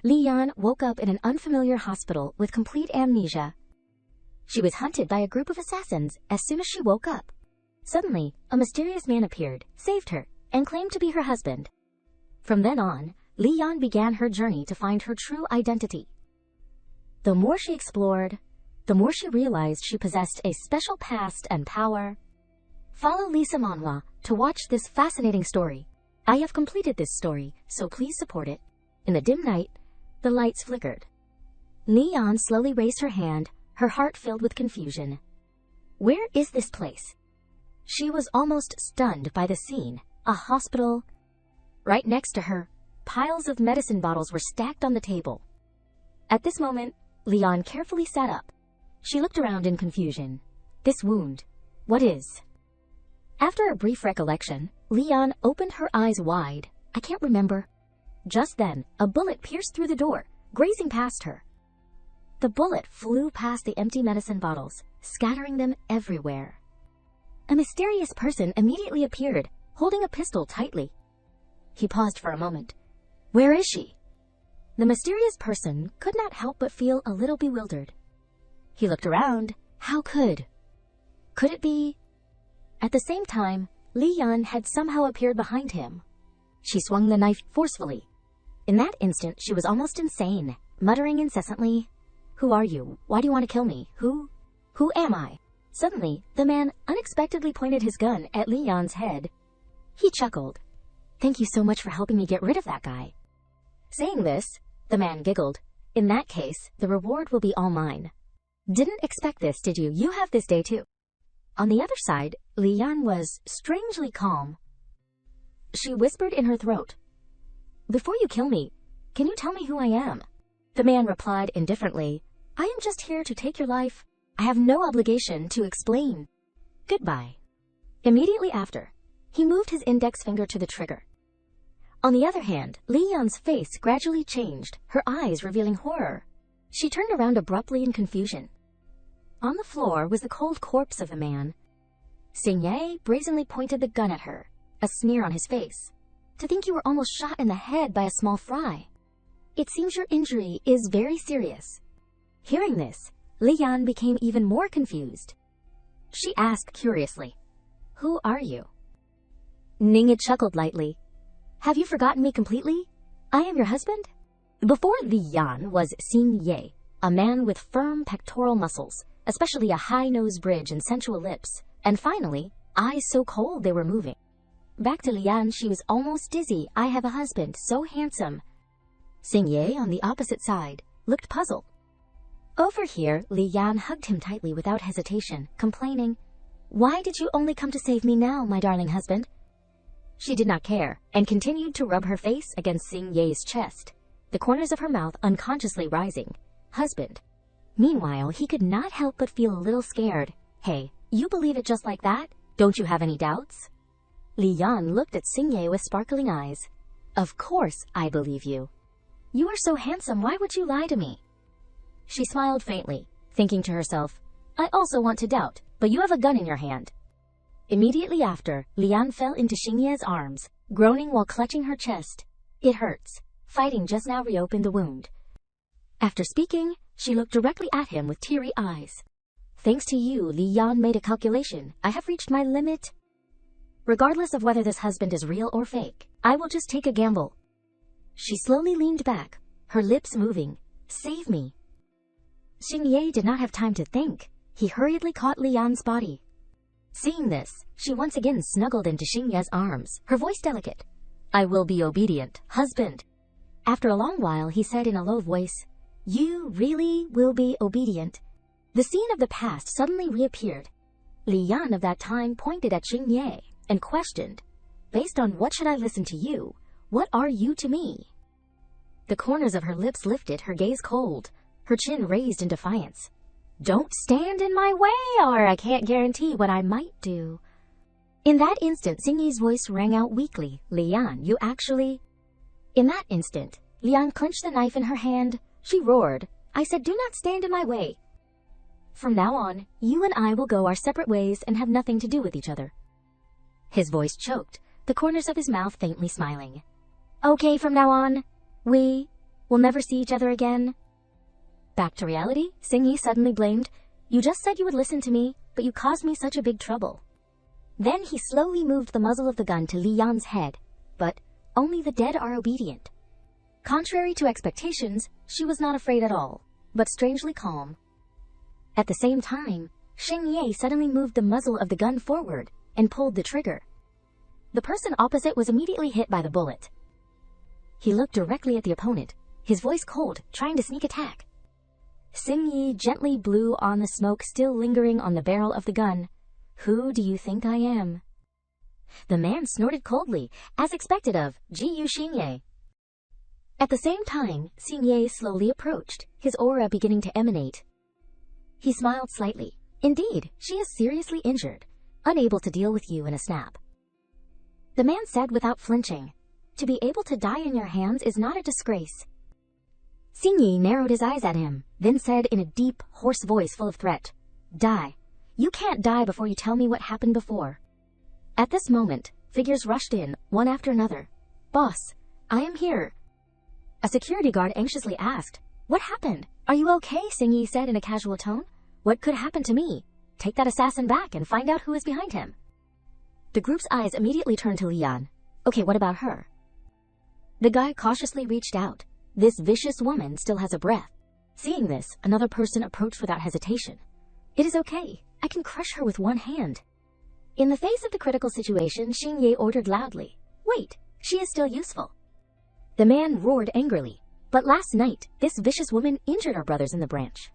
Li Yan woke up in an unfamiliar hospital with complete amnesia. She was hunted by a group of assassins as soon as she woke up. Suddenly, a mysterious man appeared, saved her, and claimed to be her husband. From then on, Li Yan began her journey to find her true identity. The more she explored, the more she realized she possessed a special past and power. Follow Lisa Manhwa to watch this fascinating story. I have completed this story, so please support it. In the dim night, the lights flickered. Li Yan slowly raised her hand, her heart filled with confusion. Where is this place? She was almost stunned by the scene. A hospital. Right next to her, piles of medicine bottles were stacked on the table. At this moment, Li Yan carefully sat up. She looked around in confusion. This wound, what is? After a brief recollection, Li Yan opened her eyes wide. I can't remember. Just then, a bullet pierced through the door, grazing past her. The bullet flew past the empty medicine bottles, scattering them everywhere. A mysterious person immediately appeared, holding a pistol tightly. He paused for a moment. Where is she? The mysterious person could not help but feel a little bewildered. He looked around. How could? Could it be? At the same time, Li Yan had somehow appeared behind him. She swung the knife forcefully. In that instant, she was almost insane, muttering incessantly, Who are you? Why do you want to kill me? Who am I? Suddenly, the man unexpectedly pointed his gun at Li Yan's head. He chuckled. Thank you so much for helping me get rid of that guy. Saying this, the man giggled. In that case, the reward will be all mine. Didn't expect this, did you? You have this day too. On the other side, Li Yan was strangely calm. She whispered in her throat, Before you kill me, can you tell me who I am? The man replied indifferently, I am just here to take your life. I have no obligation to explain. Goodbye. Immediately after, he moved his index finger to the trigger. On the other hand, Li Yan's face gradually changed, her eyes revealing horror. She turned around abruptly in confusion. On the floor was the cold corpse of the man. Xingye brazenly pointed the gun at her, a sneer on his face. To think you were almost shot in the head by a small fry. It seems your injury is very serious. Hearing this, Li Yan became even more confused. She asked curiously, Who are you? Ningyi chuckled lightly. Have you forgotten me completely? I am your husband? Before Li Yan was Xingye, a man with firm pectoral muscles, especially a high nose bridge and sensual lips, and finally, eyes so cold they were moving. Back to Li Yan, she was almost dizzy. I have a husband, so handsome. Xingye, on the opposite side, looked puzzled. Over here, Li Yan hugged him tightly without hesitation, complaining, Why did you only come to save me now, my darling husband? She did not care, and continued to rub her face against Xingye's chest, the corners of her mouth unconsciously rising. Husband. Meanwhile, he could not help but feel a little scared. Hey, you believe it just like that? Don't you have any doubts? Li Yan looked at Xingye with sparkling eyes. Of course I believe you. You are so handsome, why would you lie to me? She smiled faintly, thinking to herself, I also want to doubt, but you have a gun in your hand. Immediately after, Li Yan fell into Xingye's arms, groaning while clutching her chest. It hurts. Fighting just now reopened the wound. After speaking, she looked directly at him with teary eyes. Thanks to you, Li Yan made a calculation. I have reached my limit. Regardless of whether this husband is real or fake, I will just take a gamble. She slowly leaned back, her lips moving. Save me. Xingye did not have time to think. He hurriedly caught Li Yan's body. Seeing this, she once again snuggled into Xingye's arms, her voice delicate. I will be obedient, husband. After a long while, he said in a low voice, You really will be obedient. The scene of the past suddenly reappeared. Li Yan of that time pointed at Xingye and questioned, Based on what should I listen to you? What are you to me? The corners of her lips lifted, her gaze cold, her chin raised in defiance. Don't stand in my way, or I can't guarantee what I might do. In that instant, Xingye's voice rang out weakly. Li Yan, you actually... In that instant, Li Yan clenched the knife in her hand. She roared, I said, do not stand in my way. From now on, you and I will go our separate ways and have nothing to do with each other. His voice choked, the corners of his mouth faintly smiling. Okay, from now on, we We'll never see each other again. Back to reality, Xingyi suddenly blamed. You just said you would listen to me, but you caused me such a big trouble. Then he slowly moved the muzzle of the gun to Li Yan's head, but only the dead are obedient. Contrary to expectations, she was not afraid at all, but strangely calm. At the same time, Xingyi suddenly moved the muzzle of the gun forward and pulled the trigger. The person opposite was immediately hit by the bullet. He looked directly at the opponent, his voice cold, trying to sneak attack. Xingyi gently blew on the smoke still lingering on the barrel of the gun. Who do you think I am? The man snorted coldly, as expected of Jiyu Xingye. At the same time, Xingye slowly approached, his aura beginning to emanate. He smiled slightly. Indeed, she is seriously injured, unable to deal with you in a snap. The man said without flinching, to be able to die in your hands is not a disgrace. Xingyi narrowed his eyes at him, then said in a deep, hoarse voice full of threat, Die. You can't die before you tell me what happened before. At this moment, figures rushed in, one after another. Boss, I am here. A security guard anxiously asked, What happened? Are you okay? Xingyi said in a casual tone. What could happen to me? Take that assassin back and find out who is behind him. The group's eyes immediately turned to Li Yan. Okay, what about her? The guy cautiously reached out. This vicious woman still has a breath. Seeing this, another person approached without hesitation. It is okay. I can crush her with one hand. In the face of the critical situation, Xingye ordered loudly. Wait, she is still useful. The man roared angrily. But last night, this vicious woman injured our brothers in the branch.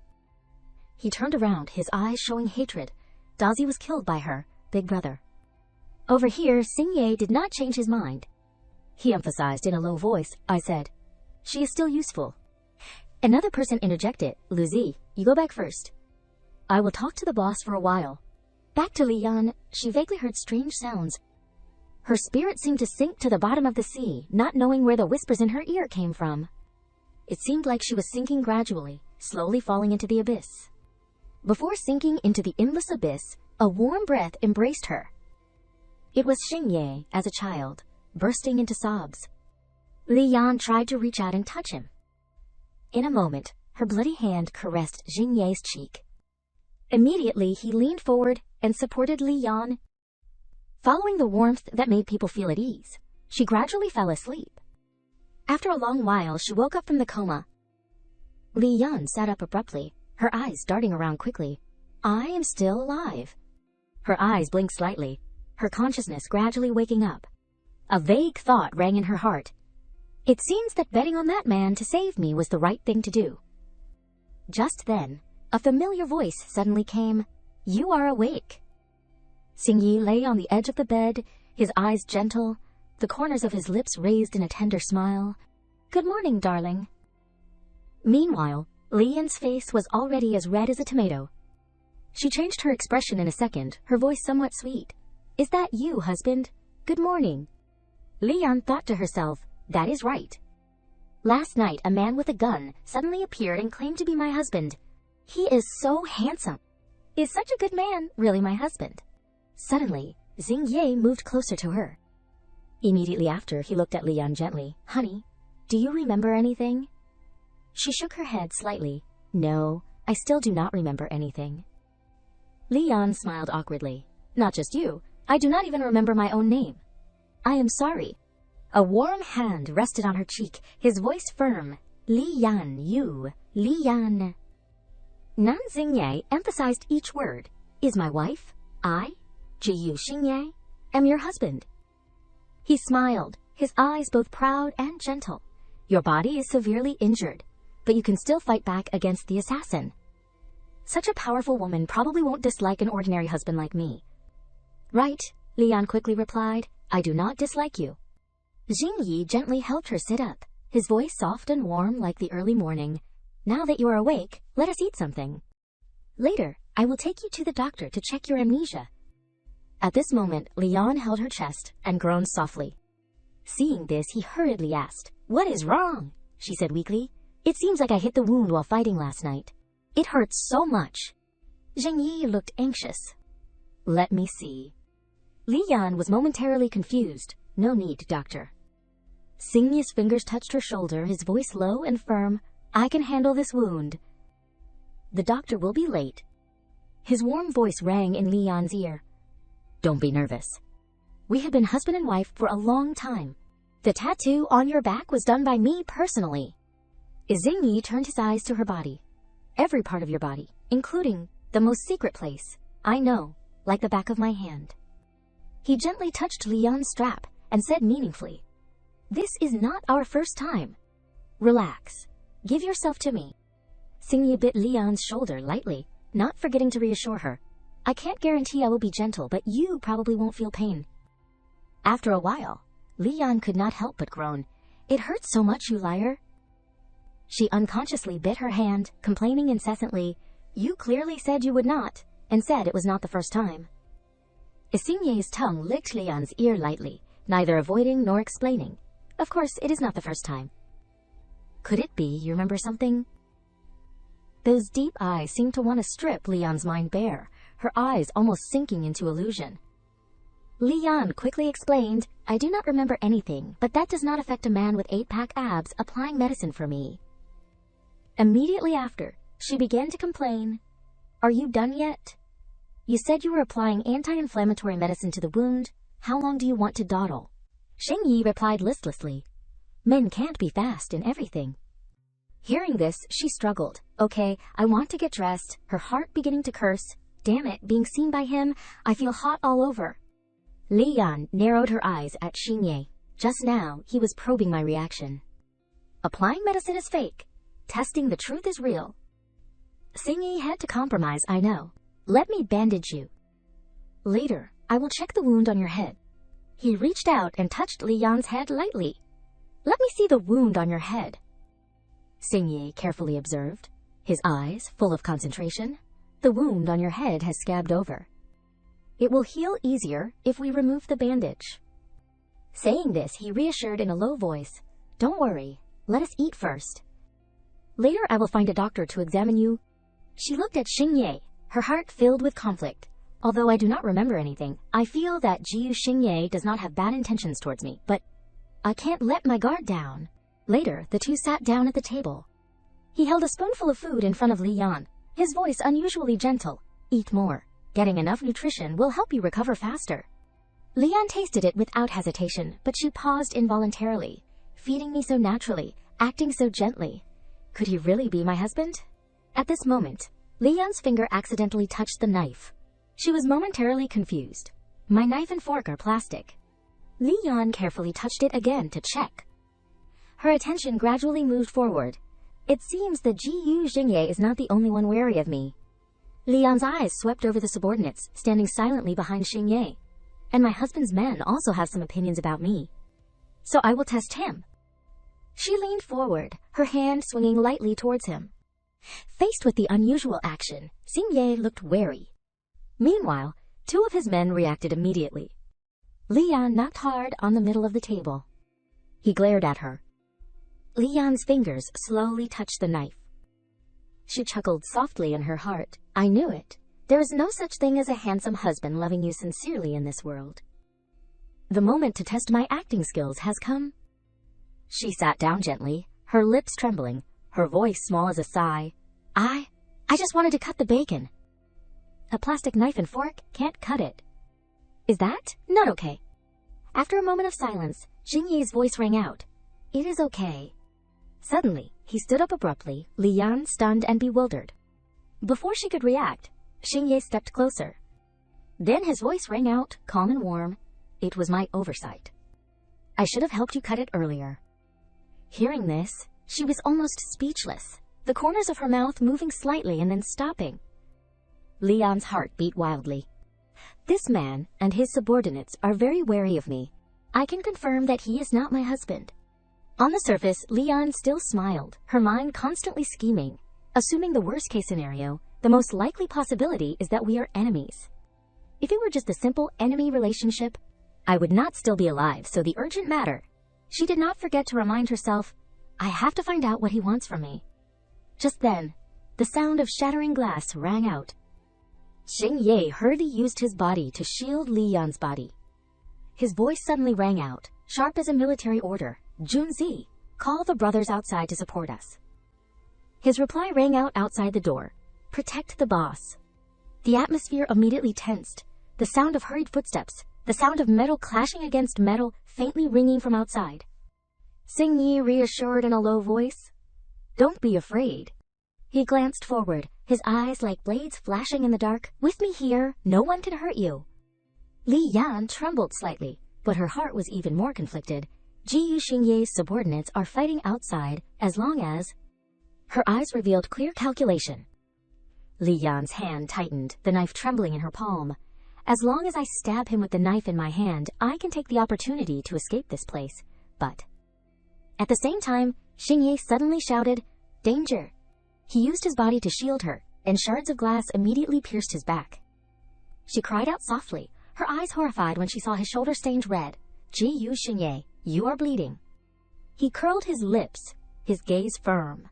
He turned around, his eyes showing hatred. Dazi was killed by her, big brother. Over here, Xingye did not change his mind. He emphasized in a low voice, I said, She is still useful. Another person interjected, Luzi, you go back first. I will talk to the boss for a while. Back to Li Yan, she vaguely heard strange sounds. Her spirit seemed to sink to the bottom of the sea, not knowing where the whispers in her ear came from. It seemed like she was sinking gradually, slowly falling into the abyss. Before sinking into the endless abyss, a warm breath embraced her. It was Xingye, as a child, bursting into sobs. Li Yan tried to reach out and touch him. In a moment, her bloody hand caressed Xingye's cheek. Immediately, he leaned forward and supported Li Yan. Following the warmth that made people feel at ease, she gradually fell asleep. After a long while, she woke up from the coma. Li Yan sat up abruptly, her eyes darting around quickly. I am still alive. Her eyes blinked slightly, her consciousness gradually waking up. A vague thought rang in her heart. It seems that betting on that man to save me was the right thing to do. Just then, a familiar voice suddenly came. You are awake. Xingyi lay on the edge of the bed, his eyes gentle, the corners of his lips raised in a tender smile. Good morning, darling. Meanwhile, Li Yan's face was already as red as a tomato. She changed her expression in a second, her voice somewhat sweet. Is that you, husband? Good morning. Li Yan thought to herself, that is right. Last night, a man with a gun suddenly appeared and claimed to be my husband. He is so handsome. Is such a good man really my husband? Suddenly, Xingye moved closer to her. Immediately after, he looked at Li Yan gently. Honey, do you remember anything? She shook her head slightly. No, I still do not remember anything. Li Yan smiled awkwardly. Not just you. I do not even remember my own name. I am sorry. A warm hand rested on her cheek, his voice firm. Li Yan, you. Li Yan. Nan Xingye emphasized each word. Is my wife? I, Jiyu Xingye, am your husband. He smiled, his eyes both proud and gentle. Your body is severely injured, but you can still fight back against the assassin. Such a powerful woman probably won't dislike an ordinary husband like me. Right, Li Yan quickly replied. I do not dislike you. Xingyi gently helped her sit up, his voice soft and warm like the early morning. Now that you are awake, let us eat something. Later, I will take you to the doctor to check your amnesia. At this moment, Li Yan held her chest and groaned softly. Seeing this, he hurriedly asked, What is wrong? She said weakly. It seems like I hit the wound while fighting last night. It hurts so much. Xingyi looked anxious. Let me see. Li Yan was momentarily confused. No need, doctor. Xingye's fingers touched her shoulder, his voice low and firm. I can handle this wound. The doctor will be late. His warm voice rang in Li Yan's ear. Don't be nervous. We have been husband and wife for a long time. The tattoo on your back was done by me personally. Xingye turned his eyes to her body. Every part of your body, including the most secret place, I know, like the back of my hand. He gently touched Li Yan's strap and said meaningfully, This is not our first time. Relax. Give yourself to me. Xingye bit Li Yan's shoulder lightly, not forgetting to reassure her. I can't guarantee I will be gentle, but you probably won't feel pain. After a while, Li Yan could not help but groan. It hurts so much, you liar. She unconsciously bit her hand, complaining incessantly. You clearly said you would not, and said it was not the first time. Xingye's tongue licked Li Yan's ear lightly, neither avoiding nor explaining. Of course, it is not the first time. Could it be you remember something? Those deep eyes seemed to want to strip Li Yan's mind bare, her eyes almost sinking into illusion. Li Yan quickly explained, I do not remember anything, but that does not affect a man with 8-pack abs applying medicine for me. Immediately after, she began to complain. Are you done yet? You said you were applying anti-inflammatory medicine to the wound. How long do you want to dawdle? Xingye replied listlessly. Men can't be fast in everything. Hearing this, she struggled. Okay, I want to get dressed, her heart beginning to curse. Damn it, being seen by him, I feel hot all over. Li Yan narrowed her eyes at Xingye. Just now, he was probing my reaction. Applying medicine is fake. Testing the truth is real. Xingye had to compromise, I know. Let me bandage you. Later, I will check the wound on your head. He reached out and touched Li Yan's head lightly. Let me see the wound on your head. Xingye carefully observed, his eyes full of concentration. The wound on your head has scabbed over. It will heal easier if we remove the bandage. Saying this, he reassured in a low voice, Don't worry, let us eat first. Later I will find a doctor to examine you. She looked at Xingye, her heart filled with conflict. Although I do not remember anything, I feel that Jiu Xingye does not have bad intentions towards me, but I can't let my guard down. Later, the two sat down at the table. He held a spoonful of food in front of Li Yan, his voice unusually gentle. Eat more. Getting enough nutrition will help you recover faster. Li Yan tasted it without hesitation, but she paused involuntarily. Feeding me so naturally, acting so gently. Could he really be my husband? At this moment, Li Yan's finger accidentally touched the knife. She was momentarily confused. My knife and fork are plastic. Li Yan carefully touched it again to check. Her attention gradually moved forward. It seems that Jiu Xingye is not the only one wary of me. Li Yan's eyes swept over the subordinates, standing silently behind Xingye. And my husband's men also have some opinions about me. So I will test him. She leaned forward, her hand swinging lightly towards him. Faced with the unusual action, Xingye looked wary. Meanwhile, two of his men reacted immediately. Li Yan knocked hard on the middle of the table. He glared at her. Li Yan's fingers slowly touched the knife. She chuckled softly in her heart. I knew it. There is no such thing as a handsome husband loving you sincerely in this world. The moment to test my acting skills has come. She sat down gently, her lips trembling, her voice small as a sigh. I just wanted to cut the bacon. A plastic knife and fork can't cut it. Is that not okay? After a moment of silence, Xingye's voice rang out. It is okay. Suddenly, he stood up abruptly, Li Yan stunned and bewildered. Before she could react, Xingye stepped closer. Then his voice rang out, calm and warm. It was my oversight. I should have helped you cut it earlier. Hearing this, she was almost speechless, the corners of her mouth moving slightly and then stopping. Li Yan's heart beat wildly. This man and his subordinates are very wary of me. I can confirm that he is not my husband. On the surface, Li Yan still smiled, her mind constantly scheming. Assuming the worst-case scenario, the most likely possibility is that we are enemies. If it were just a simple enemy relationship, I would not still be alive, so the urgent matter. She did not forget to remind herself, I have to find out what he wants from me. Just then, the sound of shattering glass rang out. Xingye hurriedly used his body to shield Li Yan's body. His voice suddenly rang out, sharp as a military order. Junzi, call the brothers outside to support us. His reply rang out outside the door. Protect the boss. The atmosphere immediately tensed. The sound of hurried footsteps, the sound of metal clashing against metal, faintly ringing from outside. Xing Yi reassured in a low voice. Don't be afraid. He glanced forward, his eyes like blades flashing in the dark. With me here, no one can hurt you. Li Yan trembled slightly, but her heart was even more conflicted. Ji Xingye's subordinates are fighting outside as long as... Her eyes revealed clear calculation. Li Yan's hand tightened, the knife trembling in her palm. As long as I stab him with the knife in my hand, I can take the opportunity to escape this place. But... At the same time, Xingye suddenly shouted, Danger! He used his body to shield her, and shards of glass immediately pierced his back. She cried out softly, her eyes horrified when she saw his shoulder stained red. Ji Xingye, you are bleeding. He curled his lips, his gaze firm.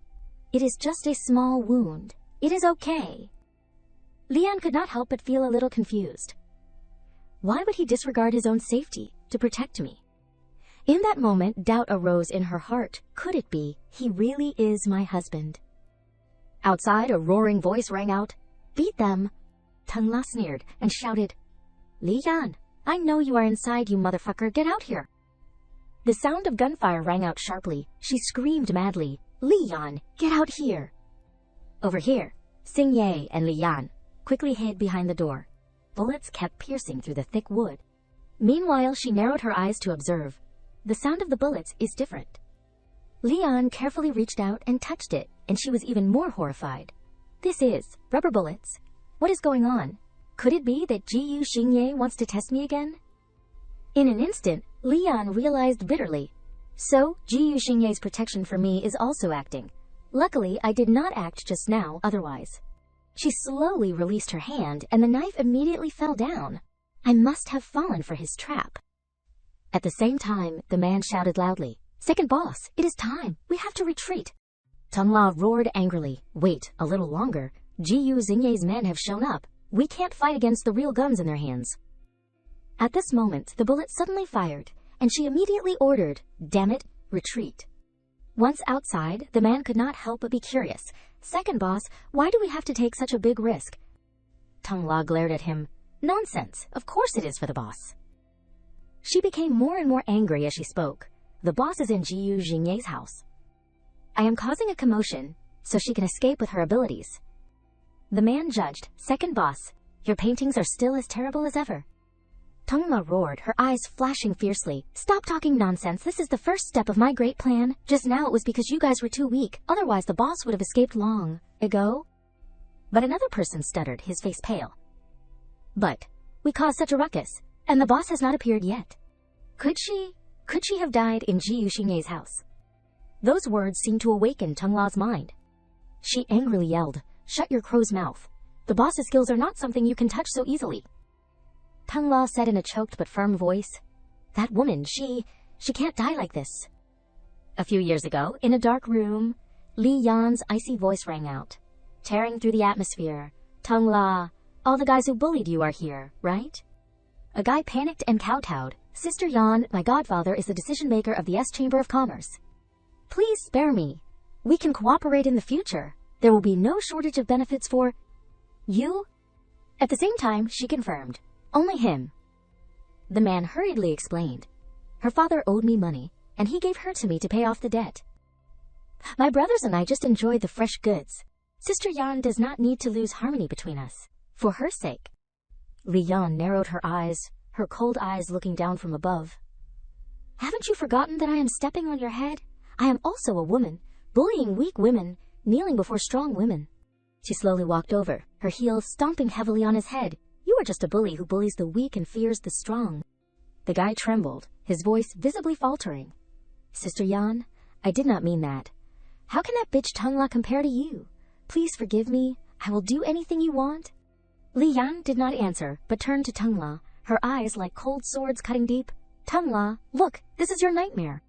It is just a small wound. It is okay. Lian could not help but feel a little confused. Why would he disregard his own safety to protect me? In that moment, doubt arose in her heart. Could it be, he really is my husband? Outside, a roaring voice rang out. Beat them! Teng La sneered and shouted, Li Yan, I know you are inside, you motherfucker, get out here! The sound of gunfire rang out sharply. She screamed madly, Li Yan, get out here! Over here, Xingye and Li Yan quickly hid behind the door. Bullets kept piercing through the thick wood. Meanwhile, she narrowed her eyes to observe. The sound of the bullets is different. Li Yan carefully reached out and touched it, and she was even more horrified. This is rubber bullets. What is going on? Could it be that Ji Xingye wants to test me again? In an instant, Li Yan realized bitterly. So, Ji Xingye's protection for me is also acting. Luckily, I did not act just now, otherwise. She slowly released her hand, and the knife immediately fell down. I must have fallen for his trap. At the same time, the man shouted loudly, Second boss, it is time. We have to retreat. Teng La roared angrily. Wait a little longer. Ji Xingye's men have shown up. We can't fight against the real guns in their hands. At this moment, the bullet suddenly fired, and she immediately ordered, Damn it, retreat. Once outside, the man could not help but be curious. Second boss, why do we have to take such a big risk? Teng La glared at him. Nonsense, of course it is for the boss. She became more and more angry as she spoke. The boss is in Ji Xingye's house. I am causing a commotion, so she can escape with her abilities. The man judged, Second boss, your paintings are still as terrible as ever. Teng La roared, her eyes flashing fiercely. Stop talking nonsense, this is the first step of my great plan. Just now it was because you guys were too weak, otherwise the boss would have escaped long ago. But another person stuttered, his face pale. But, we caused such a ruckus, and the boss has not appeared yet. Could she have died in Ji Xingye's house? Those words seemed to awaken Teng La's mind. She angrily yelled, Shut your crow's mouth. The boss's skills are not something you can touch so easily. Teng La said in a choked but firm voice, That woman, she can't die like this. A few years ago, in a dark room, Li Yan's icy voice rang out, tearing through the atmosphere. Teng La, all the guys who bullied you are here, right? A guy panicked and kowtowed. Sister Yan, my godfather is the decision-maker of the S Chamber of Commerce. Please spare me. We can cooperate in the future. There will be no shortage of benefits for you. At the same time, she confirmed, only him. The man hurriedly explained, her father owed me money, and he gave her to me to pay off the debt. My brothers and I just enjoyed the fresh goods. Sister Yan does not need to lose harmony between us, for her sake. Li Yan narrowed her eyes, her cold eyes looking down from above. Haven't you forgotten that I am stepping on your head? I am also a woman, bullying weak women, kneeling before strong women. She slowly walked over, her heels stomping heavily on his head. You are just a bully who bullies the weak and fears the strong. The guy trembled, his voice visibly faltering. Sister Yan, I did not mean that. How can that bitch Teng La compare to you? Please forgive me. I will do anything you want. Li Yan did not answer, but turned to Teng La, her eyes like cold swords cutting deep. Teng La, look, this is your nightmare.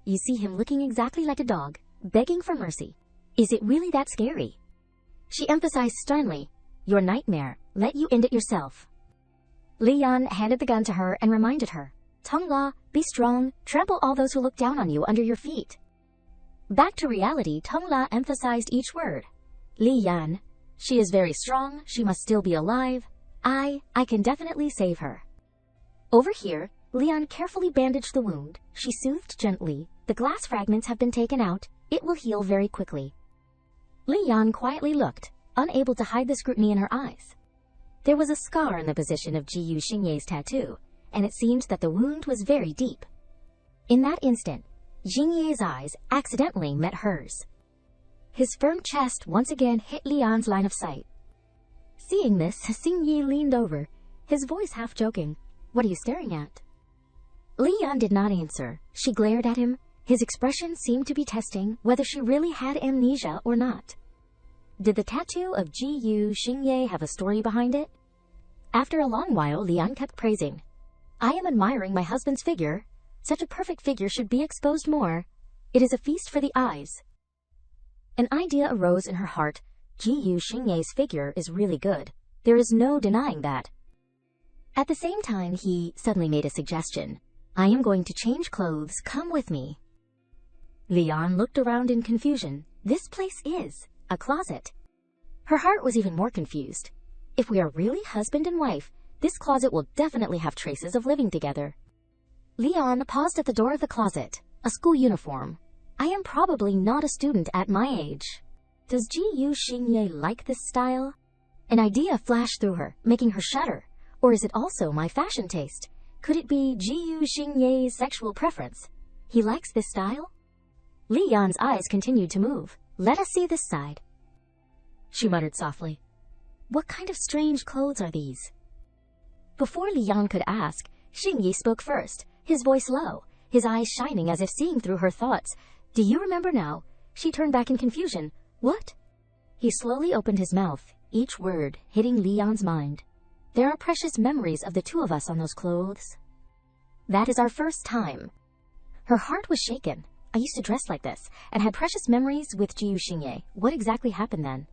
You see him looking exactly like a dog, begging for mercy. Is it really that scary? She emphasized sternly, your nightmare, let you end it yourself. Li Yan handed the gun to her and reminded her, Tongla, be strong, trample all those who look down on you under your feet. Back to reality, Tongla emphasized each word. Li Yan. She is very strong, she must still be alive. I can definitely save her. Over here, Leon carefully bandaged the wound. She soothed gently. The glass fragments have been taken out. It will heal very quickly. Li Yan quietly looked, unable to hide the scrutiny in her eyes. There was a scar in the position of Ji Yu Xingye's tattoo, and it seemed that the wound was very deep. In that instant, Xingye's eyes accidentally met hers. His firm chest once again hit Lian's line of sight. Seeing this, Xingye leaned over, his voice half joking. What are you staring at? Li Yan did not answer. She glared at him. His expression seemed to be testing whether she really had amnesia or not. Did the tattoo of Ji Yu Xingye have a story behind it? After a long while, Lian kept praising. I am admiring my husband's figure. Such a perfect figure should be exposed more. It is a feast for the eyes. An idea arose in her heart. Ji Yu Xingye's figure is really good. There is no denying that. At the same time, he suddenly made a suggestion. I am going to change clothes. Come with me. Lian looked around in confusion. This place is a closet. Her heart was even more confused. If we are really husband and wife, this closet will definitely have traces of living together. Lian paused at the door of the closet. A school uniform. I am probably not a student at my age. Does Ji Yu Xingye like this style? An idea flashed through her, making her shudder. Or is it also my fashion taste? Could it be Ji Yu Xingye's sexual preference? He likes this style? Li Yan's eyes continued to move. Let us see this side. She muttered softly. What kind of strange clothes are these? Before Li Yan could ask, Xingye spoke first, his voice low, his eyes shining as if seeing through her thoughts. Do you remember now? She turned back in confusion. What? He slowly opened his mouth, each word hitting Li Yan's mind. There are precious memories of the two of us on those clothes. That is our first time. Her heart was shaken. I used to dress like this, and had precious memories with Ji Yu Xingye. What exactly happened then?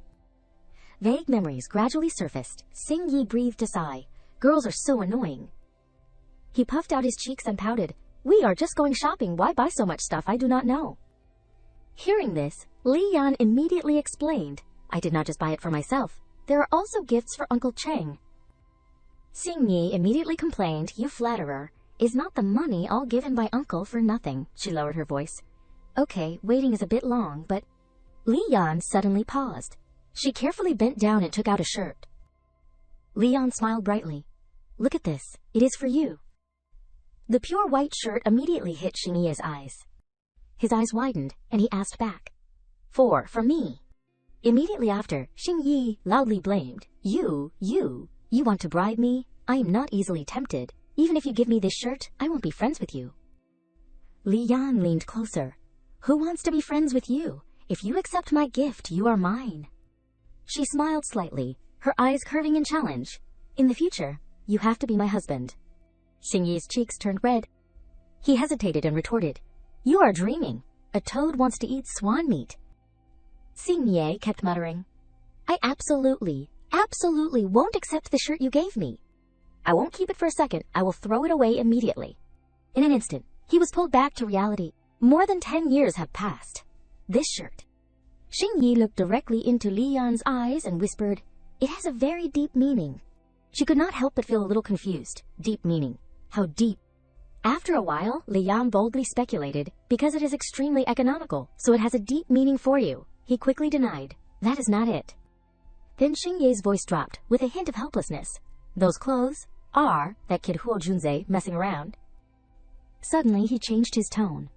Vague memories gradually surfaced. Xingye breathed a sigh. Girls are so annoying. He puffed out his cheeks and pouted. We are just going shopping. Why buy so much stuff I do not know? Hearing this, Li Yan immediately explained. I did not just buy it for myself. There are also gifts for Uncle Cheng. Xingye immediately complained, you flatterer. Is not the money all given by Uncle for nothing? She lowered her voice. Okay, waiting is a bit long, but... Li Yan suddenly paused. She carefully bent down and took out a shirt. Li Yan smiled brightly. Look at this. It is for you. The pure white shirt immediately hit Xingye's eyes. His eyes widened, and he asked back. For me. Immediately after, Xingye loudly blamed. You want to bribe me? I am not easily tempted. Even if you give me this shirt, I won't be friends with you. Li Yan leaned closer. Who wants to be friends with you? If you accept my gift, you are mine. She smiled slightly, her eyes curving in challenge. In the future, you have to be my husband. Xingye's cheeks turned red. He hesitated and retorted. You are dreaming. A toad wants to eat swan meat. Xingye kept muttering. I absolutely won't accept the shirt you gave me. I won't keep it for a second. I will throw it away immediately. In an instant, he was pulled back to reality. More than 10 years have passed. This shirt. Xingye looked directly into Li Yan's eyes and whispered, it has a very deep meaning. She could not help but feel a little confused. Deep meaning. How deep? After a while, Li Yan boldly speculated, because it is extremely economical, so it has a deep meaning for you. He quickly denied, that is not it. Then Xingye's voice dropped, with a hint of helplessness. Those clothes are that kid Huo Junzei messing around. Suddenly, he changed his tone.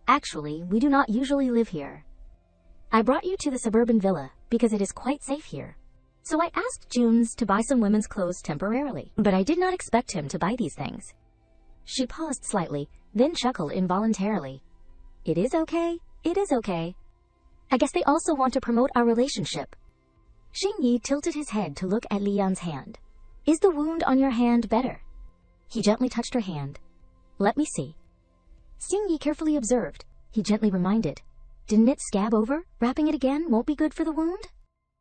Actually, we do not usually live here. I brought you to the suburban villa, because it is quite safe here. So I asked Junes to buy some women's clothes temporarily, but I did not expect him to buy these things. She paused slightly, then chuckled involuntarily. It is okay. I guess they also want to promote our relationship. Xingye tilted his head to look at Li Yan's hand. Is the wound on your hand better? He gently touched her hand. Let me see. Xingye carefully observed. He gently reminded. Didn't it scab over? Wrapping it again won't be good for the wound?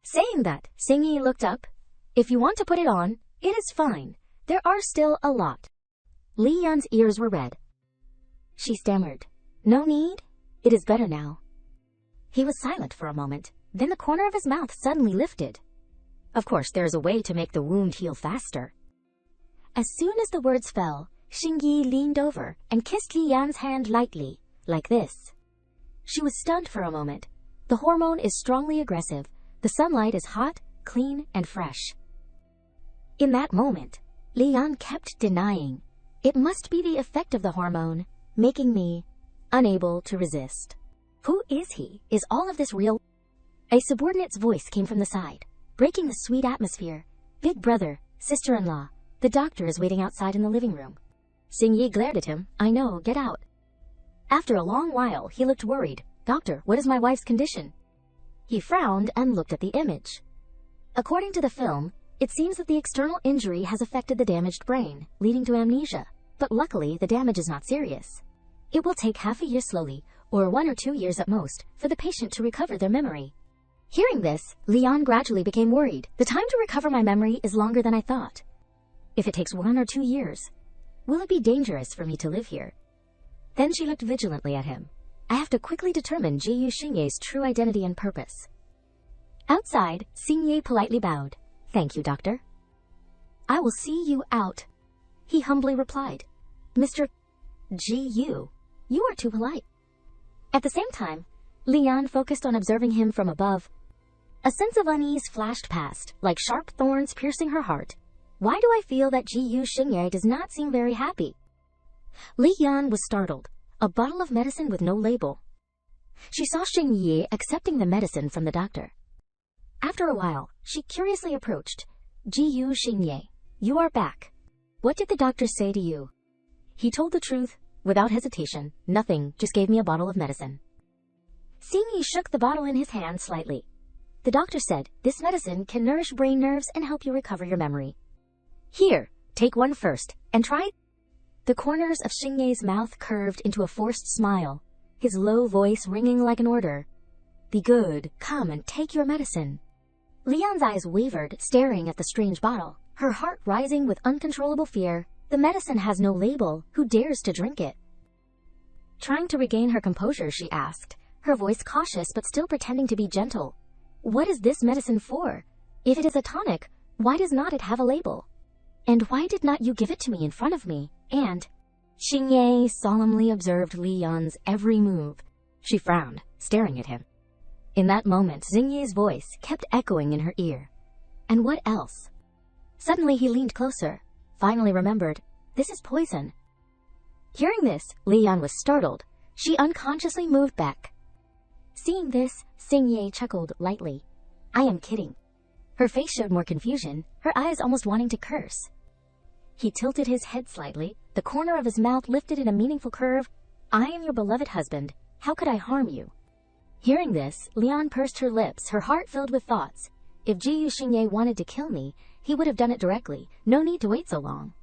Saying that, Xingye looked up. If you want to put it on, it is fine. There are still a lot. Li Yan's ears were red. She stammered, "No need. It is better now." He was silent for a moment, then the corner of his mouth suddenly lifted. Of course, there is a way to make the wound heal faster. As soon as the words fell, Xingyi leaned over and kissed Li Yan's hand lightly, like this. She was stunned for a moment. The hormone is strongly aggressive. The sunlight is hot, clean, and fresh. In that moment, Li Yan kept denying. It must be the effect of the hormone, making me unable to resist. Who is he? Is all of this real? A subordinate's voice came from the side, breaking the sweet atmosphere. "Big brother, sister-in-law, the doctor is waiting outside in the living room." Xingyi glared at him. "I know, get out." After a long while, he looked worried. "Doctor, what is my wife's condition?" He frowned and looked at the image. According to the film, it seems that the external injury has affected the damaged brain, leading to amnesia. But luckily, the damage is not serious. It will take half a year slowly, or 1 or 2 years at most, for the patient to recover their memory. Hearing this, Li Yan gradually became worried. "The time to recover my memory is longer than I thought. If it takes 1 or 2 years, will it be dangerous for me to live here?" Then she looked vigilantly at him. "I have to quickly determine Jiyu Xingye's true identity and purpose." Outside, Xingye politely bowed. "Thank you, doctor." "I will see you out," he humbly replied. "Mr. Jiyu, you are too polite." At the same time, Li Yan focused on observing him from above. A sense of unease flashed past, like sharp thorns piercing her heart. Why do I feel that Jiyu Xingye does not seem very happy? Li Yan was startled. A bottle of medicine with no label. She saw Xingye accepting the medicine from the doctor. After a while, she curiously approached. "Jiyu Xingye, you are back. What did the doctor say to you?" He told the truth, without hesitation. "Nothing, just gave me a bottle of medicine." Xingye shook the bottle in his hand slightly. "The doctor said, this medicine can nourish brain nerves and help you recover your memory. Here, take one first, and try." The corners of Xingye's mouth curved into a forced smile, his low voice ringing like an order. "Be good, come and take your medicine." Li Yan's eyes wavered, staring at the strange bottle, her heart rising with uncontrollable fear. The medicine has no label. Who dares to drink it? Trying to regain her composure, she asked, her voice cautious but still pretending to be gentle. "What is this medicine for? If it is a tonic, why does not it have a label? And why did not you give it to me in front of me?" And Xingye solemnly observed Li Yan's every move. She frowned, staring at him. In that moment, Xingye's voice kept echoing in her ear. "And what else?" Suddenly he leaned closer, finally remembered, "This is poison." Hearing this, Li Yan was startled. She unconsciously moved back. Seeing this, Xingye chuckled lightly. "I am kidding." Her face showed more confusion, her eyes almost wanting to curse. He tilted his head slightly, the corner of his mouth lifted in a meaningful curve. "I am your beloved husband. How could I harm you?" Hearing this, Li Yan pursed her lips, her heart filled with thoughts. If Jiyu Xingye wanted to kill me, he would have done it directly. No need to wait so long.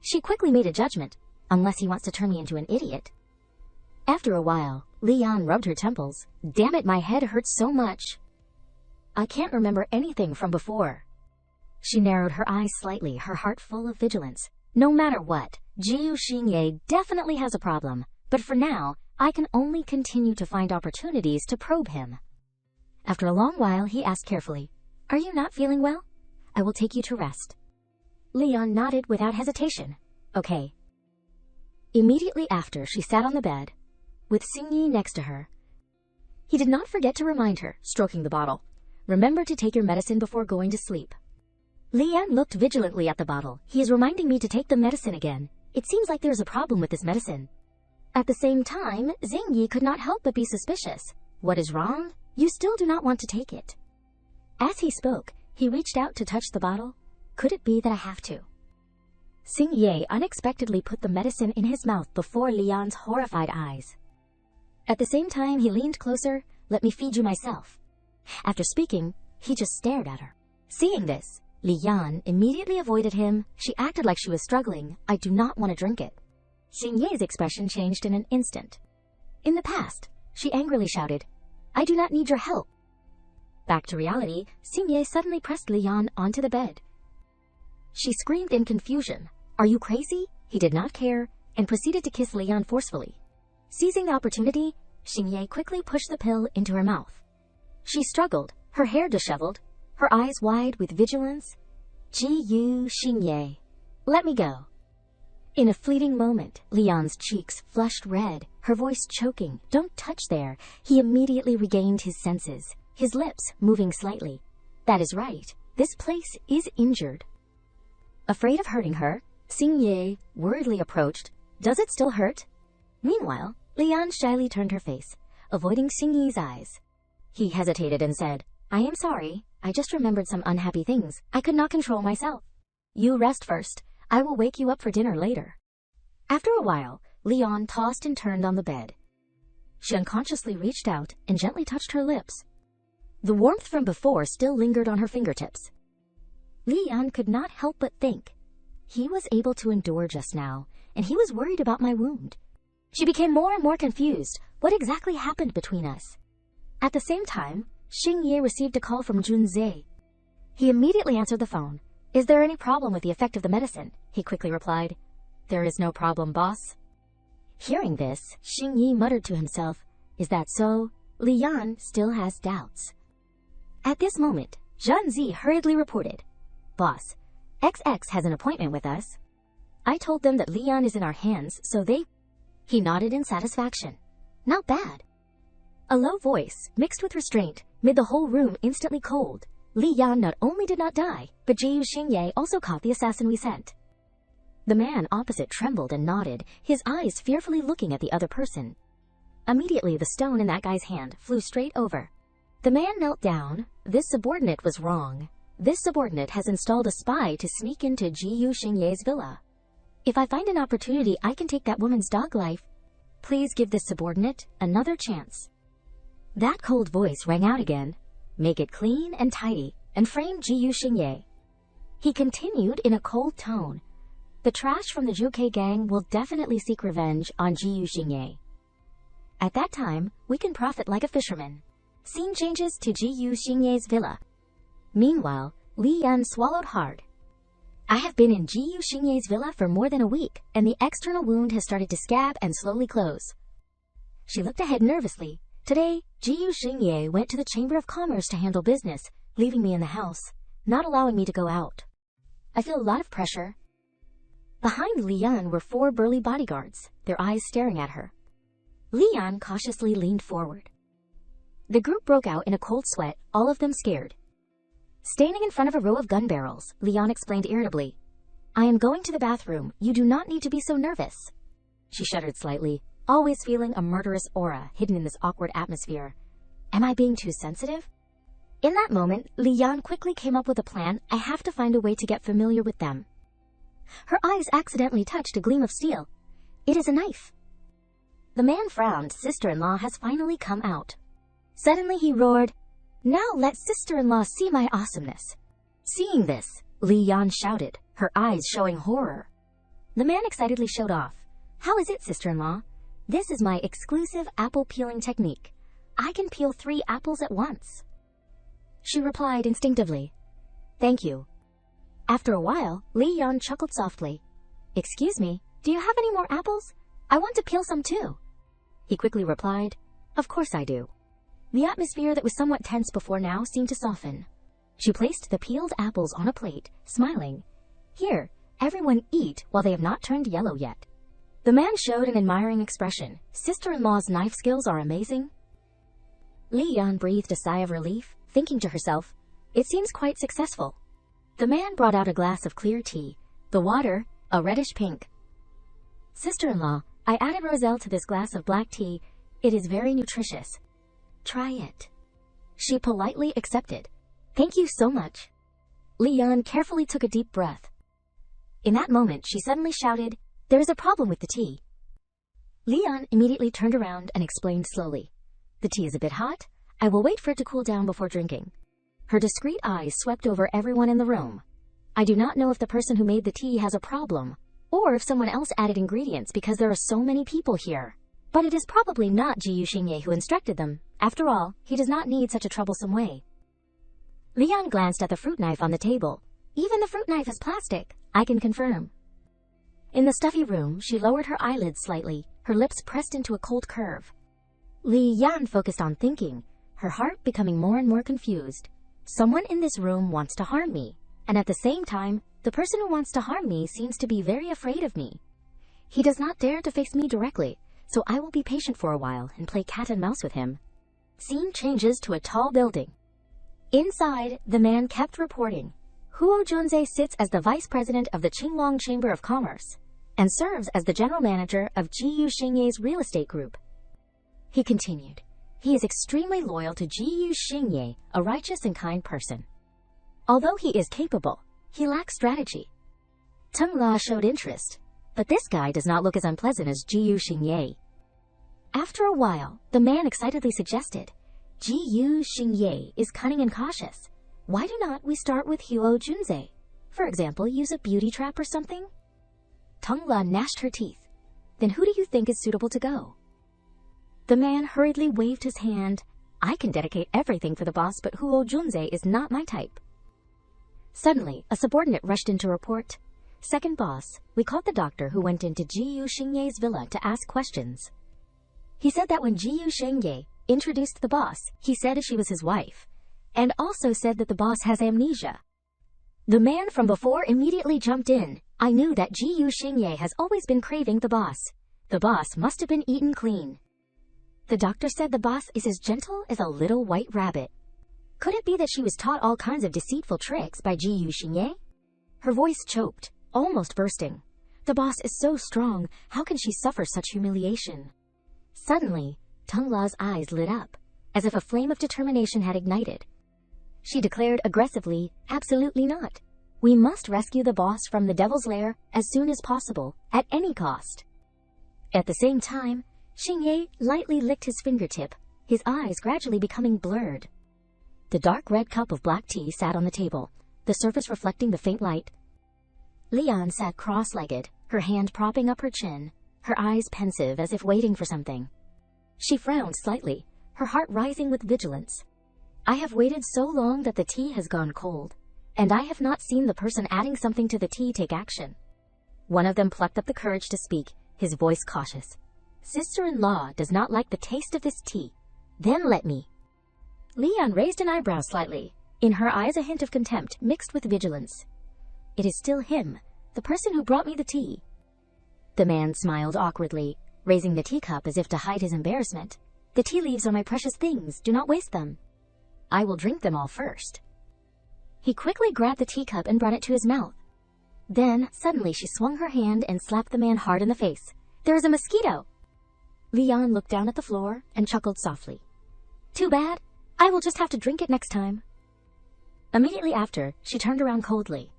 She quickly made a judgment, unless he wants to turn me into an idiot. After a while, Li Yan rubbed her temples. "Damn it, my head hurts so much. I can't remember anything from before." She narrowed her eyes slightly, her heart full of vigilance. "No matter what, Jiyu Xingye definitely has a problem, but for now, I can only continue to find opportunities to probe him." After a long while, he asked carefully, "Are you not feeling well? I will take you to rest." Li Yan nodded without hesitation. "Okay." Immediately after, she sat on the bed, with Xingyi next to her. He did not forget to remind her, stroking the bottle, "Remember to take your medicine before going to sleep." Li Yan looked vigilantly at the bottle. "He is reminding me to take the medicine again. It seems like there is a problem with this medicine." At the same time, Xingyi could not help but be suspicious. "What is wrong? You still do not want to take it." As he spoke, he reached out to touch the bottle. "Could it be that I have to?" Xingye unexpectedly put the medicine in his mouth before Li Yan's horrified eyes. At the same time, he leaned closer. "Let me feed you myself." After speaking, he just stared at her. Seeing this, Li Yan immediately avoided him. She acted like she was struggling. "I do not want to drink it." Xingye's expression changed in an instant. In the past, she angrily shouted, "I do not need your help." Back to reality, Xingye suddenly pressed Li Yan onto the bed. She screamed in confusion. "Are you crazy?" He did not care and proceeded to kiss Leon forcefully. Seizing the opportunity, Xingye quickly pushed the pill into her mouth. She struggled, her hair disheveled, her eyes wide with vigilance. "Ji-yu, Xingye, let me go." In a fleeting moment, Leon's cheeks flushed red, her voice choking. "Don't touch there." He immediately regained his senses, his lips moving slightly. "That is right. This place is injured." Afraid of hurting her, Xingye worriedly approached. "Does it still hurt?" Meanwhile, Leon shyly turned her face, avoiding Xingye's eyes. He hesitated and said, "I am sorry. I just remembered some unhappy things. I could not control myself. You rest first. I will wake you up for dinner later." After a while, Leon tossed and turned on the bed. She unconsciously reached out and gently touched her lips. The warmth from before still lingered on her fingertips. Leon could not help but think, he was able to endure just now, and he was worried about my wound. She became more and more confused. What exactly happened between us? At the same time, Xingye received a call from Junze. He immediately answered the phone. "Is there any problem with the effect of the medicine?" He quickly replied, "There is no problem, boss." Hearing this, Xingye muttered to himself, "Is that so? Leon still has doubts." At this moment, Junze hurriedly reported, "Boss, XX has an appointment with us. I told them that Leon is in our hands, so they..." He nodded in satisfaction. "Not bad." A low voice, mixed with restraint, made the whole room instantly cold. Li Yan not only did not die, but Jiyu Xingye also caught the assassin we sent. The man opposite trembled and nodded, his eyes fearfully looking at the other person. Immediately the stone in that guy's hand flew straight over. The man knelt down. This subordinate was wrong. This subordinate has installed a spy to sneak into Jiyu Xingye's villa. If I find an opportunity, I can take that woman's dog life. Please give this subordinate another chance. That cold voice rang out again. Make it clean and tidy, and frame Jiyu Xingye. He continued in a cold tone. The trash from the Zhuke gang will definitely seek revenge on Jiyu Xingye. At that time, we can profit like a fisherman. Scene changes to Jiyu Xingye's villa. Meanwhile, Li Yan swallowed hard. I have been in Jiyu Xingye's villa for more than a week, and the external wound has started to scab and slowly close. She looked ahead nervously. Today, Jiyu Xingye went to the Chamber of Commerce to handle business, leaving me in the house, not allowing me to go out. I feel a lot of pressure. Behind Li Yan were 4 burly bodyguards, their eyes staring at her. Li Yan cautiously leaned forward. The group broke out in a cold sweat, all of them scared. Standing in front of a row of gun barrels, Li Yan explained irritably, I am going to the bathroom. You do not need to be so nervous. She shuddered slightly, always feeling a murderous aura hidden in this awkward atmosphere. Am I being too sensitive? In that moment, Li Yan quickly came up with a plan. I have to find a way to get familiar with them. Her eyes accidentally touched a gleam of steel. It is a knife. The man frowned. Sister-in-law has finally come out. Suddenly he roared, Now let sister-in-law see my awesomeness. Seeing this, Li Yan shouted, her eyes showing horror. The man excitedly showed off. How is it, sister-in-law? This is my exclusive apple peeling technique. I can peel 3 apples at once. She replied instinctively, Thank you. After a while, Li Yan chuckled softly. Excuse me, do you have any more apples? I want to peel some too. He quickly replied, Of course I do. The atmosphere that was somewhat tense before now seemed to soften. She placed the peeled apples on a plate, smiling. Here, everyone eat while they have not turned yellow yet. The man showed an admiring expression. Sister-in-law's knife skills are amazing. Li Yan breathed a sigh of relief, thinking to herself, It seems quite successful. The man brought out a glass of clear tea, the water, a reddish pink. Sister-in-law, I added roselle to this glass of black tea. It is very nutritious. Try it. She politely accepted. Thank you so much. Li Yan carefully took a deep breath. In that moment, she suddenly shouted, There is a problem with the tea. Li Yan immediately turned around and explained slowly. The tea is a bit hot. I will wait for it to cool down before drinking. Her discreet eyes swept over everyone in the room. I do not know if the person who made the tea has a problem, or if someone else added ingredients because there are so many people here. But it is probably not Jiyu Xingye who instructed them. After all, he does not need such a troublesome way. Li Yan glanced at the fruit knife on the table. Even the fruit knife is plastic, I can confirm. In the stuffy room, she lowered her eyelids slightly, her lips pressed into a cold curve. Li Yan focused on thinking, her heart becoming more and more confused. Someone in this room wants to harm me, and at the same time, the person who wants to harm me seems to be very afraid of me. He does not dare to face me directly, so I will be patient for a while and play cat and mouse with him. Scene changes to a tall building. Inside, the man kept reporting. Huo Junze sits as the vice president of the Qinglong Chamber of Commerce and serves as the general manager of Jiyu Xingye's real estate group. He continued, he is extremely loyal to Jiyu Xingye, a righteous and kind person. Although he is capable, he lacks strategy. Teng La showed interest, but this guy does not look as unpleasant as Jiyu Xingye. After a while, the man excitedly suggested, Jiyu Xingye is cunning and cautious. Why do not we start with Huo Junze? For example, use a beauty trap or something? Teng La gnashed her teeth. Then who do you think is suitable to go? The man hurriedly waved his hand. I can dedicate everything for the boss, but Huo Junze is not my type. Suddenly, a subordinate rushed in to report. Second boss, we caught the doctor who went into Jiyu Xingye's villa to ask questions. He said that when Jiyu Xingye introduced the boss, he said she was his wife, and also said that the boss has amnesia. The man from before immediately jumped in. I knew that Jiyu Xingye has always been craving the boss. The boss must have been eaten clean. The doctor said the boss is as gentle as a little white rabbit. Could it be that she was taught all kinds of deceitful tricks by Jiyu Xingye? Her voice choked, almost bursting. The boss is so strong, how can she suffer such humiliation? Suddenly, Teng La's eyes lit up, as if a flame of determination had ignited. She declared aggressively, absolutely not. We must rescue the boss from the devil's lair as soon as possible, at any cost. At the same time, Xingye lightly licked his fingertip, his eyes gradually becoming blurred. The dark red cup of black tea sat on the table, the surface reflecting the faint light. Lian sat cross-legged, her hand propping up her chin, her eyes pensive as if waiting for something. She frowned slightly, her heart rising with vigilance. I have waited so long that the tea has gone cold, and I have not seen the person adding something to the tea take action. One of them plucked up the courage to speak, his voice cautious. Sister-in-law does not like the taste of this tea. Then let me. Lian raised an eyebrow slightly, in her eyes a hint of contempt mixed with vigilance. It is still him, the person who brought me the tea. The man smiled awkwardly, raising the teacup as if to hide his embarrassment. The tea leaves are my precious things, do not waste them. I will drink them all first. He quickly grabbed the teacup and brought it to his mouth. Then, suddenly she swung her hand and slapped the man hard in the face. There is a mosquito! Lian looked down at the floor and chuckled softly. Too bad. I will just have to drink it next time. Immediately after, she turned around coldly.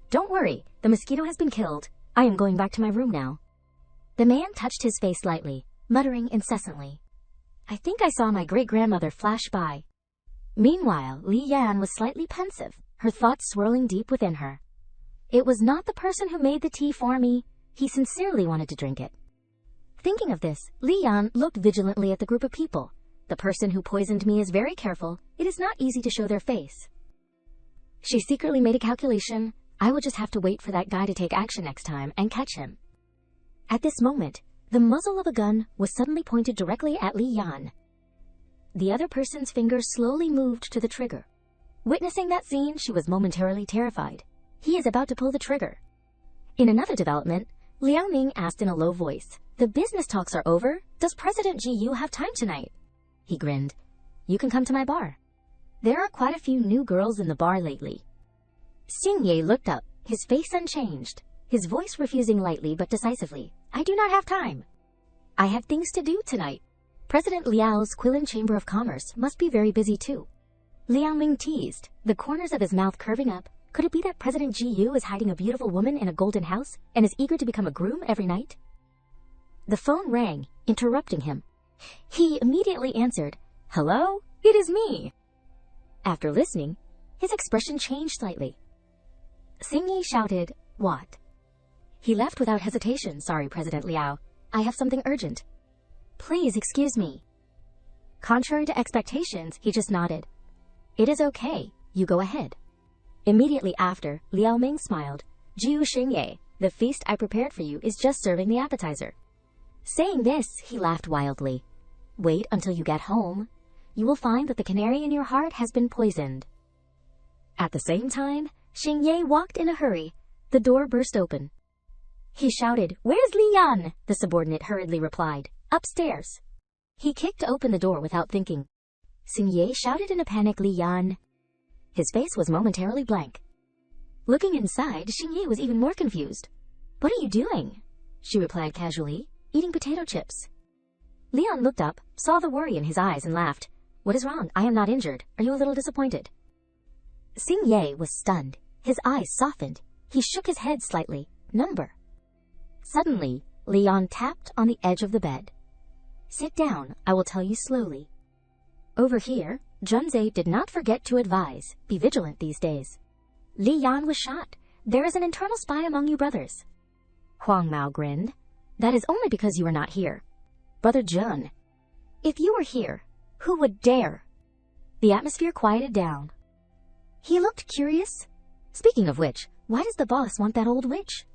Don't worry, the mosquito has been killed. I am going back to my room now. The man touched his face lightly, muttering incessantly. I think I saw my great-grandmother flash by. Meanwhile, Li Yan was slightly pensive, her thoughts swirling deep within her. It was not the person who made the tea for me. He sincerely wanted to drink it. Thinking of this, Li Yan looked vigilantly at the group of people. The person who poisoned me is very careful. It is not easy to show their face. She secretly made a calculation. I will just have to wait for that guy to take action next time and catch him. At this moment, the muzzle of a gun was suddenly pointed directly at Li Yan. The other person's fingers slowly moved to the trigger. Witnessing that scene, she was momentarily terrified. He is about to pull the trigger. In another development, Liao Ming asked in a low voice, The business talks are over. Does President Ji Yu have time tonight? He grinned. You can come to my bar. There are quite a few new girls in the bar lately. Xingye looked up, his face unchanged, his voice refusing lightly but decisively. I do not have time. I have things to do tonight. President Liao's Quilin Chamber of Commerce must be very busy too. Liao Ming teased, the corners of his mouth curving up. Could it be that President Ji Yu is hiding a beautiful woman in a golden house and is eager to become a groom every night? The phone rang, interrupting him. He immediately answered, Hello, it is me. After listening, his expression changed slightly. Xingye shouted, What? He left without hesitation. Sorry, President Liao. I have something urgent. Please excuse me. Contrary to expectations, he just nodded. It is okay. You go ahead. Immediately after, Liao Ming smiled. Jiu Xingye, The feast I prepared for you is just serving the appetizer." Saying this, he laughed wildly. "Wait until you get home. You will find that the canary in your heart has been poisoned." At the same time, Xingye walked in a hurry. The door burst open. He shouted, "Where's Li Yan?" The subordinate hurriedly replied, "Upstairs." He kicked open the door without thinking. Xingye shouted in a panic, "Li Yan." His face was momentarily blank. Looking inside, Xingye was even more confused. "What are you doing?" she replied casually, "Eating potato chips." Leon looked up, saw the worry in his eyes, and laughed. "What is wrong? I am not injured. Are you a little disappointed?" Xingye was stunned. His eyes softened. He shook his head slightly. "Number." Suddenly, Leon tapped on the edge of the bed. "Sit down. I will tell you slowly." Over here, Junze did not forget to advise, be vigilant these days. Li Yan was shot. There is an internal spy among you brothers. Huang Mao grinned. "That is only because you are not here. Brother Jun, if you were here, who would dare?" The atmosphere quieted down. He looked curious. "Speaking of which, why does the boss want that old witch?"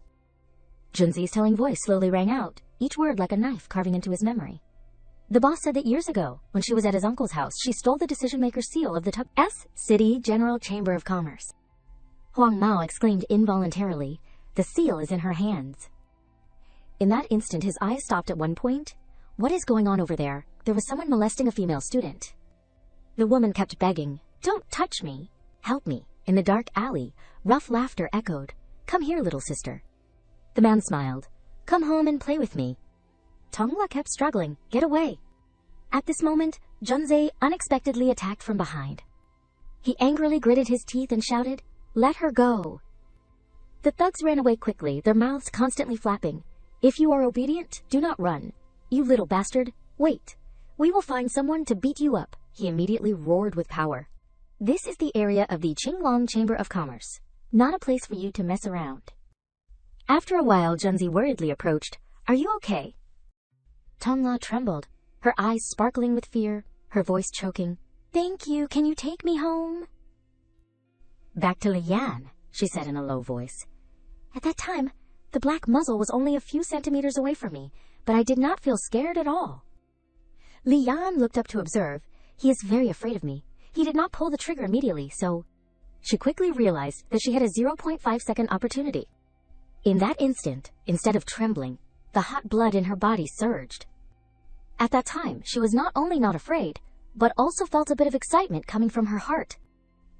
Junzi's telling voice slowly rang out, each word like a knife carving into his memory. "The boss said that years ago, when she was at his uncle's house, she stole the decision-maker seal of the City General Chamber of Commerce." Huang Mao exclaimed involuntarily, "The seal is in her hands." In that instant, his eyes stopped at one point. "What is going on over there? There was someone molesting a female student." The woman kept begging, "Don't touch me. Help me." In the dark alley, rough laughter echoed. "Come here, little sister." The man smiled. "Come home and play with me." Tongla kept struggling. "Get away." At this moment, Junze unexpectedly attacked from behind. He angrily gritted his teeth and shouted, "Let her go." The thugs ran away quickly, their mouths constantly flapping. "If you are obedient, do not run. You little bastard, wait. We will find someone to beat you up," he immediately roared with power. "This is the area of the Qinglong Chamber of Commerce, not a place for you to mess around." After a while, Junzi worriedly approached. "Are you okay?" Tongla trembled, her eyes sparkling with fear, her voice choking. "Thank you, can you take me home?" "Back to Li Yan," she said in a low voice. At that time, the black muzzle was only a few centimeters away from me, but I did not feel scared at all. Li Yan looked up to observe. "He is very afraid of me. He did not pull the trigger immediately, so..." She quickly realized that she had a 0.5-second opportunity. In that instant, instead of trembling, the hot blood in her body surged. At that time, she was not only not afraid, but also felt a bit of excitement coming from her heart.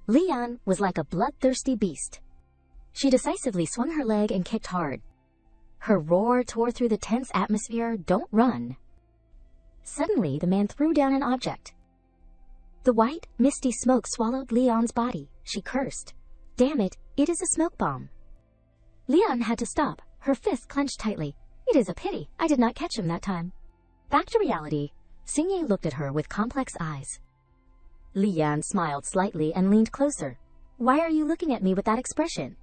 Li Yan was like a bloodthirsty beast. She decisively swung her leg and kicked hard. Her roar tore through the tense atmosphere. "Don't run." Suddenly, the man threw down an object. The white, misty smoke swallowed Leon's body. She cursed. "Damn it, it is a smoke bomb." Leon had to stop, her fists clenched tightly. "It is a pity I did not catch him that time." Back to reality, Xingye looked at her with complex eyes. Li Yan smiled slightly and leaned closer. "Why are you looking at me with that expression?"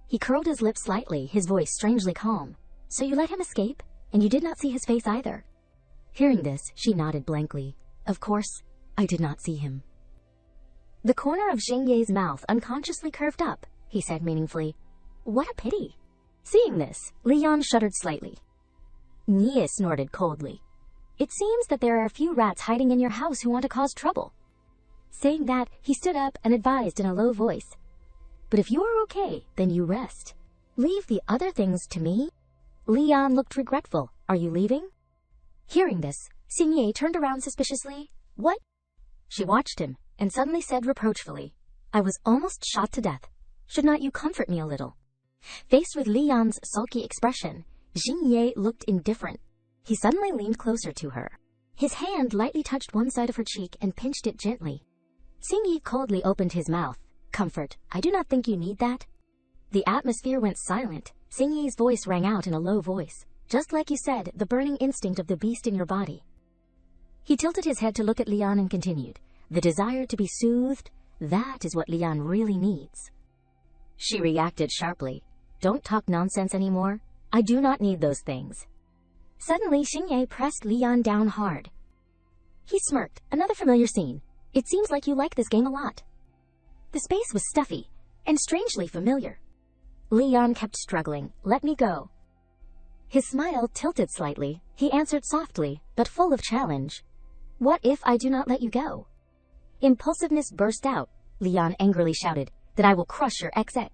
He curled his lips slightly, his voice strangely calm. "So you let him escape, and you did not see his face either?" Hearing this, she nodded blankly. "Of course, I did not see him." The corner of Xingye's mouth unconsciously curved up. He said meaningfully, "What a pity." Seeing this, Leon shuddered slightly. Nia snorted coldly. "It seems that there are a few rats hiding in your house who want to cause trouble." Saying that, he stood up and advised in a low voice, "But if you are okay, then you rest. Leave the other things to me." Leon looked regretful. "Are you leaving?" Hearing this, Xingye turned around suspiciously. "What?" She watched him and suddenly said reproachfully, "I was almost shot to death. Should not you comfort me a little?" Faced with Leon's sulky expression, Xingye looked indifferent. He suddenly leaned closer to her. His hand lightly touched one side of her cheek and pinched it gently. Xingye coldly opened his mouth. "Comfort, I do not think you need that." The atmosphere went silent. Xingye's voice rang out in a low voice. "Just like you said, the burning instinct of the beast in your body." He tilted his head to look at Leon and continued, "The desire to be soothed, that is what Leon really needs." She reacted sharply. "Don't talk nonsense anymore. I do not need those things." Suddenly, Xingye pressed Leon down hard. He smirked. "Another familiar scene. It seems like you like this game a lot." The space was stuffy and strangely familiar. Leon kept struggling. Let me go. His smile tilted slightly. He answered softly, but full of challenge. What if I do not let you go? Impulsiveness burst out. Leon angrily shouted, that I will crush your XX.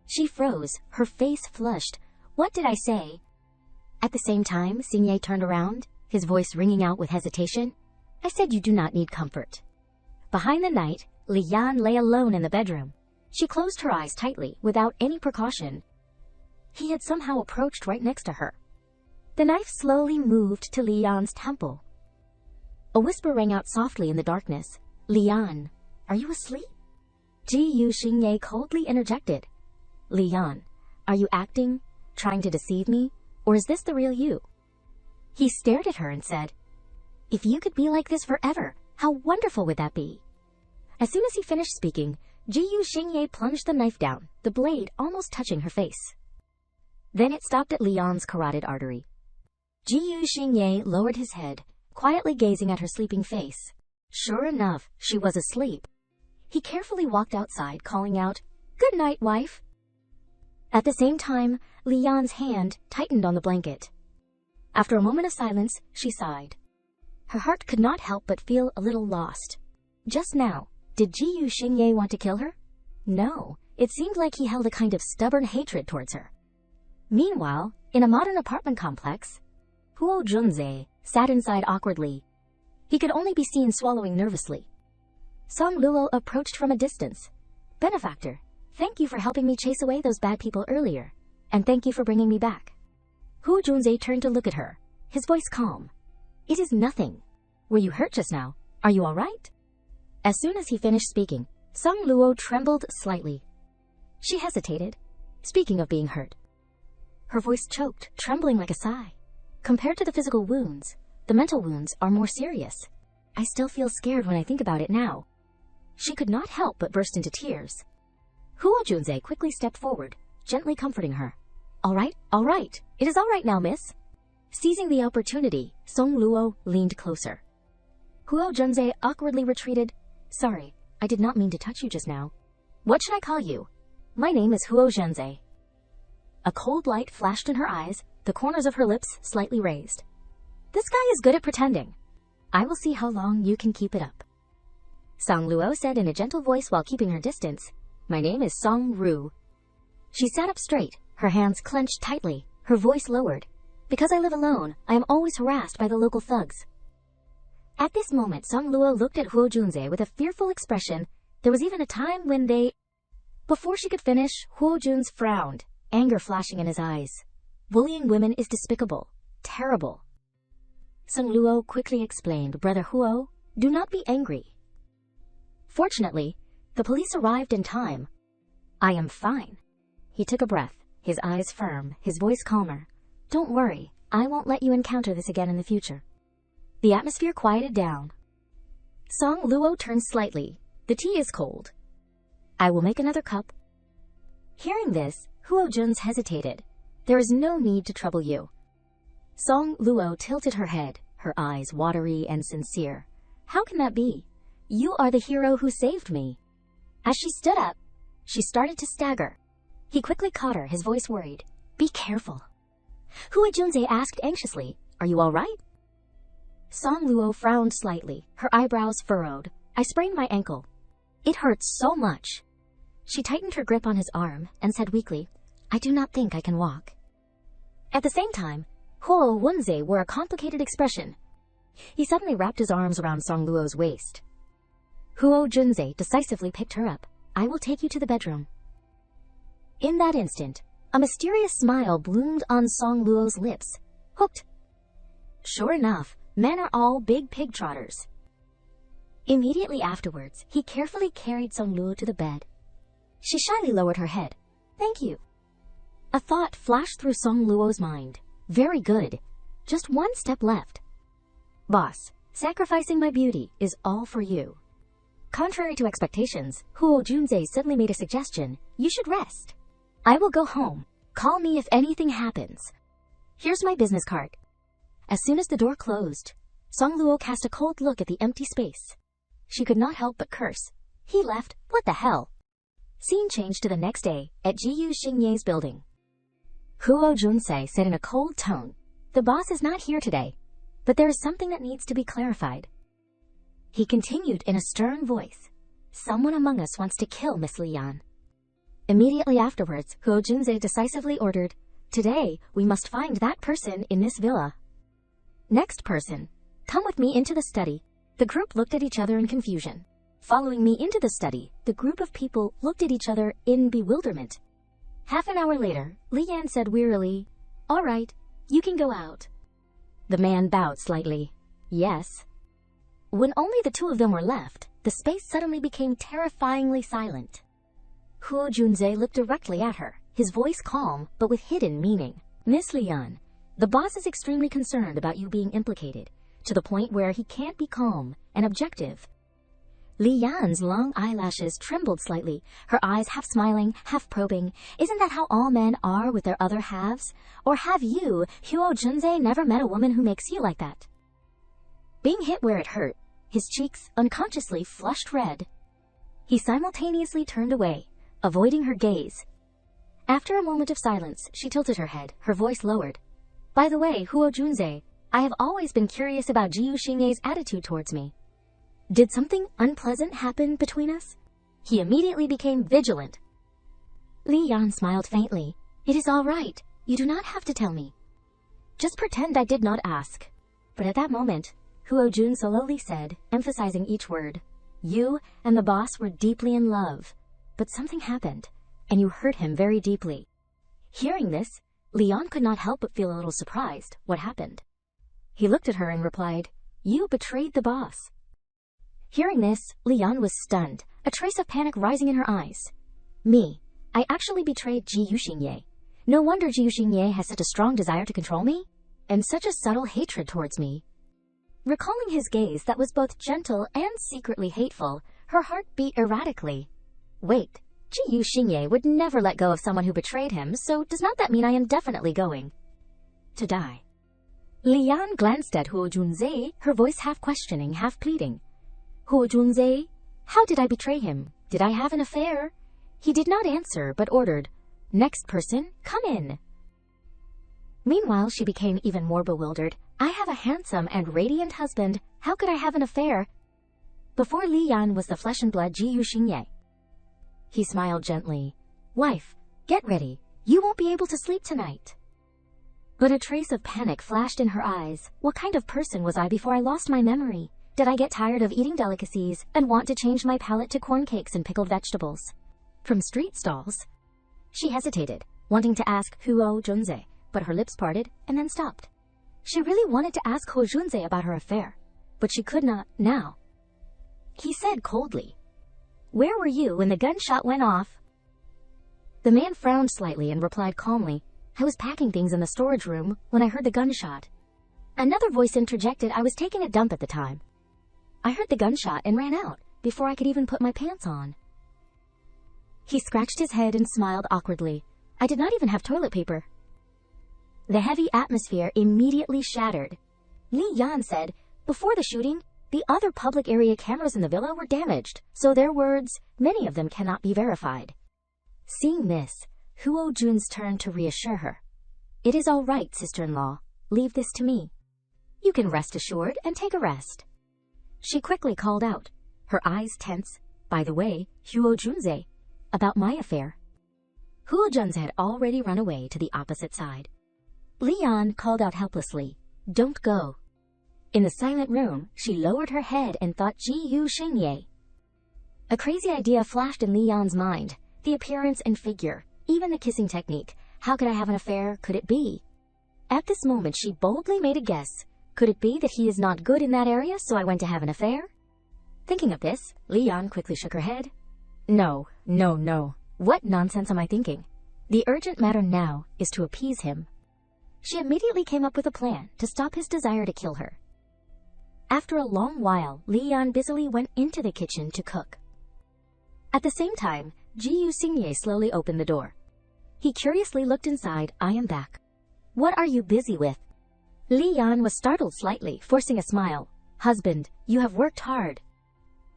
She froze, her face flushed. What did I say? At the same time, Xingye turned around, his voice ringing out with hesitation. I said you do not need comfort. Behind the night, Lian lay alone in the bedroom. She closed her eyes tightly, without any precaution. He had somehow approached right next to her. The knife slowly moved to Lian's temple. A whisper rang out softly in the darkness. Lian, are you asleep? Ji Xingye coldly interjected. Lian, are you acting, trying to deceive me, or is this the real you? He stared at her and said, if you could be like this forever, how wonderful would that be? As soon as he finished speaking, Ji Xingye plunged the knife down, the blade almost touching her face. Then it stopped at Lian's carotid artery. Ji Xingye lowered his head, quietly gazing at her sleeping face. Sure enough, she was asleep. He carefully walked outside, calling out, Good night, wife. At the same time, Lian's hand tightened on the blanket. After a moment of silence, she sighed. Her heart could not help but feel a little lost. Just now, did Ji Xingye want to kill her? No, it seemed like he held a kind of stubborn hatred towards her. Meanwhile, in a modern apartment complex, Huo Junze sat inside awkwardly. He could only be seen swallowing nervously. Song Luo approached from a distance. Benefactor, thank you for helping me chase away those bad people earlier, and thank you for bringing me back. Huo Junze turned to look at her, his voice calm. It is nothing. Were you hurt just now? Are you all right? As soon as he finished speaking, Song Luo trembled slightly. She hesitated, speaking of being hurt. Her voice choked, trembling like a sigh. Compared to the physical wounds, the mental wounds are more serious. I still feel scared when I think about it now. She could not help but burst into tears. Huo Junze quickly stepped forward, gently comforting her. All right. It is all right now, miss. Seizing the opportunity, Song Luo leaned closer. Huo Junze awkwardly retreated. Sorry, I did not mean to touch you just now. What should I call you? My name is Huo Junze. A cold light flashed in her eyes, the corners of her lips slightly raised. This guy is good at pretending. I will see how long you can keep it up. Song Luo said in a gentle voice while keeping her distance. My name is Song Ru. She sat up straight, her hands clenched tightly, her voice lowered. Because I live alone, I am always harassed by the local thugs. At this moment, Song Luo looked at Huo Junze with a fearful expression. There was even a time when they... Before she could finish, Huo Junze frowned, anger flashing in his eyes. Bullying women is despicable, terrible. Song Luo quickly explained, Brother Huo, do not be angry. Fortunately, the police arrived in time. I am fine. He took a breath, his eyes firm, his voice calmer. Don't worry, I won't let you encounter this again in the future. The atmosphere quieted down. Song Luo turned slightly. The tea is cold. I will make another cup. Hearing this, Huo Junze hesitated. There is no need to trouble you. Song Luo tilted her head, her eyes watery and sincere. How can that be? You are the hero who saved me. As she stood up, she started to stagger. He quickly caught her, his voice worried. Be careful. Huo Junze asked anxiously, Are you all right? Song Luo frowned slightly, her eyebrows furrowed. I sprained my ankle. It hurts so much. She tightened her grip on his arm and said weakly, I do not think I can walk. At the same time, Huo Junze wore a complicated expression. He suddenly wrapped his arms around Song Luo's waist. Huo Junze decisively picked her up. I will take you to the bedroom. In that instant, a mysterious smile bloomed on Song Luo's lips. Hooked. Sure enough, men are all big pig trotters. Immediately afterwards, he carefully carried Song Luo to the bed. She shyly lowered her head. Thank you. A thought flashed through Song Luo's mind. Very good. Just one step left. Boss, sacrificing my beauty is all for you. Contrary to expectations, Huo Junze suddenly made a suggestion. You should rest. I will go home. Call me if anything happens. Here's my business card. As soon as the door closed, Song Luo cast a cold look at the empty space. She could not help but curse. He left. What the hell? Scene changed to the next day at Jiyu Xingye's building. Huo Junse said in a cold tone, "The boss is not here today, but there is something that needs to be clarified." He continued in a stern voice, "Someone among us wants to kill Miss Lian." Immediately afterwards, Huo Junse decisively ordered, "Today, we must find that person in this villa." "Next person, come with me into the study." The group looked at each other in confusion. Following me into the study, the group of people looked at each other in bewilderment. Half an hour later, Lian said wearily, "All right, you can go out." The man bowed slightly. "Yes." When only the two of them were left, the space suddenly became terrifyingly silent. Huo Junze looked directly at her, his voice calm but with hidden meaning. "Miss Lian, the boss is extremely concerned about you being implicated, to the point where he can't be calm and objective." Li Yan's long eyelashes trembled slightly, her eyes half smiling, half probing. "Isn't that how all men are with their other halves? Or have you, Huo Junze, never met a woman who makes you like that?" Being hit where it hurt, his cheeks unconsciously flushed red. He simultaneously turned away, avoiding her gaze. After a moment of silence, she tilted her head, her voice lowered. "By the way, Huo Junze, I have always been curious about Jiyu Xingye's attitude towards me. Did something unpleasant happen between us?" He immediately became vigilant. Li Yan smiled faintly. "It is all right. You do not have to tell me. Just pretend I did not ask." But at that moment, Huo Jun slowly said, emphasizing each word, "You and the boss were deeply in love, but something happened, and you hurt him very deeply." Hearing this, Li Yan could not help but feel a little surprised. What happened? He looked at her and replied, "You betrayed the boss." Hearing this, Li Yan was stunned, a trace of panic rising in her eyes. "Me? I actually betrayed Jiyu Xingye. No wonder Jiyu Xingye has such a strong desire to control me, and such a subtle hatred towards me." Recalling his gaze that was both gentle and secretly hateful, her heart beat erratically. "Wait, Jiyu Xingye would never let go of someone who betrayed him, so does not that mean I am definitely going to die?" Li Yan glanced at Huo Junze, her voice half questioning, half pleading. "Huo Junze, how did I betray him? Did I have an affair?" He did not answer, but ordered, "Next person, come in." Meanwhile, she became even more bewildered. "I have a handsome and radiant husband. How could I have an affair?" Before Li Yan was the flesh and blood Jiyu Xingye. He smiled gently. "Wife, get ready. You won't be able to sleep tonight." But a trace of panic flashed in her eyes. What kind of person was I before I lost my memory? Did I get tired of eating delicacies and want to change my palate to corn cakes and pickled vegetables from street stalls? She hesitated, wanting to ask Huo Junze, but her lips parted and then stopped. She really wanted to ask Huo Junze about her affair, but she could not now. He said coldly, "Where were you when the gunshot went off?" The man frowned slightly and replied calmly, "I was packing things in the storage room when I heard the gunshot." Another voice interjected, "I was taking a dump at the time. I heard the gunshot and ran out before I could even put my pants on." He scratched his head and smiled awkwardly. "I did not even have toilet paper." The heavy atmosphere immediately shattered. Li Yan said, "Before the shooting, the other public area cameras in the villa were damaged, so their words, many of them cannot be verified." Seeing this, Huo Jun's turned to reassure her. "It is all right, sister-in-law. Leave this to me. You can rest assured and take a rest." She quickly called out, her eyes tense, "By the way, Huo Junze, about my affair." Huo Junze had already run away to the opposite side. Li Yan called out helplessly, "Don't go." In the silent room, she lowered her head and thought Jiyu Xingye. A crazy idea flashed in Li Yan's mind. The appearance and figure, even the kissing technique. How could I have an affair? Could it be? At this moment, she boldly made a guess. Could it be that he is not good in that area, so I went to have an affair? Thinking of this, Li Yan quickly shook her head. No. What nonsense am I thinking? The urgent matter now is to appease him." She immediately came up with a plan to stop his desire to kill her. After a long while, Li Yan busily went into the kitchen to cook. At the same time, Jiyu Xingye slowly opened the door. He curiously looked inside. "I am back. What are you busy with?" Li Yan was startled slightly, forcing a smile. "Husband, you have worked hard.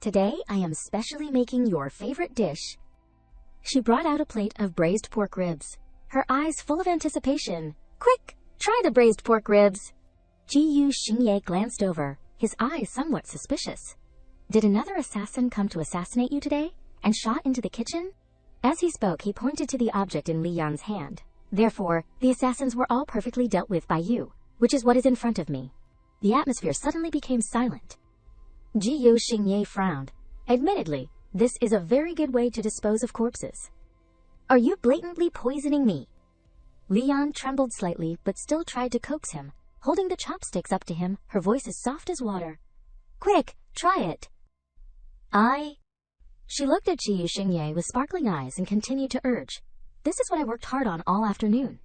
Today I am specially making your favorite dish." She brought out a plate of braised pork ribs, her eyes full of anticipation. Quick, try the braised pork ribs. Ji Xingye glanced over, his eyes somewhat suspicious. Did another assassin come to assassinate you today, and shot into the kitchen? As he spoke, he pointed to the object in Li Yan's hand. Therefore, the assassins were all perfectly dealt with by you, which is what is in front of me. The atmosphere suddenly became silent. Ji Xingye frowned. Admittedly, this is a very good way to dispose of corpses. Are you blatantly poisoning me? Li Yan trembled slightly, but still tried to coax him, holding the chopsticks up to him, her voice as soft as water. Quick, try it. She looked at Ji Xingye with sparkling eyes and continued to urge. This is what I worked hard on all afternoon.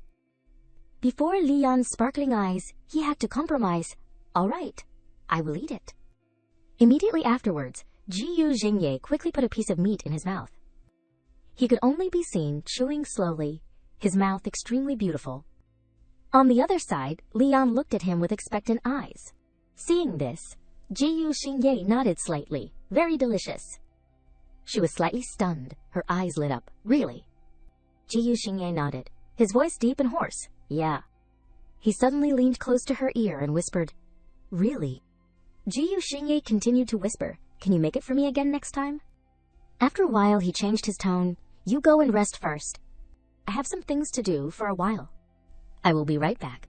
Before Li Yan's sparkling eyes, he had to compromise. All right, I will eat it. Immediately afterwards, Ji Xingye quickly put a piece of meat in his mouth. He could only be seen chewing slowly, his mouth extremely beautiful. On the other side, Li Yan looked at him with expectant eyes. Seeing this, Ji Xingye nodded slightly. Very delicious. She was slightly stunned, her eyes lit up. Really? Ji Xingye nodded, his voice deep and hoarse. Yeah. He suddenly leaned close to her ear and whispered, Really? Ji Xingye continued to whisper, Can you make it for me again next time? After a while, he changed his tone. You go and rest first. I have some things to do for a while. I will be right back.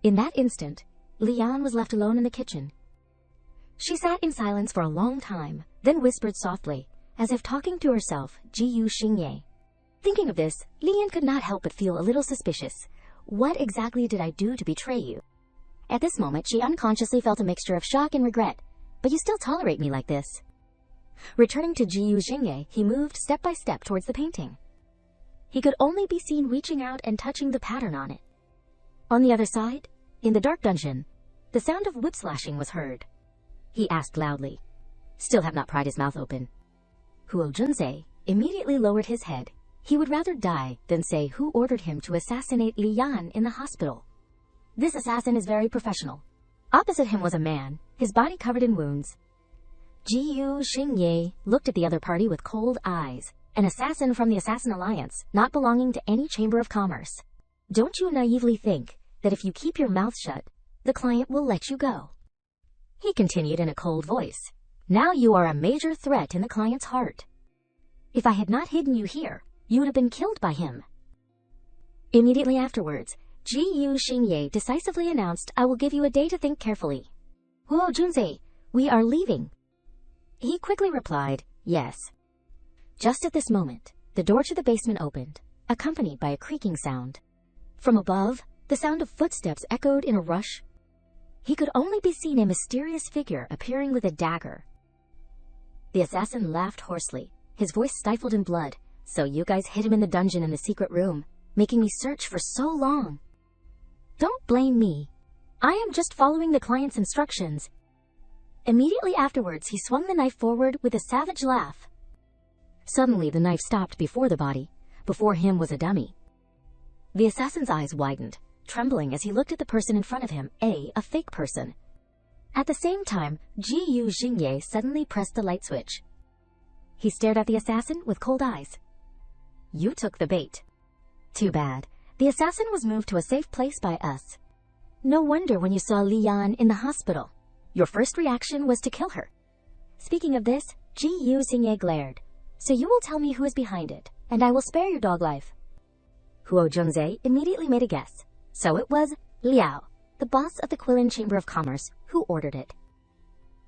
In that instant, Li Yan was left alone in the kitchen. She sat in silence for a long time, then whispered softly, as if talking to herself, Ji Xingye. Thinking of this, Li Yan could not help but feel a little suspicious. What exactly did I do to betray you? At this moment, she unconsciously felt a mixture of shock and regret. But you still tolerate me like this. Returning to Ji Xingye, he moved step by step towards the painting. He could only be seen reaching out and touching the pattern on it. On the other side, in the dark dungeon, the sound of whip slashing was heard. He asked loudly. Still have not pried his mouth open. Huo Junzhe immediately lowered his head. He would rather die than say who ordered him to assassinate Li Yan in the hospital. This assassin is very professional. Opposite him was a man, his body covered in wounds. Ji Xingye looked at the other party with cold eyes. An assassin from the Assassin Alliance, not belonging to any Chamber of Commerce. Don't you naively think that if you keep your mouth shut, the client will let you go? He continued in a cold voice. Now you are a major threat in the client's heart. If I had not hidden you here, you would have been killed by him. Immediately afterwards, Ji Xingye decisively announced, I will give you a day to think carefully. Huo Junzhe, we are leaving. He quickly replied, Yes. Just at this moment, the door to the basement opened, accompanied by a creaking sound. From above, the sound of footsteps echoed in a rush. He could only be seen a mysterious figure appearing with a dagger. The assassin laughed hoarsely, his voice stifled in blood. So you guys hid him in the dungeon in the secret room, making me search for so long. Don't blame me. I am just following the client's instructions. Immediately afterwards, he swung the knife forward with a savage laugh. Suddenly, the knife stopped before the body. Before him was a dummy. The assassin's eyes widened, trembling as he looked at the person in front of him, a fake person. At the same time, Ji Xingye suddenly pressed the light switch. He stared at the assassin with cold eyes. You took the bait. Too bad. The assassin was moved to a safe place by us. No wonder when you saw Li Yan in the hospital. Your first reaction was to kill her. Speaking of this, Ji Xingye glared. So you will tell me who is behind it, and I will spare your dog life. Huo Junzhe immediately made a guess. So it was Liao, the boss of the Qilin Chamber of Commerce, who ordered it.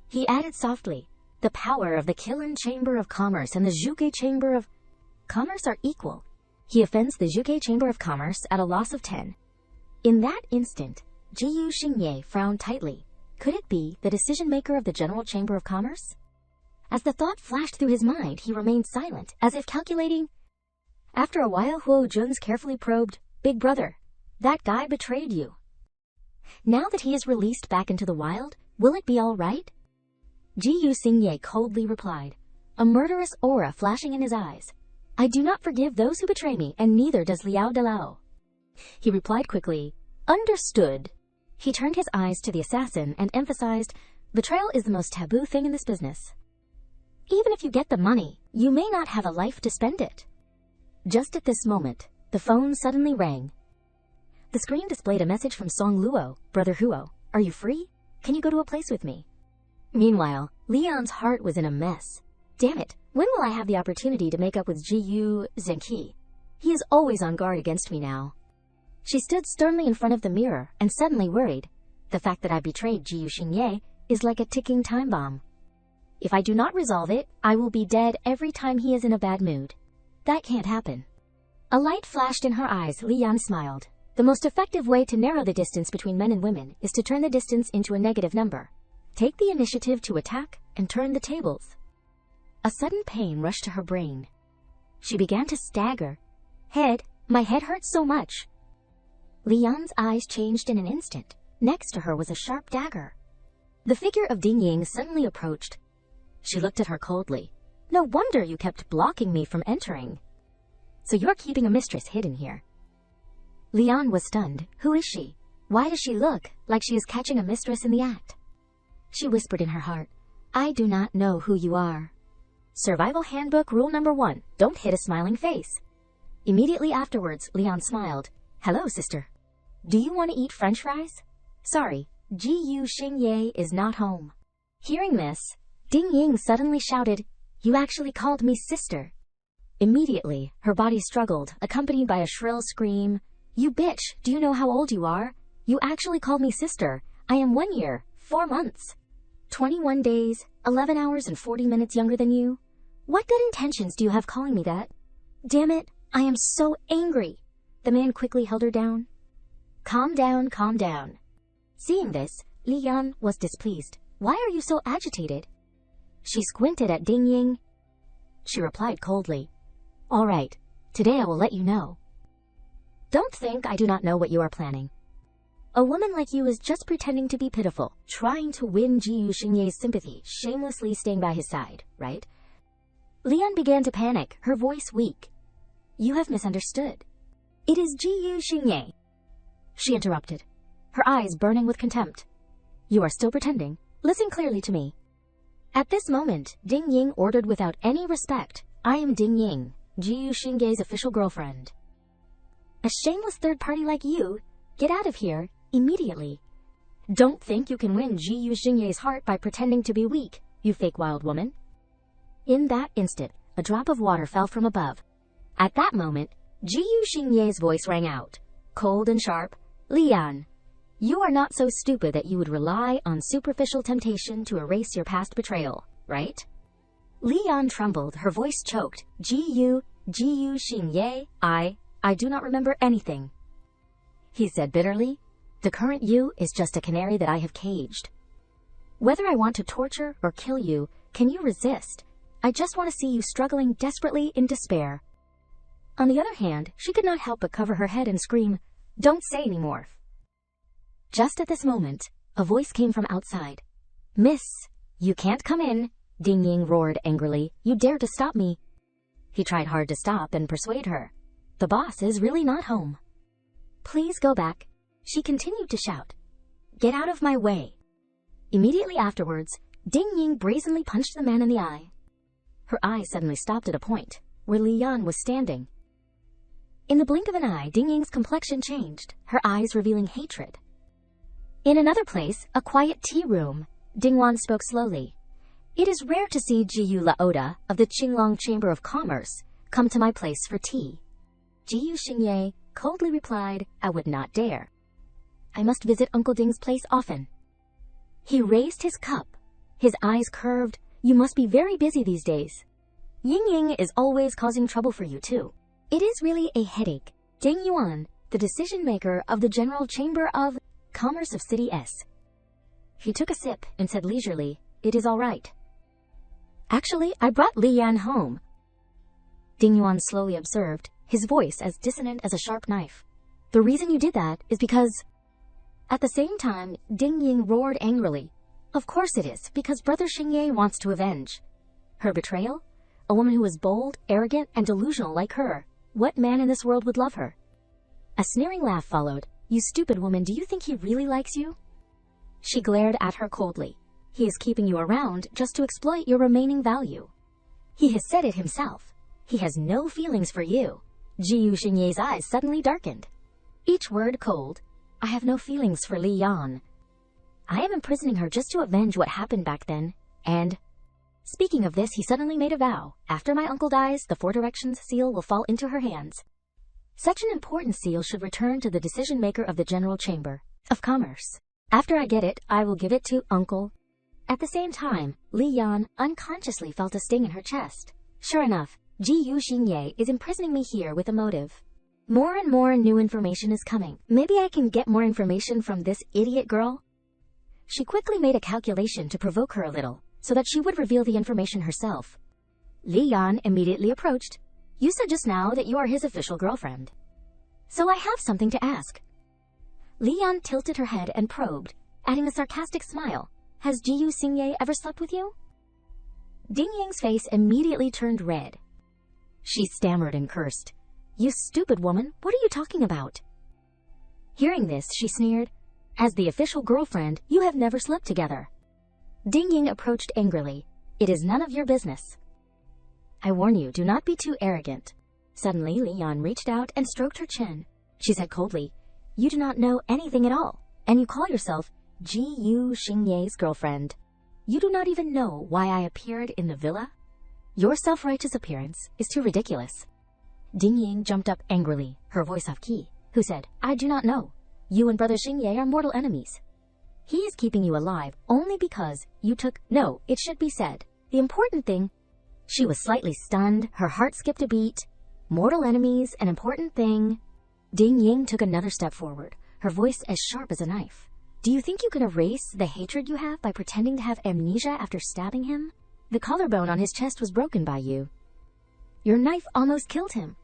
He added softly, the power of the Qilin Chamber of Commerce and the Zhuge Chamber of Commerce are equal. He offends the Zhuge Chamber of Commerce at a loss of 10. In that instant, Ji Xingye frowned tightly. Could it be the decision-maker of the General Chamber of Commerce? As the thought flashed through his mind, he remained silent, as if calculating. After a while, Huo Jun's carefully probed, Big brother, that guy betrayed you. Now that he is released back into the wild, will it be all right? Ji Xingye coldly replied, a murderous aura flashing in his eyes. I do not forgive those who betray me, and neither does Liao Dalao. He replied quickly, Understood. He turned his eyes to the assassin and emphasized, betrayal is the most taboo thing in this business. Even if you get the money, you may not have a life to spend it. Just at this moment, the phone suddenly rang. The screen displayed a message from Song Luo. Brother Huo, are you free? Can you go to a place with me? Meanwhile, Leon's heart was in a mess. Damn it, when will I have the opportunity to make up with Jiyu Zenki? He is always on guard against me now. She stood sternly in front of the mirror and suddenly worried. The fact that I betrayed Jiyu Xingye is like a ticking time bomb. If I do not resolve it, I will be dead every time he is in a bad mood. That can't happen. A light flashed in her eyes. Lian smiled. The most effective way to narrow the distance between men and women is to turn the distance into a negative number. Take the initiative to attack and turn the tables. A sudden pain rushed to her brain. She began to stagger. My head hurts so much. Lian's eyes changed in an instant. Next to her was a sharp dagger. The figure of Ding Ying suddenly approached. She looked at her coldly. No wonder you kept blocking me from entering. So you're keeping a mistress hidden here. Lian was stunned. Who is she? Why does she look like she is catching a mistress in the act? She whispered in her heart, I do not know who you are. Survival Handbook Rule Number 1, don't hit a smiling face. Immediately afterwards, Lian smiled. Hello, sister. Do you want to eat french fries? Sorry, Jiyu Xingye is not home. Hearing this, Ding Ying suddenly shouted, You actually called me sister. Immediately, her body struggled, accompanied by a shrill scream. You bitch, do you know how old you are? You actually called me sister. I am 1 year, 4 months, 21 days, 11 hours and 40 minutes younger than you. What good intentions do you have calling me that? Damn it, I am so angry. The man quickly held her down. Calm down, calm down. Seeing this, Lian was displeased. Why are you so agitated? She squinted at Ding Ying. She replied coldly. All right, today I will let you know. Don't think I do not know what you are planning. A woman like you is just pretending to be pitiful, trying to win Jiyu Xingye's sympathy, shamelessly staying by his side, right? Lian began to panic, her voice weak. You have misunderstood. It is Jiyu Xingye. She interrupted, her eyes burning with contempt. You are still pretending. Listen clearly to me. At this moment, Ding Ying ordered without any respect. I am Ding Ying, Jiyu Xingye's official girlfriend. A shameless third party like you, get out of here, immediately. Don't think you can win Jiyu Xingye's heart by pretending to be weak, you fake wild woman. In that instant, a drop of water fell from above. At that moment, Jiyu Xingye's voice rang out, cold and sharp. Lian, you are not so stupid that you would rely on superficial temptation to erase your past betrayal, right? Lian trembled, her voice choked. Jiyu Xingye, I do not remember anything. He said bitterly, the current you is just a canary that I have caged. Whether I want to torture or kill you, can you resist? I just want to see you struggling desperately in despair. On the other hand, she could not help but cover her head and scream, Don't say any more. Just at this moment, a voice came from outside. Miss, you can't come in, Ding Ying roared angrily. You dare to stop me. He tried hard to stop and persuade her. The boss is really not home. Please go back, she continued to shout. Get out of my way. Immediately afterwards, Ding Ying brazenly punched the man in the eye. Her eye suddenly stopped at a point where Lian was standing. In the blink of an eye, Ding Ying's complexion changed, her eyes revealing hatred. In another place, a quiet tea room, Ding Wan spoke slowly. It is rare to see Jiyu Laoda of the Qinglong Chamber of Commerce come to my place for tea. Jiyu Xingye coldly replied, I would not dare. I must visit Uncle Ding's place often. He raised his cup, his eyes curved. You must be very busy these days. Ying Ying is always causing trouble for you too. It is really a headache. Ding Yuan, the decision-maker of the General Chamber of Commerce of City S. He took a sip and said leisurely, It is all right. Actually, I brought Lian home. Ding Yuan slowly observed, his voice as dissonant as a sharp knife. The reason you did that is because... At the same time, Ding Ying roared angrily. Of course it is, because Brother Xingye wants to avenge. Her betrayal? A woman who was bold, arrogant, and delusional like her. What man in this world would love her? A sneering laugh followed. You stupid woman, do you think he really likes you? She glared at her coldly. He is keeping you around just to exploit your remaining value. He has said it himself. He has no feelings for you. Ji Yuxingye's eyes suddenly darkened. Each word cold. I have no feelings for Li Yan. I am imprisoning her just to avenge what happened back then, and... Speaking of this, he suddenly made a vow. After my uncle dies, the 4 Directions seal will fall into her hands. Such an important seal should return to the decision-maker of the General Chamber of Commerce. After I get it, I will give it to Uncle. At the same time, Li Yan unconsciously felt a sting in her chest. Sure enough, Ji Yuxingye is imprisoning me here with a motive. More and more new information is coming. Maybe I can get more information from this idiot girl? She quickly made a calculation to provoke her a little, so that she would reveal the information herself. Li Yan immediately approached. You said just now that you are his official girlfriend. So I have something to ask. Li Yan tilted her head and probed, adding a sarcastic smile. Has Ji Yuxingye ever slept with you? Ding Ying's face immediately turned red. She stammered and cursed. You stupid woman, what are you talking about? Hearing this, she sneered. As the official girlfriend, you have never slept together. Ding Ying approached angrily. It is none of your business. I warn you, do not be too arrogant. Suddenly, Li Yan reached out and stroked her chin. She said coldly, you do not know anything at all, and you call yourself Ji Yuxingye's girlfriend. You do not even know why I appeared in the villa? Your self-righteous appearance is too ridiculous. Ding Ying jumped up angrily, her voice off-key, who said, I do not know. You and Brother Xingye are mortal enemies. He is keeping you alive only because you took... No, it should be said. The important thing... She was slightly stunned, her heart skipped a beat. Mortal enemies, an important thing. Ding Ying took another step forward, her voice as sharp as a knife. Do you think you can erase the hatred you have by pretending to have amnesia after stabbing him? The collarbone on his chest was broken by you. Your knife almost killed him.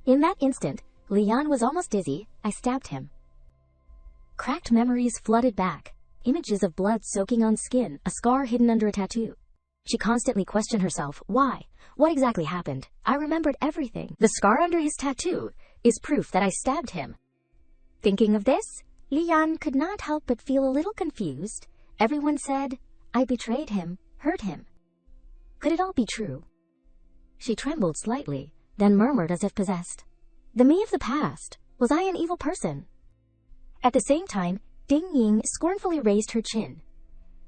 In that instant, Li Yan was almost dizzy. I stabbed him. Cracked memories flooded back. Images of blood soaking on skin, a scar hidden under a tattoo. She constantly questioned herself. Why? What exactly happened? I remembered everything. The scar under his tattoo is proof that I stabbed him. Thinking of this, Li Yan could not help but feel a little confused. Everyone said, I betrayed him, hurt him. Could it all be true? She trembled slightly, then murmured as if possessed. The me of the past. Was I an evil person? At the same time, Ding Ying scornfully raised her chin.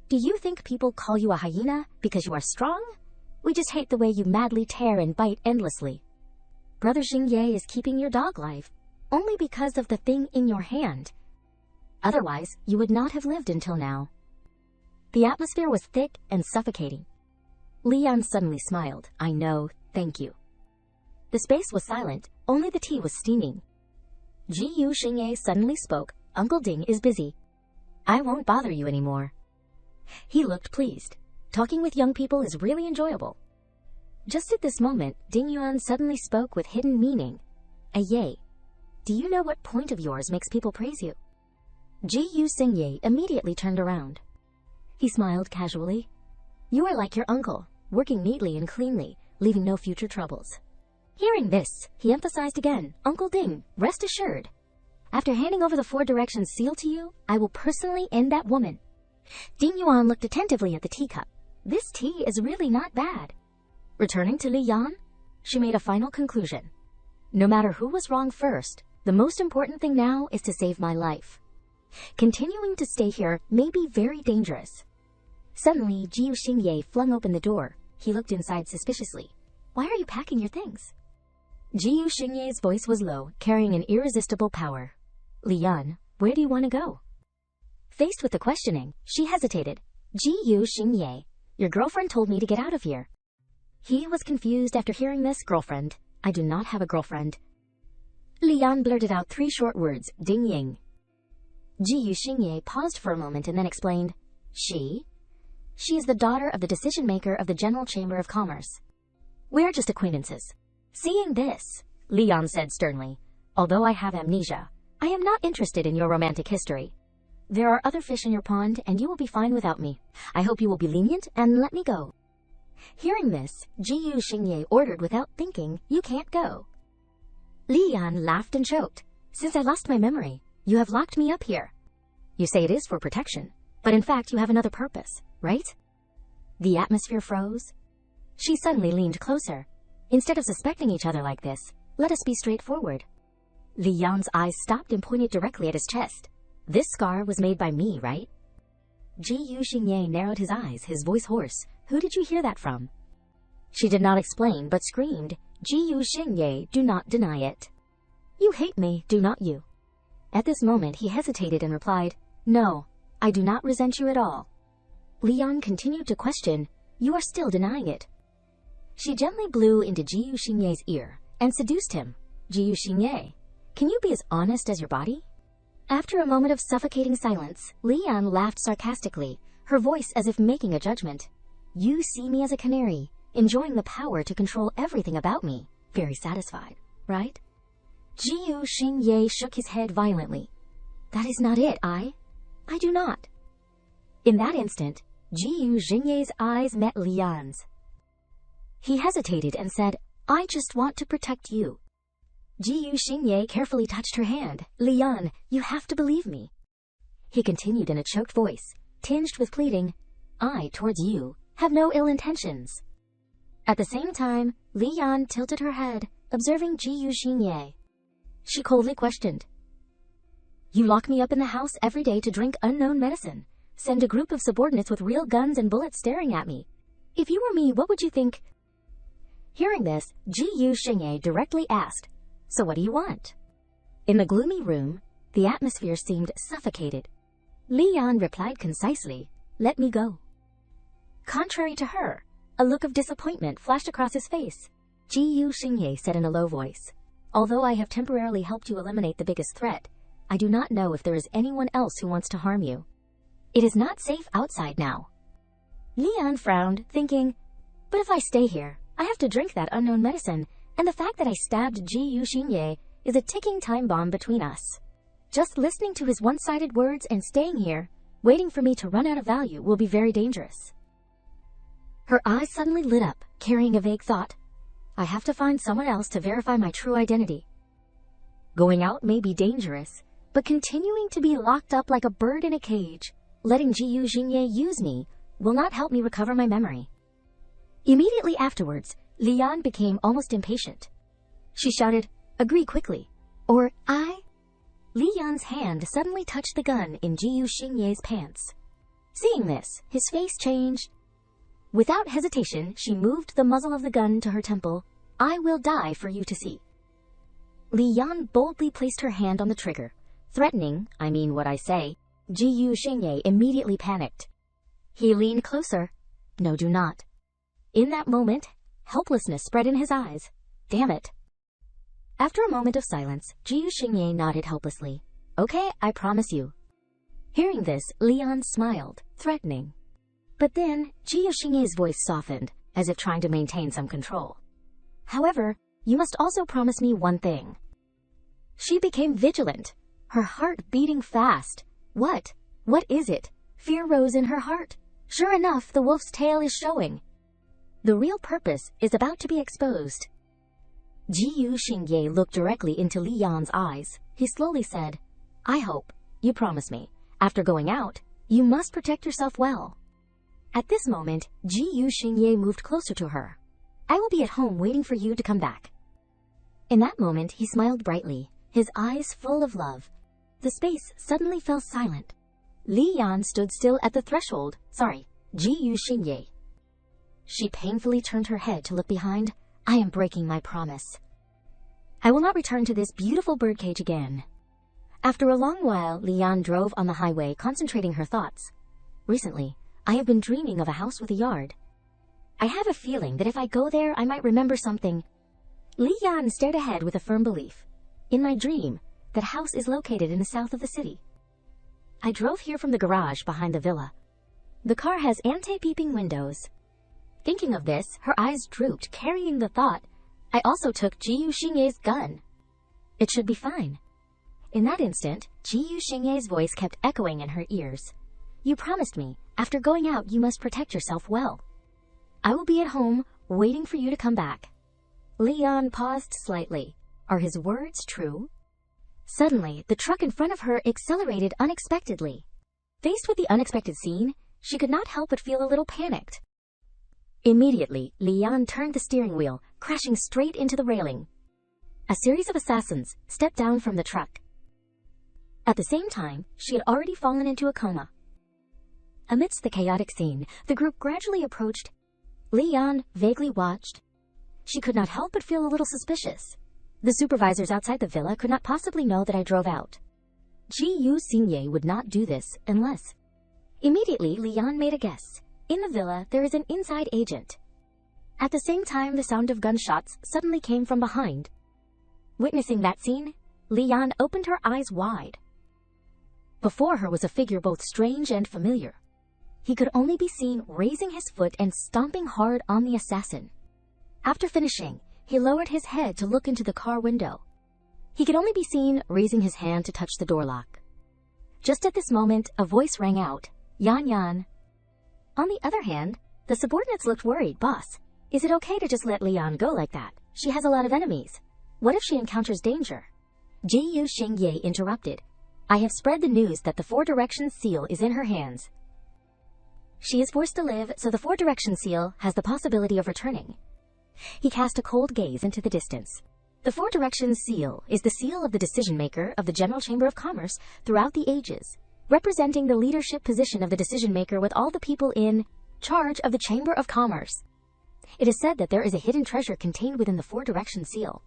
Do you think people call you a hyena because you are strong? We just hate the way you madly tear and bite endlessly. Brother Xingye is keeping your dog life, only because of the thing in your hand. Otherwise, you would not have lived until now. The atmosphere was thick and suffocating. Li Yan suddenly smiled. I know, thank you. The space was silent, only the tea was steaming. Ji Yuxingye suddenly spoke. Uncle Ding is busy. I won't bother you anymore. He looked pleased. Talking with young people is really enjoyable. Just at this moment, Ding Yuan suddenly spoke with hidden meaning. Yay. Do you know what point of yours makes people praise you? Ji Yuxingye immediately turned around. He smiled casually. You are like your uncle, working neatly and cleanly, leaving no future troubles. Hearing this, he emphasized again, Uncle Ding, rest assured. After handing over the 4 Directions seal to you, I will personally end that woman. Ding Yuan looked attentively at the teacup. This tea is really not bad. Returning to Li Yan, she made a final conclusion. No matter who was wrong first, the most important thing now is to save my life. Continuing to stay here may be very dangerous. Suddenly, Ji Yuxingye flung open the door. He looked inside suspiciously. Why are you packing your things? Ji Yuxingye's voice was low, carrying an irresistible power. Li Yan, where do you want to go? Faced with the questioning, she hesitated. Ji Yuxingye, your girlfriend told me to get out of here. He was confused after hearing this. Girlfriend? I do not have a girlfriend. Li Yan blurted out 3 short words. Ding Ying. Ji Yuxingye paused for a moment and then explained. She is the daughter of the decision-maker of the General Chamber of Commerce. We're just acquaintances. Seeing this, Li Yan said sternly, although I have amnesia, I am not interested in your romantic history. There are other fish in your pond, and you will be fine without me. I hope you will be lenient and let me go. Hearing this, Ji Yuxingye ordered without thinking, you can't go. Li Yan laughed and choked. Since I lost my memory, you have locked me up here. You say it is for protection, but in fact you have another purpose, right? The atmosphere froze. She suddenly leaned closer. Instead of suspecting each other like this, Let us be straightforward. Li Yan's eyes stopped and pointed directly at his chest. This scar was made by me, right? Ji Yu Xingye narrowed his eyes, his voice hoarse. Who did you hear that from? She did not explain, but screamed, Ji Yu Xingye, do not deny it. You hate me, do not you? At this moment he hesitated and replied, No, I do not resent you at all. Li Yan continued to question, You are still denying it. She gently blew into Ji Yu Xingye's ear and seduced him. Ji Yu Xingye, can you be as honest as your body? After a moment of suffocating silence, Li Yan laughed sarcastically, her voice as if making a judgment. You see me as a canary, enjoying the power to control everything about me. Very satisfied, right? Ji Yu Xingye shook his head violently. That is not it, I do not. In that instant, Ji Yu Xingye's eyes met Li Yan's. He hesitated and said, I just want to protect you. Ji Yu Xingye carefully touched her hand. Li Yan, you have to believe me. He continued in a choked voice, tinged with pleading, I, towards you, have no ill intentions. At the same time, Li Yan tilted her head, observing Ji Yu Xingye. She coldly questioned, You lock me up in the house every day to drink unknown medicine, send a group of subordinates with real guns and bullets staring at me. If you were me, what would you think? Hearing this, Ji Yu Xingye directly asked, So what do you want? In the gloomy room, the atmosphere seemed suffocated. Li Yan replied concisely, Let me go. Contrary to her, a look of disappointment flashed across his face. Ji Yu Xingye said in a low voice, Although I have temporarily helped you eliminate the biggest threat, I do not know if there is anyone else who wants to harm you. It is not safe outside now. Li Yan frowned, thinking, But if I stay here, I have to drink that unknown medicine, and the fact that I stabbed Ji Yu Xingye is a ticking time bomb between us. Just listening to his one-sided words and staying here, waiting for me to run out of value, will be very dangerous. Her eyes suddenly lit up, carrying a vague thought. I have to find someone else to verify my true identity. Going out may be dangerous, but continuing to be locked up like a bird in a cage, letting Ji Yu Xingye use me, will not help me recover my memory. Immediately afterwards, Li Yan became almost impatient. She shouted, Agree quickly, or I... Li Yan's hand suddenly touched the gun in Ji Yu Xingye's pants. Seeing this, his face changed. Without hesitation, she moved the muzzle of the gun to her temple. I will die for you to see. Li Yan boldly placed her hand on the trigger. Threatening, I mean what I say, Ji Yu Xingye immediately panicked. He leaned closer. No, do not. In that moment, helplessness spread in his eyes. Damn it. After a moment of silence, Ji Yu Xingye nodded helplessly. Okay, I promise you. Hearing this, Li Yan smiled, threatening. But then, Ji Yu Xingye's voice softened, as if trying to maintain some control. However, you must also promise me one thing. She became vigilant, her heart beating fast. What? What is it? Fear rose in her heart. Sure enough, the wolf's tail is showing. The real purpose is about to be exposed. Ji Yu Xingye looked directly into Li Yan's eyes. He slowly said, I hope, you promise me, after going out, you must protect yourself well. At this moment, Ji Yu Xingye moved closer to her. I will be at home waiting for you to come back. In that moment, he smiled brightly, his eyes full of love. The space suddenly fell silent. Li Yan stood still at the threshold. Ji Yu Xingye. She painfully turned her head to look behind. I am breaking my promise. I will not return to this beautiful birdcage again. After a long while, Li Yan drove on the highway, concentrating her thoughts. Recently, I have been dreaming of a house with a yard. I have a feeling that if I go there, I might remember something. Li Yan stared ahead with a firm belief. In my dream, that house is located in the south of the city. I drove here from the garage behind the villa. The car has anti-peeping windows. Thinking of this, her eyes drooped, carrying the thought, I also took Ji Yu Xingye's gun. It should be fine. In that instant, Ji Yu Xingye's voice kept echoing in her ears. You promised me, after going out you must protect yourself well. I will be at home, waiting for you to come back. Li Yan paused slightly. Are his words true? Suddenly, the truck in front of her accelerated unexpectedly. Faced with the unexpected scene, she could not help but feel a little panicked. Immediately, Li Yan turned the steering wheel, crashing straight into the railing. a series of assassins stepped down from the truck. At the same time, she had already fallen into a coma. Amidst the chaotic scene, the group gradually approached. Li Yan vaguely watched. She could not help but feel a little suspicious. The supervisors outside the villa could not possibly know that I drove out. Ji Yu Xingye would not do this unless... Immediately, Li Yan made a guess. In the villa, there is an inside agent. At the same time, the sound of gunshots suddenly came from behind. Witnessing that scene, Li Yan opened her eyes wide. Before her was a figure both strange and familiar. He could only be seen raising his foot and stomping hard on the assassin. After finishing, he lowered his head to look into the car window. He could only be seen raising his hand to touch the door lock. Just at this moment, a voice rang out, "Yan Yan." On the other hand, the subordinates looked worried. "Boss, is it okay to just let Li Yan go like that? She has a lot of enemies. What if she encounters danger?" Ji Yu Xingye interrupted. "I have spread the news that the Four Directions seal is in her hands. She is forced to live, so the Four Directions seal has the possibility of returning." He cast a cold gaze into the distance. The Four Directions seal is the seal of the decision-maker of the General Chamber of Commerce throughout the ages, representing the leadership position of the decision-maker with all the people in charge of the Chamber of Commerce. It is said that there is a hidden treasure contained within the Four Directions seal.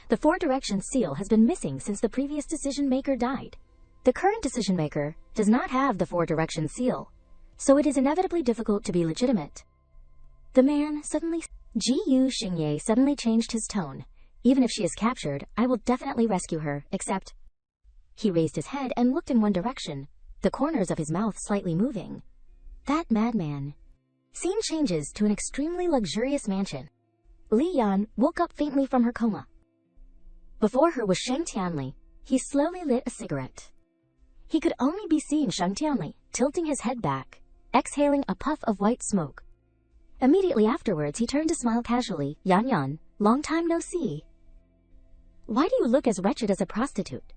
The Four Directions seal has been missing since the previous decision-maker died. The current decision-maker does not have the Four Directions seal, so it is inevitably difficult to be legitimate. The man suddenly... Ji Yu Xingye suddenly changed his tone. "Even if she is captured, I will definitely rescue her, except..." He raised his head and looked in one direction, the corners of his mouth slightly moving. That madman. Scene changes to an extremely luxurious mansion. Li Yan woke up faintly from her coma. Before her was Sheng Tianli. He slowly lit a cigarette. He could only be seen Sheng Tianli tilting his head back, exhaling a puff of white smoke. Immediately afterwards, he turned to smile casually. "Yan Yan, long time no see. Why do you look as wretched as a prostitute?"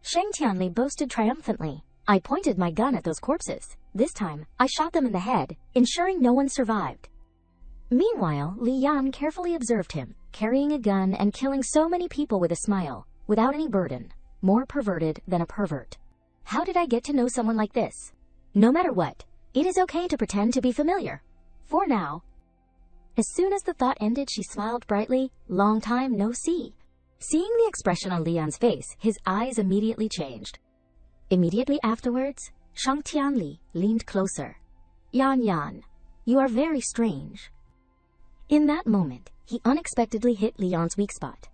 Sheng Tianli boasted triumphantly. "I pointed my gun at those corpses. This time, I shot them in the head, ensuring no one survived." Meanwhile, Li Yan carefully observed him, carrying a gun and killing so many people with a smile, without any burden, more perverted than a pervert. How did I get to know someone like this? No matter what, it is okay to pretend to be familiar. For now. As soon as the thought ended, she smiled brightly. "Long time no see." Seeing the expression on Li Yan's face, his eyes immediately changed. Immediately afterwards, Sheng Tianli leaned closer. "Yan Yan, you are very strange." In that moment, he unexpectedly hit Li Yan's weak spot.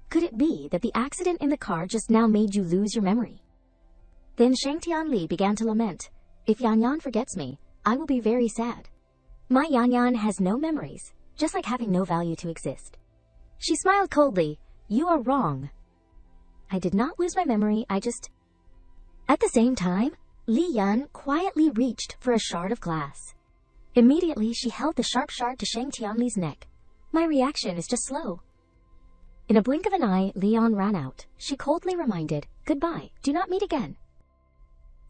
Could it be that the accident in the car just now made you lose your memory? Then Sheng Tianli began to lament. "If Yan Yan forgets me, I will be very sad. My Yan Yan has no memories, just like having no value to exist." She smiled coldly. "You are wrong. I did not lose my memory, I just..." At the same time, Li Yan quietly reached for a shard of glass. Immediately, she held the sharp shard to Sheng Tianli's neck. "My reaction is just slow." In a blink of an eye, Li Yan ran out. She coldly reminded, "Goodbye, do not meet again."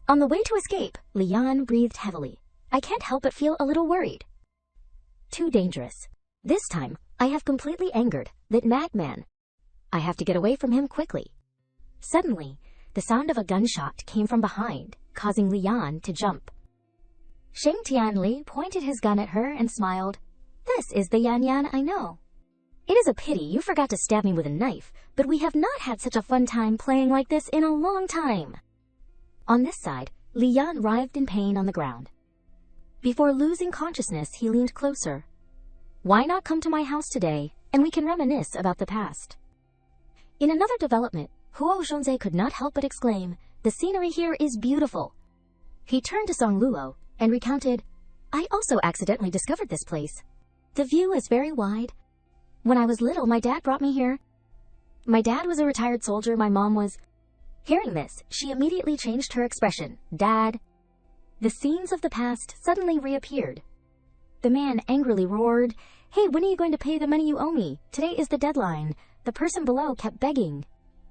On the way to escape, Li Yan breathed heavily. "I can't help but feel a little worried. Too dangerous. This time, I have completely angered that madman. I have to get away from him quickly." Suddenly, the sound of a gunshot came from behind, causing Li Yan to jump. Sheng Tianli pointed his gun at her and smiled. "This is the Yan Yan I know. It is a pity you forgot to stab me with a knife, but we have not had such a fun time playing like this in a long time." On this side, Li Yan writhed in pain on the ground. Before losing consciousness, he leaned closer. "Why not come to my house today, and we can reminisce about the past?" In another development, Huo Zhongzhe could not help but exclaim, "The scenery here is beautiful." He turned to Song Luo and recounted, "I also accidentally discovered this place. The view is very wide. When I was little, my dad brought me here. My dad was a retired soldier, my mom was..." Hearing this, she immediately changed her expression. "Dad." The scenes of the past suddenly reappeared. The man angrily roared, "Hey, when are you going to pay the money you owe me? Today is the deadline." The person below kept begging,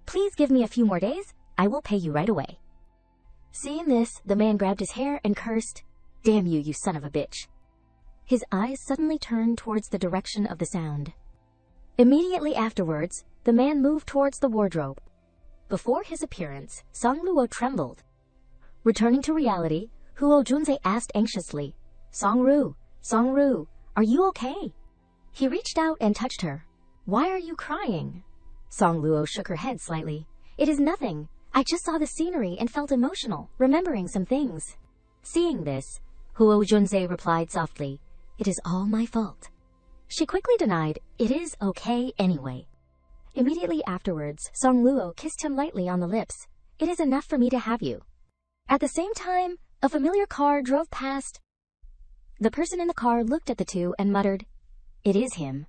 "Please give me a few more days. I will pay you right away." Seeing this, the man grabbed his hair and cursed, "Damn you, you son of a bitch." His eyes suddenly turned towards the direction of the sound. Immediately afterwards, the man moved towards the wardrobe. Before his appearance, Song Luo trembled. Returning to reality, Huo Junze asked anxiously, Song Ru, are you okay? He reached out and touched her. Why are you crying? Song Luo shook her head slightly. It is nothing. I just saw the scenery and felt emotional, remembering some things. Seeing this, Huo Junze replied softly, It is all my fault. She quickly denied, It is okay anyway. Immediately afterwards, Song Luo kissed him lightly on the lips. It is enough for me to have you. At the same time, a familiar car drove past. The person in the car looked at the two and muttered, It is him.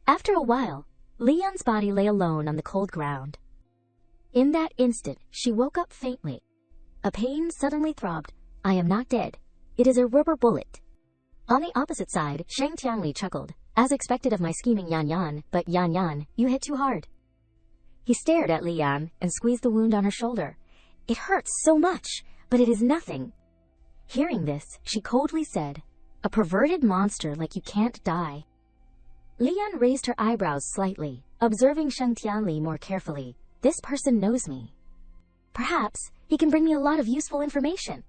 After a while, Li Yan's body lay alone on the cold ground. In that instant, she woke up faintly. A pain suddenly throbbed. I am not dead. It is a rubber bullet. On the opposite side, Shang Tianli chuckled. As expected of my scheming Yan Yan, but Yan Yan, you hit too hard. He stared at Li Yan and squeezed the wound on her shoulder. It hurts so much, but it is nothing. Hearing this, she coldly said, A perverted monster like you can't die. Li Yan raised her eyebrows slightly, observing Shang Tianli more carefully. This person knows me. Perhaps he can bring me a lot of useful information.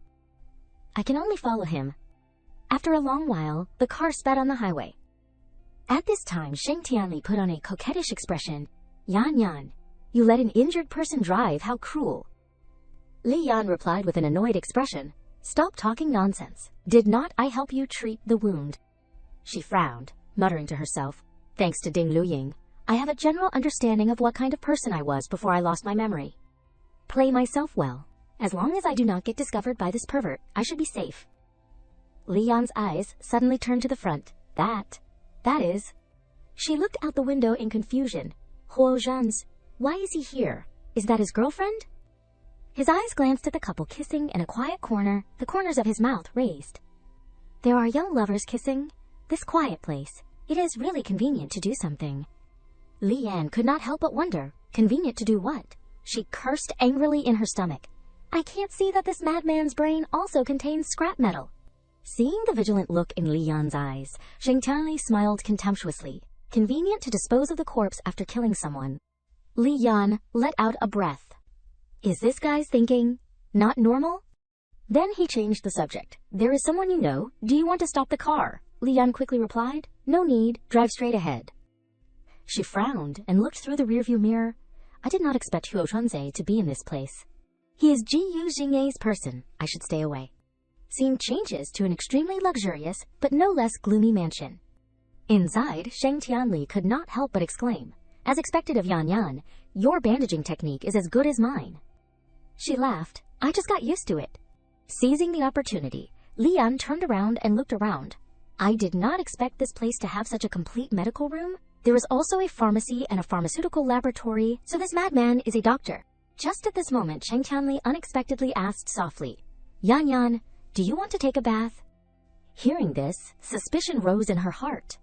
I can only follow him. After a long while, the car sped on the highway. At this time, Shang Tianli put on a coquettish expression. Yan Yan, you let an injured person drive, how cruel. Li Yan replied with an annoyed expression. Stop talking nonsense. Did not I help you treat the wound? She frowned, muttering to herself. Thanks to Ding Luying, I have a general understanding of what kind of person I was before I lost my memory. Play myself well. As long as I do not get discovered by this pervert, I should be safe. Li Yan's eyes suddenly turned to the front. That is... She looked out the window in confusion. Huo Zhan's, why is he here? Is that his girlfriend? His eyes glanced at the couple kissing in a quiet corner, the corners of his mouth raised. There are young lovers kissing. This quiet place. It is really convenient to do something. Li Yan could not help but wonder, convenient to do what? She cursed angrily in her stomach. I can't see that this madman's brain also contains scrap metal. Seeing the vigilant look in Li Yan's eyes, Shang Tianli smiled contemptuously. Convenient to dispose of the corpse after killing someone. Li Yan let out a breath. Is this guy's thinking not normal? Then he changed the subject. There is someone you know. Do you want to stop the car? Li Yan quickly replied. No need. Drive straight ahead. She frowned and looked through the rearview mirror. I did not expect Huo Chunze to be in this place. He is Ji Jing's person. I should stay away. Scene changes to an extremely luxurious, but no less gloomy mansion. Inside, Shang Tianli could not help but exclaim, as expected of Yan Yan, your bandaging technique is as good as mine. She laughed. I just got used to it. Seizing the opportunity, Li Yan turned around and looked around. I did not expect this place to have such a complete medical room. There is also a pharmacy and a pharmaceutical laboratory, so this madman is a doctor. Just at this moment, Shang Tianli unexpectedly asked softly, Yan Yan, do you want to take a bath? Hearing this, suspicion rose in her heart.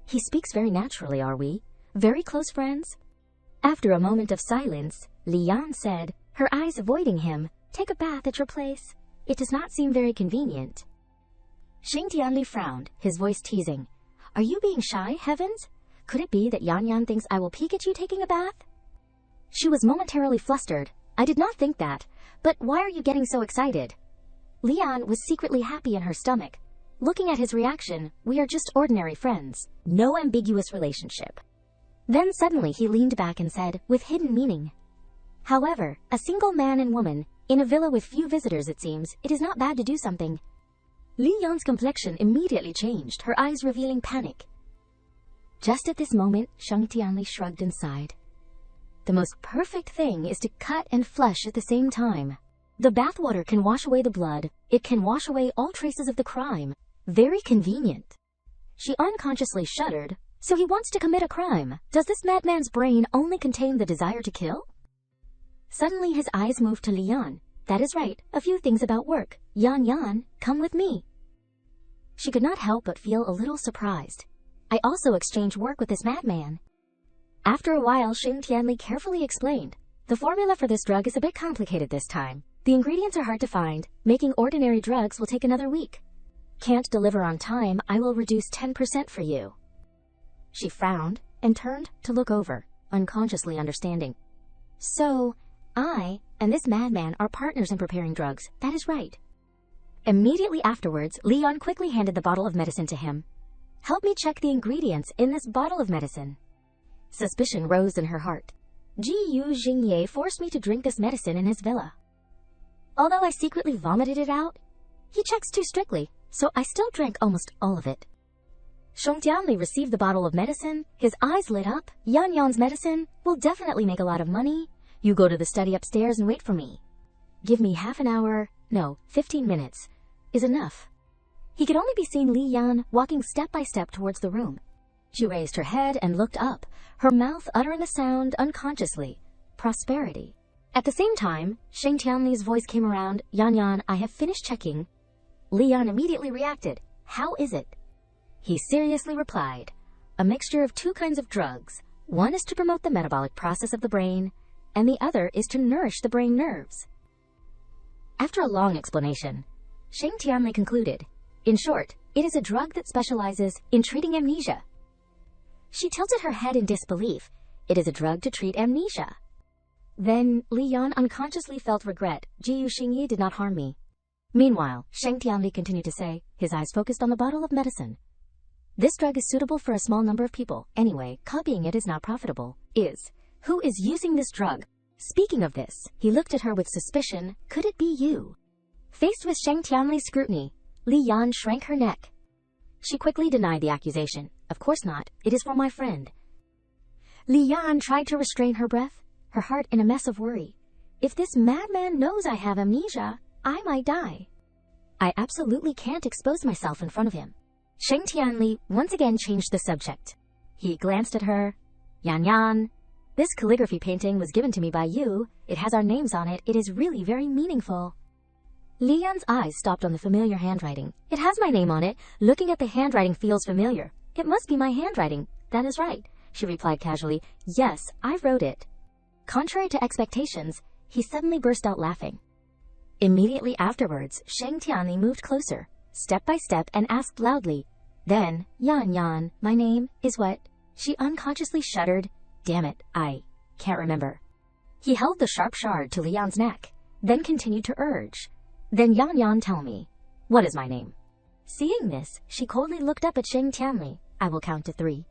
He speaks very naturally, are we? Very close friends? After a moment of silence, Li Yan said, her eyes avoiding him, take a bath at your place. It does not seem very convenient. Shang Tianli frowned, his voice teasing. Are you being shy, heavens? Could it be that Yan Yan thinks I will peek at you taking a bath? She was momentarily flustered. I did not think that, but why are you getting so excited? Li Yan was secretly happy in her stomach. Looking at his reaction, we are just ordinary friends. No ambiguous relationship. Then suddenly he leaned back and said, with hidden meaning. However, a single man and woman, in a villa with few visitors it seems, it is not bad to do something. Li Yan's complexion immediately changed, her eyes revealing panic. Just at this moment, Shang Tianli shrugged and sighed. The most perfect thing is to cut and flush at the same time. The bathwater can wash away the blood. It can wash away all traces of the crime. Very convenient. She unconsciously shuddered. So he wants to commit a crime. Does this madman's brain only contain the desire to kill? Suddenly his eyes moved to Li Yan. That is right, a few things about work. Yan Yan, come with me. She could not help but feel a little surprised. I also exchange work with this madman. After a while, Shang Tianli carefully explained. The formula for this drug is a bit complicated this time. The ingredients are hard to find. Making ordinary drugs will take another week. Can't deliver on time, I will reduce 10% for you. She frowned. and turned to look over, unconsciously understanding. So, I and this madman are partners in preparing drugs, that is right. Immediately afterwards, Leon quickly handed the bottle of medicine to him. Help me check the ingredients in this bottle of medicine. Suspicion rose in her heart. Ji-Yu Xingye forced me to drink this medicine in his villa. Although I secretly vomited it out, he checks too strictly, so I still drank almost all of it. Sheng Tianli received the bottle of medicine, his eyes lit up. Yan Yan's medicine will definitely make a lot of money. You go to the study upstairs and wait for me. Give me half an hour, no, 15 minutes, is enough. He could only be seen Li Yan walking step by step towards the room. She raised her head and looked up, her mouth uttering a sound unconsciously, prosperity. At the same time, Sheng Tianli's voice came around, Yan Yan, I have finished checking. Li Yan immediately reacted, how is it? He seriously replied, a mixture of two kinds of drugs. One is to promote the metabolic process of the brain, and the other is to nourish the brain nerves. After a long explanation, Sheng Tianli concluded, in short, it is a drug that specializes in treating amnesia. She tilted her head in disbelief. It is a drug to treat amnesia. Then Li Yan unconsciously felt regret. Ji-Yu Xingye did not harm me. Meanwhile, Sheng Tianli continued to say, his eyes focused on the bottle of medicine. This drug is suitable for a small number of people. Anyway, copying it is not profitable. Who is using this drug? Speaking of this, he looked at her with suspicion. Could it be you? Faced with Sheng Tianli's scrutiny, Li Yan shrank her neck. She quickly denied the accusation. Of course not. It is for my friend. Li Yan tried to restrain her breath, her heart in a mess of worry. If this madman knows I have amnesia, I might die. I absolutely can't expose myself in front of him. Sheng Tianli once again changed the subject. He glanced at her. Yan Yan, this calligraphy painting was given to me by you. It has our names on it. It is really very meaningful. Li Yan's eyes stopped on the familiar handwriting. It has my name on it. Looking at the handwriting feels familiar. It must be my handwriting. That is right, she replied casually. Yes, I wrote it. Contrary to expectations, he suddenly burst out laughing. Immediately afterwards, Sheng Tianli moved closer, step by step, and asked loudly, then, Yan Yan, my name is what? She unconsciously shuddered. Damn it, I can't remember. He held the sharp shard to Li Yan's neck, then continued to urge. Then Yan Yan, tell me, what is my name? Seeing this, she coldly looked up at Sheng Tianli. I will count to 3.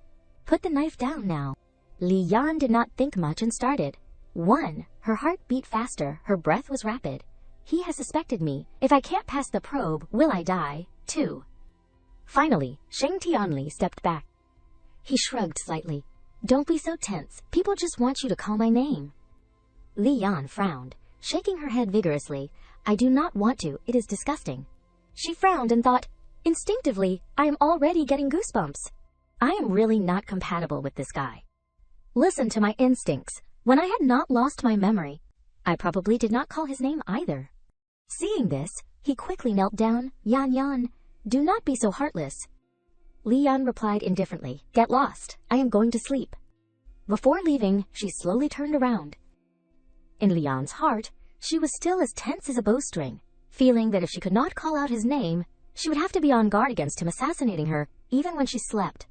Put the knife down now. Li Yan did not think much and started. 1. Her heart beat faster, her breath was rapid. He has suspected me. If I can't pass the probe, will I die? 2. Finally, Sheng Tianli stepped back. He shrugged slightly. Don't be so tense. People just want you to call my name. Li Yan frowned, shaking her head vigorously. I do not want to. It is disgusting. She frowned and thought, instinctively, I am already getting goosebumps. I am really not compatible with this guy. Listen to my instincts. When I had not lost my memory, I probably did not call his name either. Seeing this, he quickly knelt down. Yan Yan, do not be so heartless. Li Yan replied indifferently, get lost. I am going to sleep. Before leaving, she slowly turned around. In Li Yan's heart, she was still as tense as a bowstring, feeling that if she could not call out his name, she would have to be on guard against him assassinating her, even when she slept.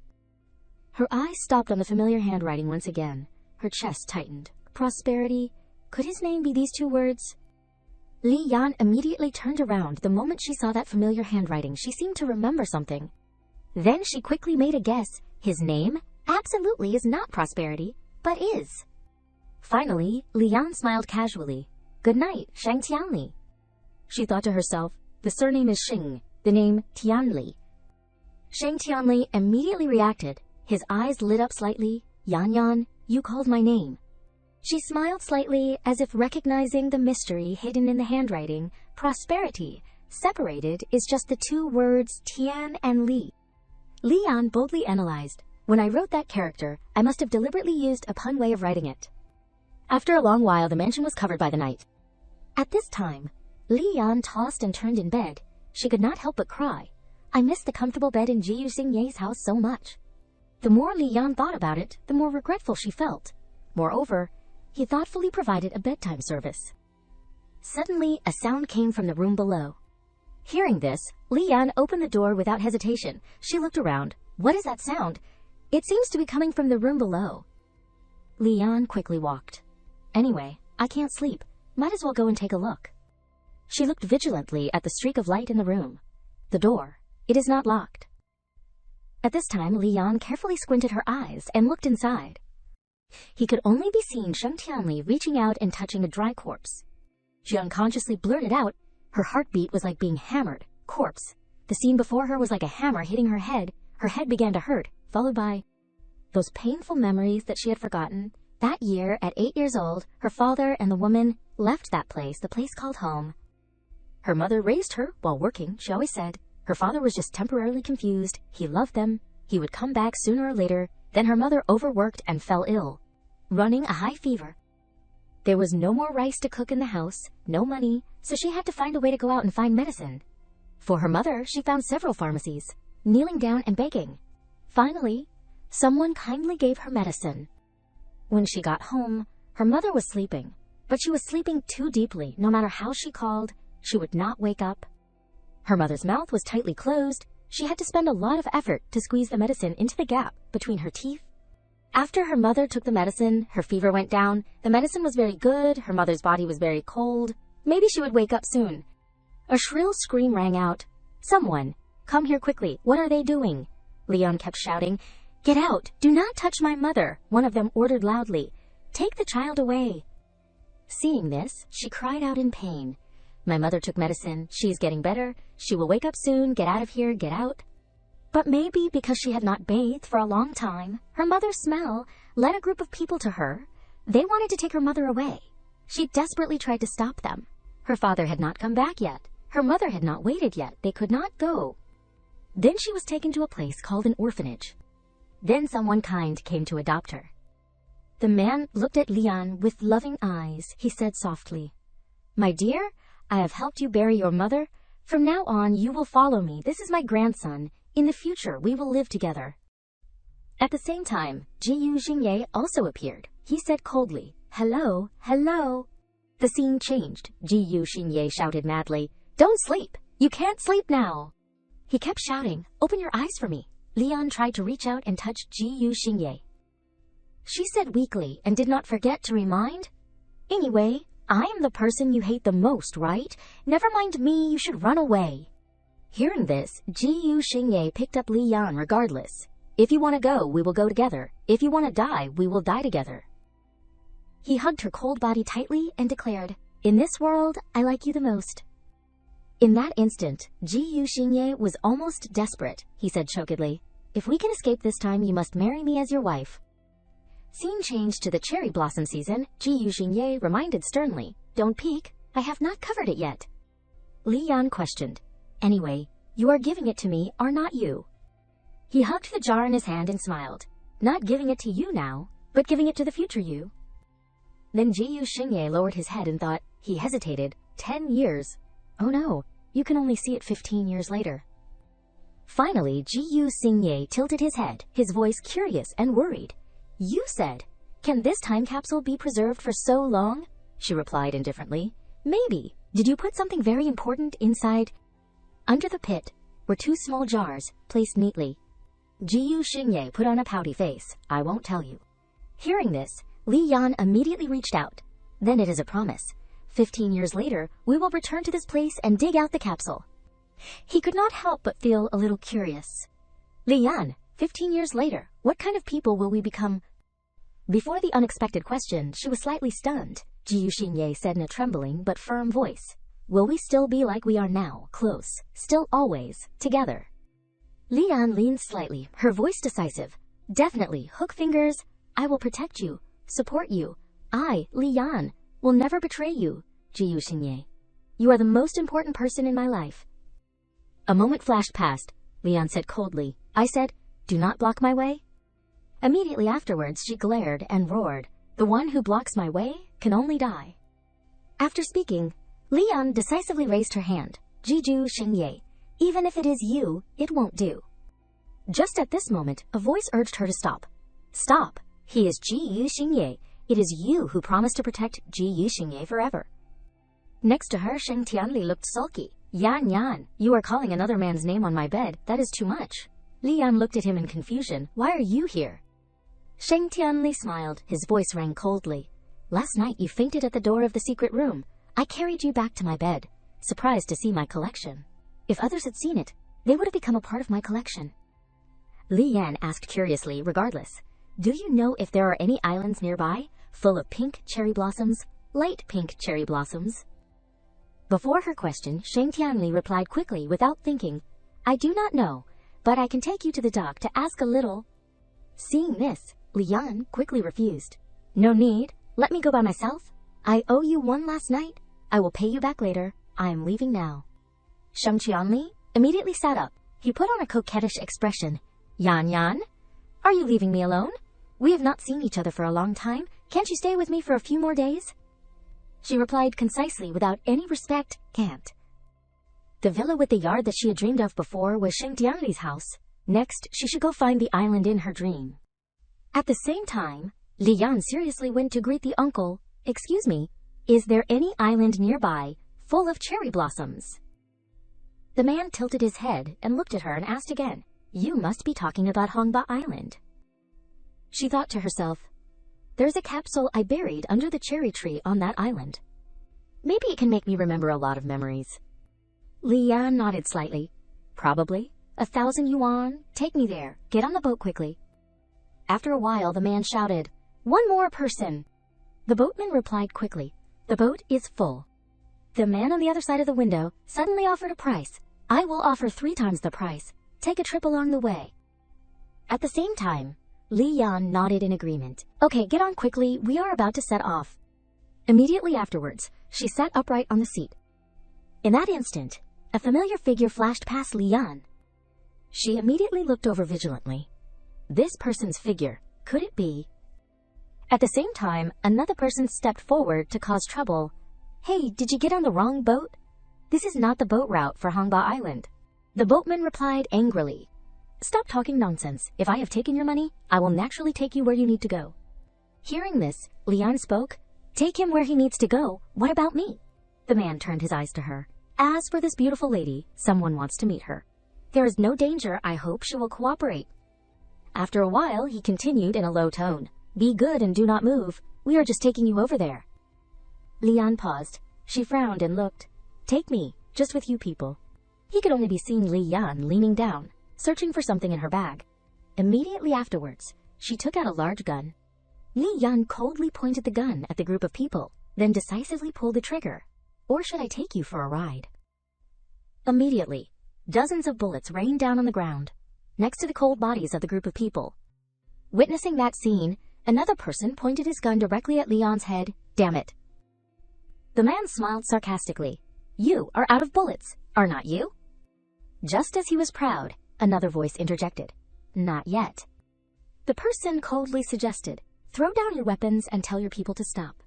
Her eyes stopped on the familiar handwriting once again. Her chest tightened. Prosperity. Could his name be these 2 words? Li Yan immediately turned around the moment she saw that familiar handwriting. She seemed to remember something. Then she quickly made a guess. His name absolutely is not Prosperity, but is. Finally, Li Yan smiled casually. Good night, Sheng Tianli. She thought to herself, the surname is Xing, the name Tianli. Sheng Tianli immediately reacted. His eyes lit up slightly. Yan Yan, you called my name. She smiled slightly, as if recognizing the mystery hidden in the handwriting. Prosperity, separated, is just the 2 words Tian and Li. Li Yan boldly analyzed. When I wrote that character, I must have deliberately used a pun way of writing it. After a long while, the mansion was covered by the night. At this time, Li Yan tossed and turned in bed. She could not help but cry. I missed the comfortable bed in Ji-Yu Xingye's house so much. The more Li Yan thought about it, the more regretful she felt. Moreover, he thoughtfully provided a bedtime service. Suddenly, a sound came from the room below. Hearing this, Li Yan opened the door without hesitation. She looked around. What is that sound? It seems to be coming from the room below. Li Yan quickly walked. Anyway, I can't sleep. Might as well go and take a look. She looked vigilantly at the streak of light in the room. The door. It is not locked. At this time, Li Yan carefully squinted her eyes and looked inside. He could only be seen Sheng Tianli reaching out and touching a dry corpse. She unconsciously blurted out. Her heartbeat was like being hammered. Corpse. The scene before her was like a hammer hitting her head. Her head began to hurt, followed by those painful memories that she had forgotten. That year, at 8 years old, her father and the woman left that place, the place called home. Her mother raised her while working, she always said. Her father was just temporarily confused. He loved them. He would come back sooner or later. Then her mother overworked and fell ill, running a high fever. There was no more rice to cook in the house, no money, so she had to find a way to go out and find medicine. For her mother, she found several pharmacies, kneeling down and begging. Finally, someone kindly gave her medicine. When she got home, her mother was sleeping, but she was sleeping too deeply. No matter how she called, she would not wake up. Her mother's mouth was tightly closed. She had to spend a lot of effort to squeeze the medicine into the gap between her teeth. After her mother took the medicine, her fever went down. The medicine was very good. Her mother's body was very cold. Maybe she would wake up soon. A shrill scream rang out. Someone! Come here quickly. What are they doing? Li Yan kept shouting. Get out! Do not touch my mother! One of them ordered loudly. Take the child away. Seeing this, she cried out in pain. My mother took medicine. She is getting better. She will wake up soon. Get out of here. Get out. But maybe because she had not bathed for a long time, her mother's smell led a group of people to her. They wanted to take her mother away. She desperately tried to stop them. Her father had not come back yet. Her mother had not waited yet. They could not go. Then she was taken to a place called an orphanage. Then someone kind came to adopt her. The man looked at Li Yan with loving eyes. He said softly, My dear, I have helped you bury your mother. From now on, you will follow me. This is my grandson. In the future, we will live together. At the same time, Jiyu Xingye also appeared. He said coldly, Hello, hello. The scene changed. Jiyu Xingye shouted madly, Don't sleep! You can't sleep now! He kept shouting, Open your eyes for me. Li Yan tried to reach out and touch Jiyu Xingye. She said weakly and did not forget to remind, Anyway, I am the person you hate the most, right? Never mind me, you should run away. Hearing this, Jiyu Xingye picked up Li Yan regardless. If you want to go, we will go together. If you want to die, we will die together. He hugged her cold body tightly and declared, In this world, I like you the most. In that instant, Jiyu Xingye was almost desperate. He said chokedly, If we can escape this time, you must marry me as your wife. Scene changed to the cherry blossom season. Jiyu Xingye reminded sternly, Don't peek, I have not covered it yet. Li Yan questioned, Anyway, you are giving it to me, are not you? He hugged the jar in his hand and smiled. Not giving it to you now, but giving it to the future you. Then Jiyu Xingye lowered his head and thought. He hesitated. 10 years. Oh no, you can only see it 15 years later. Finally, Jiyu Xingye tilted his head, his voice curious and worried. You said, Can this time capsule be preserved for so long? She replied indifferently. Maybe. Did you put something very important inside? Under the pit were 2 small jars, placed neatly. Jiyu Xingye put on a pouty face. I won't tell you. Hearing this, Li Yan immediately reached out. Then it is a promise. 15 years later, we will return to this place and dig out the capsule. He could not help but feel a little curious. Li Yan, 15 years later, what kind of people will we become? Before the unexpected question, she was slightly stunned. Jiyu Xingye said in a trembling but firm voice, Will we still be like we are now, close, still always, together? Li Yan leaned slightly, her voice decisive. Definitely, hook fingers. I will protect you, support you. I, Li Yan, will never betray you, Jiyu Xingye. You are the most important person in my life. A moment flashed past. Li Yan said coldly, I said, Do not block my way. Immediately afterwards, she glared and roared, The one who blocks my way can only die. After speaking, Li Yan decisively raised her hand. Jiyu Xingye, even if it is you, it won't do. Just at this moment, a voice urged her to stop. Stop! He is Jiyu Xingye. It is you who promised to protect Jiyu Xingye forever. Next to her, Sheng Tianli looked sulky. Yan, you are calling another man's name on my bed. That is too much. Li Yan looked at him in confusion. Why are you here? Sheng Tianli smiled. His voice rang coldly. Last night you fainted at the door of the secret room. I carried you back to my bed, surprised to see my collection. If others had seen it, they would have become a part of my collection. Li Yan asked curiously, regardless, do you know if there are any islands nearby, full of pink cherry blossoms, light pink cherry blossoms? Before her question, Sheng Tianli replied quickly without thinking, I do not know, but I can take you to the dock to ask a little. Seeing this, Li Yan quickly refused. No need, let me go by myself. I owe you one last night. I will pay you back later. I am leaving now. Sheng Tianli immediately sat up. He put on a coquettish expression. Yan, are you leaving me alone? We have not seen each other for a long time. Can't you stay with me for a few more days? She replied concisely without any respect, can't. The villa with the yard that she had dreamed of before was Sheng Tianli's house. Next, she should go find the island in her dream. At the same time, Li Yan seriously went to greet the uncle. Excuse me, is there any island nearby, full of cherry blossoms? The man tilted his head and looked at her and asked again, You must be talking about Hongba Island. She thought to herself, There's a capsule I buried under the cherry tree on that island. Maybe it can make me remember a lot of memories. Li Yan nodded slightly. Probably. 1,000 yuan, take me there, get on the boat quickly. After a while the man shouted, One more person. The boatman replied quickly, The boat is full. The man on the other side of the window suddenly offered a price. I will offer 3 times the price. Take a trip along the way. At the same time, Li Yan nodded in agreement. Okay, get on quickly, we are about to set off. Immediately afterwards, she sat upright on the seat. In that instant, a familiar figure flashed past Li Yan. She immediately looked over vigilantly. This person's figure, could it be? At the same time, another person stepped forward to cause trouble. Hey, did you get on the wrong boat? This is not the boat route for Hongba Island. The boatman replied angrily. Stop talking nonsense. If I have taken your money, I will naturally take you where you need to go. Hearing this, Li Yan spoke. Take him where he needs to go. What about me? The man turned his eyes to her. As for this beautiful lady, someone wants to meet her. There is no danger. I hope she will cooperate. After a while, he continued in a low tone. Be good and do not move. We are just taking you over there. Li Yan paused. She frowned and looked. Take me, just with you people. He could only be seen Li Yan leaning down, searching for something in her bag. Immediately afterwards, she took out a large gun. Li Yan coldly pointed the gun at the group of people, then decisively pulled the trigger. Or should I take you for a ride? Immediately, dozens of bullets rained down on the ground, next to the cold bodies of the group of people. Witnessing that scene, another person pointed his gun directly at Li Yan's head. Damn it. The man smiled sarcastically. You are out of bullets, are not you? Just as he was proud, another voice interjected. Not yet. The person coldly suggested, throw down your weapons and tell your people to stop.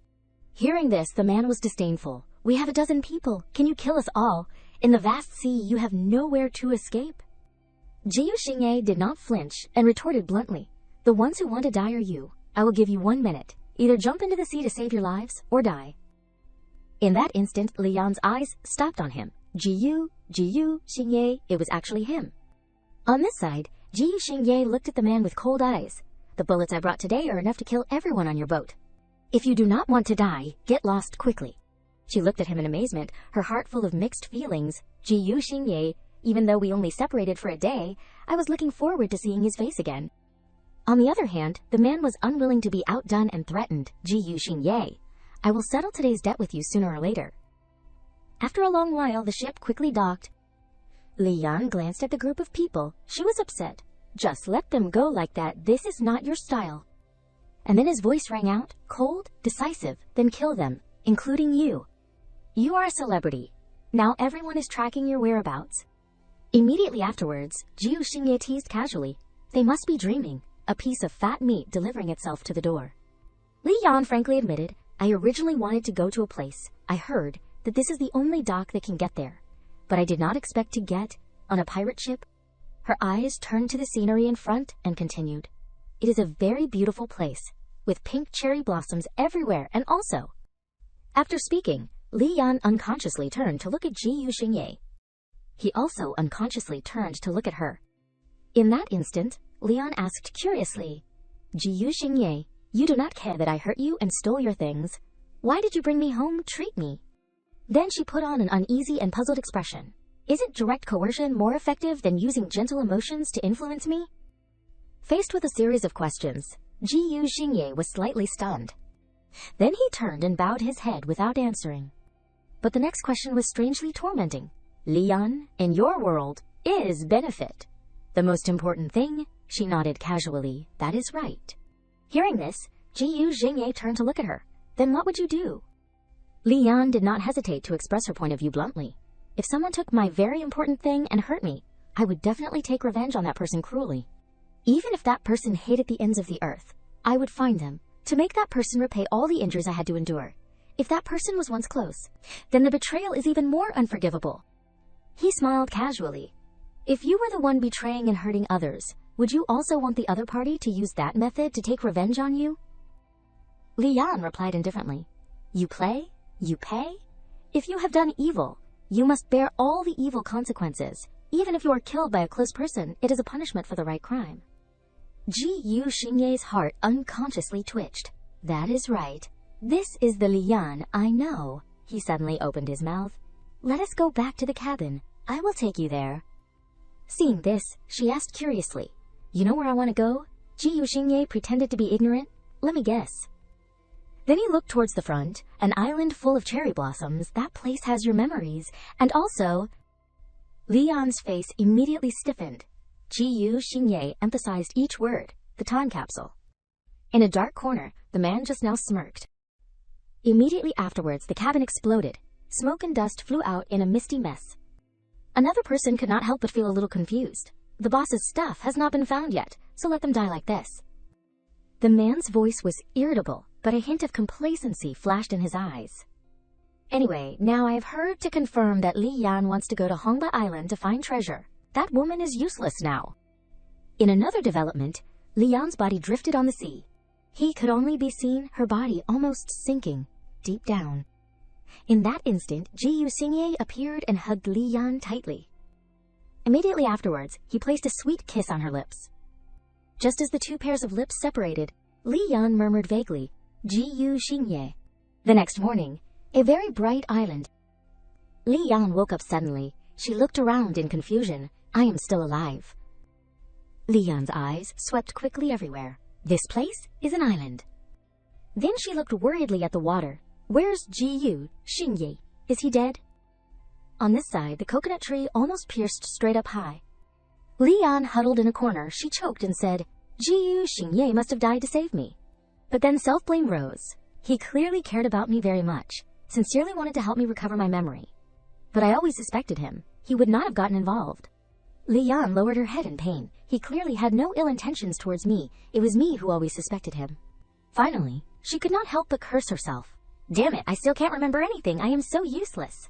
Hearing this, the man was disdainful. We have 12 people. Can you kill us all? In the vast sea, you have nowhere to escape. Jiyu Xingye did not flinch and retorted bluntly. The ones who want to die are you. I will give you 1 minute. Either jump into the sea to save your lives, or die. In that instant, Li Yan's eyes stopped on him. Jiyu Xingye, it was actually him. On this side, Jiyu Xingye looked at the man with cold eyes. The bullets I brought today are enough to kill everyone on your boat. If you do not want to die, get lost quickly. She looked at him in amazement, her heart full of mixed feelings. Jiyu Xingye, even though we only separated for a day, I was looking forward to seeing his face again. On the other hand, the man was unwilling to be outdone and threatened. Jiyu Xingye, I will settle today's debt with you sooner or later. After a long while, the ship quickly docked. Li Yan glanced at the group of people. She was upset. Just let them go like that. This is not your style. And then his voice rang out, cold, decisive, then kill them, including you. You are a celebrity. Now everyone is tracking your whereabouts. Immediately afterwards, Jiyu Xingye teased casually. They must be dreaming, a piece of fat meat delivering itself to the door. Li Yan frankly admitted, I originally wanted to go to a place. I heard that this is the only dock that can get there. But I did not expect to get on a pirate ship. Her eyes turned to the scenery in front and continued. It is a very beautiful place, with pink cherry blossoms everywhere, and also. After speaking, Li Yan unconsciously turned to look at Jiyu Xingye. He also unconsciously turned to look at her. In that instant, Leon asked curiously, Jiyu Xingye, you do not care that I hurt you and stole your things. Why did you bring me home, treat me? Then she put on an uneasy and puzzled expression. Isn't direct coercion more effective than using gentle emotions to influence me? Faced with a series of questions, Jiyu Xingye was slightly stunned. Then he turned and bowed his head without answering. But the next question was strangely tormenting. Leon, in your world, is benefit. The most important thing, she nodded casually, that is right. Hearing this, Jiyu Xingye turned to look at her. Then what would you do? Leon did not hesitate to express her point of view bluntly. If someone took my very important thing and hurt me, I would definitely take revenge on that person cruelly. Even if that person hated the ends of the earth, I would find them, to make that person repay all the injuries I had to endure. If that person was once close, then the betrayal is even more unforgivable. He smiled casually. If you were the one betraying and hurting others, would you also want the other party to use that method to take revenge on you? Leon replied indifferently. You play, you pay. If you have done evil, you must bear all the evil consequences. Even if you are killed by a close person, it is a punishment for the right crime. Jiyu Xingye's heart unconsciously twitched. That is right. This is the Leon I know. He suddenly opened his mouth. Let us go back to the cabin. I will take you there. Seeing this, she asked curiously, You know where I want to go? Jiyu Xingye pretended to be ignorant. Let me guess. Then he looked towards the front, an island full of cherry blossoms. That place has your memories. And also... Leon's face immediately stiffened. Jiyu Xingye emphasized each word, the time capsule. In a dark corner, the man just now smirked. Immediately afterwards, the cabin exploded. Smoke and dust flew out in a misty mess. Another person could not help but feel a little confused. The boss's stuff has not been found yet, so let them die like this. The man's voice was irritable, but a hint of complacency flashed in his eyes. Anyway, now I have heard to confirm that Li Yan wants to go to Hongba Island to find treasure. That woman is useless now. In another development, Li Yan's body drifted on the sea. He could only be seen, her body almost sinking, deep down. In that instant, Jiyu Xingye appeared and hugged Li Yan tightly. Immediately afterwards, he placed a sweet kiss on her lips. Just as the two pairs of lips separated, Li Yan murmured vaguely, Jiyu Xingye. The next morning, a very bright island. Li Yan woke up suddenly. She looked around in confusion. I am still alive. Li Yan's eyes swept quickly everywhere. This place is an island. Then she looked worriedly at the water. Where's Jiyu Xingye? Is he dead? On this side, the coconut tree almost pierced straight up high. Li Yan huddled in a corner. She choked and said, Jiyu Xingye must have died to save me. But then self-blame rose. He clearly cared about me very much, sincerely wanted to help me recover my memory. But I always suspected him. He would not have gotten involved. Li Yan lowered her head in pain. He clearly had no ill intentions towards me. It was me who always suspected him. Finally, she could not help but curse herself. Damn it, I still can't remember anything. I am so useless.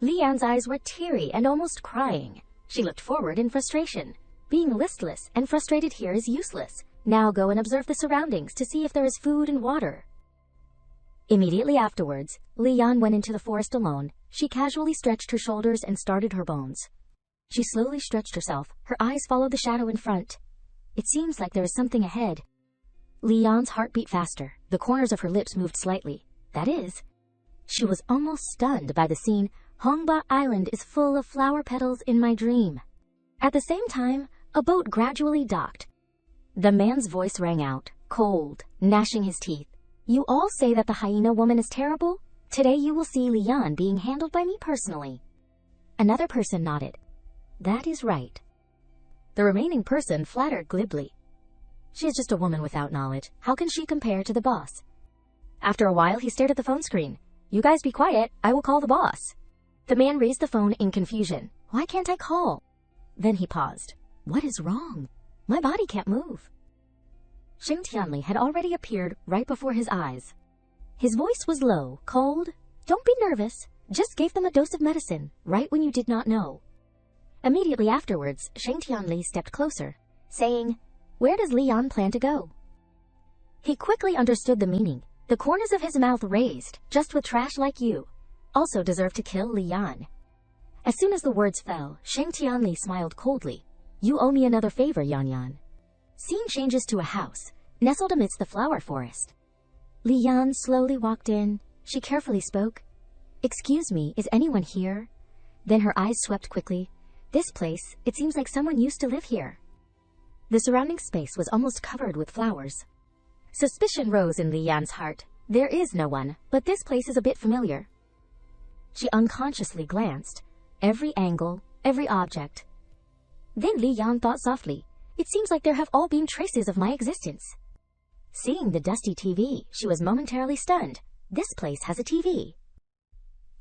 Li Yan's eyes were teary and almost crying. She looked forward in frustration. Being listless and frustrated here is useless. Now go and observe the surroundings to see if there is food and water. Immediately afterwards, Li Yan went into the forest alone. She casually stretched her shoulders and started her bones. She slowly stretched herself. Her eyes followed the shadow in front. It seems like there is something ahead. Li Yan's heart beat faster. The corners of her lips moved slightly. That is, she was almost stunned by the scene. Hongba Island is full of flower petals in my dream. At the same time, a boat gradually docked. The man's voice rang out, cold, gnashing his teeth. You all say that the hyena woman is terrible? Today you will see Li Yan being handled by me personally. Another person nodded. That is right. The remaining person flattered glibly. She is just a woman without knowledge. How can she compare to the boss? After a while, he stared at the phone screen. You guys be quiet. I will call the boss. The man raised the phone in confusion. Why can't I call? Then he paused. What is wrong? My body can't move. Xing Tianli had already appeared right before his eyes. His voice was low, cold. Don't be nervous. Just gave them a dose of medicine, right when you did not know. Immediately afterwards, Xing Tianli stepped closer, saying, Where does Li Yan plan to go? He quickly understood the meaning. The corners of his mouth raised, just with trash like you, also deserve to kill Li Yan. As soon as the words fell, Xing Tianli smiled coldly. You owe me another favor, Yan Yan. Scene changes to a house, nestled amidst the flower forest. Li Yan slowly walked in. She carefully spoke. Excuse me, is anyone here? Then her eyes swept quickly. This place, it seems like someone used to live here. The surrounding space was almost covered with flowers. Suspicion rose in Li Yan's heart. There is no one, but this place is a bit familiar. She unconsciously glanced. Every angle, every object. Then Li Yan thought softly, it seems like there have all been traces of my existence. Seeing the dusty TV, she was momentarily stunned. This place has a TV.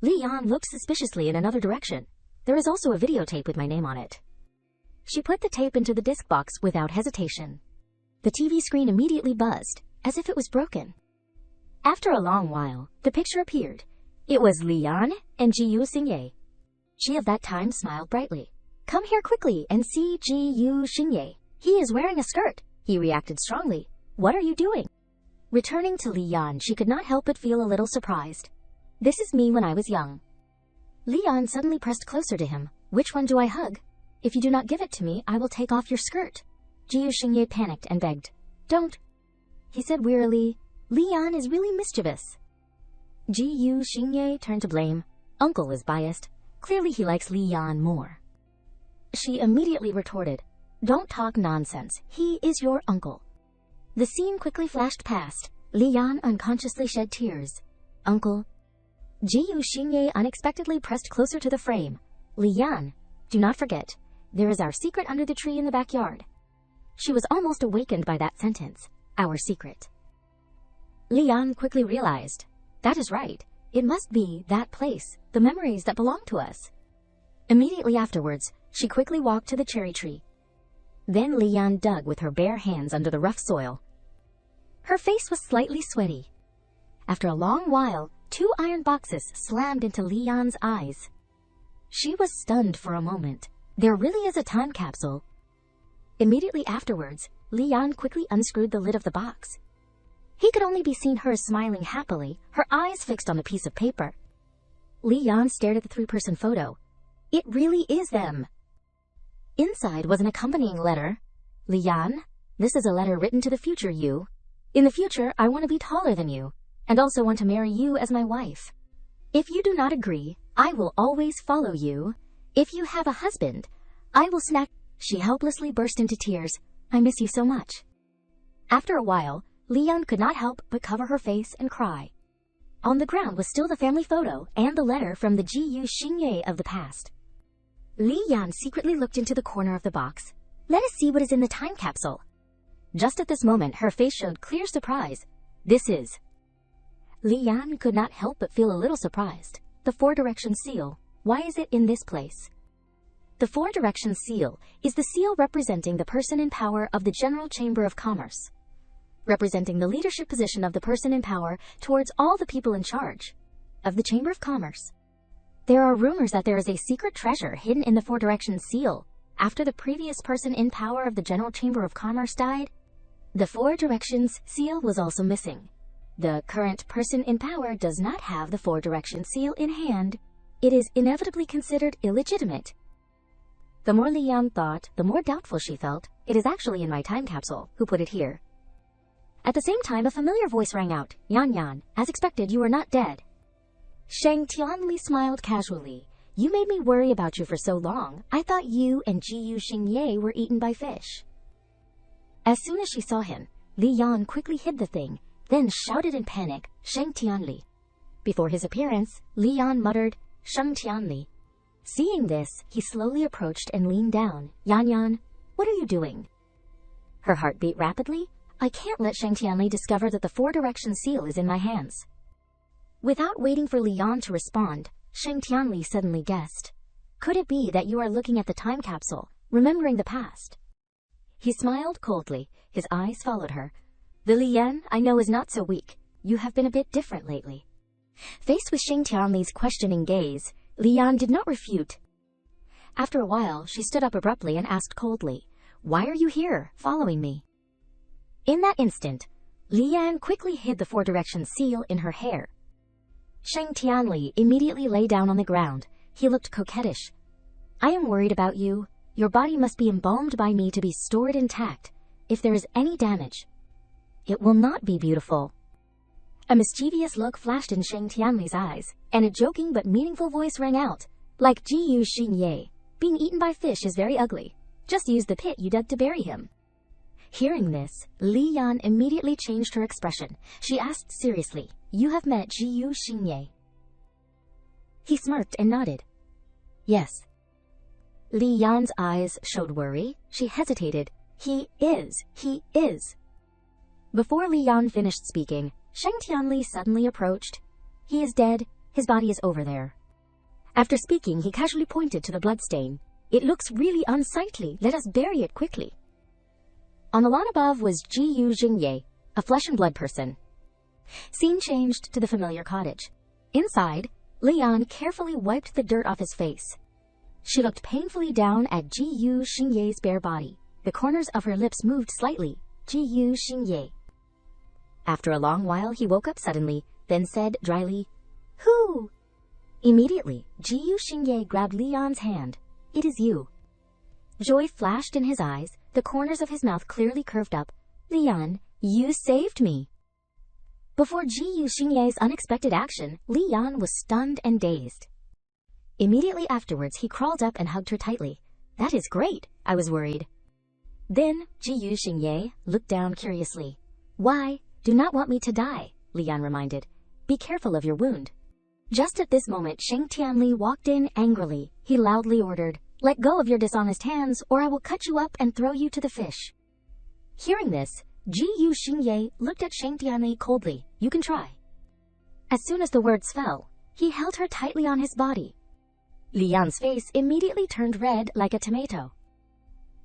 Li Yan looked suspiciously in another direction. There is also a videotape with my name on it. She put the tape into the disc box without hesitation. The TV screen immediately buzzed, as if it was broken. After a long while, the picture appeared. It was Li Yan and Jiyu Xingye. She of that time smiled brightly. Come here quickly and see Jiyu Xingye. He is wearing a skirt. He reacted strongly. What are you doing? Returning to Li Yan, she could not help but feel a little surprised. This is me when I was young. Li Yan suddenly pressed closer to him. Which one do I hug? If you do not give it to me, I will take off your skirt. Jiyu Xingye panicked and begged. Don't. He said wearily, Li Yan is really mischievous. Jiyu Xingye turned to blame. Uncle is biased. Clearly he likes Li Yan more. She immediately retorted, don't talk nonsense. He is your uncle. The scene quickly flashed past. Li Yan unconsciously shed tears. Uncle. Jiyu Xingye unexpectedly pressed closer to the frame. Li Yan, do not forget, there is our secret under the tree in the backyard. She was almost awakened by that sentence. Our secret. Li Yan quickly realized. That is right. It must be that place, the memories that belong to us. Immediately afterwards, she quickly walked to the cherry tree. Then Li Yan dug with her bare hands under the rough soil. Her face was slightly sweaty. After a long while, 2 iron boxes slammed into Li Yan's eyes. She was stunned for a moment. There really is a time capsule. Immediately afterwards, Li Yan quickly unscrewed the lid of the box. He could only be seen her smiling happily, her eyes fixed on the piece of paper. Li Yan stared at the 3-person photo. It really is them. Inside was an accompanying letter. Li Yan, this is a letter written to the future you. In the future, I want to be taller than you, and also want to marry you as my wife. If you do not agree, I will always follow you. If you have a husband, I will snack. She helplessly burst into tears. I miss you so much. After a while, Li Yan could not help but cover her face and cry. On the ground was still the family photo and the letter from the Jiyu Xingye of the past. Li Yan secretly looked into the corner of the box. Let us see what is in the time capsule. Just at this moment, her face showed clear surprise. This is. Li Yan could not help but feel a little surprised. The 4-direction seal. Why is it in this place? The 4-direction seal is the seal representing the person in power of the General Chamber of Commerce, representing the leadership position of the person in power towards all the people in charge of the Chamber of Commerce. There are rumors that there is a secret treasure hidden in the 4-direction seal. After the previous person in power of the General Chamber of Commerce died, the 4 directions seal was also missing. The current person in power does not have the 4-direction seal in hand. It is inevitably considered illegitimate. The more Li Yan thought, the more doubtful she felt. It is actually in my time capsule. Who put it here? At the same time, a familiar voice rang out. Yan Yan, as expected, you are not dead. Shang Tianli smiled casually. You made me worry about you for so long. I thought you and Jiyu Xingye were eaten by fish. As soon as she saw him, Li Yan quickly hid the thing, then shouted in panic, Shang Tianli. Before his appearance, Li Yan muttered, Shang Tianli. Seeing this, he slowly approached and leaned down. Yan Yan, what are you doing? Her heart beat rapidly. I can't let Shang Tianli discover that the 4-direction seal is in my hands. Without waiting for Li Yan to respond, Shang Tianli suddenly guessed. Could it be that you are looking at the time capsule, remembering the past? He smiled coldly. His eyes followed her. The Li Yan I know is not so weak. You have been a bit different lately. Faced with Shang Tianli's questioning gaze, Li Yan did not refute. After a while, she stood up abruptly and asked coldly, Why are you here, following me? In that instant, Li Yan quickly hid the 4-direction seal in her hair. Shang Tianli immediately lay down on the ground. He looked coquettish. I am worried about you. Your body must be embalmed by me to be stored intact. If there is any damage, it will not be beautiful." A mischievous look flashed in Sheng Tianli's eyes, and a joking but meaningful voice rang out. "Like Ji Yu Xingye, being eaten by fish is very ugly. Just use the pit you dug to bury him." Hearing this, Li Yan immediately changed her expression. She asked seriously, "You have met Ji Yu Xingye?" He smirked and nodded. "Yes." Li Yan's eyes showed worry. She hesitated. He is. Before Li Yan finished speaking, Sheng Tianli suddenly approached. "He is dead. His body is over there." After speaking, he casually pointed to the bloodstain. "It looks really unsightly. Let us bury it quickly." On the lawn above was Ji Yu Xingye, a flesh and blood person. Scene changed to the familiar cottage. Inside, Li Yan carefully wiped the dirt off his face. She looked painfully down at Ji Yu Xingye's bare body. The corners of her lips moved slightly. "Ji Yu Xingye." After a long while, he woke up suddenly, then said dryly, "Who?" Immediately, Ji Yu Xingye grabbed Li Yan's hand. "It is you." Joy flashed in his eyes, the corners of his mouth clearly curved up. "Li Yan, you saved me." Before Ji Yu Xingye's unexpected action, Li Yan was stunned and dazed. Immediately afterwards, he crawled up and hugged her tightly. "That is great. I was worried." Then Ji Yu Xingye looked down curiously. "Why? Do not want me to die," Li Yan reminded. "Be careful of your wound." Just at this moment, Sheng Tianli walked in angrily. He loudly ordered, "Let go of your dishonest hands, or I will cut you up and throw you to the fish." Hearing this, Ji Yu Xingye looked at Sheng Tianli coldly. "You can try." As soon as the words fell, he held her tightly on his body. Li Yan's face immediately turned red like a tomato.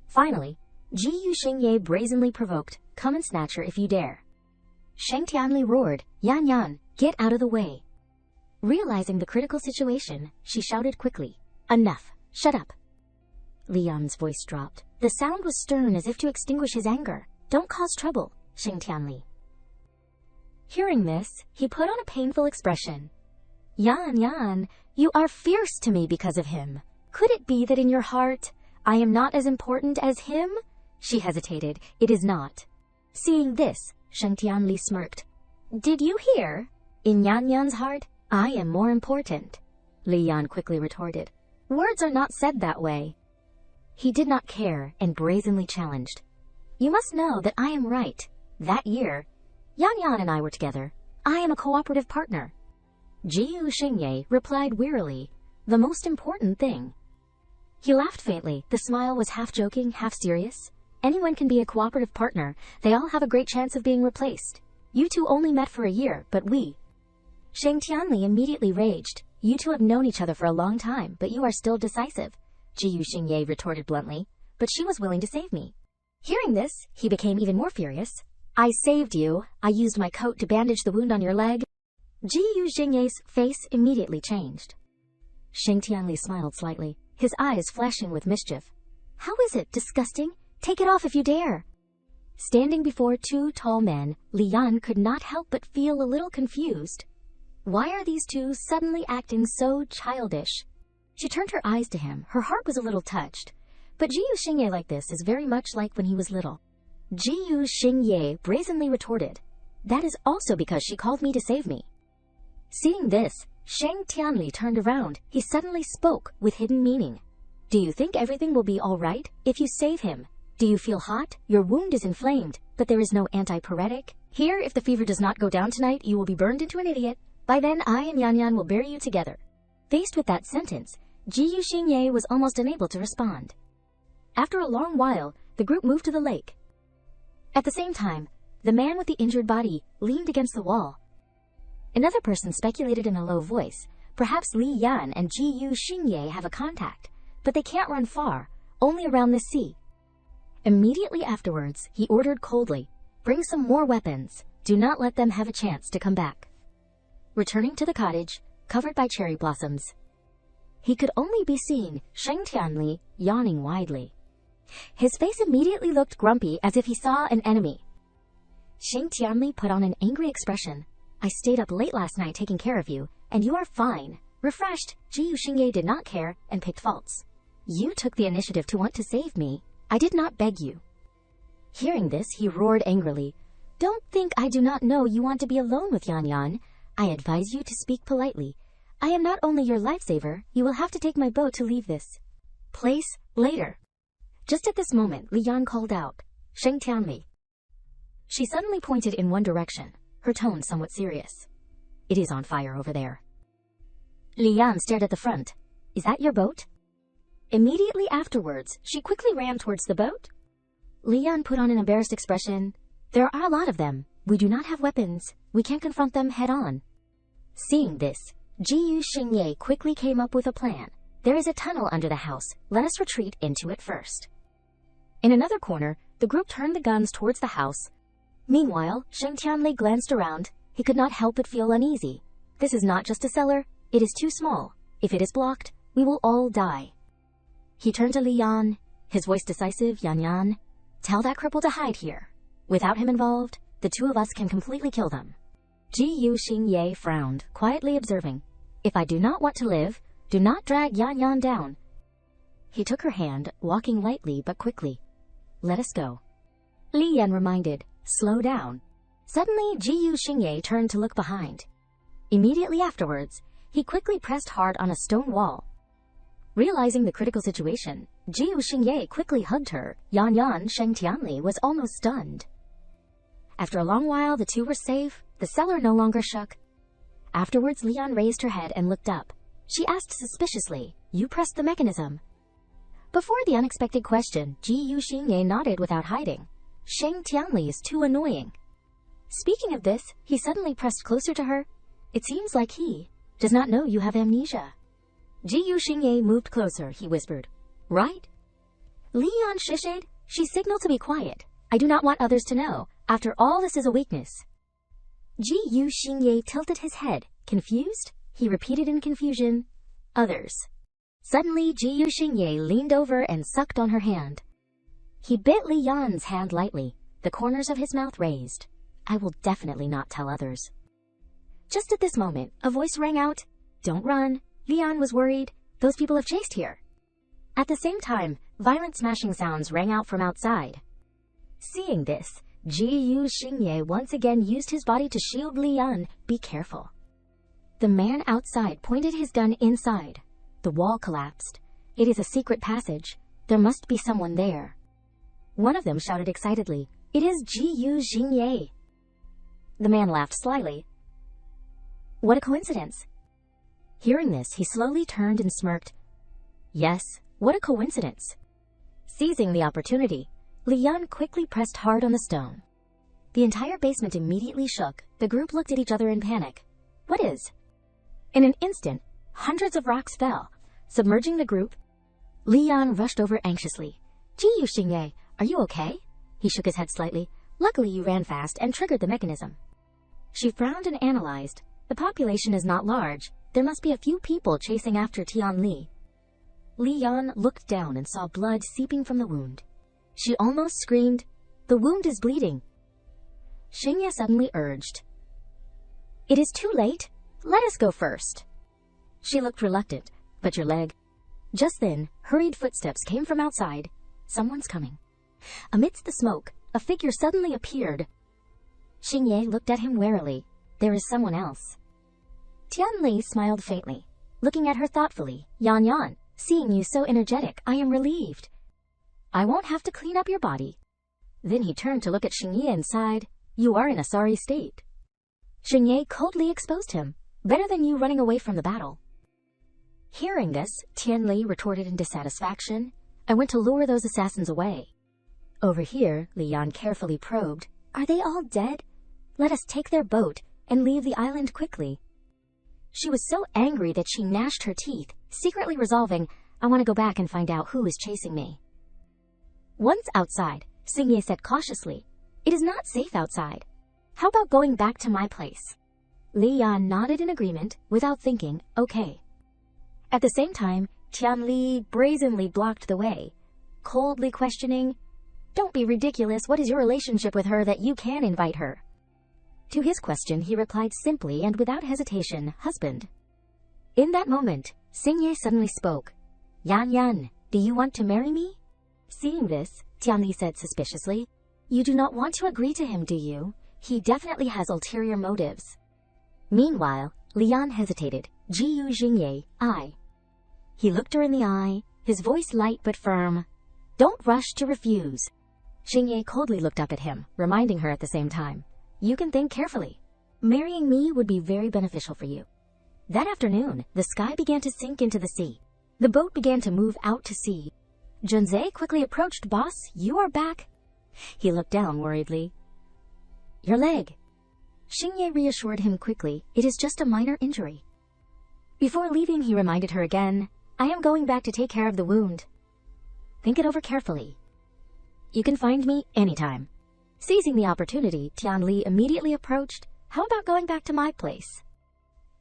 Finally, Ji Yu Xingye brazenly provoked, "Come and snatch her if you dare." Sheng Tianli roared, Yan, get out of the way." Realizing the critical situation, she shouted quickly, "Enough, shut up." Li Yan's voice dropped. The sound was stern as if to extinguish his anger. "Don't cause trouble, Sheng Tianli." Hearing this, he put on a painful expression. Yan, you are fierce to me because of him. Could it be that in your heart, I am not as important as him? She hesitated. "It is not." Seeing this, Sheng Tianli smirked. "Did you hear? In Yan's heart, I am more important." Li Yan quickly retorted, "Words are not said that way." He did not care and brazenly challenged, "You must know that I am right. That year, Yan and I were together. I am a cooperative partner." Ji Yu Xingye replied wearily, "The most important thing." He laughed faintly. The smile was half joking, half serious. "Anyone can be a cooperative partner. They all have a great chance of being replaced. You two only met for a year, but we..." Sheng Tianli immediately raged. "You two have known each other for a long time, but you are still decisive," Ji Yu Xingye retorted bluntly. "But she was willing to save me." Hearing this, he became even more furious. "I saved you. I used my coat to bandage the wound on your leg." Ji Yu Xingye's face immediately changed. Sheng Tianli smiled slightly, his eyes flashing with mischief. "How is it, disgusting? Take it off if you dare." Standing before two tall men, Li Yan could not help but feel a little confused. Why are these two suddenly acting so childish? She turned her eyes to him. Her heart was a little touched. But Ji Yu Xingye like this is very much like when he was little. Ji Yu Xingye brazenly retorted, "That is also because she called me to save me." Seeing this, Sheng Tianli turned around. He suddenly spoke with hidden meaning. "Do you think everything will be all right if you save him? Do you feel hot? Your wound is inflamed, but there is no antipyretic. Here, if the fever does not go down tonight, you will be burned into an idiot. By then, I and Yan will bury you together." Faced with that sentence, Ji Yu Xingye was almost unable to respond. After a long while, the group moved to the lake. At the same time, the man with the injured body leaned against the wall. Another person speculated in a low voice, "Perhaps Li Yan and Ji Yu Xingye have a contact, but they can't run far, only around the sea." Immediately afterwards, he ordered coldly, "Bring some more weapons. Do not let them have a chance to come back." Returning to the cottage, covered by cherry blossoms, he could only be seen Sheng Tianli yawning widely. His face immediately looked grumpy as if he saw an enemy. Sheng Tianli put on an angry expression. "I stayed up late last night taking care of you, and you are fine." Refreshed, Ji Yu Xingye did not care and picked faults. You took the initiative to want to save me. I did not beg you. Hearing this, he roared angrily. Don't think I do not know you want to be alone with Yan Yan. I advise you to speak politely. I am not only your lifesaver, you will have to take my boat to leave this place later. Just at this moment, Li Yan called out, Sheng Tianli. She suddenly pointed in one direction, her tone somewhat serious. It is on fire over there. Li Yan stared at the front. Is that your boat? Immediately afterwards, she quickly ran towards the boat. Li Yan put on an embarrassed expression. There are a lot of them. We do not have weapons. We can't confront them head on. Seeing this, Jiyu Xingye quickly came up with a plan. There is a tunnel under the house. Let us retreat into it first. In another corner, the group turned the guns towards the house. Meanwhile, Sheng Tianli glanced around. He could not help but feel uneasy. This is not just a cellar. It is too small. If it is blocked, we will all die. He turned to Li Yan, his voice decisive. Yan Yan, tell that cripple to hide here. Without him involved, the two of us can completely kill them. Jiyu Xingye frowned, quietly observing. If I do not want to live, do not drag Yan Yan down. He took her hand, walking lightly but quickly. Let us go. Li Yan reminded, slow down. Suddenly, Jiyu Xingye turned to look behind. Immediately afterwards, he quickly pressed hard on a stone wall. Realizing the critical situation, Jiyu Xingye quickly hugged her. Yan Yan Sheng Tianli was almost stunned. After a long while, the two were safe. The cellar no longer shook. Afterwards, Li Yan raised her head and looked up. She asked suspiciously, You pressed the mechanism? Before the unexpected question, Jiyu Xingye nodded without hiding. Sheng Tianli is too annoying. Speaking of this, he suddenly pressed closer to her. It seems like he does not know you have amnesia. Jiyu Xingye moved closer, he whispered. Right? Li Yan shishid. She signaled to be quiet. I do not want others to know. After all, this is a weakness. Jiyu Xingye tilted his head. Confused? He repeated in confusion. Others. Suddenly, Jiyu Xingye leaned over and sucked on her hand. He bit Li Yan's hand lightly, the corners of his mouth raised. I will definitely not tell others. Just at this moment, a voice rang out. Don't run. Li Yan was worried. Those people have chased here. At the same time, violent smashing sounds rang out from outside. Seeing this, Jiyu Xingye once again used his body to shield Li Yan. Be careful. The man outside pointed his gun inside. The wall collapsed. It is a secret passage. There must be someone there. One of them shouted excitedly, It is Jiyu Xingye. The man laughed slyly. What a coincidence. Hearing this, he slowly turned and smirked. Yes, what a coincidence. Seizing the opportunity, Li Yan quickly pressed hard on the stone. The entire basement immediately shook. The group looked at each other in panic. What is? In an instant, hundreds of rocks fell, submerging the group. Li Yan rushed over anxiously. Jiyu Xingye, are you okay? He shook his head slightly. Luckily you ran fast and triggered the mechanism. She frowned and analyzed. The population is not large. There must be a few people chasing after Tian Li. Li Yan looked down and saw blood seeping from the wound. She almost screamed, The wound is bleeding. Xingye suddenly urged, It is too late. Let us go first. She looked reluctant. But your leg. Just then, hurried footsteps came from outside. Someone's coming. Amidst the smoke, a figure suddenly appeared. Xingye looked at him warily. There is someone else. Tian Li smiled faintly, looking at her thoughtfully. Yan Yan, seeing you so energetic, I am relieved. I won't have to clean up your body. Then he turned to look at Xingye and sighed. You are in a sorry state. Xingye coldly exposed him. Better than you running away from the battle. Hearing this, Tian Li retorted in dissatisfaction. I went to lure those assassins away. Over here, Li Yan carefully probed. Are they all dead? Let us take their boat and leave the island quickly. She was so angry that she gnashed her teeth, secretly resolving, I want to go back and find out who is chasing me. Once outside, Xingye said cautiously, It is not safe outside. How about going back to my place? Li Yan nodded in agreement, without thinking, okay. At the same time, Tian Li brazenly blocked the way, coldly questioning, Don't be ridiculous, what is your relationship with her that you can invite her? To his question, he replied simply and without hesitation, husband. In that moment, Xingye suddenly spoke. Yan Yan, Do you want to marry me? Seeing this, Tianli said suspiciously, You do not want to agree to him, do you? He definitely has ulterior motives. Meanwhile, Lian hesitated. Jiyu Xingye, I. He looked her in the eye, his voice light but firm. Don't rush to refuse. Xingye coldly looked up at him, reminding her at the same time. You can think carefully. Marrying me would be very beneficial for you. That afternoon, the sky began to sink into the sea. The boat began to move out to sea. Junzai quickly approached. Boss, you are back. He looked down worriedly. Your leg. Xingye reassured him quickly. It is just a minor injury. Before leaving, he reminded her again. I am going back to take care of the wound. Think it over carefully. You can find me anytime. Seizing the opportunity, Tianli immediately approached. How about going back to my place?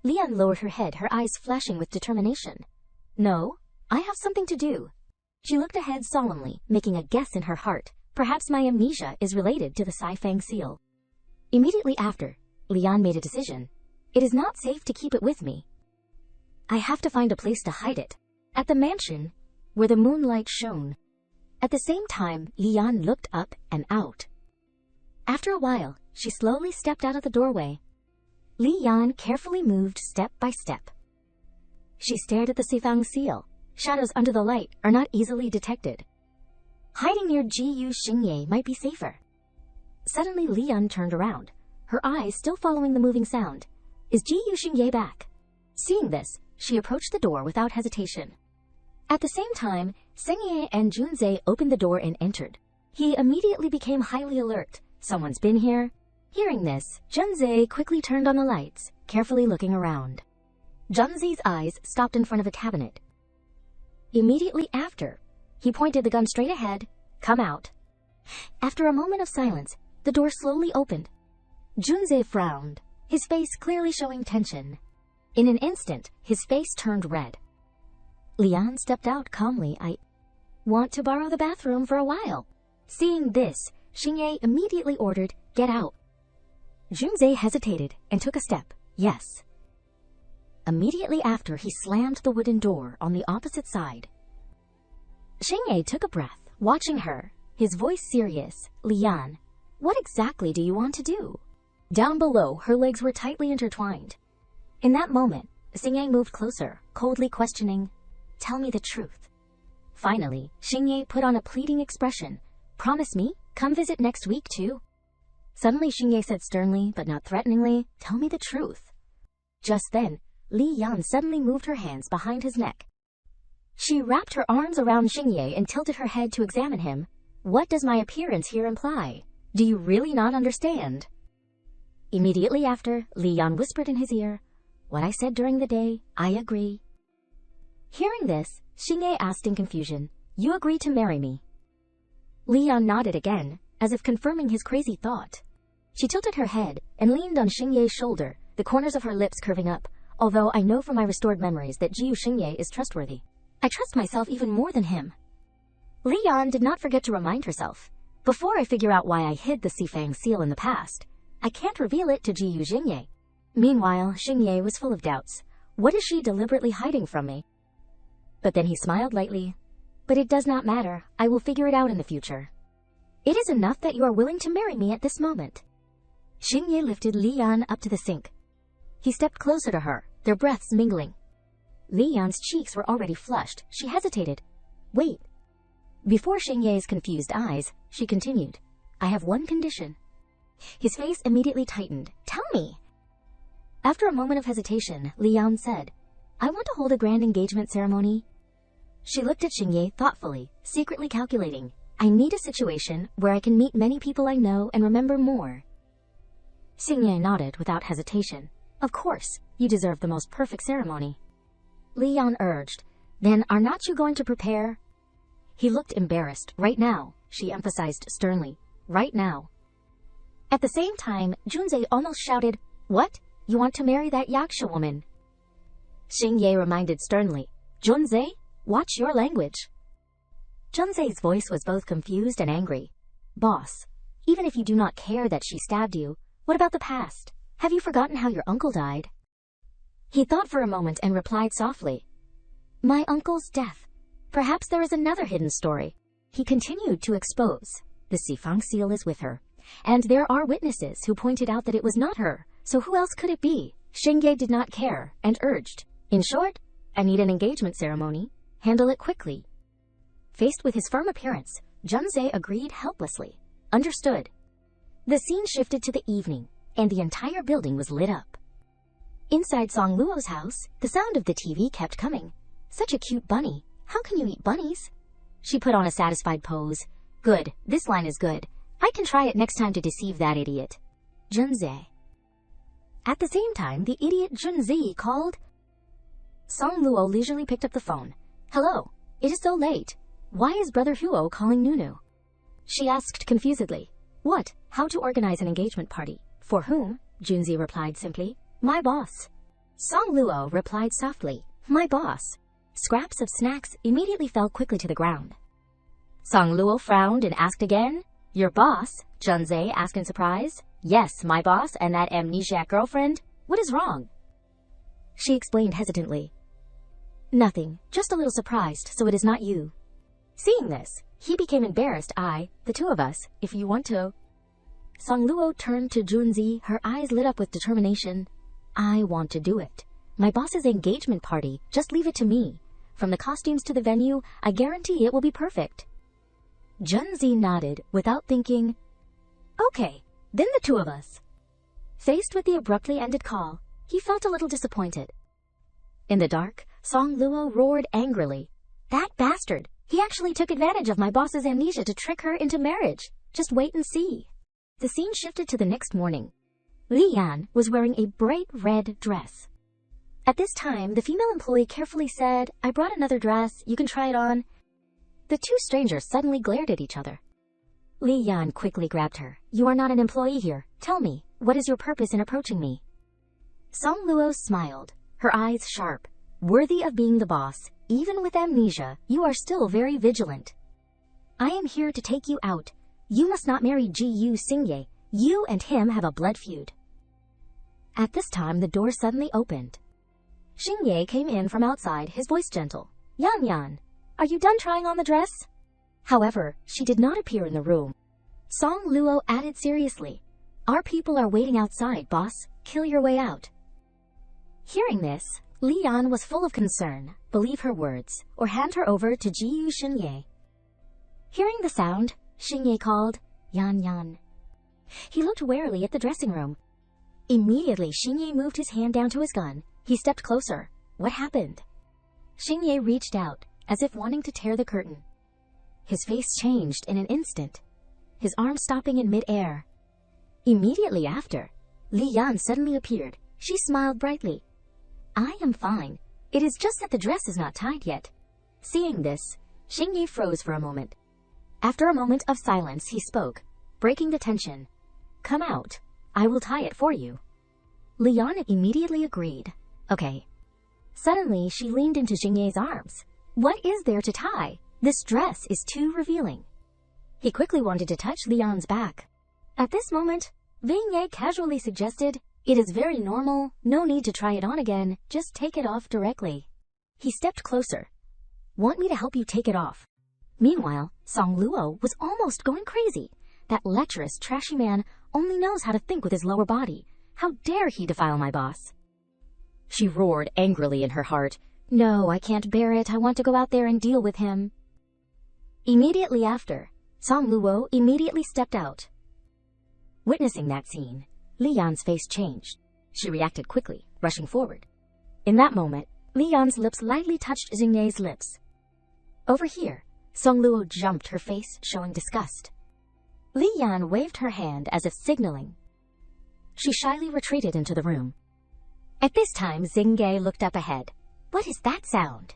Lian lowered her head, her eyes flashing with determination. No, I have something to do. She looked ahead solemnly, making a guess in her heart. Perhaps my amnesia is related to the Saifang seal. Immediately after, Lian made a decision. It is not safe to keep it with me. I have to find a place to hide it. At the mansion, where the moonlight shone. At the same time, Lian looked up and out. After a while, she slowly stepped out of the doorway. Lian carefully moved step by step. She stared at the Saifang seal. Shadows under the light are not easily detected. Hiding near Jiyu Xingye might be safer. Suddenly, Lian turned around, her eyes still following the moving sound. Is Jiyu Xingye back? Seeing this, she approached the door without hesitation. At the same time, Sengye and Junzai opened the door and entered. He immediately became highly alert. Someone's been here. Hearing this, Junzai quickly turned on the lights, carefully looking around. Junzai's eyes stopped in front of a cabinet. Immediately after, he pointed the gun straight ahead. Come out. After a moment of silence, the door slowly opened. Junzai frowned, his face clearly showing tension. In an instant, his face turned red. Lian stepped out calmly. I want to borrow the bathroom for a while. Seeing this, Xingye immediately ordered, Get out. Junzai hesitated and took a step. Yes. Immediately after, he slammed the wooden door on the opposite side. Xingye took a breath, watching her, his voice serious. Lian, what exactly do you want to do? Down below, her legs were tightly intertwined. In that moment, Xingye moved closer, coldly questioning, Tell me the truth. Finally, Xingye put on a pleading expression. Promise me, come visit next week too. Suddenly, Xingye said sternly, but not threateningly, Tell me the truth. Just then, Li Yan suddenly moved her hands behind his neck. She wrapped her arms around Xingye and tilted her head to examine him. What does my appearance here imply? Do you really not understand? Immediately after, Li Yan whispered in his ear, What I said during the day, I agree. Hearing this, Xingye asked in confusion, You agree to marry me? Li Yan nodded again, as if confirming his crazy thought. She tilted her head and leaned on Xingye's shoulder, the corners of her lips curving up, although I know from my restored memories that Jiyu Xingye is trustworthy. I trust myself even more than him. Li Yan did not forget to remind herself. Before I figure out why I hid the Saifang seal in the past, I can't reveal it to Jiyu Xingye. Meanwhile, Xingye was full of doubts. What is she deliberately hiding from me? But then he smiled lightly. But it does not matter. I will figure it out in the future. It is enough that you are willing to marry me at this moment. Xingye lifted Li Yan up to the sink. He stepped closer to her, their breaths mingling. Li Yan's cheeks were already flushed. She hesitated. Wait. Before Xingye's confused eyes, she continued, I have one condition. His face immediately tightened. Tell me. After a moment of hesitation, Li Yan said, I want to hold a grand engagement ceremony. She looked at Xingye thoughtfully, secretly calculating. I need a situation where I can meet many people I know and remember more. Xingye nodded without hesitation. Of course, you deserve the most perfect ceremony. Li Yan urged, Then are not you going to prepare? He looked embarrassed. Right now, she emphasized sternly. Right now. At the same time, Junzai almost shouted, What? You want to marry that Yaksha woman? Xingye reminded sternly, Junzai, watch your language. Junzai's voice was both confused and angry. Boss, even if you do not care that she stabbed you, what about the past? Have you forgotten how your uncle died? He thought for a moment and replied softly, My uncle's death. Perhaps there is another hidden story. He continued to expose. The Sifang seal is with her, and there are witnesses who pointed out that it was not her, so who else could it be? Xingye did not care and urged, "In short, I need an engagement ceremony. Handle it quickly." Faced with his firm appearance, Junze agreed helplessly. Understood. The scene shifted to the evening, and the entire building was lit up. Inside Song Luo's house, the sound of the TV kept coming. "Such a cute bunny. How can you eat bunnies?" She put on a satisfied pose. "Good, this line is good. I can try it next time to deceive that idiot." Junze. At the same time, the idiot Junzi called. Song Luo leisurely picked up the phone. "Hello, it is so late. Why is Brother Huo calling Nunu?" She asked confusedly. "What? How to organize an engagement party? For whom?" Junzi replied simply. "My boss." Song Luo replied softly. "My boss." Scraps of snacks immediately fell quickly to the ground. Song Luo frowned and asked again. "Your boss?" Junze asked in surprise. "Yes, my boss and that amnesiac girlfriend. What is wrong?" She explained hesitantly. "Nothing, just a little surprised, so it is not you." Seeing this, he became embarrassed. "The two of us, if you want to." Song Luo turned to Junzi, her eyes lit up with determination. "I want to do it. My boss's engagement party, just leave it to me. From the costumes to the venue, I guarantee it will be perfect." Junzi nodded without thinking. "Okay, then the two of us." Faced with the abruptly ended call, he felt a little disappointed. In the dark, Song Luo roared angrily. "That bastard! He actually took advantage of my boss's amnesia to trick her into marriage. Just wait and see." The scene shifted to the next morning. Li Yan was wearing a bright red dress. At this time, the female employee carefully said, "I brought another dress, you can try it on." The two strangers suddenly glared at each other. Li Yan quickly grabbed her. "You are not an employee here. Tell me, what is your purpose in approaching me?" Song Luo smiled, her eyes sharp. "Worthy of being the boss, even with amnesia, you are still very vigilant. I am here to take you out. You must not marry Ji-Yu Xingye. You and him have a blood feud." At this time, the door suddenly opened. Xingye came in from outside, his voice gentle. "Yan Yan, are you done trying on the dress?" However, she did not appear in the room. Song Luo added seriously, "Our people are waiting outside, boss. Kill your way out." Hearing this, Li Yan was full of concern. Believe her words, or hand her over to Ji-Yu Xingye. Hearing the sound, Xingye called, "Yan Yan." He looked warily at the dressing room. Immediately, Xingye moved his hand down to his gun. He stepped closer. What happened? Xingye reached out, as if wanting to tear the curtain. His face changed in an instant, his arm stopping in mid-air. Immediately after, Li Yan suddenly appeared. She smiled brightly. "I am fine. It is just that the dress is not tied yet." Seeing this, Xingye froze for a moment. After a moment of silence, he spoke, breaking the tension. "Come out. I will tie it for you." Li Yan immediately agreed. "Okay." Suddenly, she leaned into Xingye's arms. "What is there to tie? This dress is too revealing." He quickly wanted to touch Li Yan's back. At this moment, Ving Ye casually suggested, "It is very normal, no need to try it on again, just take it off directly." He stepped closer. "Want me to help you take it off?" Meanwhile, Song Luo was almost going crazy. That lecherous, trashy man only knows how to think with his lower body. How dare he defile my boss? She roared angrily in her heart. "No, I can't bear it. I want to go out there and deal with him." Immediately after, Song Luo immediately stepped out. Witnessing that scene, Li Yan's face changed. She reacted quickly, rushing forward. In that moment, Li Yan's lips lightly touched Xingye's lips. Over here, Song Luo jumped, her face showing disgust. Li Yan waved her hand as if signaling. She shyly retreated into the room. At this time, Xingye looked up ahead. "What is that sound?"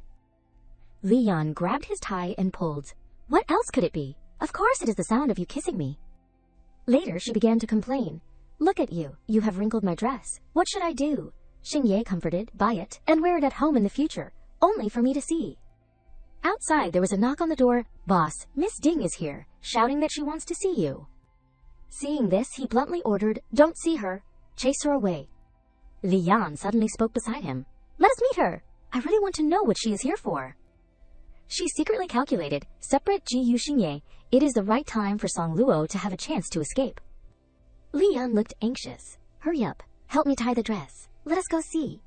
Li Yan grabbed his tie and pulled. "What else could it be? Of course it is the sound of you kissing me." Later, she began to complain. "Look at you. You have wrinkled my dress. What should I do?" Xingye comforted, "Buy it and wear it at home in the future, only for me to see." Outside, there was a knock on the door. "Boss, Miss Ding is here, shouting that she wants to see you." Seeing this, he bluntly ordered, "Don't see her. Chase her away." Li Yan suddenly spoke beside him. "Let us meet her. I really want to know what she is here for." She secretly calculated, separate Ji Yu Xingye, it is the right time for Song Luo to have a chance to escape. Li Yan looked anxious. Hurry up, help me tie the dress. Let us go see.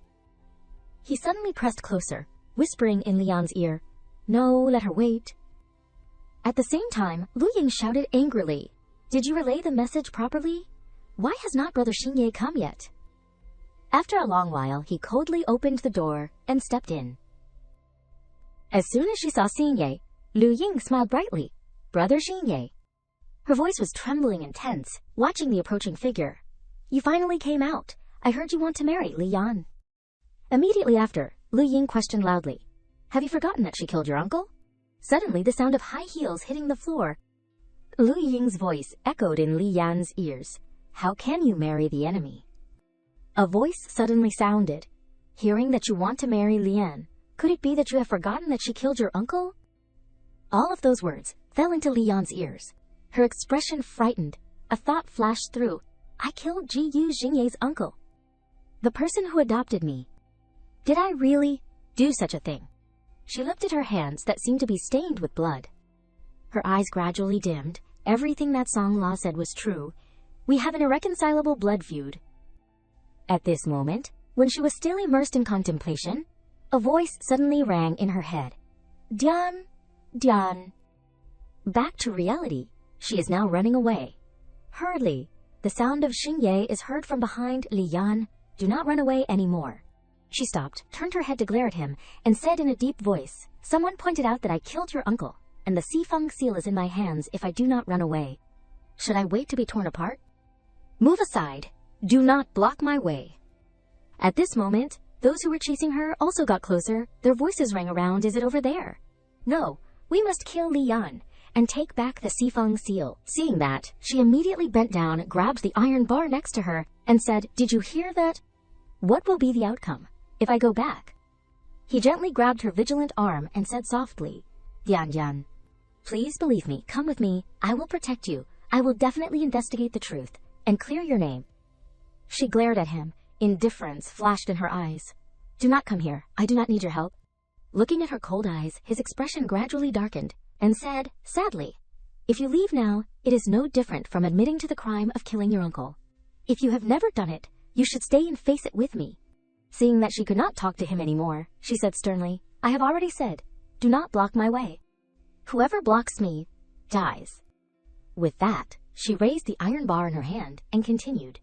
He suddenly pressed closer, whispering in Li Yan's ear, no, let her wait. At the same time, Lu Ying shouted angrily, did you relay the message properly? Why has not Brother Xingye come yet? After a long while, he coldly opened the door and stepped in. As soon as she saw Xingye, Lu Ying smiled brightly. Brother Xingye. Her voice was trembling and tense, watching the approaching figure. You finally came out. I heard you want to marry Li Yan. Immediately after, Lu Ying questioned loudly, have you forgotten that she killed your uncle? Suddenly, the sound of high heels hitting the floor. Lu Ying's voice echoed in Li Yan's ears. How can you marry the enemy? A voice suddenly sounded. Hearing that you want to marry Li Yan, could it be that you have forgotten that she killed your uncle? All of those words fell into Li Yan's ears. Her expression frightened. A thought flashed through. I killed Ji Yu Xingye's uncle. The person who adopted me. Did I really do such a thing? She lifted her hands that seemed to be stained with blood. Her eyes gradually dimmed. Everything that Song La said was true. We have an irreconcilable blood feud. At this moment, when she was still immersed in contemplation, a voice suddenly rang in her head. Dian, Dian. Back to reality, she is now running away. Hurriedly, the sound of Xingye is heard from behind Li Yan. Do not run away anymore. She stopped, turned her head to glare at him, and said in a deep voice, someone pointed out that I killed your uncle, and the Sifeng seal is in my hands if I do not run away. Should I wait to be torn apart? Move aside. Do not block my way. At this moment, those who were chasing her also got closer. Their voices rang around, is it over there? No, we must kill Li Yan and take back the Sifeng seal. Seeing that, she immediately bent down, grabbed the iron bar next to her, and said, did you hear that? What will be the outcome if I go back? He gently grabbed her vigilant arm and said softly, Dian Dian, please believe me, come with me, I will protect you. I will definitely investigate the truth and clear your name. She glared at him. Indifference flashed in her eyes. Do not come here. I do not need your help. Looking at her cold eyes, his expression gradually darkened and said, sadly, if you leave now, it is no different from admitting to the crime of killing your uncle. If you have never done it, you should stay and face it with me. Seeing that she could not talk to him anymore, she said sternly, I have already said, do not block my way. Whoever blocks me, dies. With that, she raised the iron bar in her hand and continued,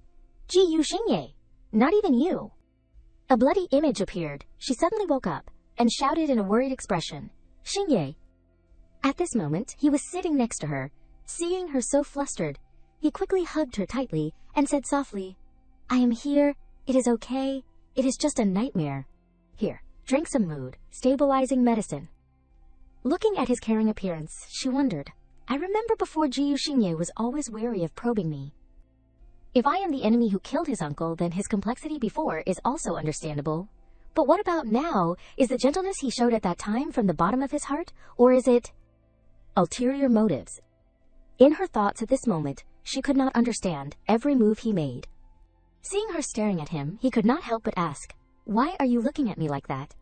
Ji Yu Xingye, not even you. A bloody image appeared. She suddenly woke up and shouted in a worried expression, Xingye. At this moment, he was sitting next to her. Seeing her so flustered, he quickly hugged her tightly and said softly, I am here. It is okay. It is just a nightmare. Here, drink some mood-stabilizing medicine. Looking at his caring appearance, she wondered, I remember before Ji Yu Xingye was always wary of probing me. If I am the enemy who killed his uncle, then his complexity before is also understandable. But what about now? Is the gentleness he showed at that time from the bottom of his heart, or is it ulterior motives? In her thoughts at this moment, she could not understand every move he made. Seeing her staring at him, he could not help but ask, why are you looking at me like that?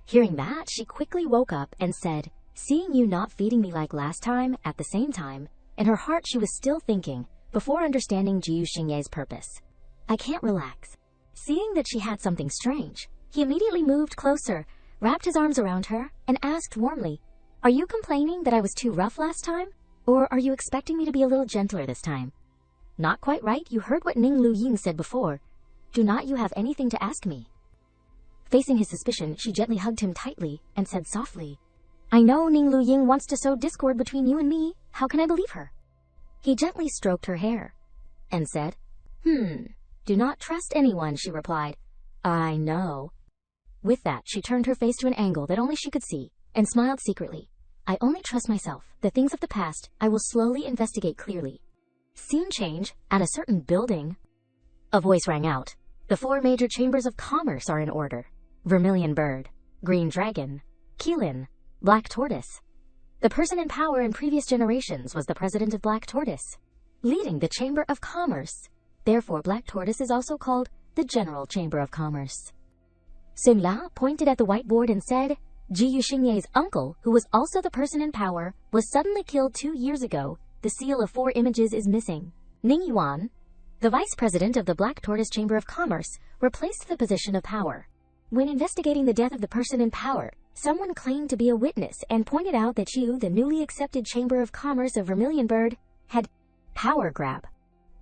Hearing that, she quickly woke up and said, seeing you not feeding me like last time, at the same time, in her heart she was still thinking, before understanding Ji Yu Xingye's purpose. I can't relax. Seeing that she had something strange, he immediately moved closer, wrapped his arms around her, and asked warmly, are you complaining that I was too rough last time? Or are you expecting me to be a little gentler this time? Not quite right, you heard what Ning Lu Ying said before. Do not you have anything to ask me? Facing his suspicion, she gently hugged him tightly and said softly, I know Ning Lu Ying wants to sow discord between you and me. How can I believe her? He gently stroked her hair and said, do not trust anyone, she replied. I know. With that, she turned her face to an angle that only she could see and smiled secretly. I only trust myself. The things of the past, I will slowly investigate clearly. Scene change at a certain building. A voice rang out. The 4 major chambers of commerce are in order. Vermilion Bird, Green Dragon, Keelin, Black Tortoise. The person in power in previous generations was the president of Black Tortoise, leading the Chamber of Commerce. Therefore, Black Tortoise is also called the General Chamber of Commerce. Sun La pointed at the whiteboard and said, Ji Yuxingye's uncle, who was also the person in power, was suddenly killed 2 years ago. The seal of 4 images is missing. Ning Yuan, the vice president of the Black Tortoise Chamber of Commerce, replaced the position of power. When investigating the death of the person in power, someone claimed to be a witness and pointed out that you, the newly accepted Chamber of Commerce of Vermilion Bird, had power grab.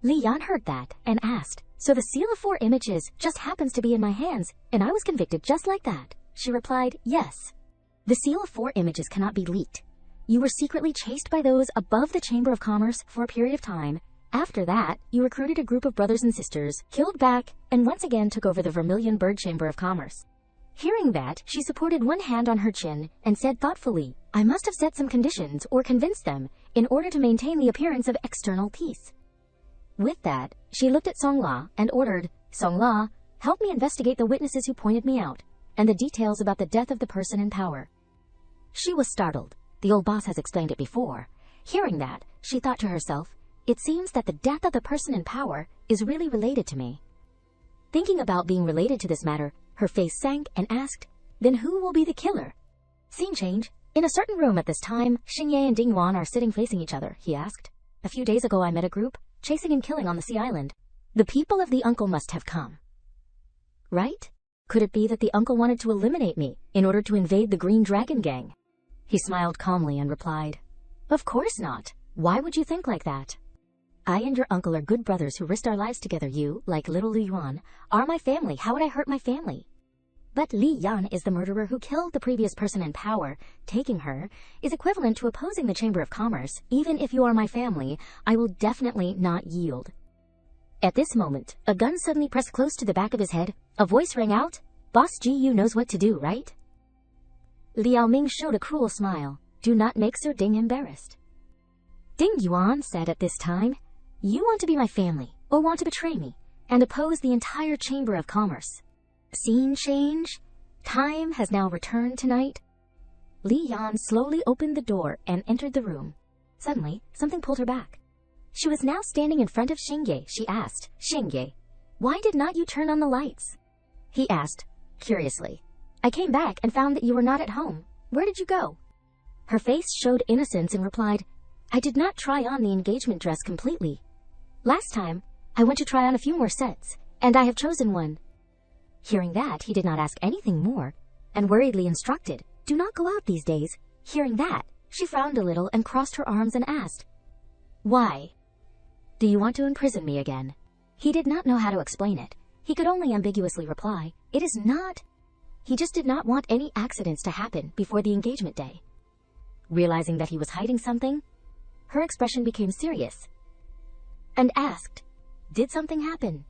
Li Yan heard that and asked, "So the seal of 4 images just happens to be in my hands, and I was convicted just like that?" She replied, "Yes. The seal of 4 images cannot be leaked. You were secretly chased by those above the Chamber of Commerce for a period of time. After that, you recruited a group of brothers and sisters, killed back, and once again took over the Vermilion Bird Chamber of Commerce." Hearing that, she supported one hand on her chin and said thoughtfully, "I must have set some conditions or convinced them in order to maintain the appearance of external peace." With that, she looked at Song La and ordered, "Song La, help me investigate the witnesses who pointed me out, and the details about the death of the person in power." She was startled. The old boss has explained it before. Hearing that, she thought to herself, "It seems that the death of the person in power is really related to me." Thinking about being related to this matter, her face sank and asked, "Then who will be the killer?" Scene change. In a certain room at this time, Xingye and Ding Yuan are sitting facing each other, he asked. "A few days ago I met a group, chasing and killing on the sea island. The people of the uncle must have come. Right? Could it be that the uncle wanted to eliminate me in order to invade the Green Dragon Gang?" He smiled calmly and replied, "Of course not. Why would you think like that? I and your uncle are good brothers who risked our lives together. You, like little Li Yuan, are my family. How would I hurt my family? But Li Yan is the murderer who killed the previous person in power. Taking her is equivalent to opposing the Chamber of Commerce. Even if you are my family, I will definitely not yield." At this moment, a gun suddenly pressed close to the back of his head. A voice rang out, "Boss Ji knows what to do, right?" Liao Ming showed a cruel smile. "Do not make Sir Ding embarrassed." Ding Yuan said at this time, "You want to be my family, or want to betray me, and oppose the entire Chamber of Commerce." Scene change. Time has now returned tonight. Li Yan slowly opened the door and entered the room. Suddenly, something pulled her back. She was now standing in front of Xingye. She asked, "Xingye, why did not you turn on the lights?" He asked, curiously. "I came back and found that you were not at home. Where did you go?" Her face showed innocence and replied, "I did not try on the engagement dress completely. Last time, I went to try on a few more sets, and I have chosen one." Hearing that, he did not ask anything more, and worriedly instructed, "Do not go out these days." Hearing that, she frowned a little and crossed her arms and asked, "Why? Do you want to imprison me again?" He did not know how to explain it. He could only ambiguously reply, "It is not." He just did not want any accidents to happen before the engagement day. Realizing that he was hiding something, her expression became serious and asked, "Did something happen?"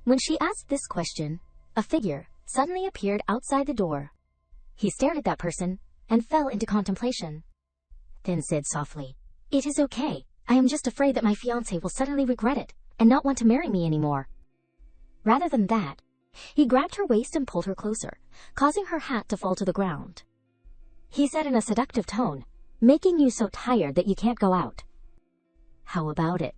When she asked this question, a figure suddenly appeared outside the door. He stared at that person and fell into contemplation, then said softly, "It is okay. I am just afraid that my fiancé will suddenly regret it and not want to marry me anymore." Rather than that, he grabbed her waist and pulled her closer, causing her hat to fall to the ground. He said in a seductive tone, "Making you so tired that you can't go out. How about it?"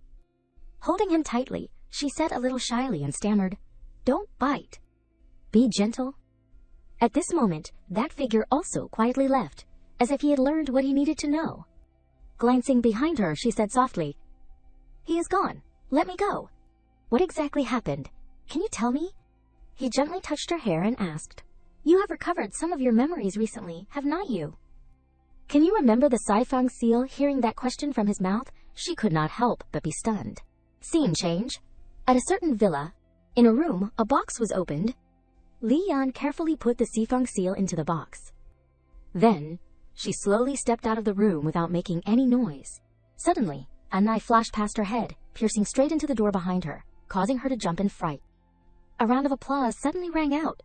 Holding him tightly, she said a little shyly and stammered, "Don't bite. Be gentle." At this moment, that figure also quietly left, as if he had learned what he needed to know. Glancing behind her, she said softly, "He is gone. Let me go." "What exactly happened? Can you tell me?" He gently touched her hair and asked, "You have recovered some of your memories recently, have not you? Can you remember the Saifang seal?" Hearing that question from his mouth, she could not help but be stunned. Scene change. At a certain villa, in a room, a box was opened. Li Yan carefully put the Saifang seal into the box. Then, she slowly stepped out of the room without making any noise. Suddenly, a knife flashed past her head, piercing straight into the door behind her, causing her to jump in fright. A round of applause suddenly rang out.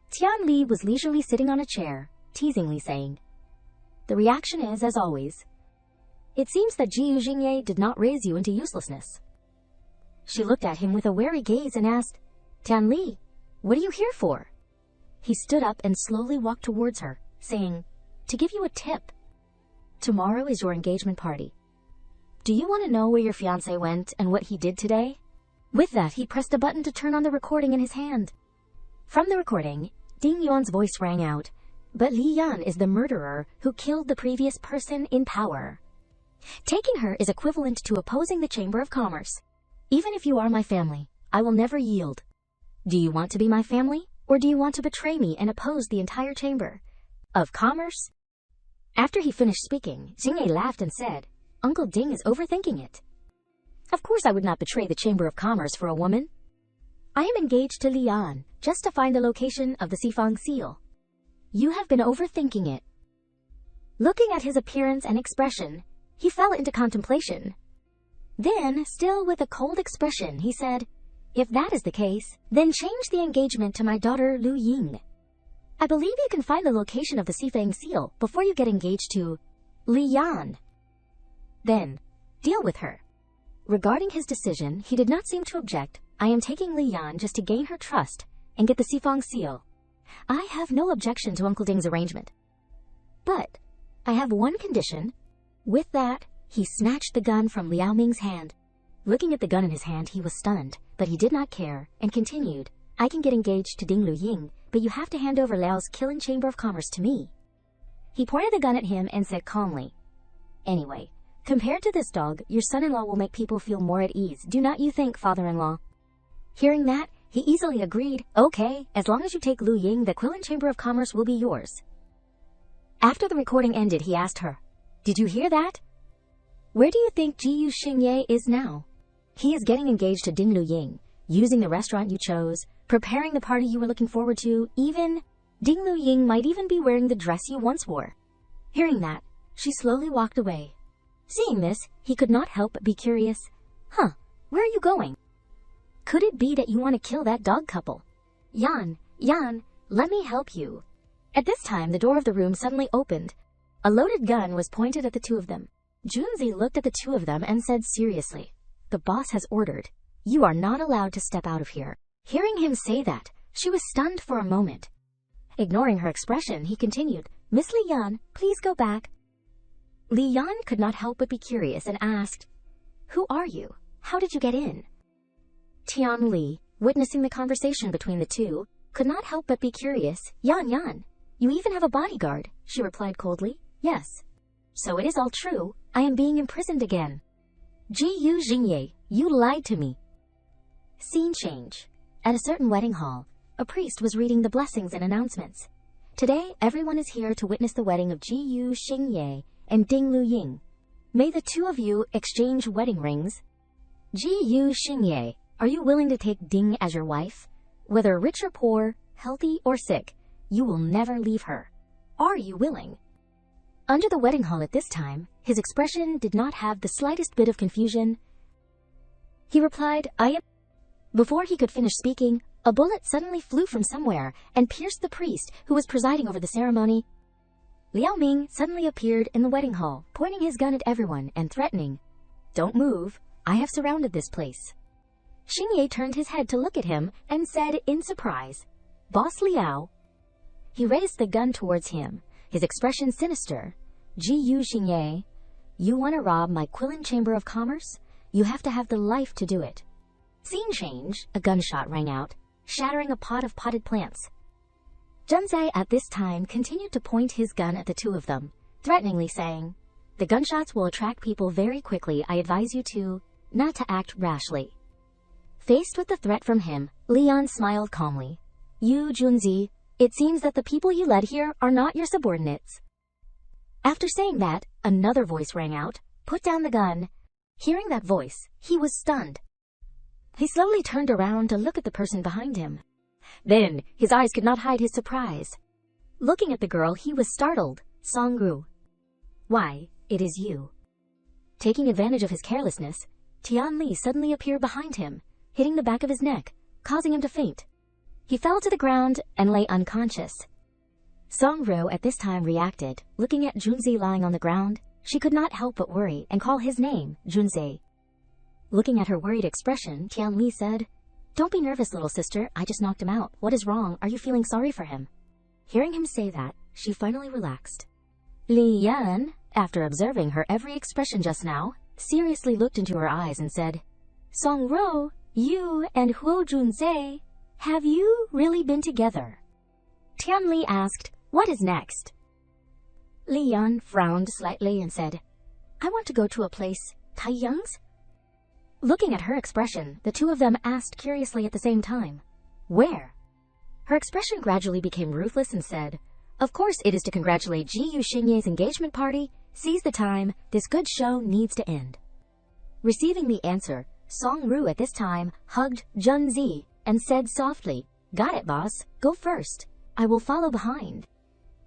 Tian Li was leisurely sitting on a chair, teasingly saying, "The reaction is, as always. It seems that Ji Yuxingye did not raise you into uselessness." She looked at him with a wary gaze and asked, "Tian Li, what are you here for?" He stood up and slowly walked towards her, saying, "To give you a tip. Tomorrow is your engagement party. Do you want to know where your fiancé went and what he did today?" With that, he pressed a button to turn on the recording in his hand. From the recording, Ding Yuan's voice rang out, But Li Yan is the murderer who killed the previous person in power. Taking her is equivalent to opposing the Chamber of Commerce. Even if you are my family, I will never yield. Do you want to be my family, or do you want to betray me and oppose the entire Chamber of Commerce? After he finished speaking, Xingye laughed and said, Uncle Ding is overthinking it. Of course I would not betray the Chamber of Commerce for a woman. I am engaged to Li Yan, just to find the location of the Sifang seal. You have been overthinking it. Looking at his appearance and expression, he fell into contemplation. Then, still with a cold expression, he said, If that is the case, then change the engagement to my daughter Lu Ying. I believe you can find the location of the Sifang seal before you get engaged to Li Yan. Then, deal with her. Regarding his decision, he did not seem to object. I am taking Li Yan just to gain her trust and get the Sifang seal. I have no objection to Uncle Ding's arrangement. But I have one condition. With that, he snatched the gun from Liao Ming's hand. Looking at the gun in his hand, he was stunned, but he did not care, and continued, I can get engaged to Ding Lu Ying, but you have to hand over Liao's killing Chamber of Commerce to me. He pointed the gun at him and said calmly, Anyway, compared to this dog, your son-in-law will make people feel more at ease, do not you think, father-in-law? Hearing that, he easily agreed, Okay, as long as you take Lu Ying, the Quilin Chamber of Commerce will be yours. After the recording ended, he asked her, Did you hear that? Where do you think Jiyu Xingye is now? He is getting engaged to Ding Lu Ying, using the restaurant you chose, preparing the party you were looking forward to, even Ding Lu Ying might even be wearing the dress you once wore. Hearing that, she slowly walked away. Seeing this, he could not help but be curious. Where are you going? Could it be that you want to kill that dog couple? Yan, let me help you. At this time, the door of the room suddenly opened. A loaded gun was pointed at the two of them. Junzi looked at the two of them and said seriously, The boss has ordered. You are not allowed to step out of here. Hearing him say that, she was stunned for a moment. Ignoring her expression, he continued, Miss Li Yan, please go back. Li Yan could not help but be curious and asked, Who are you? How did you get in? Tian Li, witnessing the conversation between the two, could not help but be curious. Yan, you even have a bodyguard, she replied coldly. Yes. So it is all true. I am being imprisoned again. Jiyu Xingye, you lied to me. Scene change. At a certain wedding hall, a priest was reading the blessings and announcements. Today, everyone is here to witness the wedding of Jiyu Xingye and Ding Lu Ying. May the two of you exchange wedding rings. Jiyu Xingye, are you willing to take Ding as your wife? Whether rich or poor, healthy or sick, you will never leave her. Are you willing? Under the wedding hall at this time, his expression did not have the slightest bit of confusion. He replied, I am. Before he could finish speaking, a bullet suddenly flew from somewhere and pierced the priest who was presiding over the ceremony. Liao Ming suddenly appeared in the wedding hall, pointing his gun at everyone and threatening, Don't move, I have surrounded this place. Xingye turned his head to look at him and said in surprise, Boss Liao. He raised the gun towards him, his expression sinister. Jiyu Xingye, you want to rob my Quilin Chamber of Commerce? You have to have the life to do it. Scene change, a gunshot rang out, shattering a pot of potted plants. Junzai at this time continued to point his gun at the two of them, threateningly saying, The gunshots will attract people very quickly. I advise you to not to act rashly. Faced with the threat from him, Leon smiled calmly. You, Junzi, it seems that the people you led here are not your subordinates. After saying that, another voice rang out, Put down the gun. Hearing that voice, he was stunned. He slowly turned around to look at the person behind him. Then, his eyes could not hide his surprise. Looking at the girl, he was startled. Songru. Why, it is you. Taking advantage of his carelessness, Tian Li suddenly appeared behind him, hitting the back of his neck, causing him to faint. He fell to the ground and lay unconscious. Songru at this time reacted, looking at Junzi lying on the ground. She could not help but worry and call his name, Junzi. Looking at her worried expression, Tian Li said, Don't be nervous, little sister, I just knocked him out. What is wrong? Are you feeling sorry for him? Hearing him say that, she finally relaxed. Li Yan, after observing her every expression just now, seriously looked into her eyes and said, Songru, you and Huo Junzai, have you really been together? Tian Li asked, What is next? Li Yan frowned slightly and said, I want to go to a place, Taiyang's? Looking at her expression, the two of them asked curiously at the same time, Where? Her expression gradually became ruthless and said, Of course it is to congratulate Ji Yuxingye's engagement party. Seize the time, this good show needs to end. Receiving the answer, Song Ru at this time hugged Jun Zi and said softly, Got it, boss, go first. I will follow behind.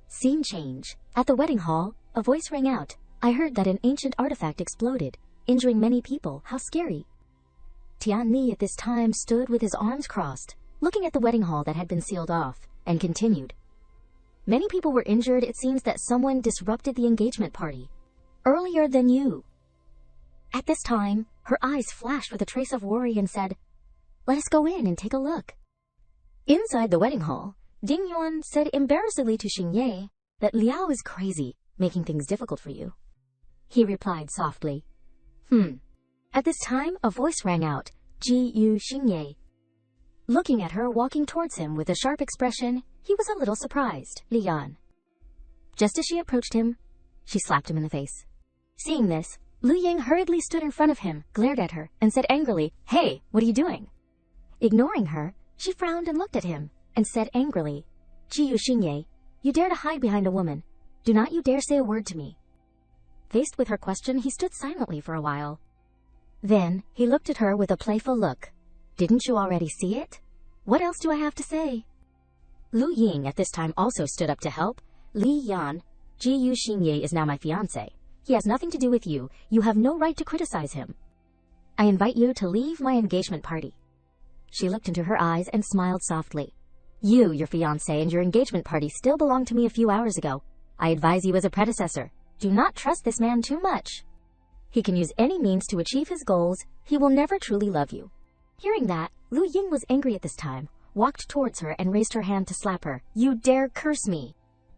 Scene change. At the wedding hall, a voice rang out. I heard that an ancient artifact exploded, injuring many people. How scary. Tian Li at this time stood with his arms crossed, looking at the wedding hall that had been sealed off, and continued. Many people were injured. It seems that someone disrupted the engagement party. Earlier than you. At this time, her eyes flashed with a trace of worry and said, Let us go in and take a look. Inside the wedding hall, Ding Yuan said embarrassedly to Xingye that Liao is crazy, making things difficult for you. He replied softly, At this time, a voice rang out, Ji Yuxingye. Looking at her walking towards him with a sharp expression, he was a little surprised. Li Yan. Just as she approached him, she slapped him in the face. Seeing this, Lu Ying hurriedly stood in front of him, glared at her, and said angrily, Hey, what are you doing? Ignoring her, she frowned and looked at him, and said angrily, Ji Yuxingye, you dare to hide behind a woman. Do not you dare say a word to me. Faced with her question, he stood silently for a while. Then, he looked at her with a playful look. Didn't you already see it? What else do I have to say? Lu Ying at this time also stood up to help. Li Yan, Ji Yuxingye is now my fiancé. He has nothing to do with you. You have no right to criticize him. I invite you to leave my engagement party. She looked into her eyes and smiled softly. You, your fiancé, and your engagement party still belonged to me a few hours ago. I advise you as a predecessor. Do not trust this man too much. He can use any means to achieve his goals. He will never truly love you. Hearing that, Lu Ying was angry at this time, walked towards her and raised her hand to slap her. You dare curse me!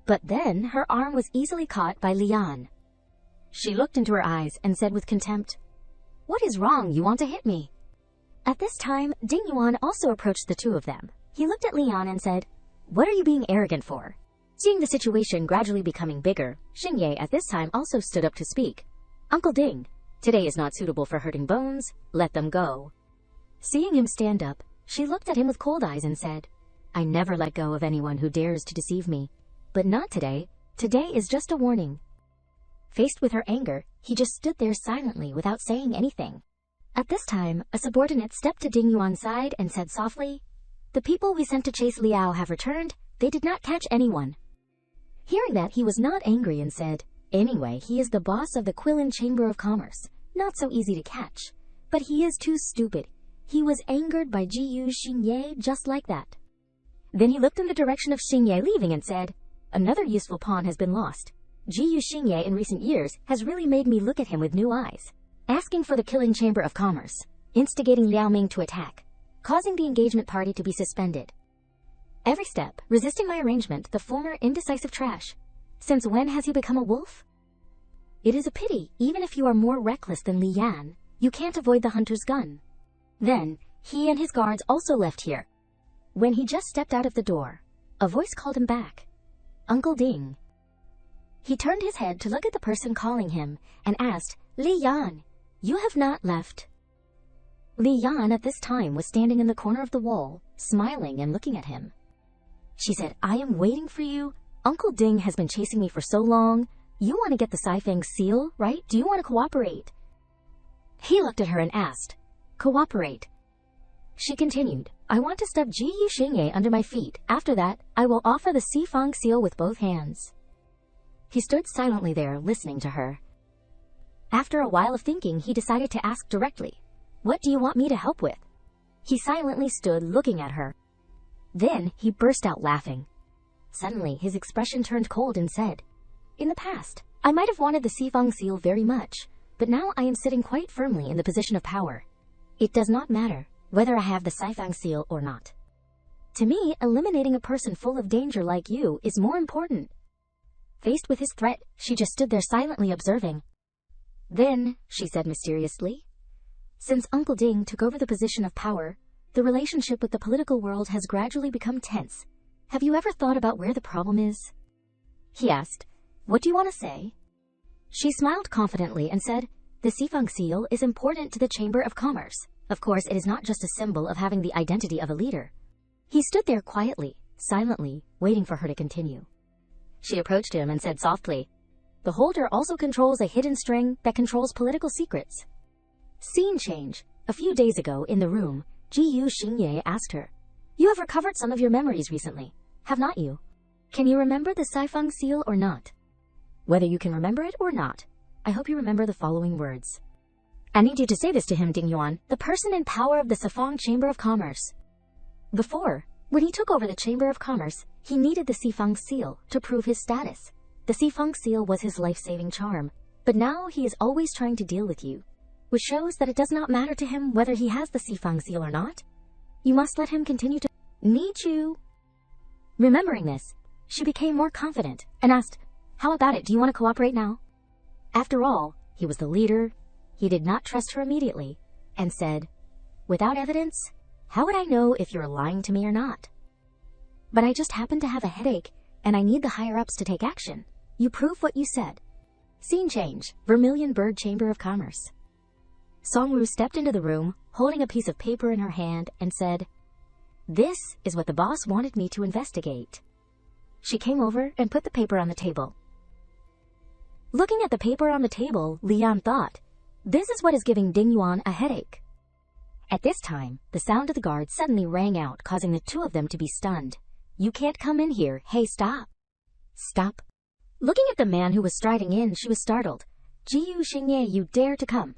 But then her arm was easily caught by Li Yan. She looked into her eyes and said with contempt, What is wrong? You want to hit me? At this time, Ding Yuan also approached the two of them. He looked at Li Yan and said, What are you being arrogant for? Seeing the situation gradually becoming bigger, Xingye at this time also stood up to speak. Uncle Ding, today is not suitable for hurting bones. Let them go. Seeing him stand up, she looked at him with cold eyes and said, I never let go of anyone who dares to deceive me. But not today. Today is just a warning. Faced with her anger, he just stood there silently without saying anything. At this time, a subordinate stepped to Ding Yuan's side and said softly, The people we sent to chase Liao have returned. They did not catch anyone. Hearing that, he was not angry and said, Anyway, he is the boss of the Qilin Chamber of Commerce. Not so easy to catch. But he is too stupid. He was angered by Ji Yuxingye just like that. Then he looked in the direction of Xingye leaving and said, Another useful pawn has been lost. Ji Yuxingye in recent years has really made me look at him with new eyes. Asking for the Qilin Chamber of Commerce, instigating Liao Ming to attack, causing the engagement party to be suspended. Every step, resisting my arrangement, the former indecisive trash. Since when has he become a wolf? It is a pity, even if you are more reckless than Li Yan, you can't avoid the hunter's gun. Then, he and his guards also left here. When he just stepped out of the door, a voice called him back. Uncle Ding. He turned his head to look at the person calling him and asked, Li Yan, you have not left. Li Yan at this time was standing in the corner of the wall, smiling and looking at him. She said, I am waiting for you. Uncle Ding has been chasing me for so long. You want to get the Saifang seal, right? Do you want to cooperate? He looked at her and asked, Cooperate. She continued, I want to stuff Ji Yuxingye under my feet. After that, I will offer the Saifang seal with both hands. He stood silently there, listening to her. After a while of thinking, he decided to ask directly, What do you want me to help with? He silently stood looking at her. Then he burst out laughing. Suddenly, his expression turned cold and said, In the past, I might have wanted the Saifang seal very much, but now I am sitting quite firmly in the position of power. It does not matter whether I have the Saifang seal or not. To me, eliminating a person full of danger like you is more important. Faced with his threat, she just stood there silently observing. Then, she said mysteriously, Since Uncle Ding took over the position of power, the relationship with the political world has gradually become tense. Have you ever thought about where the problem is? he asked. What do you want to say? She smiled confidently and said, the Sifang seal is important to the Chamber of Commerce. Of course, it is not just a symbol of having the identity of a leader. He stood there quietly, silently, waiting for her to continue. She approached him and said softly, the holder also controls a hidden string that controls political secrets. Scene change. A few days ago, in the room, Ji-Yu Xingye asked her, you have recovered some of your memories recently, have not you? Can you remember the Sifang seal or not? Whether you can remember it or not, I hope you remember the following words. I need you to say this to him, Ding Yuan, the person in power of the Sifang Chamber of Commerce. Before, when he took over the Chamber of Commerce, he needed the Sifang seal to prove his status. The Sifang seal was his life-saving charm, but now he is always trying to deal with you, which shows that it does not matter to him whether he has the Sifang seal or not. You must let him continue to need you. Remembering this, she became more confident and asked, how about it? Do you want to cooperate now? After all, he was the leader. He did not trust her immediately and said, without evidence, how would I know if you're lying to me or not? But I just happen to have a headache and I need the higher-ups to take action. You prove what you said. Scene change. Vermilion Bird Chamber of Commerce. Songru stepped into the room, holding a piece of paper in her hand, and said, this is what the boss wanted me to investigate. She came over and put the paper on the table. Looking at the paper on the table, Lian thought, this is what is giving Ding Yuan a headache. At this time, the sound of the guard suddenly rang out, causing the two of them to be stunned. You can't come in here. Hey, stop. Stop. Looking at the man who was striding in, she was startled. Ji-Yu Xingye, you dare to come.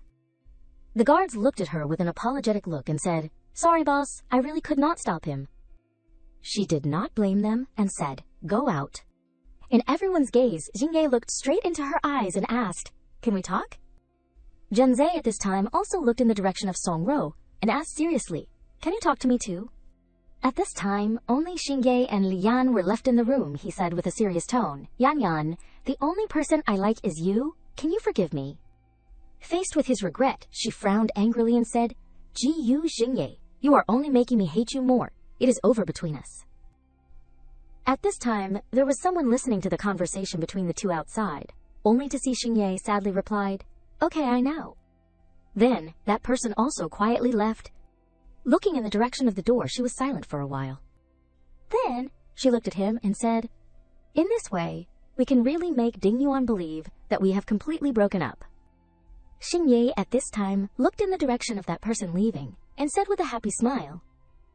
The guards looked at her with an apologetic look and said, sorry, boss, I really could not stop him. She did not blame them and said, go out. In everyone's gaze, Xingye looked straight into her eyes and asked, can we talk? Zhenze at this time also looked in the direction of Songro and asked seriously, can you talk to me too? At this time, only Xingye and Lian were left in the room, he said with a serious tone. Yan, the only person I like is you. Can you forgive me? Faced with his regret, she frowned angrily and said, Ji-Yu Xingye, you are only making me hate you more. It is over between us. At this time, there was someone listening to the conversation between the two outside, only to see Xingye sadly replied, okay, I know. Then, that person also quietly left. Looking in the direction of the door, she was silent for a while. Then, she looked at him and said, in this way, we can really make Ding Yuan believe that we have completely broken up. Xingye at this time looked in the direction of that person leaving and said with a happy smile,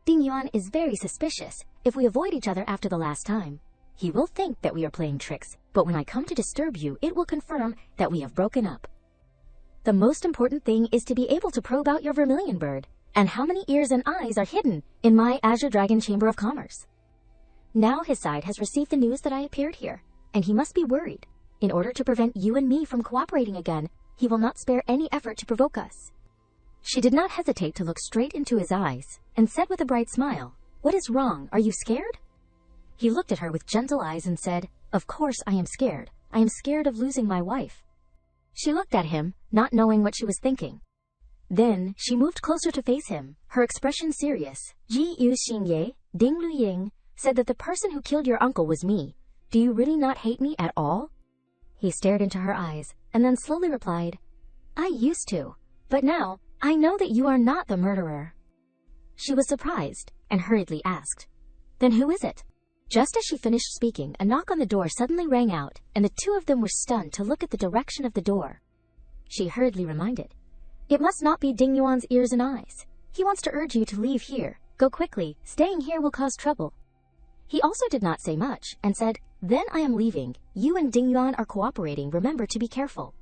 Ding Yuan is very suspicious. If we avoid each other after the last time, he will think that we are playing tricks, but when I come to disturb you, it will confirm that we have broken up. The most important thing is to be able to probe out your vermilion bird, and how many ears and eyes are hidden in my Azure Dragon Chamber of Commerce. Now his side has received the news that I appeared here, and he must be worried. In order to prevent you and me from cooperating again, he will not spare any effort to provoke us. She did not hesitate to look straight into his eyes, and said with a bright smile, what is wrong? Are you scared? He looked at her with gentle eyes and said, of course I am scared. I am scared of losing my wife. She looked at him, not knowing what she was thinking. Then, she moved closer to face him, her expression serious. Ji-Yu Xingye, Ding Luying, said that the person who killed your uncle was me. Do you really not hate me at all? He stared into her eyes, and then slowly replied, I used to, but now, I know that you are not the murderer. She was surprised, and hurriedly asked, then who is it? Just as she finished speaking, a knock on the door suddenly rang out, and the two of them were stunned to look at the direction of the door. She hurriedly reminded, it must not be Ding Yuan's ears and eyes. He wants to urge you to leave here. Go quickly. Staying here will cause trouble. He also did not say much, and said, then I am leaving. You and Ding Yuan are cooperating. Remember to be careful.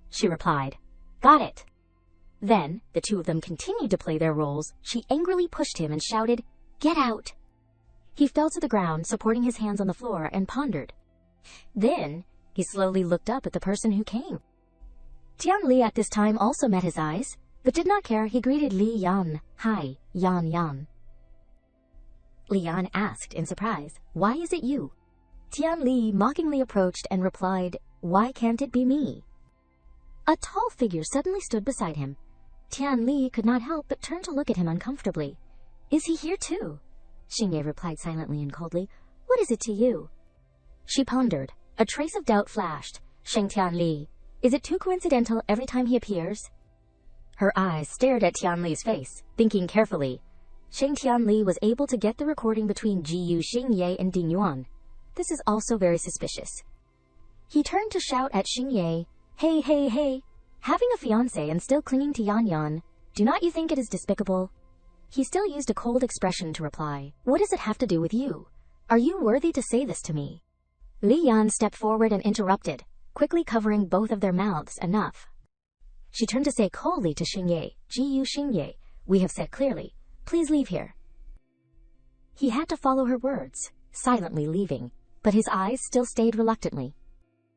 She replied, got it. Then, the two of them continued to play their roles. She angrily pushed him and shouted, get out. He fell to the ground, supporting his hands on the floor, and pondered. Then, he slowly looked up at the person who came. Tian Li at this time also met his eyes, but did not care. He greeted Li Yan. Hi, Yan. Li Yan asked in surprise, why is it you? Tian Li mockingly approached and replied, why can't it be me? A tall figure suddenly stood beside him. Tian Li could not help but turn to look at him uncomfortably. Is he here too? Xingye replied silently and coldly, what is it to you? She pondered. A trace of doubt flashed. Sheng Tianli. Is it too coincidental every time he appears? Her eyes stared at Tianli's face, thinking carefully. Sheng Tianli was able to get the recording between Jiyu Xingye and Ding Yuan. This is also very suspicious. He turned to shout at Xingye, "Hey, hey, hey! Having a fiancé and still clinging to Yan Yan, do not you think it is despicable?" He still used a cold expression to reply, "What does it have to do with you? Are you worthy to say this to me?" Li Yan stepped forward and interrupted, quickly covering both of their mouths. Enough. She turned to say coldly to Xingye, "Jiyu Xingye, we have said clearly. Please leave here." He had to follow her words, silently leaving, but his eyes still stayed reluctantly.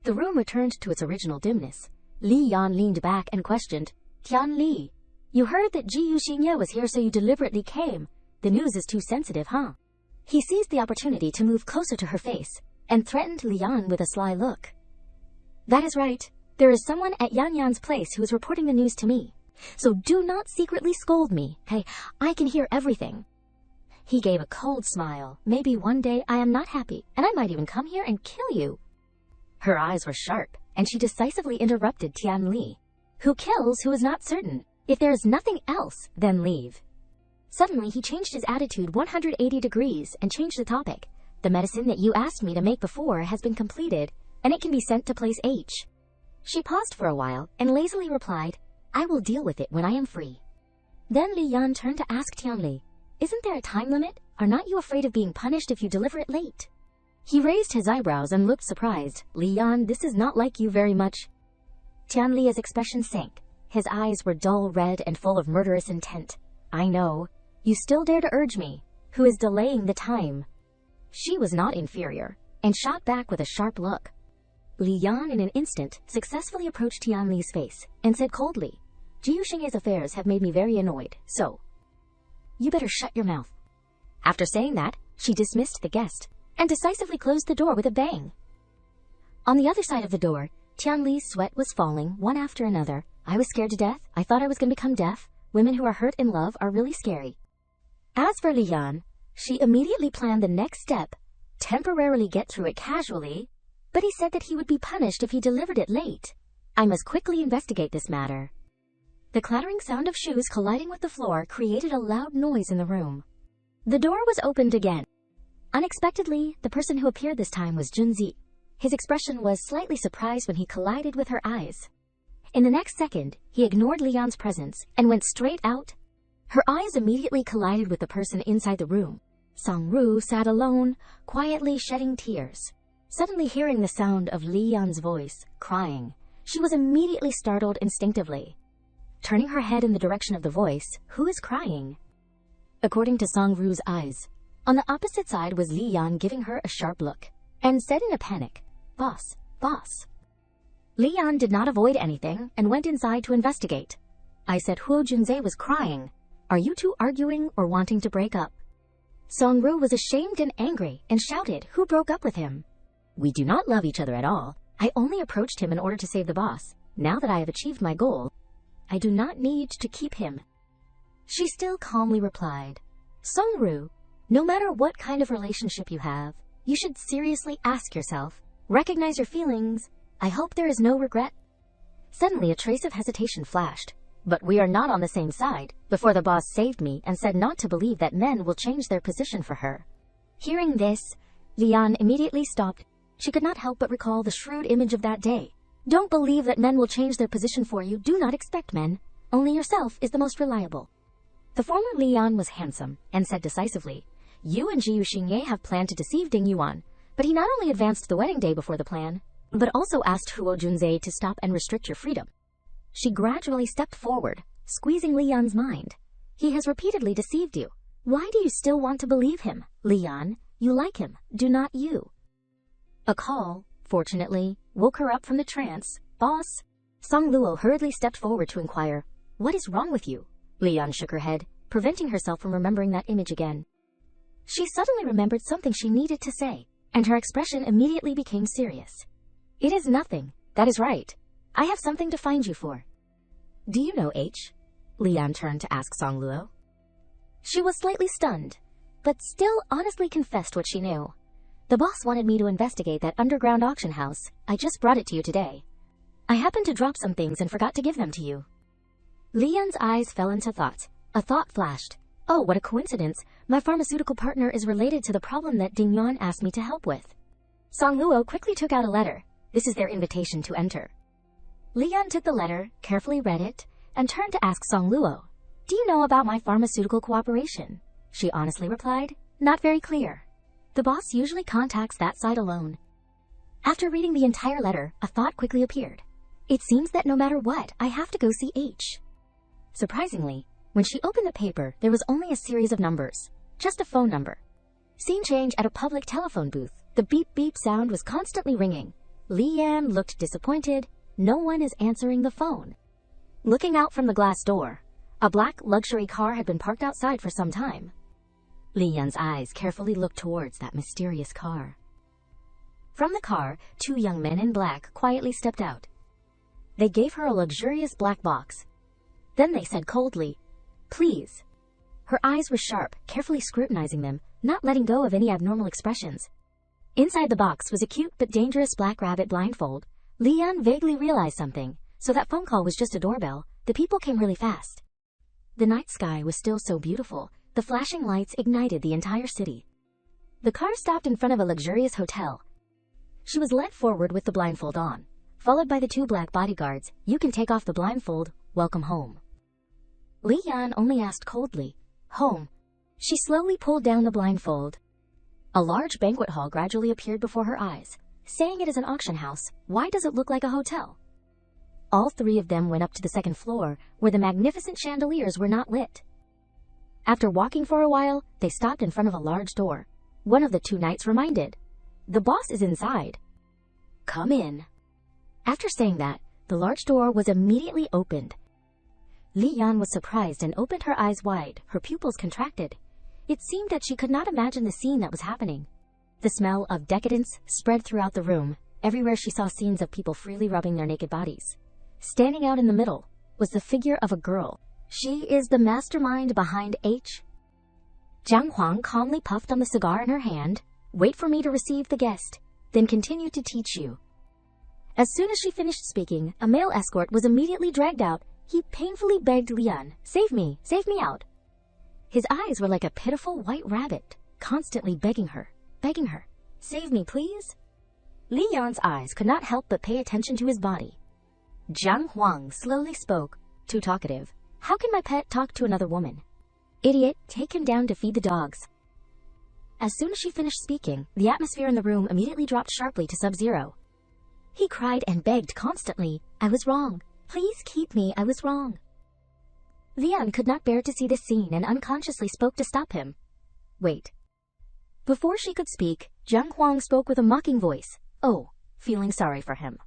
The room returned to its original dimness. Li Yan leaned back and questioned, "Tianli, you heard that Jiyu Xingye was here, so you deliberately came. The news is too sensitive, huh?" He seized the opportunity to move closer to her face and threatened Li Yan with a sly look. "That is right. There is someone at Yan Yan's place who is reporting the news to me. So do not secretly scold me. Hey, I can hear everything." He gave a cold smile. "Maybe one day I am not happy, and I might even come here and kill you." Her eyes were sharp, and she decisively interrupted Tianli. "Who kills who is not certain? If there is nothing else, then leave." Suddenly, he changed his attitude 180 degrees and changed the topic. "The medicine that you asked me to make before has been completed, and it can be sent to place H." She paused for a while and lazily replied, "I will deal with it when I am free." Then Li Yan turned to ask Tianli, "Isn't there a time limit? Are not you afraid of being punished if you deliver it late?" He raised his eyebrows and looked surprised. "Li Yan, this is not like you very much." Tianli's expression sank. His eyes were dull red and full of murderous intent. "I know. You still dare to urge me. Who is delaying the time?" She was not inferior, and shot back with a sharp look. Li Yan in an instant successfully approached Tianli's face and said coldly, "Jiyu Xingye's affairs have made me very annoyed, so you better shut your mouth." After saying that, she dismissed the guest and decisively closed the door with a bang. On the other side of the door, Tianli's sweat was falling one after another. "I was scared to death. I thought I was going to become deaf. Women who are hurt in love are really scary." As for Li Yan, she immediately planned the next step, temporarily get through it casually, but he said that he would be punished if he delivered it late. "I must quickly investigate this matter." The clattering sound of shoes colliding with the floor created a loud noise in the room. The door was opened again. Unexpectedly, the person who appeared this time was Junzi. His expression was slightly surprised when he collided with her eyes. In the next second, he ignored Li Yan's presence and went straight out. Her eyes immediately collided with the person inside the room. Song-ru sat alone, quietly shedding tears. Suddenly hearing the sound of Li Yan's voice, crying, she was immediately startled instinctively. Turning her head in the direction of the voice, "Who is crying?" According to Song-ru's eyes, on the opposite side was Li Yan giving her a sharp look, and said in a panic, "Boss, boss." Li Yan did not avoid anything and went inside to investigate. "I said Huo Junze was crying. Are you two arguing or wanting to break up?" Song-ru was ashamed and angry and shouted, "Who broke up with him? We do not love each other at all. I only approached him in order to save the boss. Now that I have achieved my goal, I do not need to keep him." She still calmly replied, "Song-ru, no matter what kind of relationship you have, you should seriously ask yourself, recognize your feelings. I hope there is no regret." Suddenly a trace of hesitation flashed. "But we are not on the same side. Before the boss saved me and said not to believe that men will change their position for her." Hearing this, Li Yan immediately stopped. She could not help but recall the shrewd image of that day. "Don't believe that men will change their position for you. Do not expect men. Only yourself is the most reliable." The former Li Yan was handsome and said decisively, "You and Jiyu Xingye have planned to deceive Ding Yuan." But he not only advanced the wedding day before the plan, but also asked Huo Junze to stop and restrict your freedom. She gradually stepped forward, squeezing Li Yan's mind. "He has repeatedly deceived you. Why do you still want to believe him? Li Yan, you like him, do not you?" A call, fortunately, woke her up from the trance. "Boss." Song Luo hurriedly stepped forward to inquire, "What is wrong with you?" Li Yan shook her head, preventing herself from remembering that image again. She suddenly remembered something she needed to say, and her expression immediately became serious. "It is nothing. That is right. I have something to find you for." "Do you know H?" Li Yan turned to ask Song Luo. She was slightly stunned, but still honestly confessed what she knew. The boss wanted me to investigate that underground auction house. I just brought it to you today. I happened to drop some things and forgot to give them to you. Li Yan's eyes fell into thought. A thought flashed. Oh, what a coincidence. My pharmaceutical partner is related to the problem that Ding Yuan asked me to help with. Song Luo quickly took out a letter. This is their invitation to enter. Li Yan took the letter, carefully read it, and turned to ask Song Luo, do you know about my pharmaceutical cooperation? She honestly replied, not very clear. The boss usually contacts that side alone. After reading the entire letter, a thought quickly appeared. It seems that no matter what, I have to go see H. Surprisingly, when she opened the paper, there was only a series of numbers. Just a phone number. Scene change at a public telephone booth. The beep-beep sound was constantly ringing. Li Yan looked disappointed. No one is answering the phone. Looking out from the glass door, a black luxury car had been parked outside for some time. Li Yan's eyes carefully looked towards that mysterious car. From the car, two young men in black quietly stepped out. They gave her a luxurious black box. Then they said coldly, please. Her eyes were sharp, carefully scrutinizing them, not letting go of any abnormal expressions. Inside the box was a cute but dangerous black rabbit blindfold. Li Yan vaguely realized something, so that phone call was just a doorbell. The people came really fast. The night sky was still so beautiful. The flashing lights ignited the entire city. The car stopped in front of a luxurious hotel. She was led forward with the blindfold on, followed by the two black bodyguards. You can take off the blindfold. Welcome home. Li Yan only asked coldly, home. She slowly pulled down the blindfold. A large banquet hall gradually appeared before her eyes. Saying it is an auction house, why does it look like a hotel? All three of them went up to the second floor, where the magnificent chandeliers were not lit. After walking for a while, they stopped in front of a large door. One of the two knights reminded, the boss is inside. Come in. After saying that, the large door was immediately opened. Li Yan was surprised and opened her eyes wide. Her pupils contracted. It seemed that she could not imagine the scene that was happening. The smell of decadence spread throughout the room. Everywhere she saw scenes of people freely rubbing their naked bodies. Standing out in the middle was the figure of a girl. She is the mastermind behind H. Jiang Huang calmly puffed on the cigar in her hand. Wait for me to receive the guest, then continue to teach you. As soon as she finished speaking, a male escort was immediately dragged out. He painfully begged Li Yan, save me out. His eyes were like a pitiful white rabbit, constantly begging her, save me please. Li Yan's eyes could not help but pay attention to his body. Jiang Huang slowly spoke, too talkative. How can my pet talk to another woman? Idiot, take him down to feed the dogs. As soon as she finished speaking, the atmosphere in the room immediately dropped sharply to sub-zero. He cried and begged constantly, I was wrong. Please keep me, I was wrong. Li Yan could not bear to see this scene and unconsciously spoke to stop him. Wait. Before she could speak, Jiang Huang spoke with a mocking voice. Oh, feeling sorry for him.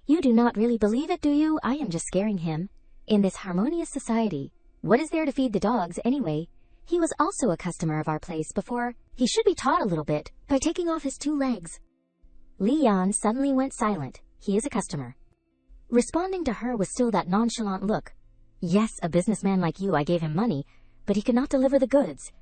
You do not really believe it, do you? I am just scaring him. In this harmonious society, what is there to feed the dogs anyway? He was also a customer of our place before. He should be taught a little bit by taking off his 2 legs. Li Yan suddenly went silent. He is a customer. Responding to her was still that nonchalant look. Yes, a businessman like you, I gave him money, but he could not deliver the goods.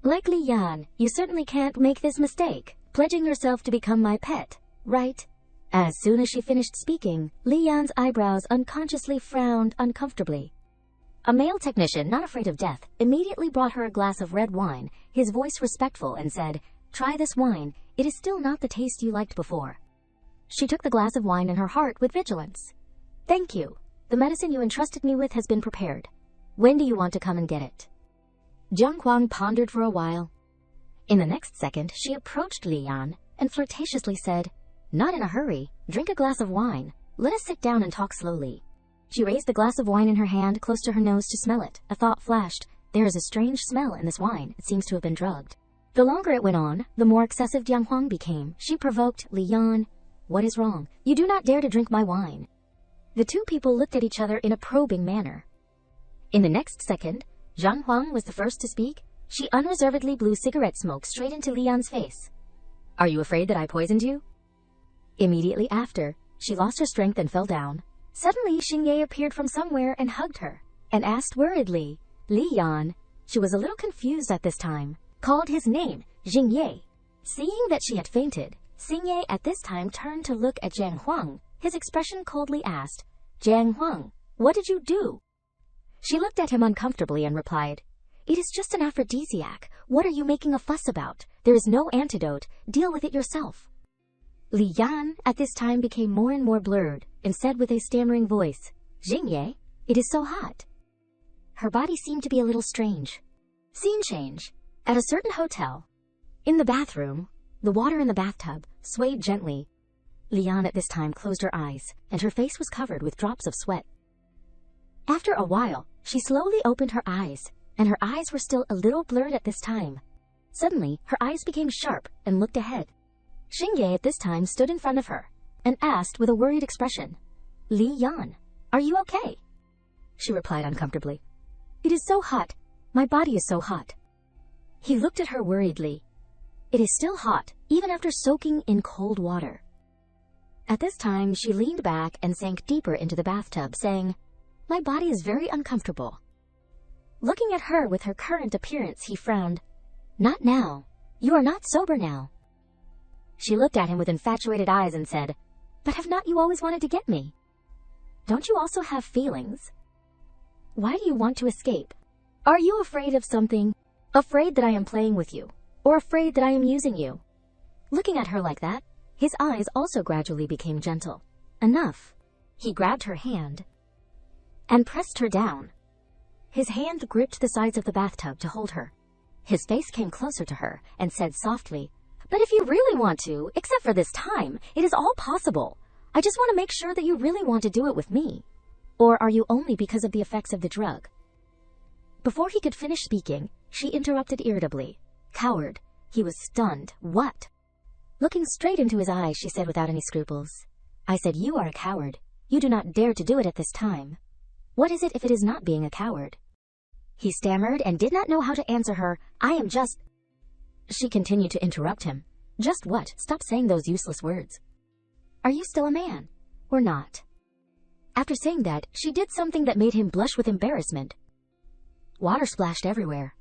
Like Li Yan, you certainly can't make this mistake, pledging yourself to become my pet, right? As soon as she finished speaking, Li Yan's eyebrows unconsciously frowned uncomfortably. A male technician, not afraid of death, immediately brought her a glass of red wine, his voice respectful, and said, try this wine, it is still not the taste you liked before. She took the glass of wine in her heart with vigilance. Thank you. The medicine you entrusted me with has been prepared. When do you want to come and get it? Jiang Huang pondered for a while. In the next second, she approached Li Yan and flirtatiously said, not in a hurry, drink a glass of wine. Let us sit down and talk slowly. She raised the glass of wine in her hand close to her nose to smell it. A thought flashed. There is a strange smell in this wine. It seems to have been drugged. The longer it went on, the more excessive Jiang Huang became. She provoked Li Yan. What is wrong? You do not dare to drink my wine. The two people looked at each other in a probing manner. In the next second, Jiang Huang was the first to speak. She unreservedly blew cigarette smoke straight into Li Yan's face. Are you afraid that I poisoned you? Immediately after, she lost her strength and fell down. Suddenly, Xingye appeared from somewhere and hugged her, and asked worriedly, Li Yan. She was a little confused at this time, called his name, Xingye. Seeing that she had fainted, Xingye at this time turned to look at Jiang Huang. His expression coldly asked, "Jiang Huang, what did you do?" She looked at him uncomfortably and replied, "It is just an aphrodisiac. What are you making a fuss about? There is no antidote. Deal with it yourself." Li Yan at this time became more and more blurred and said with a stammering voice, "Xingye, it is so hot." Her body seemed to be a little strange. Scene change. At a certain hotel. In the bathroom, the water in the bathtub swayed gently. Li Yan at this time closed her eyes, and her face was covered with drops of sweat. After a while, she slowly opened her eyes, and her eyes were still a little blurred at this time. Suddenly, her eyes became sharp and looked ahead. Xingye at this time stood in front of her and asked with a worried expression, "Li Yan, are you okay?" She replied uncomfortably, "It is so hot. My body is so hot." He looked at her worriedly. It is still hot, even after soaking in cold water. At this time, she leaned back and sank deeper into the bathtub, saying, "My body is very uncomfortable." Looking at her with her current appearance, he frowned. "Not now. You are not sober now." She looked at him with infatuated eyes and said, "But have not you always wanted to get me? Don't you also have feelings? Why do you want to escape? Are you afraid of something? Afraid that I am playing with you? Or afraid that I am using you?" Looking at her like that, his eyes also gradually became gentle. Enough. He grabbed her hand and pressed her down. His hand gripped the sides of the bathtub to hold her. His face came closer to her and said softly, "But if you really want to, except for this time, it is all possible. I just want to make sure that you really want to do it with me. Or are you only because of the effects of the drug?" Before he could finish speaking, she interrupted irritably. "Coward." He was stunned. "What?" Looking straight into his eyes, she said without any scruples, "I said you are a coward. You do not dare to do it at this time. What is it if it is not being a coward?" He stammered and did not know how to answer her. "I am just—" She continued to interrupt him. "Just what? Stop saying those useless words. Are you still a man? Or not?" After saying that, she did something that made him blush with embarrassment. Water splashed everywhere.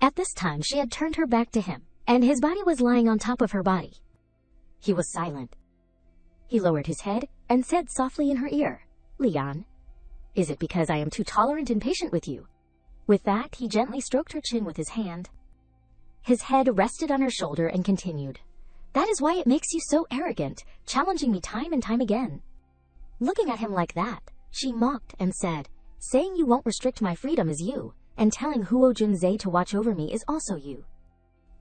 At this time, she had turned her back to him, and his body was lying on top of her body. He was silent. He lowered his head and said softly in her ear, "Li Yan, is it because I am too tolerant and patient with you?" With that, he gently stroked her chin with his hand. His head rested on her shoulder and continued, "That is why it makes you so arrogant, challenging me time and time again." Looking at him like that, she mocked and said, "Saying you won't restrict my freedom is you, and telling Huo Junzhe to watch over me is also you.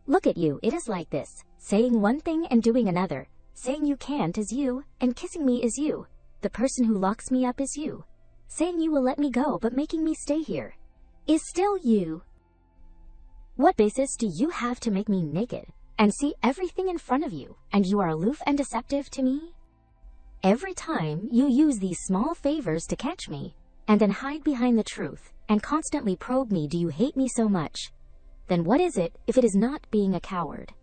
Look at you, it is like this, saying one thing and doing another, saying you can't is you, and kissing me is you, the person who locks me up is you, saying you will let me go but making me stay here is still you. What basis do you have to make me naked and see everything in front of you, and you are aloof and deceptive to me? Every time you use these small favors to catch me, and then hide behind the truth, and constantly probe me, do you hate me so much? Then what is it if it is not being a coward?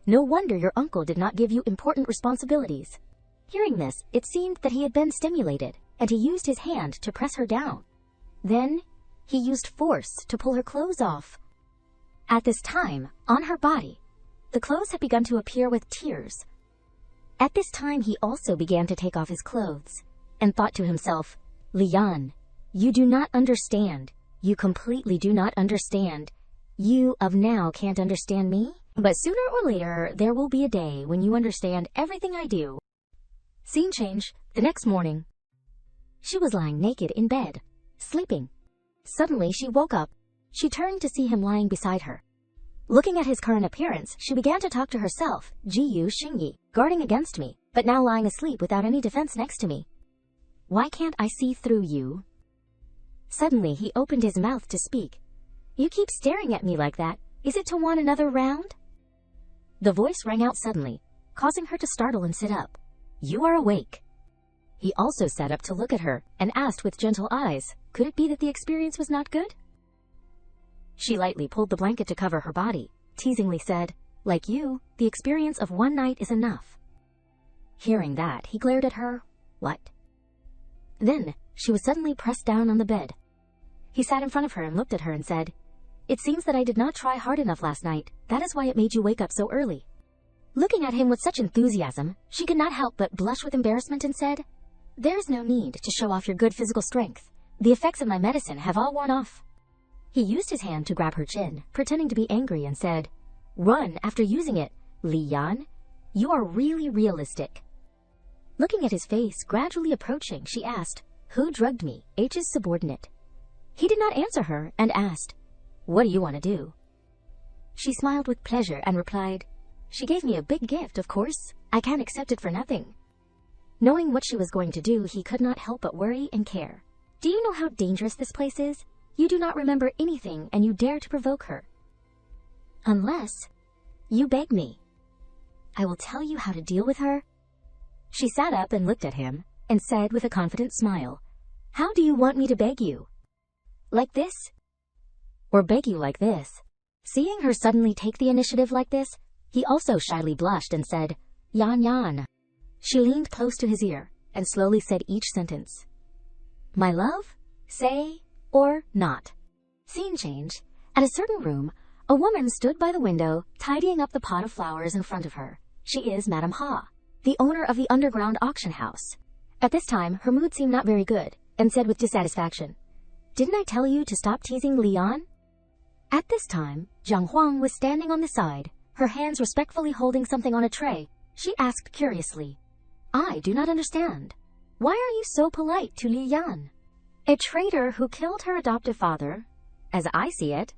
No wonder your uncle did not give you important responsibilities." Hearing this, it seemed that he had been stimulated, and he used his hand to press her down. Then, he used force to pull her clothes off. At this time, on her body, the clothes had begun to appear with tears. At this time, he also began to take off his clothes, and thought to himself, "Li Yan, you do not understand. You completely do not understand. You of now can't understand me, but sooner or later there will be a day when you understand everything I do." Scene change. The next morning. She was lying naked in bed, sleeping. Suddenly she woke up. She turned to see him lying beside her. Looking at his current appearance, she began to talk to herself, "Jiyu Xingyi, guarding against me, but now lying asleep without any defense next to me. Why can't I see through you?" Suddenly he opened his mouth to speak. "You keep staring at me like that. Is it to want another round?" The voice rang out suddenly, causing her to startle and sit up. "You are awake." He also sat up to look at her and asked with gentle eyes, could it be that the experience was not good? She lightly pulled the blanket to cover her body, teasingly said, "Like you, the experience of one night is enough." Hearing that, he glared at her. "What?" Then, she was suddenly pressed down on the bed. He sat in front of her and looked at her and said, It seems that I did not try hard enough last night. That is why it made you wake up so early." Looking at him with such enthusiasm, she could not help but blush with embarrassment and said, "There is no need to show off your good physical strength. The effects of my medicine have all worn off." He used his hand to grab her chin, pretending to be angry, and said, "Run after using it, Li Yan. You are really realistic." Looking at his face gradually approaching, she asked, "Who drugged me, H's subordinate?" He did not answer her and asked, "What do you want to do?" She smiled with pleasure and replied, "She gave me a big gift, of course. I can't accept it for nothing." Knowing what she was going to do, he could not help but worry and care. "Do you know how dangerous this place is? You do not remember anything and you dare to provoke her. Unless you beg me. I will tell you how to deal with her." She sat up and looked at him and said with a confident smile, "How do you want me to beg you? Like this? Or beg you like this?" Seeing her suddenly take the initiative like this, he also shyly blushed and said, "Yan Yan." She leaned close to his ear and slowly said each sentence. "My love? Say or not." Scene change. At a certain room, a woman stood by the window, tidying up the pot of flowers in front of her. She is Madame Ha, the owner of the underground auction house. At this time, her mood seemed not very good, and said with dissatisfaction, "Didn't I tell you to stop teasing Lian?" At this time, Jiang Huang was standing on the side, her hands respectfully holding something on a tray. She asked curiously, "I do not understand. Why are you so polite to Li Yan? A traitor who killed her adoptive father, as I see it.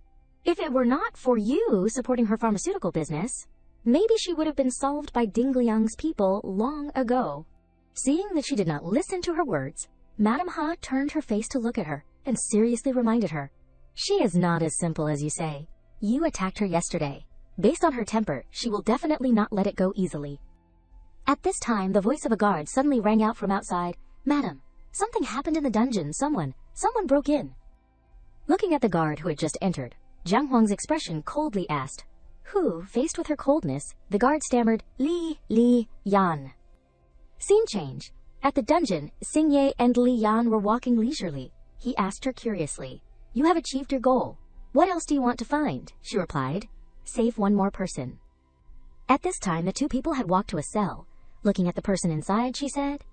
If it were not for you supporting her pharmaceutical business, maybe she would have been solved by Ding Liang's people long ago." Seeing that she did not listen to her words, Madame Ha turned her face to look at her and seriously reminded her, "She is not as simple as you say. You attacked her yesterday. Based on her temper, she will definitely not let it go easily." At this time, the voice of a guard suddenly rang out from outside, "Madam, something happened in the dungeon. Someone broke in." Looking at the guard who had just entered, Jiang Huang's expression coldly asked, who, faced with her coldness, the guard stammered, Li Yan." Scene change. At the dungeon, Xingye and Li Yan were walking leisurely. He asked her curiously, "You have achieved your goal. What else do you want to find?" She replied, "Save one more person." At this time, the two people had walked to a cell. Looking at the person inside, she said,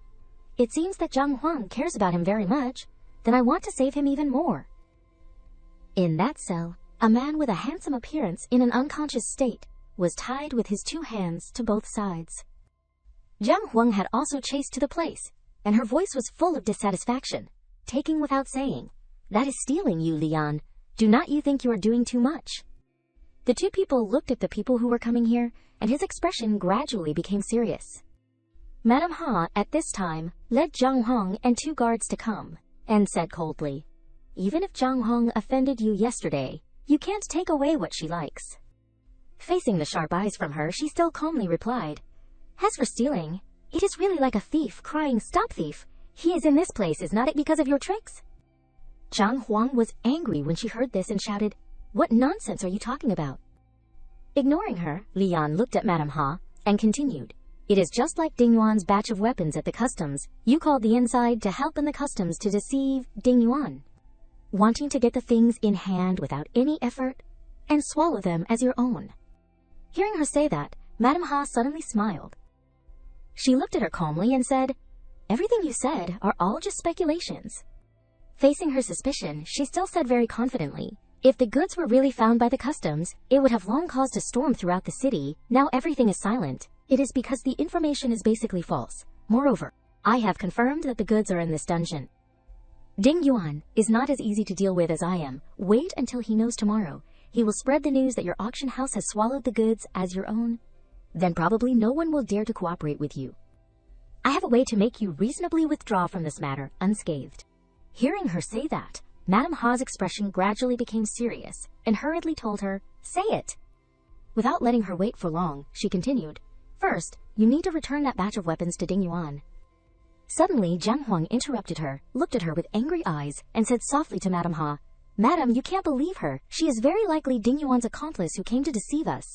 "It seems that Jiang Huang cares about him very much. Then I want to save him even more." In that cell, a man with a handsome appearance in an unconscious state was tied with his two hands to both sides. Jiang Huang had also chased to the place, and her voice was full of dissatisfaction, taking without saying, "That is stealing, you Lian. Do not you think you are doing too much?" The two people looked at the people who were coming here, and his expression gradually became serious. Madame Ha, at this time, led Jiang Huang and two guards to come, and said coldly, "Even if Jiang Huang offended you yesterday, you can't take away what she likes." Facing the sharp eyes from her, she still calmly replied, "As for stealing, it is really like a thief crying, 'Stop, thief! He is in this place, is not it because of your tricks?'" Jiang Huang was angry when she heard this and shouted, "What nonsense are you talking about?" Ignoring her, Li Yan looked at Madame Ha and continued, "It is just like Ding Yuan's batch of weapons at the customs. You called the inside to help in the customs to deceive Ding Yuan, wanting to get the things in hand without any effort and swallow them as your own." Hearing her say that, Madame Ha suddenly smiled. She looked at her calmly and said, "Everything you said are all just speculations." Facing her suspicion, she still said very confidently, "If the goods were really found by the customs, it would have long caused a storm throughout the city. Now everything is silent. It is because the information is basically false. Moreover, I have confirmed that the goods are in this dungeon. Ding Yuan is not as easy to deal with as I am. Wait until he knows tomorrow. He will spread the news that your auction house has swallowed the goods as your own. Then probably no one will dare to cooperate with you. I have a way to make you reasonably withdraw from this matter unscathed." Hearing her say that, Madame Ha's expression gradually became serious and hurriedly told her, "Say it." Without letting her wait for long, she continued, "First, you need to return that batch of weapons to Ding Yuan." Suddenly, Jiang Huang interrupted her, looked at her with angry eyes, and said softly to Madame Ha, "Madam, you can't believe her. She is very likely Ding Yuan's accomplice who came to deceive us."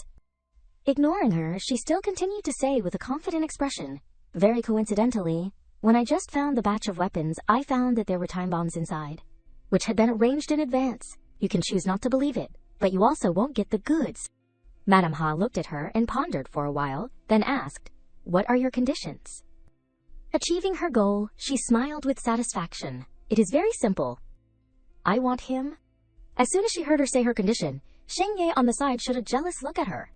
Ignoring her, she still continued to say with a confident expression, "Very coincidentally, when I just found the batch of weapons, I found that there were time bombs inside, which had been arranged in advance. You can choose not to believe it, but you also won't get the goods. Madame Ha looked at her and pondered for a while, then asked, "What are your conditions?" Achieving her goal, she smiled with satisfaction. "It is very simple. I want him." As soon as she heard her say her condition, Sheng Ye on the side shot a jealous look at her.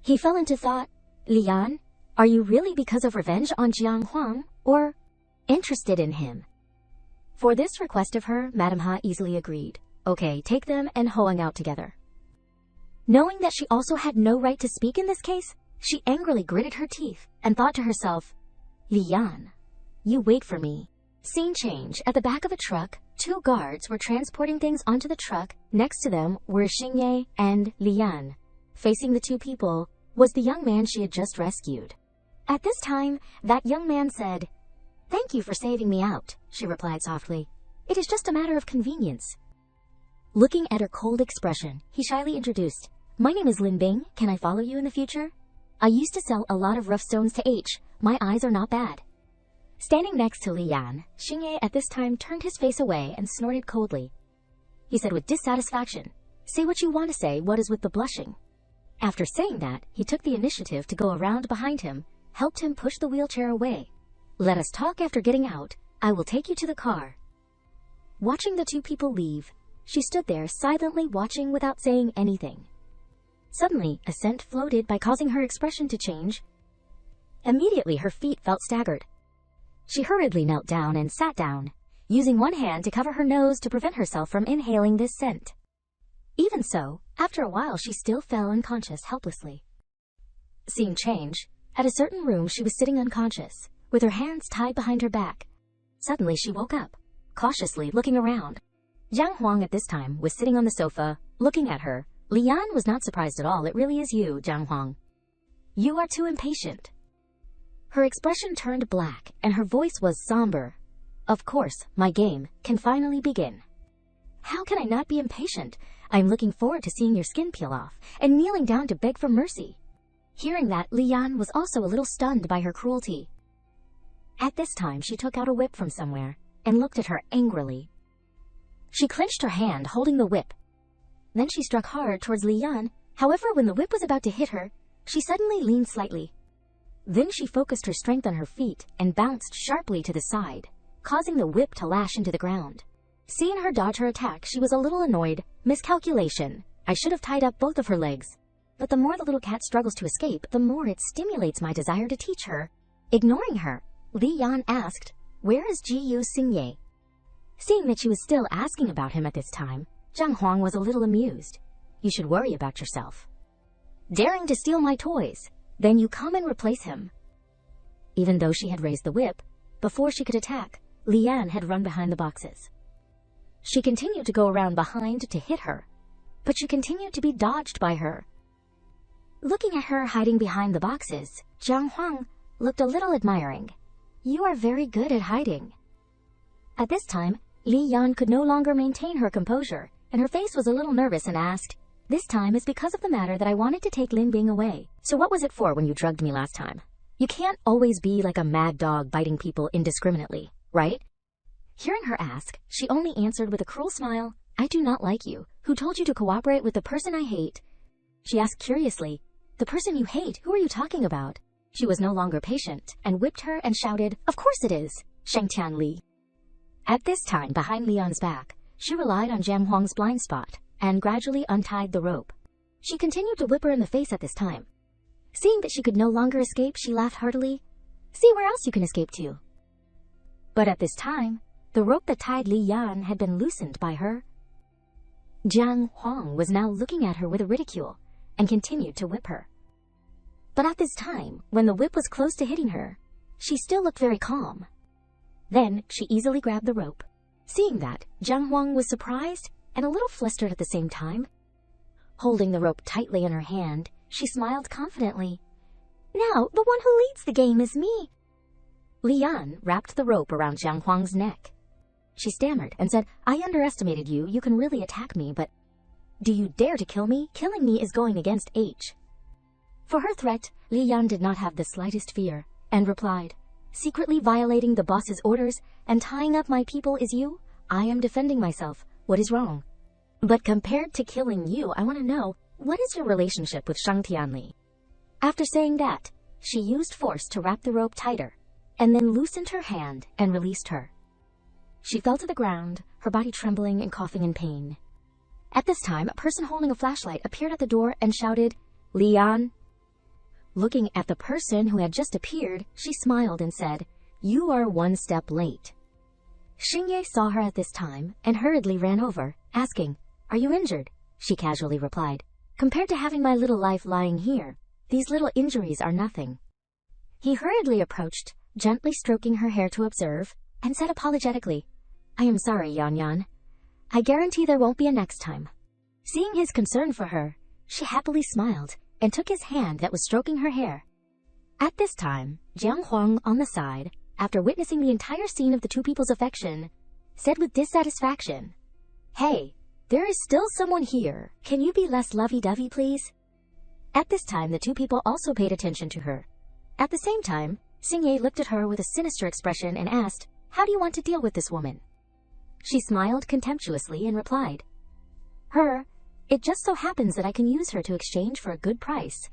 He fell into thought. "Lian, are you really because of revenge on Jiang Huang, or interested in him?" For this request of her, Madame Ha easily agreed. "Okay, take them and Hoang out together." Knowing that she also had no right to speak in this case, she angrily gritted her teeth and thought to herself, "Lian, you wait for me." Scene change. At the back of a truck, two guards were transporting things onto the truck. Next to them were Xingye and Lian. Facing the two people was the young man she had just rescued. At this time, that young man said, "Thank you for saving me out," she replied softly. "It is just a matter of convenience." Looking at her cold expression, he shyly introduced, "My name is Lin Bing. Can I follow you in the future? I used to sell a lot of rough stones to H. My eyes are not bad." Standing next to Li Yan, Xingye at this time turned his face away and snorted coldly. He said with dissatisfaction, "Say what you want to say, what is with the blushing?" After saying that, he took the initiative to go around behind him, helped him push the wheelchair away. "Let us talk after getting out. I will take you to the car." Watching the two people leave, she stood there silently watching without saying anything. Suddenly, a scent floated by causing her expression to change. Immediately, her feet felt staggered. She hurriedly knelt down and sat down, using one hand to cover her nose to prevent herself from inhaling this scent. Even so, after a while she still fell unconscious helplessly. Scene change. At a certain room she was sitting unconscious, with her hands tied behind her back. Suddenly she woke up, cautiously looking around. Jiang Huang at this time was sitting on the sofa, looking at her. Lian was not surprised at all. "It really is you, Jiang Huang. You are too impatient." Her expression turned black, and her voice was somber. "Of course, my game can finally begin." "How can I not be impatient? I am looking forward to seeing your skin peel off, and kneeling down to beg for mercy." Hearing that, Lian was also a little stunned by her cruelty. At this time, she took out a whip from somewhere, and looked at her angrily. She clenched her hand, holding the whip. Then she struck hard towards Lian. However, when the whip was about to hit her, she suddenly leaned slightly. Then she focused her strength on her feet and bounced sharply to the side, causing the whip to lash into the ground. Seeing her dodge her attack, she was a little annoyed. "Miscalculation. I should have tied up both of her legs. But the more the little cat struggles to escape, the more it stimulates my desire to teach her." Ignoring her, Li Yan asked, "Where is Jiyu Xingye?" Seeing that she was still asking about him at this time, Jiang Huang was a little amused. "You should worry about yourself. Daring to steal my toys, then you come and replace him." Even though she had raised the whip, before she could attack, Lian had run behind the boxes. She continued to go around behind to hit her, but she continued to be dodged by her. Looking at her hiding behind the boxes, Jiang Huang looked a little admiring. "You are very good at hiding." At this time, Li Yan could no longer maintain her composure, and her face was a little nervous and asked, "This time is because of the matter that I wanted to take Lin Bing away. So what was it for when you drugged me last time? You can't always be like a mad dog biting people indiscriminately, right?" Hearing her ask, she only answered with a cruel smile, "I do not like you. Who told you to cooperate with the person I hate?" She asked curiously, "The person you hate, who are you talking about?" She was no longer patient, and whipped her and shouted, "Of course it is, Shengtian Li." At this time, behind Lian's back, she relied on Jiang Huang's blind spot, and gradually untied the rope. She continued to whip her in the face at this time. Seeing that she could no longer escape, she laughed heartily. "See where else you can escape to." But at this time, the rope that tied Li Yan had been loosened by her. Jiang Huang was now looking at her with ridicule, and continued to whip her. But at this time, when the whip was close to hitting her, she still looked very calm. Then she easily grabbed the rope. Seeing that, Jiang Huang was surprised and a little flustered at the same time. Holding the rope tightly in her hand, she smiled confidently. "Now, the one who leads the game is me." Lian wrapped the rope around Jiang Huang's neck. She stammered and said, "I underestimated you. You can really attack me, but do you dare to kill me? Killing me is going against H." For her threat, Li Yan did not have the slightest fear, and replied, "Secretly violating the boss's orders and tying up my people is you? I am defending myself. What is wrong?" But compared to killing you, I want to know, what is your relationship with Shang Tianli? After saying that, she used force to wrap the rope tighter, and then loosened her hand and released her. She fell to the ground, her body trembling and coughing in pain. At this time, a person holding a flashlight appeared at the door and shouted, "Lian." Looking at the person who had just appeared, she smiled and said, "You are one step late." Xingye saw her at this time and hurriedly ran over, asking, "Are you injured?" She casually replied, "Compared to having my little life lying here, these little injuries are nothing." He hurriedly approached, gently stroking her hair to observe, and said apologetically, "I am sorry, Yan Yan. I guarantee there won't be a next time." Seeing his concern for her, she happily smiled and took his hand that was stroking her hair. At this time, Jiang Huang on the side, after witnessing the entire scene of the two people's affection, said with dissatisfaction, "Hey, there is still someone here. Can you be less lovey-dovey, please?" At this time, the two people also paid attention to her. At the same time, Xingye looked at her with a sinister expression and asked, "How do you want to deal with this woman?" She smiled contemptuously and replied, "Her, it just so happens that I can use her to exchange for a good price."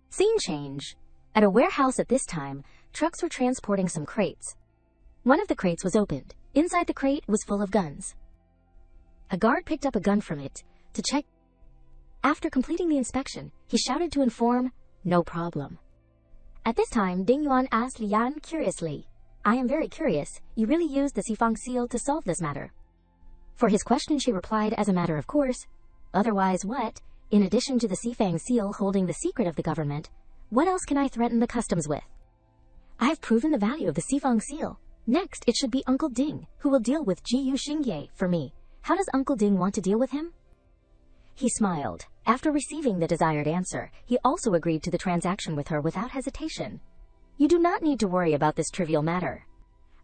Scene change. At a warehouse at this time, trucks were transporting some crates. One of the crates was opened. Inside the crate was full of guns. A guard picked up a gun from it to check. After completing the inspection, he shouted to inform, "No problem." At this time, Ding Yuan asked Lian curiously, "I am very curious, you really used the Xifang seal to solve this matter?" For his question, she replied as a matter of course, "Otherwise what? In addition to the Xifang seal holding the secret of the government, what else can I threaten the customs with? I have proven the value of the Xifang seal. Next, it should be Uncle Ding, who will deal with Jiyu Xingye for me. How does Uncle Ding want to deal with him?" He smiled. After receiving the desired answer, he also agreed to the transaction with her without hesitation. "You do not need to worry about this trivial matter.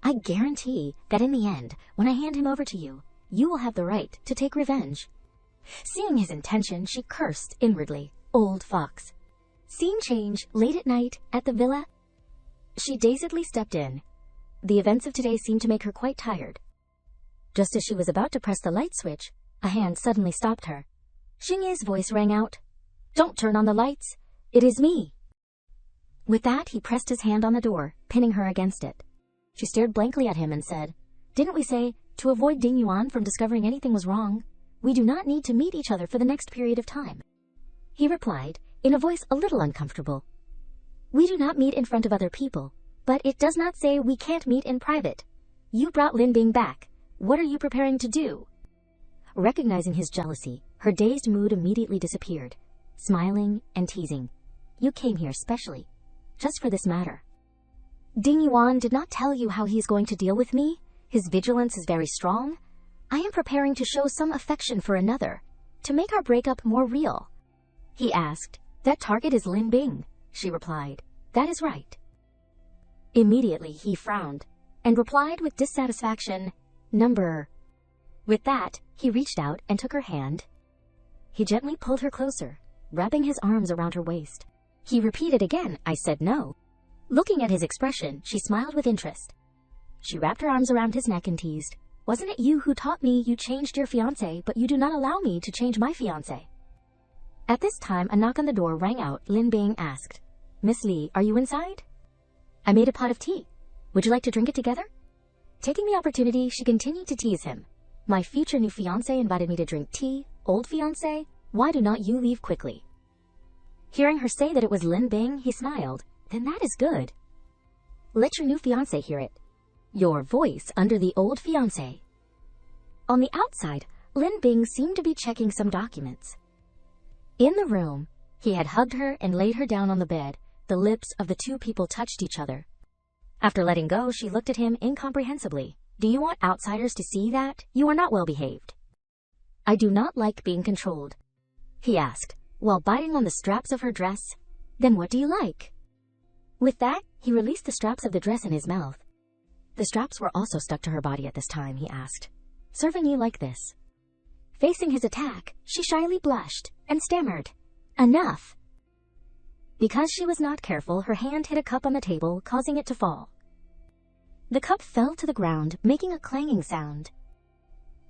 I guarantee that in the end, when I hand him over to you, you will have the right to take revenge." Seeing his intention, she cursed inwardly, "Old fox." Scene change, late at night, at the villa. She dazedly stepped in. The events of today seemed to make her quite tired. Just as she was about to press the light switch, a hand suddenly stopped her. Xingye's voice rang out, "Don't turn on the lights. It is me." With that, he pressed his hand on the door, pinning her against it. She stared blankly at him and said, "Didn't we say, to avoid Ding Yuan from discovering anything was wrong, we do not need to meet each other for the next period of time?" He replied, in a voice a little uncomfortable, "We do not meet in front of other people, but it does not say we can't meet in private. You brought Lin Bing back. What are you preparing to do?" Recognizing his jealousy, her dazed mood immediately disappeared, smiling and teasing. "You came here specially, just for this matter. Ding Yuan did not tell you how he is going to deal with me. His vigilance is very strong. I am preparing to show some affection for another, to make our breakup more real." He asked, "That target is Lin Bing?" She replied, "That is right." Immediately he frowned, and replied with dissatisfaction, "Number." With that, he reached out and took her hand. He gently pulled her closer, wrapping his arms around her waist. He repeated again, "I said no." Looking at his expression, she smiled with interest. She wrapped her arms around his neck and teased, "Wasn't it you who taught me you changed your fiancé, but you do not allow me to change my fiancé?" At this time, a knock on the door rang out. Lin Bing asked, "Miss Li, are you inside? I made a pot of tea. Would you like to drink it together?" Taking the opportunity, she continued to tease him. "My future new fiancé invited me to drink tea. Old fiancé, why do not you leave quickly?" Hearing her say that it was Lin Bing, he smiled. "Then that is good. Let your new fiancé hear it. Your voice under the old fiancé." On the outside, Lin Bing seemed to be checking some documents. In the room, he had hugged her and laid her down on the bed. The lips of the two people touched each other. After letting go, she looked at him incomprehensibly. "Do you want outsiders to see that? You are not well behaved." "I do not like being controlled," he asked, while biting on the straps of her dress. "Then what do you like?" With that, he released the straps of the dress in his mouth. The straps were also stuck to her body at this time, he asked, "Serving you like this?" Facing his attack, she shyly blushed and stammered, "Enough." Because she was not careful, her hand hit a cup on the table, causing it to fall. The cup fell to the ground, making a clanging sound.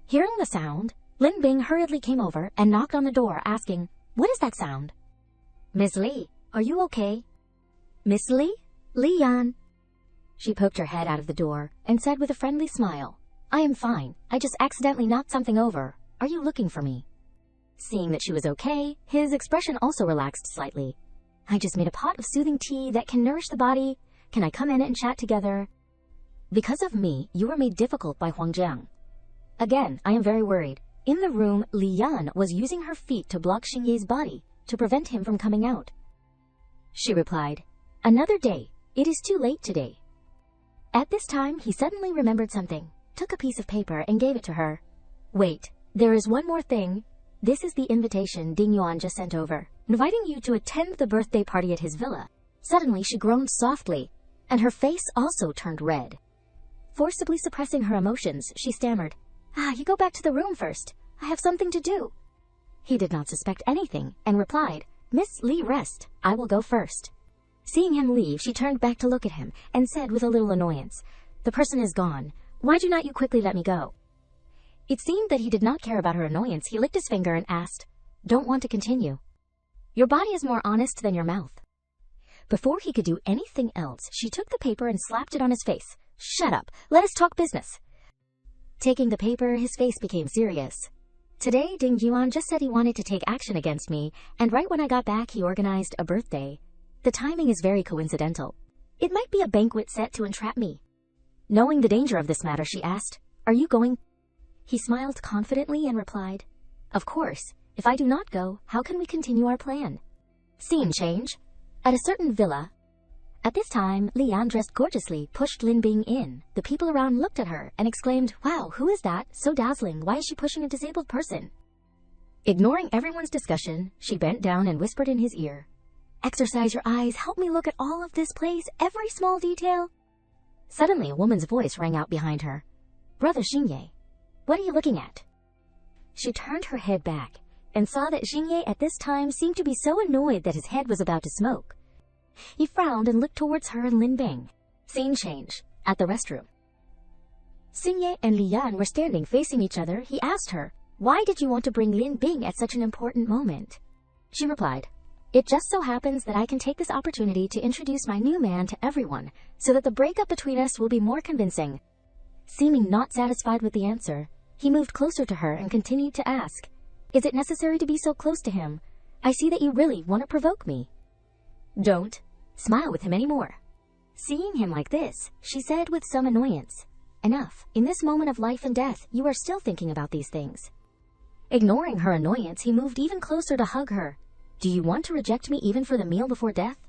Hearing the sound, Lin Bing hurriedly came over and knocked on the door, asking, "What is that sound?" "Miss Li, are you okay?" "Miss Li? Li Yan." She poked her head out of the door and said with a friendly smile, "I am fine. I just accidentally knocked something over. Are you looking for me?" Seeing that she was okay, his expression also relaxed slightly. "I just made a pot of soothing tea that can nourish the body. Can I come in and chat together? Because of me, you were made difficult by Huang Jiang. Again, I am very worried." In the room, Li Yan was using her feet to block Xingye's body to prevent him from coming out. She replied, "Another day. It is too late today." At this time, he suddenly remembered something, took a piece of paper and gave it to her. "Wait, there is one more thing. This is the invitation Ding Yuan just sent over, inviting you to attend the birthday party at his villa." Suddenly, she groaned softly, and her face also turned red. Forcibly suppressing her emotions, she stammered, "You go back to the room first. I have something to do." He did not suspect anything and replied, "Miss Li, rest. I will go first." Seeing him leave, she turned back to look at him and said with a little annoyance, "The person is gone. Why do not you quickly let me go?" It seemed that he did not care about her annoyance. He licked his finger and asked, "Don't want to continue? Your body is more honest than your mouth." Before he could do anything else, she took the paper and slapped it on his face. "Shut up. Let us talk business." Taking the paper, his face became serious. "Today, Ding Yuan just said he wanted to take action against me, and right when I got back, he organized a birthday. The timing is very coincidental. It might be a banquet set to entrap me." Knowing the danger of this matter, she asked, "Are you going?" He smiled confidently and replied, "Of course. If I do not go, how can we continue our plan?" Scene change. At a certain villa. At this time, Li Yan, dressed gorgeously, pushed Lin Bing in. The people around looked at her and exclaimed, "Wow, who is that? So dazzling. Why is she pushing a disabled person?" Ignoring everyone's discussion, she bent down and whispered in his ear, "Exercise your eyes. Help me look at all of this place, every small detail." Suddenly, a woman's voice rang out behind her. "Brother Xingye, what are you looking at?" She turned her head back and saw that Xingye at this time seemed to be so annoyed that his head was about to smoke. He frowned and looked towards her and Lin Bing. Scene change. At the restroom. Xingye and Li Yan were standing facing each other. He asked her, "Why did you want to bring Lin Bing at such an important moment?" She replied, "It just so happens that I can take this opportunity to introduce my new man to everyone, so that the breakup between us will be more convincing." Seeming not satisfied with the answer, he moved closer to her and continued to ask, "Is it necessary to be so close to him? I see that you really want to provoke me." "Don't smile with him anymore." Seeing him like this, she said with some annoyance, "Enough. In this moment of life and death, you are still thinking about these things." Ignoring her annoyance, he moved even closer to hug her. "Do you want to reject me even for the meal before death?"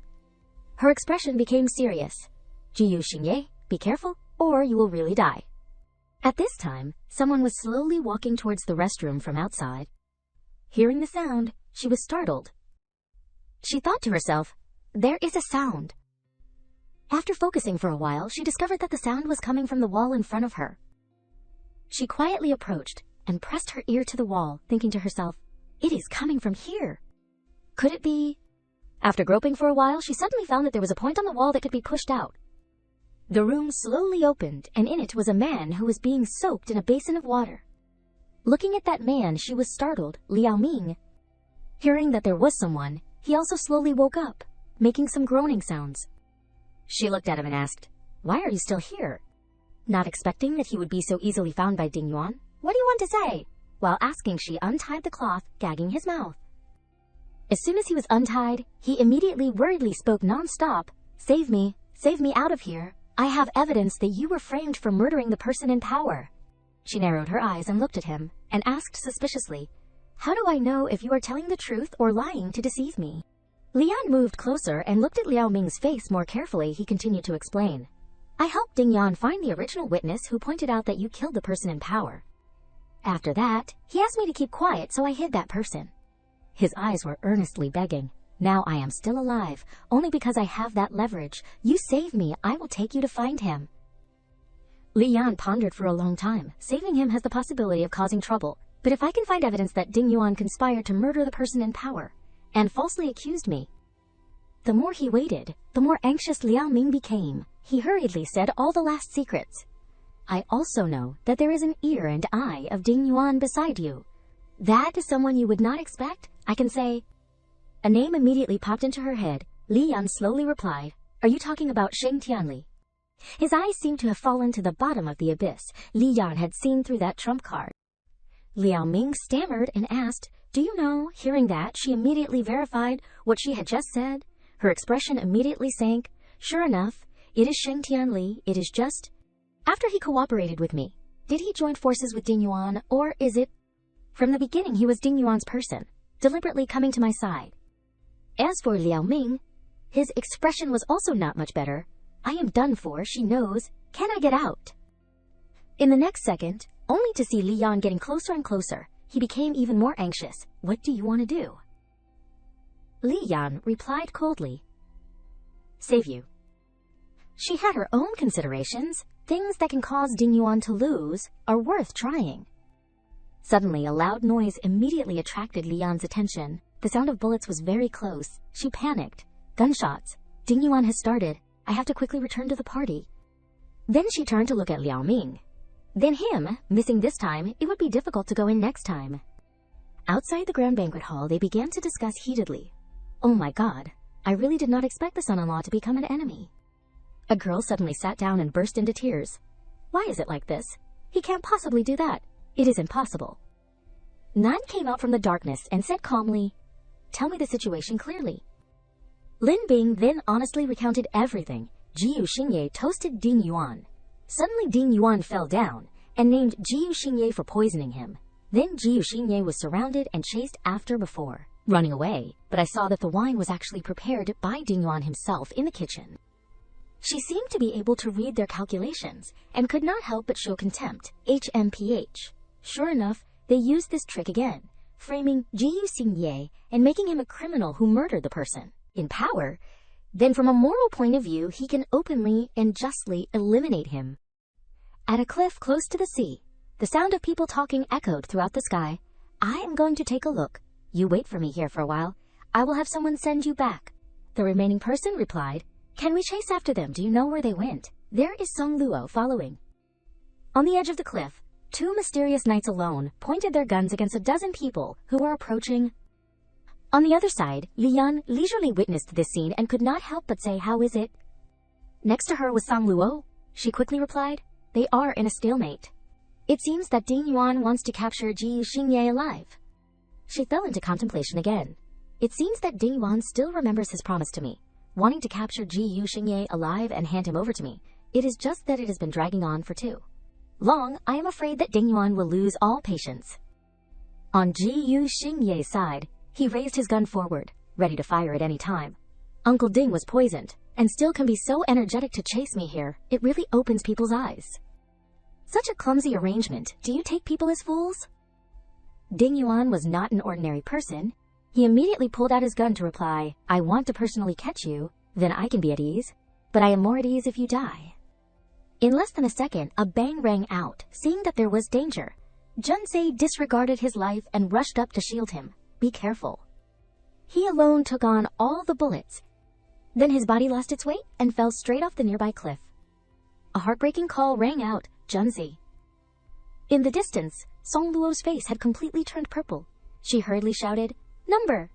Her expression became serious. "Jiyu Xingye, be careful, or you will really die." At this time, someone was slowly walking towards the restroom from outside. Hearing the sound, she was startled. She thought to herself, "There is a sound." After focusing for a while, she discovered that the sound was coming from the wall in front of her. She quietly approached and pressed her ear to the wall, thinking to herself, "It is coming from here. Could it be?" After groping for a while, she suddenly found that there was a point on the wall that could be pushed out. The room slowly opened, and in it was a man who was being soaked in a basin of water. Looking at that man, she was startled. Liao Ming. Hearing that there was someone, he also slowly woke up, making some groaning sounds. She looked at him and asked, "Why are you still here?" Not expecting that he would be so easily found by Ding Yuan. "What do you want to say?" While asking, she untied the cloth, gagging his mouth. As soon as he was untied, he immediately worriedly spoke non-stop, "Save me out of here. I have evidence that you were framed for murdering the person in power." She narrowed her eyes and looked at him, and asked suspiciously, "How do I know if you are telling the truth or lying to deceive me?" Lian moved closer and looked at Liao Ming's face more carefully. He continued to explain, "I helped Ding Yan find the original witness who pointed out that you killed the person in power. After that, he asked me to keep quiet, so I hid that person." His eyes were earnestly begging. "Now I am still alive, only because I have that leverage. You save me, I will take you to find him." Li Yan pondered for a long time. Saving him has the possibility of causing trouble, but if I can find evidence that Ding Yuan conspired to murder the person in power and falsely accused me. The more he waited, the more anxious Liao Ming became. He hurriedly said all the last secrets. "I also know that there is an ear and eye of Ding Yuan beside you. That is someone you would not expect, I can say. A name immediately popped into her head. Li Yan slowly replied, "Are you talking about Sheng Tianli?" His eyes seemed to have fallen to the bottom of the abyss. Li Yan had seen through that trump card. Liao Ming stammered and asked, "Do you know?" Hearing that, she immediately verified what she had just said. Her expression immediately sank. Sure enough, it is Sheng Tianli. It is just... After he cooperated with me, did he join forces with Ding Yuan, or is it... From the beginning he was Ding Yuan's person, deliberately coming to my side. As for Liao Ming, his expression was also not much better. I am done for, she knows. Can I get out? In the next second, only to see Li Yan getting closer and closer, he became even more anxious. What do you want to do? Li Yan replied coldly, "Save you." She had her own considerations. Things that can cause Ding Yuan to lose are worth trying. Suddenly, a loud noise immediately attracted Li Yan's attention. The sound of bullets was very close. She panicked. Gunshots. Ding Yuan has started. I have to quickly return to the party. Then she turned to look at Liao Ming. Then him, missing this time, it would be difficult to go in next time. Outside the grand banquet hall, they began to discuss heatedly. Oh my God, I really did not expect the son-in-law to become an enemy. A girl suddenly sat down and burst into tears. Why is it like this? He can't possibly do that. It is impossible. Nan came out from the darkness and said calmly, "Tell me the situation clearly." Lin Bing then honestly recounted everything. Jiyu Xingye toasted Ding Yuan. Suddenly Ding Yuan fell down and named Jiyu Xingye for poisoning him. Then Jiyu Xingye was surrounded and chased after before, running away, but I saw that the wine was actually prepared by Ding Yuan himself in the kitchen. She seemed to be able to read their calculations and could not help but show contempt. HMPH. Sure enough, they used this trick again, framing Jiyu Xingye and making him a criminal who murdered the person. In power, then from a moral point of view, he can openly and justly eliminate him. At a cliff close to the sea, the sound of people talking echoed throughout the sky. I am going to take a look. You wait for me here for a while. I will have someone send you back. The remaining person replied, "Can we chase after them? Do you know where they went? There is Song Luo following." On the edge of the cliff, two mysterious knights alone pointed their guns against a dozen people who were approaching. On the other side, Li Yan leisurely witnessed this scene and could not help but say, "How is it?" Next to her was Song Luo. She quickly replied, "They are in a stalemate. It seems that Ding Yuan wants to capture Jiyu Xingye alive." She fell into contemplation again. It seems that Ding Yuan still remembers his promise to me, wanting to capture Jiyu Xingye alive and hand him over to me. It is just that it has been dragging on for too long. I am afraid that Ding Yuan will lose all patience. On Jiyu Xingye's side, he raised his gun forward, ready to fire at any time. Uncle Ding was poisoned, and still can be so energetic to chase me here. It really opens people's eyes. Such a clumsy arrangement. Do you take people as fools? Ding Yuan was not an ordinary person. He immediately pulled out his gun to reply, "I want to personally catch you, then I can be at ease. But I am more at ease if you die." In less than a second, a bang rang out. Seeing that there was danger, Junsei disregarded his life and rushed up to shield him. Be careful. He alone took on all the bullets. Then his body lost its weight and fell straight off the nearby cliff. A heartbreaking call rang out, "Junzi." In the distance, Song Luo's face had completely turned purple. She hurriedly shouted, "Number!"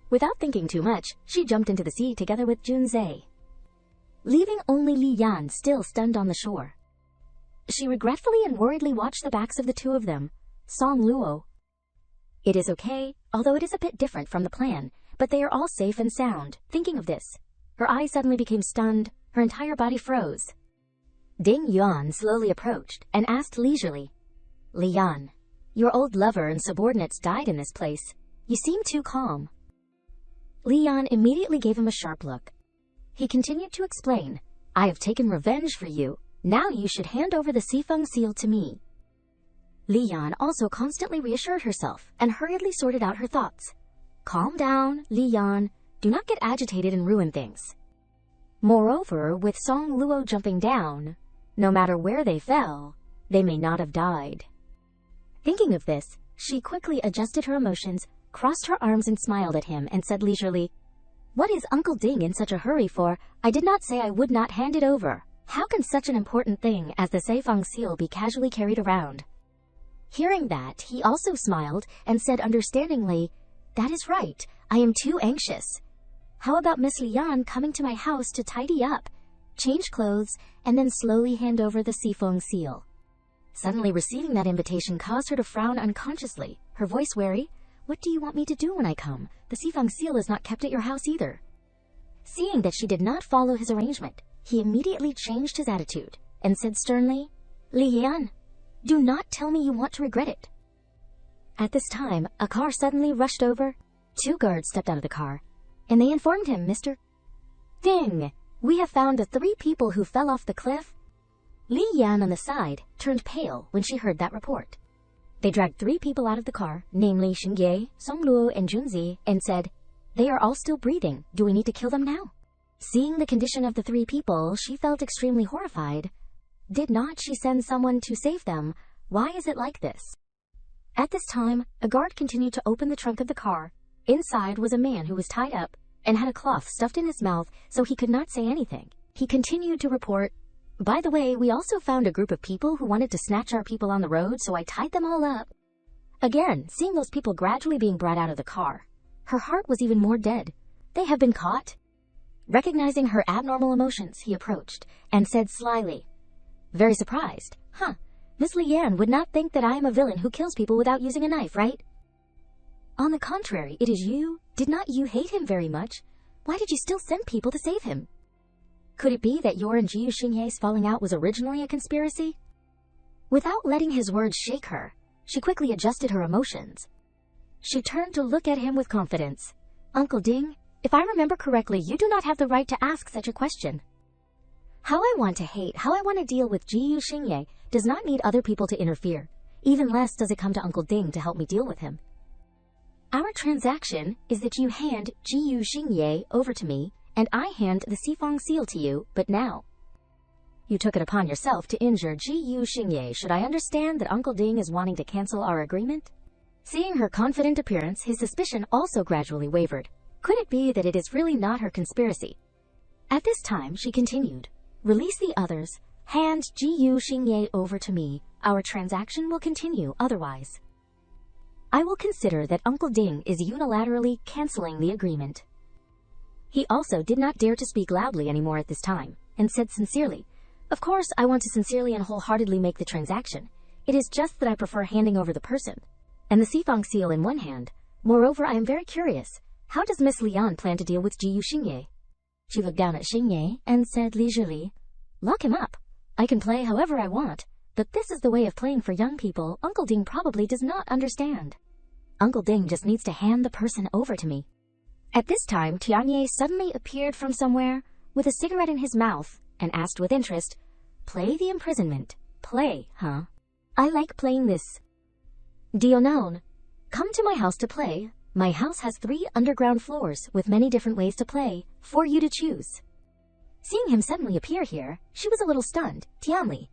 Without thinking too much, she jumped into the sea together with Junzi, leaving only Li Yan still stunned on the shore. She regretfully and worriedly watched the backs of the two of them. Song Luo. It is okay, although it is a bit different from the plan, but they are all safe and sound. Thinking of this, her eyes suddenly became stunned, her entire body froze. Ding Yuan slowly approached and asked leisurely, "Li Yan, your old lover and subordinates died in this place. You seem too calm." Li Yan immediately gave him a sharp look. He continued to explain, "I have taken revenge for you. Now you should hand over the Sifeng seal to me." Li Yan also constantly reassured herself and hurriedly sorted out her thoughts. "Calm down, Li Yan. Do not get agitated and ruin things." Moreover, with Song Luo jumping down, no matter where they fell, they may not have died. Thinking of this, she quickly adjusted her emotions, crossed her arms and smiled at him and said leisurely, "What is Uncle Ding in such a hurry for? I did not say I would not hand it over. How can such an important thing as the Seifang seal be casually carried around?" Hearing that, he also smiled and said understandingly, "That is right, I am too anxious. How about Miss Lian coming to my house to tidy up, change clothes, and then slowly hand over the Sifeng seal?" Suddenly receiving that invitation caused her to frown unconsciously, her voice wary. "What do you want me to do when I come? The Sifeng seal is not kept at your house either." Seeing that she did not follow his arrangement, he immediately changed his attitude and said sternly, "Lian, do not tell me you want to regret it." At this time, a car suddenly rushed over. 2 guards stepped out of the car, and they informed him, "Mr. Ding, we have found the 3 people who fell off the cliff." Li Yan on the side turned pale when she heard that report. They dragged 3 people out of the car, namely Xingye, Songluo, and Junzi, and said, "They are all still breathing. Do we need to kill them now?" Seeing the condition of the 3 people, she felt extremely horrified. Did not she send someone to save them? Why is it like this? At this time, a guard continued to open the trunk of the car. Inside was a man who was tied up and had a cloth stuffed in his mouth so he could not say anything. He continued to report, "By the way, we also found a group of people who wanted to snatch our people on the road, so I tied them all up." Again, seeing those people gradually being brought out of the car, her heart was even more dead. They have been caught? Recognizing her abnormal emotions, he approached and said slyly, very surprised, Miss Lian would not think that I am a villain who kills people without using a knife, right?" "On the contrary, it is you. Did not you hate him very much? Why did you still send people to save him? Could it be that your and Jiu Xingye's falling out was originally a conspiracy?" Without letting his words shake her, she quickly adjusted her emotions. She turned to look at him with confidence. "Uncle Ding, if I remember correctly, you do not have the right to ask such a question. How I want to hate, how I want to deal with Jiu Xingye does not need other people to interfere. Even less does it come to Uncle Ding to help me deal with him. Our transaction is that you hand Jiu Xingye over to me, and I hand the Sifeng seal to you, but now you took it upon yourself to injure Jiu Xingye. Should I understand that Uncle Ding is wanting to cancel our agreement?" Seeing her confident appearance, his suspicion also gradually wavered. Could it be that it is really not her conspiracy? At this time, she continued, "Release the others. Hand Jiu Xingye over to me. Our transaction will continue otherwise. I will consider that Uncle Ding is unilaterally canceling the agreement." He also did not dare to speak loudly anymore at this time, and said sincerely, "Of course, I want to sincerely and wholeheartedly make the transaction. It is just that I prefer handing over the person and the Sifeng seal in one hand. Moreover, I am very curious. How does Miss Lian plan to deal with Jiu Xingye?" She looked down at Xingye and said leisurely, "Lock him up. I can play however I want, but this is the way of playing for young people. Uncle Ding probably does not understand. Uncle Ding just needs to hand the person over to me." At this time, Tianye suddenly appeared from somewhere with a cigarette in his mouth and asked with interest, "Play the imprisonment. Play, huh? I like playing this. Dionon, come to my house to play. My house has 3 underground floors with many different ways to play for you to choose." Seeing him suddenly appear here, she was a little stunned. Tianli.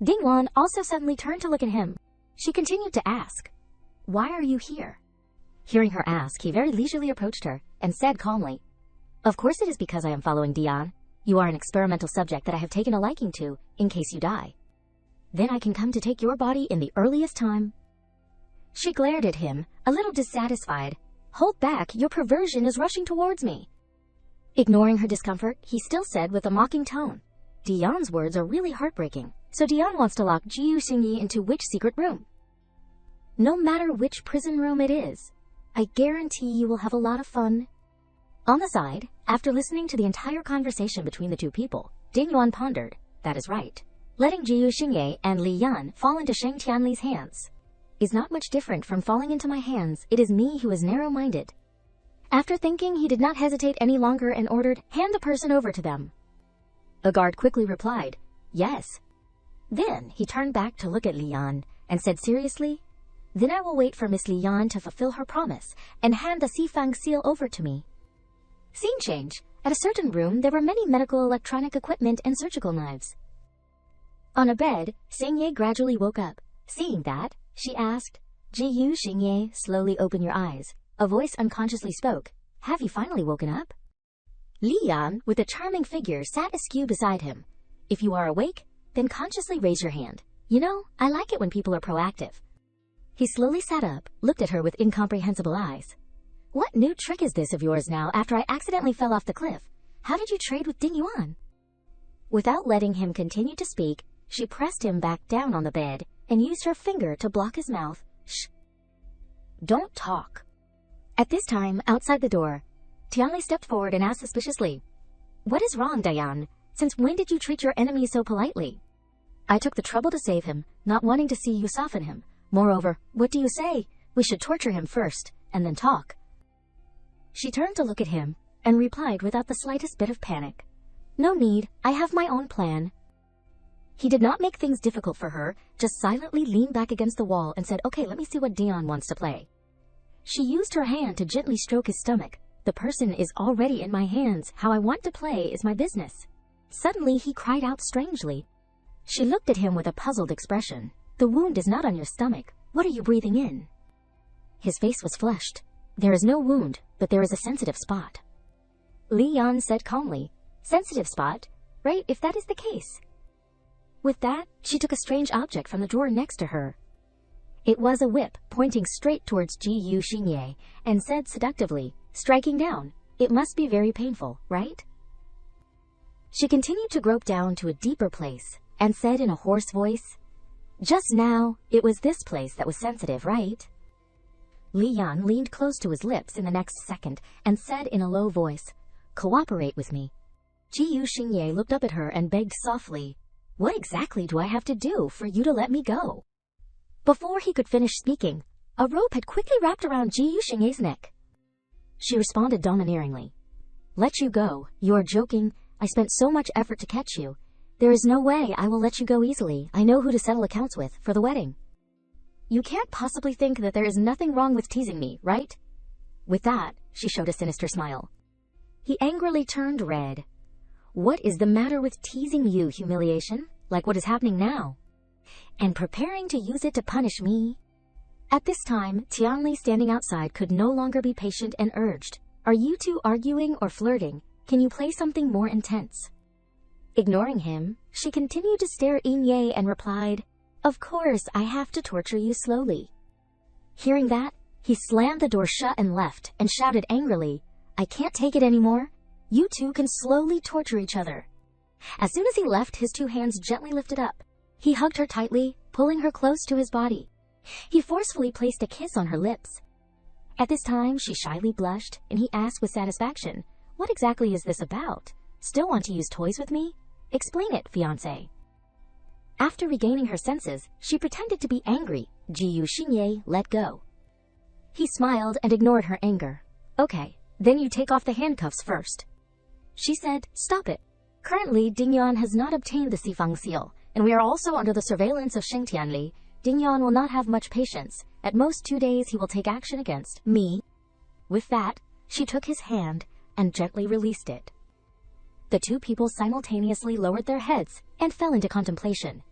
Dingwan also suddenly turned to look at him. She continued to ask, "Why are you here?" Hearing her ask, he very leisurely approached her and said calmly, "Of course it is because I am following Dian. You are an experimental subject that I have taken a liking to, in case you die. Then I can come to take your body in the earliest time." She glared at him, a little dissatisfied. "Hold back, your perversion is rushing towards me." Ignoring her discomfort, he still said with a mocking tone, "Dian's words are really heartbreaking. So Dian wants to lock Jiu Xingye into which secret room? No matter which prison room it is, I guarantee you will have a lot of fun." On the side, after listening to the entire conversation between the 2 people, Ding Yuan pondered, "That is right. Letting Jiu Xingye and Li Yan fall into Sheng Tianli's hands is not much different from falling into my hands. It is me who is narrow-minded." After thinking, he did not hesitate any longer and ordered, "Hand the person over to them." A guard quickly replied, "Yes." Then he turned back to look at Li Yan and said seriously, "Then I will wait for Miss Li Yan to fulfill her promise and hand the Sifeng seal over to me." Scene change. At a certain room, there were many medical electronic equipment and surgical knives. On a bed, Xingye gradually woke up. Seeing that, she asked, "Jiu Xingye, slowly open your eyes." A voice unconsciously spoke, "Have you finally woken up?" Li Yan, with a charming figure, sat askew beside him. "If you are awake, then consciously raise your hand. You know, I like it when people are proactive." He slowly sat up, looked at her with incomprehensible eyes. What new trick is this of yours now after I accidentally fell off the cliff? How did you trade with Ding Yuan? Without letting him continue to speak, she pressed him back down on the bed and used her finger to block his mouth. Shh. Don't talk. At this time, outside the door, Tianli stepped forward and asked suspiciously, What is wrong, Diane? Since when did you treat your enemy so politely? I took the trouble to save him, not wanting to see you soften him. Moreover, what do you say? We should torture him first, and then talk. She turned to look at him, and replied without the slightest bit of panic. No need, I have my own plan. He did not make things difficult for her, just silently leaned back against the wall and said, Okay, let me see what Dion wants to play. She used her hand to gently stroke his stomach. The person is already in my hands. How I want to play is my business. Suddenly he cried out strangely. She looked at him with a puzzled expression. The wound is not on your stomach. What are you breathing in? His face was flushed. There is no wound, but there is a sensitive spot. Li Yan said calmly, Sensitive spot? Right, if that is the case. With that, she took a strange object from the drawer next to her. It was a whip pointing straight towards Ji Xingye and said seductively, striking down, It must be very painful, right? She continued to grope down to a deeper place and said in a hoarse voice, Just now, it was this place that was sensitive, right? Li Yan leaned close to his lips in the next second and said in a low voice, Cooperate with me. Ji Xingye looked up at her and begged softly, What exactly do I have to do for you to let me go? Before he could finish speaking, a rope had quickly wrapped around Ji Xingye's neck. She responded domineeringly, Let you go, you are joking. I spent so much effort to catch you. There is no way I will let you go easily. I know who to settle accounts with for the wedding. You can't possibly think that there is nothing wrong with teasing me, right? With that, she showed a sinister smile. He angrily turned red. What is the matter with teasing you, humiliation? Like what is happening now? And preparing to use it to punish me? At this time, Tianli standing outside could no longer be patient and urged, Are you two arguing or flirting? Can you play something more intense? Ignoring him, she continued to stare at Yinye and replied, Of course, I have to torture you slowly. Hearing that, he slammed the door shut and left and shouted angrily, I can't take it anymore. You two can slowly torture each other. As soon as he left, his two hands gently lifted up. He hugged her tightly, pulling her close to his body. He forcefully placed a kiss on her lips. At this time, she shyly blushed, and he asked with satisfaction, What exactly is this about? Still want to use toys with me? Explain it, fiancé. After regaining her senses, she pretended to be angry. Ji Xingye let go. He smiled and ignored her anger. Okay, then you take off the handcuffs first. She said, Stop it. Currently, Ding Yuan has not obtained the Sifang seal, and we are also under the surveillance of Sheng Tianli. Ding Yuan will not have much patience. At most 2 days he will take action against me. With that, she took his hand and gently released it. The two people simultaneously lowered their heads and fell into contemplation.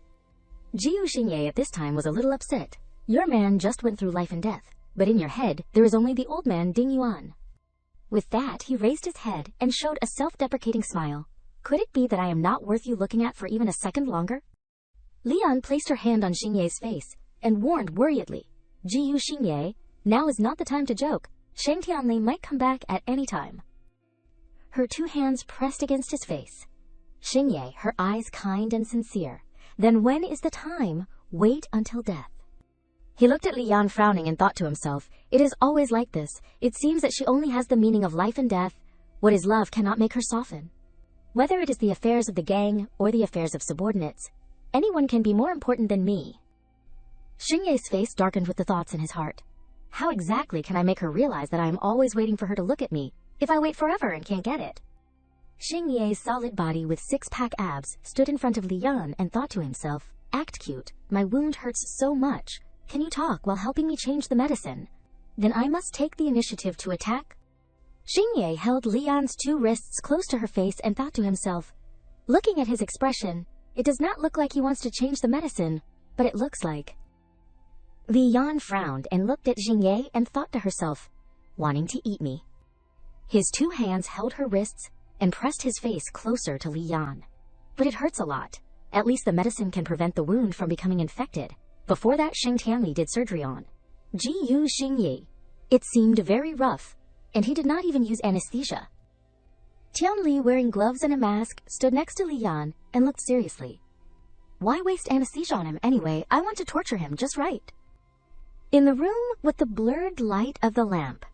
Ji Xingye at this time was a little upset. Your man just went through life and death, but in your head there is only the old man Ding Yuan. With that, he raised his head and showed a self-deprecating smile. Could it be that I am not worth you looking at for even a second longer? Lian placed her hand on Xingye's face and warned worriedly, Ji Xingye, now is not the time to joke. Sheng Tianli might come back at any time. Her two hands pressed against his face. Xingye, her eyes kind and sincere. Then when is the time? Wait until death. He looked at Li Yan frowning and thought to himself, It is always like this. It seems that she only has the meaning of life and death. What is love cannot make her soften. Whether it is the affairs of the gang or the affairs of subordinates, anyone can be more important than me. Xingye's face darkened with the thoughts in his heart. How exactly can I make her realize that I am always waiting for her to look at me, if I wait forever and can't get it? Xingye's solid body with six-pack abs stood in front of Li Yan and thought to himself, Act cute, my wound hurts so much. Can you talk while helping me change the medicine? Then I must take the initiative to attack? Xingye held Li Yan's two wrists close to her face and thought to himself, Looking at his expression, it does not look like he wants to change the medicine, but it looks like. Li Yan frowned and looked at Xingye and thought to herself, Wanting to eat me. His two hands held her wrists and pressed his face closer to Li Yan. But it hurts a lot. At least the medicine can prevent the wound from becoming infected. Before that, Sheng Tianli did surgery on. Ji-yu Xingye. It seemed very rough, and he did not even use anesthesia. Tianli, wearing gloves and a mask, stood next to Li Yan and looked seriously. Why waste anesthesia on him anyway? I want to torture him just right. In the room with the blurred light of the lamp.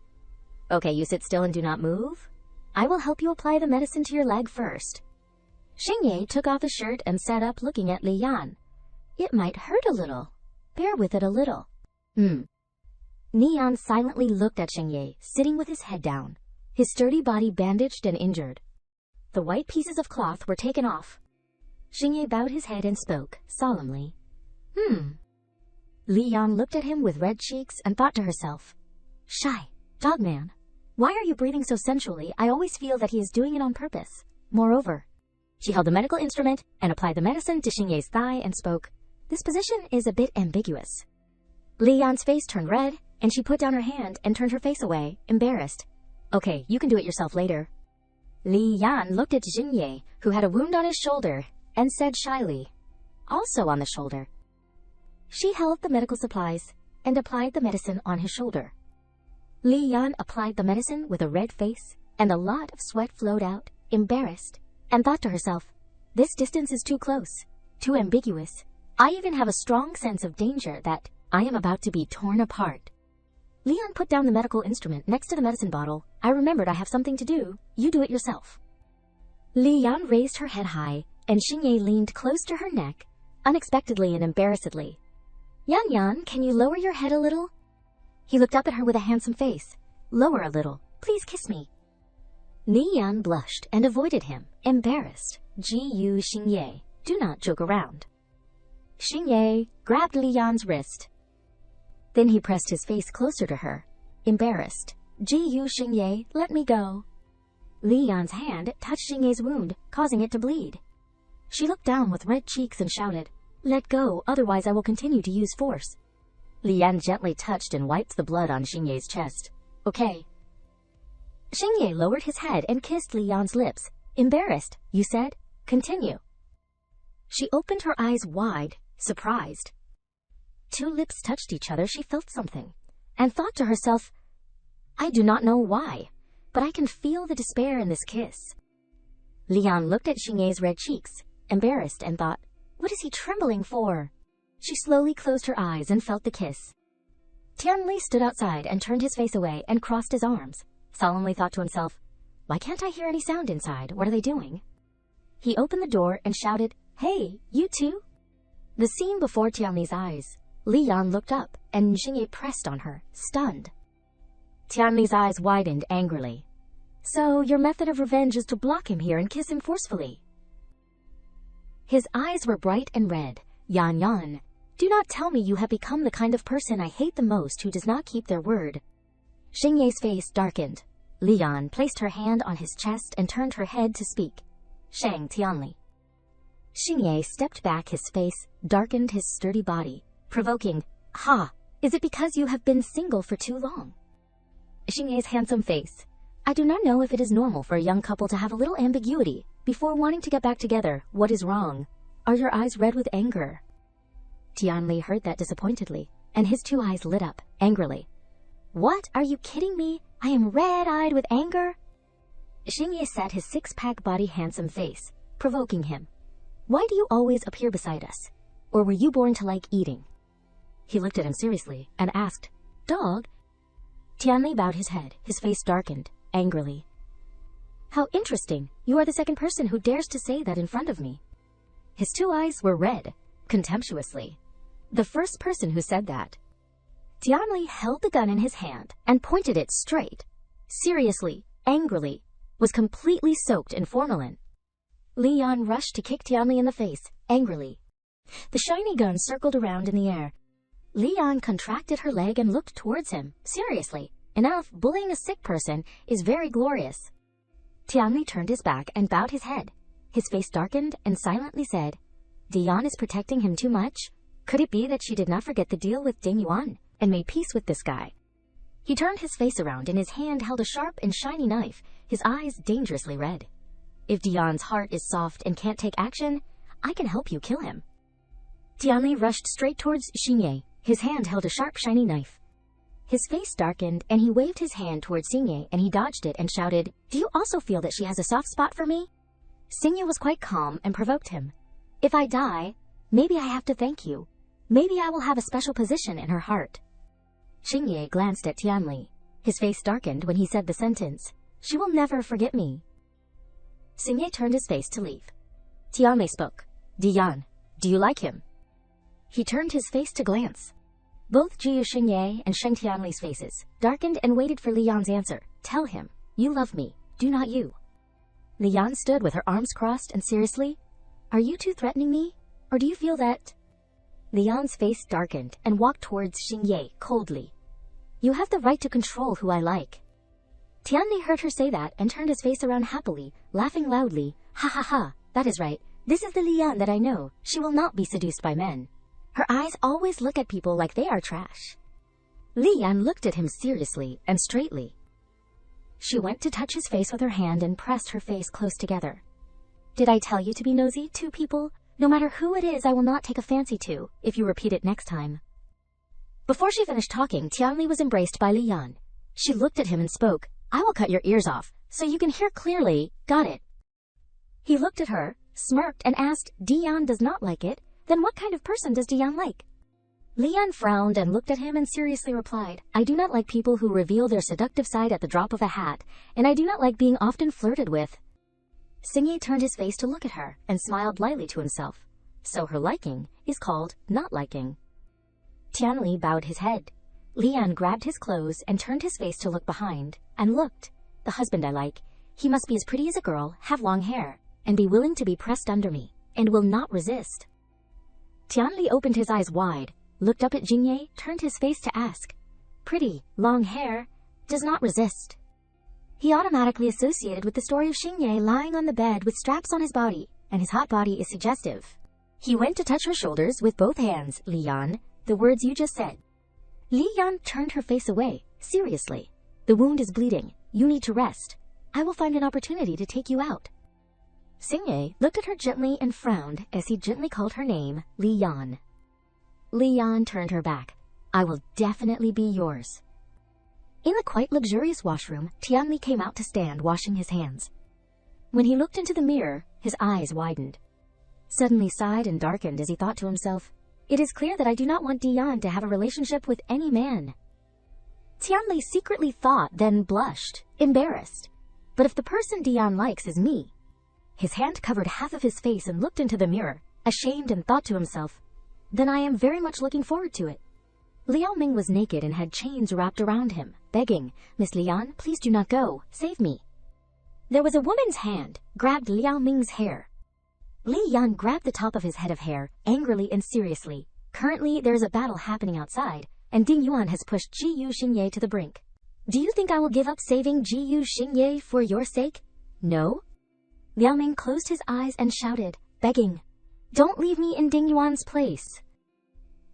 Okay, you sit still and do not move. I will help you apply the medicine to your leg first. Xingye took off his shirt and sat up looking at Li Yan. It might hurt a little. Bear with it a little. Li Yan silently looked at Xingye, sitting with his head down, his sturdy body bandaged and injured. The white pieces of cloth were taken off. Xingye bowed his head and spoke, solemnly. Li Yan looked at him with red cheeks and thought to herself, Shy, dogman, why are you breathing so sensually? I always feel that he is doing it on purpose. Moreover, she held the medical instrument and applied the medicine to Xingye's thigh and spoke, This position is a bit ambiguous. Li Yan's face turned red, and she put down her hand and turned her face away, embarrassed. Okay, you can do it yourself later. Li Yan looked at Xingye, who had a wound on his shoulder, and said shyly, Also on the shoulder. She held the medical supplies and applied the medicine on his shoulder. Li Yan applied the medicine with a red face, and a lot of sweat flowed out, embarrassed, and thought to herself, This distance is too close, too ambiguous. I even have a strong sense of danger that I am about to be torn apart. Li Yan put down the medical instrument next to the medicine bottle. I remembered I have something to do. You do it yourself. Li Yan raised her head high, and Xingye leaned close to her neck, unexpectedly and embarrassedly. Yan, can you lower your head a little? He looked up at her with a handsome face. Lower a little. Please kiss me. Li Yan blushed and avoided him, embarrassed. Ji-yu Xingye, do not joke around. Xingye grabbed Li Yan's wrist. Then he pressed his face closer to her, embarrassed. Ji-yu Xingye, let me go. Li Yan's hand touched Xingye's wound, causing it to bleed. She looked down with red cheeks and shouted, Let go, otherwise I will continue to use force. Li Yan gently touched and wiped the blood on Xingye's chest. Okay. Xingye lowered his head and kissed Li Yan's lips. Embarrassed, you said? Continue. She opened her eyes wide, surprised. Two lips touched each other. She felt something, and thought to herself, I do not know why, but I can feel the despair in this kiss. Li Yan looked at Xingye's red cheeks, embarrassed, and thought, What is he trembling for? She slowly closed her eyes and felt the kiss. Tianli stood outside and turned his face away and crossed his arms, solemnly thought to himself, Why can't I hear any sound inside? What are they doing? He opened the door and shouted, Hey, you two! The scene before Tianli's eyes. Li Yan looked up, and Xingye pressed on her, stunned. Tianli's eyes widened angrily. So, your method of revenge is to block him here and kiss him forcefully. His eyes were bright and red. Yan, do not tell me you have become the kind of person I hate the most who does not keep their word. Xingye's face darkened. Li Yan placed her hand on his chest and turned her head to speak. Shang Tianli. Xingye stepped back, his face darkened his sturdy body, provoking, Ha! Is it because you have been single for too long? Xingye's handsome face. I do not know if it is normal for a young couple to have a little ambiguity before wanting to get back together. What is wrong? Are your eyes red with anger? Tianli heard that disappointedly, and his two eyes lit up, angrily. What? Are you kidding me? I am red-eyed with anger? Xingye set his six-pack body handsome face, provoking him. Why do you always appear beside us? Or were you born to like eating? He looked at him seriously and asked, Dog? Tianli bowed his head, his face darkened, angrily. How interesting. You are the second person who dares to say that in front of me. His two eyes were red, contemptuously. The first person who said that. Tianli held the gun in his hand and pointed it straight, seriously, angrily, was completely soaked in formalin. Li Yan rushed to kick Tianli in the face, angrily. The shiny gun circled around in the air. Li Yan contracted her leg and looked towards him, seriously. Enough, bullying a sick person is very glorious. Tianli turned his back and bowed his head. His face darkened and silently said, Dian is protecting him too much? Could it be that she did not forget the deal with Ding Yuan and made peace with this guy? He turned his face around and his hand held a sharp and shiny knife, his eyes dangerously red. If Dian's heart is soft and can't take action, I can help you kill him. Tianli rushed straight towards Xingye. His hand held a sharp, shiny knife. His face darkened, and he waved his hand towards Xingye, and he dodged it and shouted, "Do you also feel that she has a soft spot for me?" Xingye was quite calm and provoked him. "If I die, maybe I have to thank you. Maybe I will have a special position in her heart." Xingye glanced at Tianli. His face darkened when he said the sentence, "She will never forget me." Xingye turned his face to leave. Tianli spoke. "Dian, do you like him?" He turned his face to glance. Both Jiyu Xingye and Sheng Tianli's faces darkened and waited for Li Yan's answer. "Tell him, you love me, do not you?" Li Yan stood with her arms crossed and seriously, "Are you two threatening me? Or do you feel that—" Li Yan's face darkened and walked towards Xingye coldly. "You have the right to control who I like." Tianli heard her say that and turned his face around happily, laughing loudly. "Ha ha ha, that is right. This is the Li Yan that I know. She will not be seduced by men. Her eyes always look at people like they are trash." Li Yan looked at him seriously and straightly. She went to touch his face with her hand and pressed her face close together. "Did I tell you to be nosy, two people? No matter who it is, I will not take a fancy to, if you repeat it next time." Before she finished talking, Tianli was embraced by Li Yan. She looked at him and spoke, "I will cut your ears off, so you can hear clearly, got it?" He looked at her, smirked, and asked, "Dian does not like it? Then what kind of person does Dian like?" Li Yan frowned and looked at him and seriously replied, "I do not like people who reveal their seductive side at the drop of a hat, and I do not like being often flirted with." Xingye turned his face to look at her and smiled lightly to himself. So her liking is called not liking. Tianli bowed his head. Li Yan grabbed his clothes and turned his face to look behind, and looked. "The husband I like. He must be as pretty as a girl, have long hair, and be willing to be pressed under me, and will not resist." Tianli opened his eyes wide, looked up at Xingye, turned his face to ask, "Pretty, long hair, does not resist." He automatically associated with the story of Xingye lying on the bed with straps on his body, and his hot body is suggestive. He went to touch her shoulders with both hands. "Li Yan, the words you just said." Li Yan turned her face away, seriously. "The wound is bleeding. You need to rest. I will find an opportunity to take you out." Xingye looked at her gently and frowned as he gently called her name, Li Yan. Li Yan turned her back. "I will definitely be yours." In the quite luxurious washroom, Tianli came out to stand washing his hands. When he looked into the mirror, his eyes widened. Suddenly sighed and darkened as he thought to himself, "It is clear that I do not want Dian to have a relationship with any man." Tianli secretly thought, then blushed, embarrassed. But if the person Dian likes is me— His hand covered half of his face and looked into the mirror, ashamed, and thought to himself, "Then I am very much looking forward to it." Liao Ming was naked and had chains wrapped around him, begging, "Miss Lian, please do not go, save me." There was a woman's hand, grabbed Liao Ming's hair. Li Yan grabbed the top of his head of hair, angrily and seriously. Currently, there is a battle happening outside, and Ding Yuan has pushed Jiyu Xingye to the brink. "Do you think I will give up saving Jiyu Xingye for your sake? No?" Liao Ming closed his eyes and shouted, begging, "Don't leave me in Ding Yuan's place."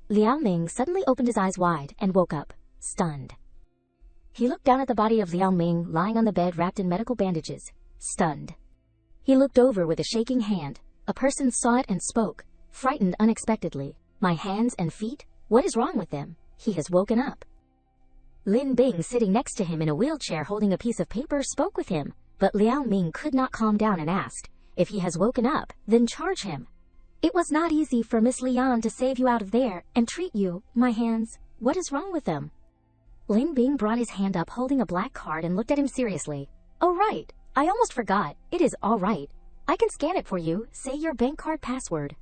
Liao Ming suddenly opened his eyes wide and woke up, stunned. He looked down at the body of Liao Ming lying on the bed wrapped in medical bandages, stunned. He looked over with a shaking hand. A person saw it and spoke, frightened unexpectedly. "My hands and feet? What is wrong with them? He has woken up." Lin Bing, sitting next to him in a wheelchair holding a piece of paper, spoke with him, but Liao Ming could not calm down and asked, "If he has woken up, then charge him." "It was not easy for Miss Lian to save you out of there and treat you. My hands, what is wrong with them?" Lin Bing brought his hand up holding a black card and looked at him seriously. "Oh right, I almost forgot. It is all right. I can scan it for you. Say your bank card password."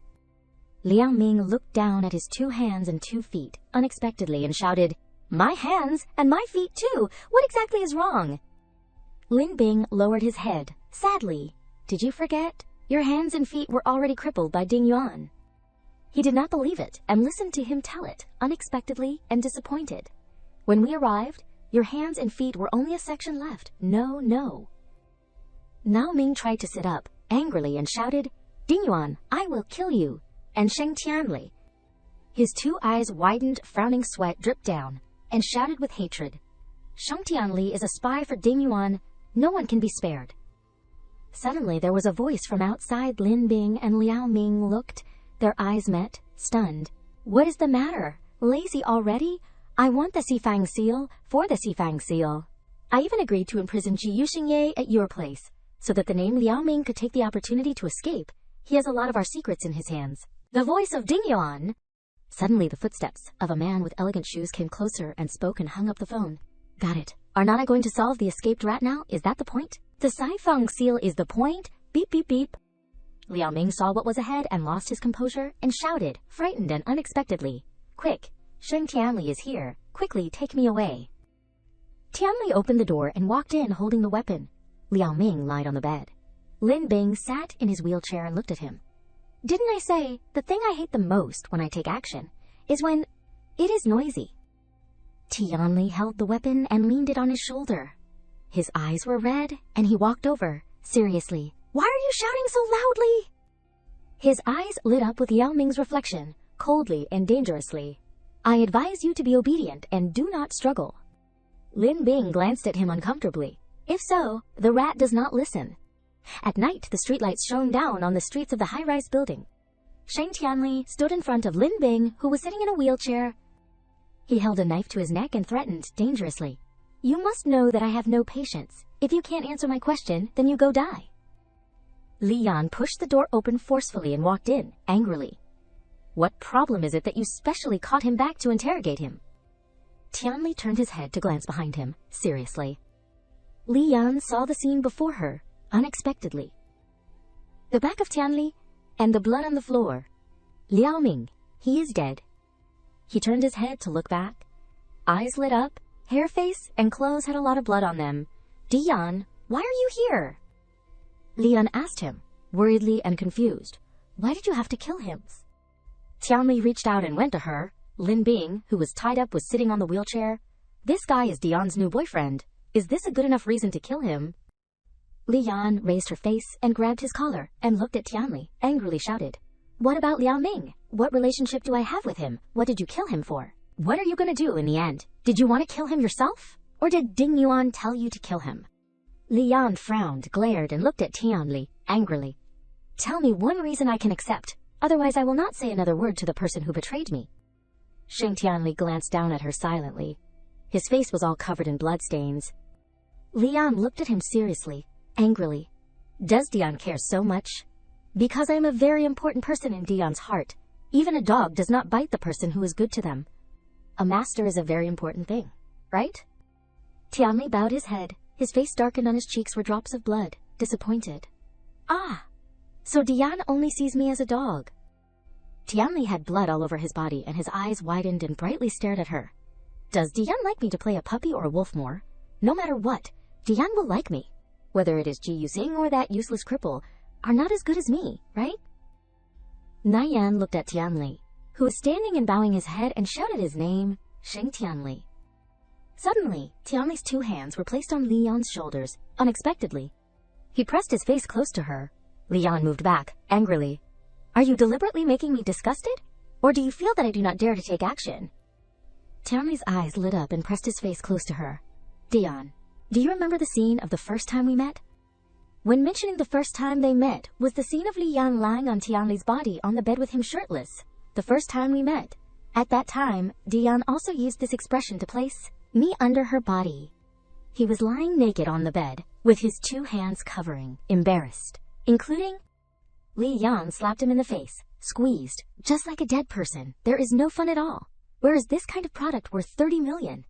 Liao Ming looked down at his 2 hands and 2 feet unexpectedly and shouted, "My hands and my feet too! What exactly is wrong?" Lin Bing lowered his head, sadly. "Did you forget? Your hands and feet were already crippled by Ding Yuan." He did not believe it and listened to him tell it, unexpectedly and disappointed. "When we arrived, your hands and feet were only a section left. No, no." Liao Ming tried to sit up, angrily, and shouted, "Ding Yuan, I will kill you!" And Sheng Tianli. His 2 eyes widened, frowning sweat dripped down, and shouted with hatred, "Sheng Tianli is a spy for Ding Yuan. No one can be spared." Suddenly there was a voice from outside. Lin Bing and Liao Ming looked. Their eyes met, stunned. "What is the matter? Lazy already? I want the Xifang seal for the Xifang seal. I even agreed to imprison Ji Yuxingye at your place, so that the name Liao Ming could take the opportunity to escape. He has a lot of our secrets in his hands. The voice of Ding Yuan. Suddenly the footsteps of a man with elegant shoes came closer and spoke and hung up the phone. Got it. Are not I going to solve the escaped rat now? Is that the point? The Xifang seal is the point? Beep beep beep. Liao Ming saw what was ahead and lost his composure and shouted, frightened and unexpectedly. Quick! Sheng Tianli is here. Quickly take me away. Tianli opened the door and walked in holding the weapon. Liao Ming lied on the bed. Lin Bing sat in his wheelchair and looked at him. Didn't I say, the thing I hate the most when I take action is when it is noisy? Tianli held the weapon and leaned it on his shoulder. His eyes were red and he walked over. Seriously, why are you shouting so loudly? His eyes lit up with Liao Ming's reflection, coldly and dangerously. I advise you to be obedient and do not struggle. Lin Bing glanced at him uncomfortably. If so, the rat does not listen. At night, the streetlights shone down on the streets of the high-rise building. Sheng Tianli stood in front of Lin Bing, who was sitting in a wheelchair. He held a knife to his neck and threatened dangerously. You must know that I have no patience. If you can't answer my question, then you go die. Li Yan pushed the door open forcefully and walked in, angrily. What problem is it that you specially caught him back to interrogate him? Tianli turned his head to glance behind him, seriously. Li Yan saw the scene before her, unexpectedly. The back of Tianli, and the blood on the floor. Liao Ming, he is dead. He turned his head to look back. Eyes lit up, hair, face, and clothes had a lot of blood on them. Dian, why are you here? Li Yan asked him, worriedly and confused. Why did you have to kill him? Tianli reached out and went to her. Lin Bing, who was tied up, was sitting on the wheelchair. This guy is Dian's new boyfriend. Is this a good enough reason to kill him? Li Yan raised her face and grabbed his collar and looked at Tianli, angrily shouted. What about Liao Ming? What relationship do I have with him? What did you kill him for? What are you gonna do in the end? Did you want to kill him yourself? Or did Ding Yuan tell you to kill him? Li Yan frowned, glared, and looked at Tianli, angrily. Tell me one reason I can accept. Otherwise I will not say another word to the person who betrayed me. Sheng Tianli glanced down at her silently. His face was all covered in bloodstains. Li Yan looked at him seriously, angrily. Does Dian care so much? Because I am a very important person in Dian's heart. Even a dog does not bite the person who is good to them. A master is a very important thing, right? Tianli bowed his head. His face darkened, on his cheeks were drops of blood, disappointed. Ah! So Dian only sees me as a dog. Tianli had blood all over his body and his eyes widened and brightly stared at her. Does Dian like me to play a puppy or a wolf more? No matter what, Dian will like me. Whether it is Ji Yuxing or that useless cripple, are not as good as me, right? Naiyan looked at Tianli, who was standing and bowing his head, and shouted his name, Sheng Tianli. Suddenly, Tianli's two hands were placed on Li Yan's shoulders, unexpectedly. He pressed his face close to her. Li Yan moved back, angrily. Are you deliberately making me disgusted? Or do you feel that I do not dare to take action? Tianli's eyes lit up and pressed his face close to her. Dian, do you remember the scene of the first time we met? When mentioning the first time they met was the scene of Li Yan lying on Tianli's body on the bed with him shirtless. The first time we met. At that time, Dian also used this expression to place me under her body. He was lying naked on the bed, with his two hands covering, embarrassed, including... Li Yan slapped him in the face, squeezed, just like a dead person. There is no fun at all. Where is this kind of product worth 30 million?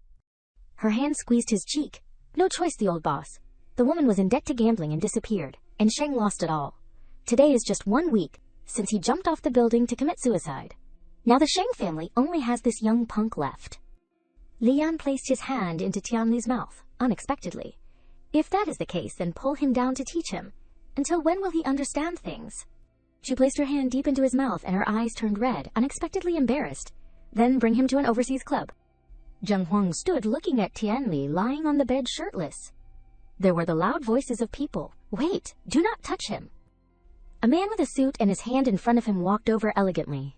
Her hand squeezed his cheek. No choice, the old boss. The woman was in debt to gambling and disappeared, and Sheng lost it all. Today is just 1 week since he jumped off the building to commit suicide. Now the Sheng family only has this young punk left. Li Yan placed his hand into Tianli's mouth, unexpectedly. If that is the case, then pull him down to teach him. Until when will he understand things? She placed her hand deep into his mouth and her eyes turned red, unexpectedly embarrassed. Then bring him to an overseas club. Zheng Huang stood looking at Tianli lying on the bed shirtless. There were the loud voices of people. Wait, do not touch him. A man with a suit and his hand in front of him walked over elegantly.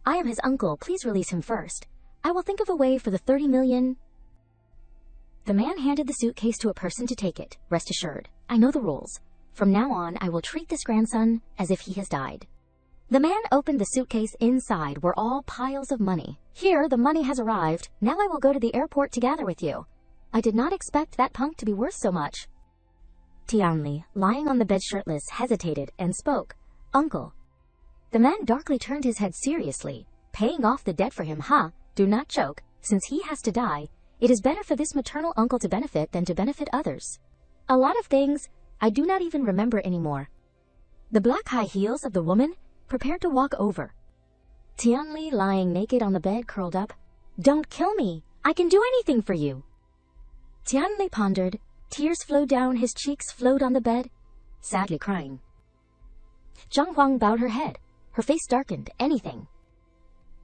I am his uncle, please release him first. I will think of a way for the 30 million. The man handed the suitcase to a person to take it. Rest assured, I know the rules. From now on, I will treat this grandson as if he has died. The man opened the suitcase. Inside were all piles of money. Here, the money has arrived. Now I will go to the airport to gather with you. I did not expect that punk to be worth so much. Tianli, lying on the bed shirtless, hesitated and spoke. Uncle. The man darkly turned his head seriously. Paying off the debt for him, huh? Do not choke. Since he has to die, it is better for this maternal uncle to benefit than to benefit others. A lot of things I do not even remember anymore. The black high heels of the woman prepared to walk over. Tianli, lying naked on the bed, curled up. Don't kill me. I can do anything for you. Tianli pondered. Tears flowed down his cheeks, flowed on the bed, sadly crying. Zhang Huang bowed her head. Her face darkened. Anything.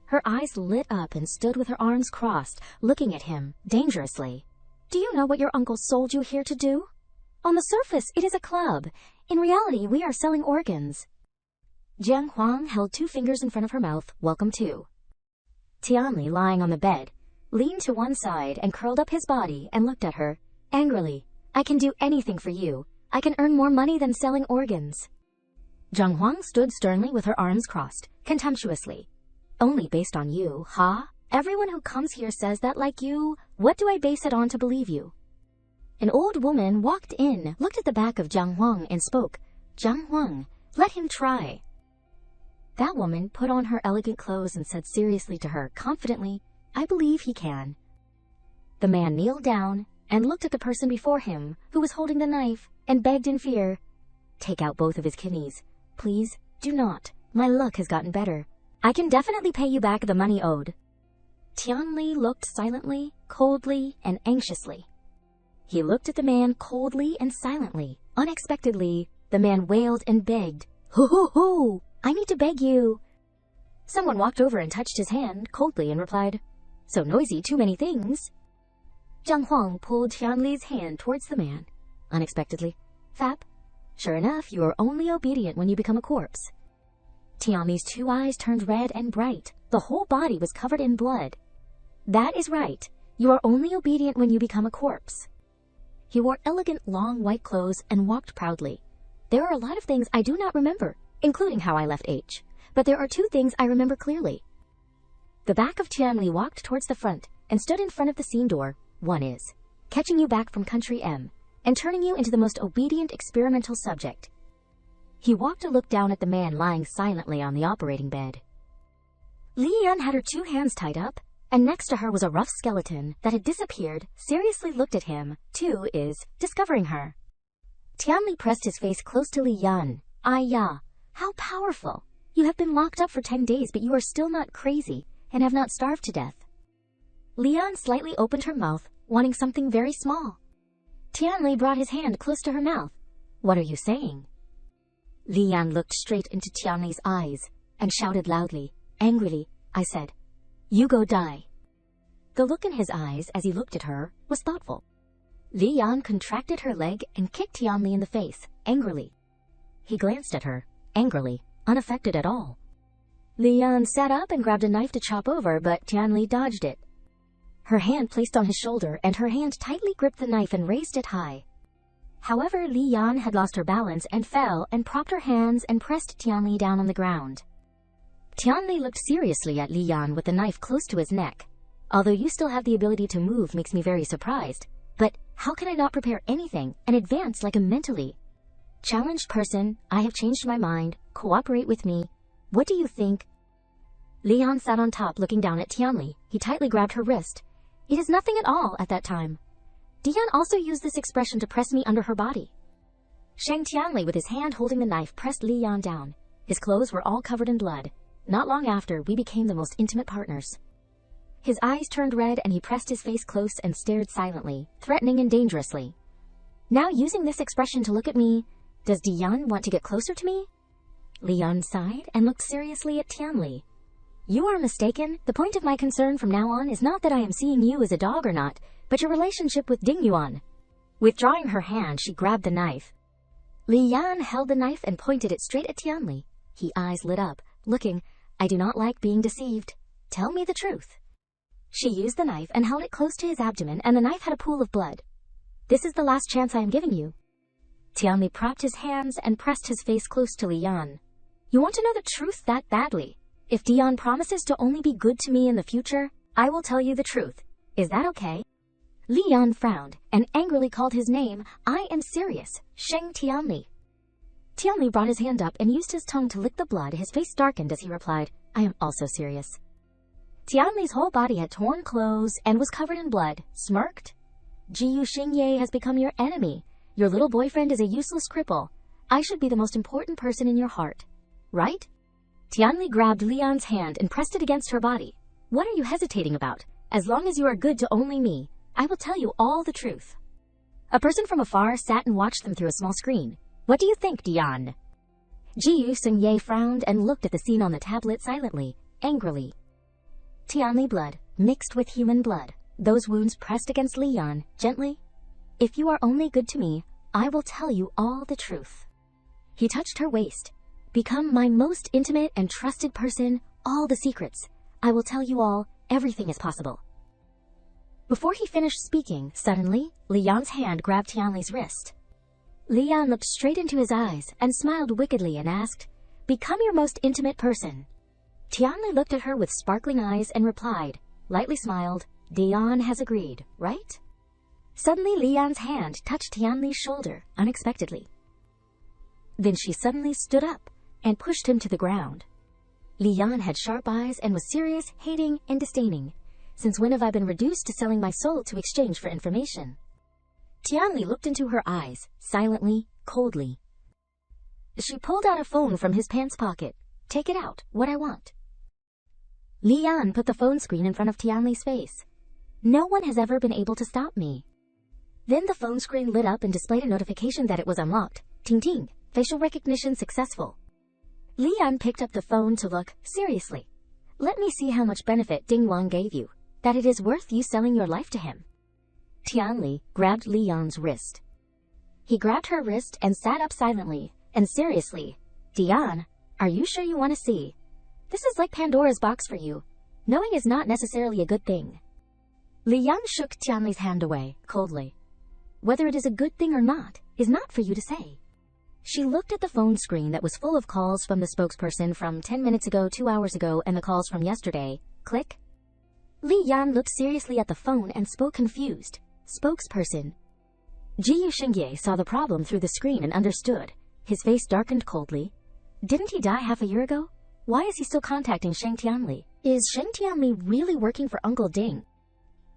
Her eyes lit up and stood with her arms crossed, looking at him, dangerously. Do you know what your uncle sold you here to do? On the surface, it is a club. In reality, we are selling organs. Jiang Huang held 2 fingers in front of her mouth. Welcome to. Tianli, lying on the bed, leaned to one side and curled up his body and looked at her, angrily. I can do anything for you. I can earn more money than selling organs. Zhang Huang stood sternly with her arms crossed, contemptuously. Only based on you, huh? Everyone who comes here says that like you. What do I base it on to believe you? An old woman walked in, looked at the back of Zhang Huang and spoke. Zhang Huang, let him try. That woman put on her elegant clothes and said seriously to her, confidently, I believe he can. The man kneeled down and looked at the person before him, who was holding the knife, and begged in fear. Take out both of his kidneys. Please, do not. My luck has gotten better. I can definitely pay you back the money owed. Tianli looked silently, coldly, and anxiously. He looked at the man coldly and silently. Unexpectedly, the man wailed and begged. Hoo! I need to beg you. Someone walked over and touched his hand coldly and replied, So noisy, too many things. Zhang Huang pulled Tianli's hand towards the man. Unexpectedly. Fap. Sure enough, you are only obedient when you become a corpse. Tianli's 2 eyes turned red and bright. The whole body was covered in blood. That is right. You are only obedient when you become a corpse. He wore elegant long white clothes and walked proudly. There are a lot of things I do not remember, including how I left H. But there are 2 things I remember clearly. The back of Tianli walked towards the front and stood in front of the scene door. One is catching you back from country M and turning you into the most obedient experimental subject. He walked to look down at the man lying silently on the operating bed. Li Yan had her 2 hands tied up, and next to her was a rough skeleton that had disappeared, seriously looked at him. 2 is discovering her. Tianli pressed his face close to Li Yan. Ya, how powerful. You have been locked up for 10 days, but you are still not crazy and have not starved to death. Li Yan slightly opened her mouth, wanting something very small. Tianli brought his hand close to her mouth. What are you saying? Li Yan looked straight into Tianli's eyes and shouted loudly, angrily. I said, you go die. The look in his eyes as he looked at her was thoughtful. Li Yan contracted her leg and kicked Tianli in the face, angrily. He glanced at her, angrily, unaffected at all. Li Yan sat up and grabbed a knife to chop over, but Tianli dodged it. Her hand placed on his shoulder, and her hand tightly gripped the knife and raised it high. However, Li Yan had lost her balance and fell and propped her hands and pressed Tianli down on the ground. Tianli looked seriously at Li Yan with the knife close to his neck. Although you still have the ability to move makes me very surprised. But how can I not prepare anything and advance like a mentally challenged person? I have changed my mind. Cooperate with me. What do you think? Li Yan sat on top looking down at Tianli. He tightly grabbed her wrist. It is nothing at all at that time. Dian also used this expression to press me under her body. Shang Tianli, with his hand holding the knife, pressed Li Yan down. His clothes were all covered in blood. Not long after, we became the most intimate partners. His eyes turned red and he pressed his face close and stared silently, threatening and dangerously. Now using this expression to look at me, does Dian want to get closer to me? Li Yan sighed and looked seriously at Tianli. You are mistaken. The point of my concern from now on is not that I am seeing you as a dog or not, but your relationship with Ding Yuan. Withdrawing her hand, she grabbed the knife. Li Yan held the knife and pointed it straight at Tianli. His eyes lit up, looking, I do not like being deceived. Tell me the truth. She used the knife and held it close to his abdomen, and the knife had a pool of blood. This is the last chance I am giving you. Tianli propped his hands and pressed his face close to Li Yan. You want to know the truth that badly? If Dion promises to only be good to me in the future, I will tell you the truth. Is that okay? Li Yan frowned and angrily called his name. I am serious, Sheng Tianli. Tianli brought his hand up and used his tongue to lick the blood. His face darkened as he replied, I am also serious. Tianli's whole body had torn clothes and was covered in blood, smirked. Jiyu Xingye has become your enemy. Your little boyfriend is a useless cripple. I should be the most important person in your heart. Right? Tianli grabbed Li Yan's hand and pressed it against her body. What are you hesitating about? As long as you are good to only me, I will tell you all the truth. A person from afar sat and watched them through a small screen. What do you think, Dion? Jiyu Xingye frowned and looked at the scene on the tablet silently, angrily. Tianli blood, mixed with human blood. Those wounds pressed against Li Yan, gently. If you are only good to me, I will tell you all the truth. He touched her waist. Become my most intimate and trusted person, all the secrets. I will tell you all, everything is possible. Before he finished speaking, suddenly, Li Yan's hand grabbed Tianli's wrist. Li Yan looked straight into his eyes and smiled wickedly and asked, Become your most intimate person. Tianli looked at her with sparkling eyes and replied, lightly smiled, Dion has agreed, right? Suddenly Li Yan's hand touched Tianli's shoulder, unexpectedly. Then she suddenly stood up and pushed him to the ground. Li Yan had sharp eyes and was serious, hating, and disdaining. Since when have I been reduced to selling my soul to exchange for information? Tianli looked into her eyes, silently, coldly. She pulled out a phone from his pants pocket. Take it out, what I want. Li Yan put the phone screen in front of Tianli's face. No one has ever been able to stop me. Then the phone screen lit up and displayed a notification that it was unlocked. Ting ting, facial recognition successful. Li Yan picked up the phone to look, seriously. Let me see how much benefit Ding Wang gave you, that it is worth you selling your life to him. Tianli grabbed Li Yan's wrist. He grabbed her wrist and sat up silently, and seriously, Dion, are you sure you want to see? This is like Pandora's box for you. Knowing is not necessarily a good thing. Li Yan shook Tianli's hand away, coldly. Whether it is a good thing or not, is not for you to say. She looked at the phone screen that was full of calls from the spokesperson from 10 minutes ago, 2 hours ago, and the calls from yesterday. Click. Li Yan looked seriously at the phone and spoke confused. Spokesperson. Jiyu Xingye saw the problem through the screen and understood. His face darkened coldly. Didn't he die half a year ago? Why is he still contacting Sheng Tianli? Is Sheng Tianli really working for Uncle Ding?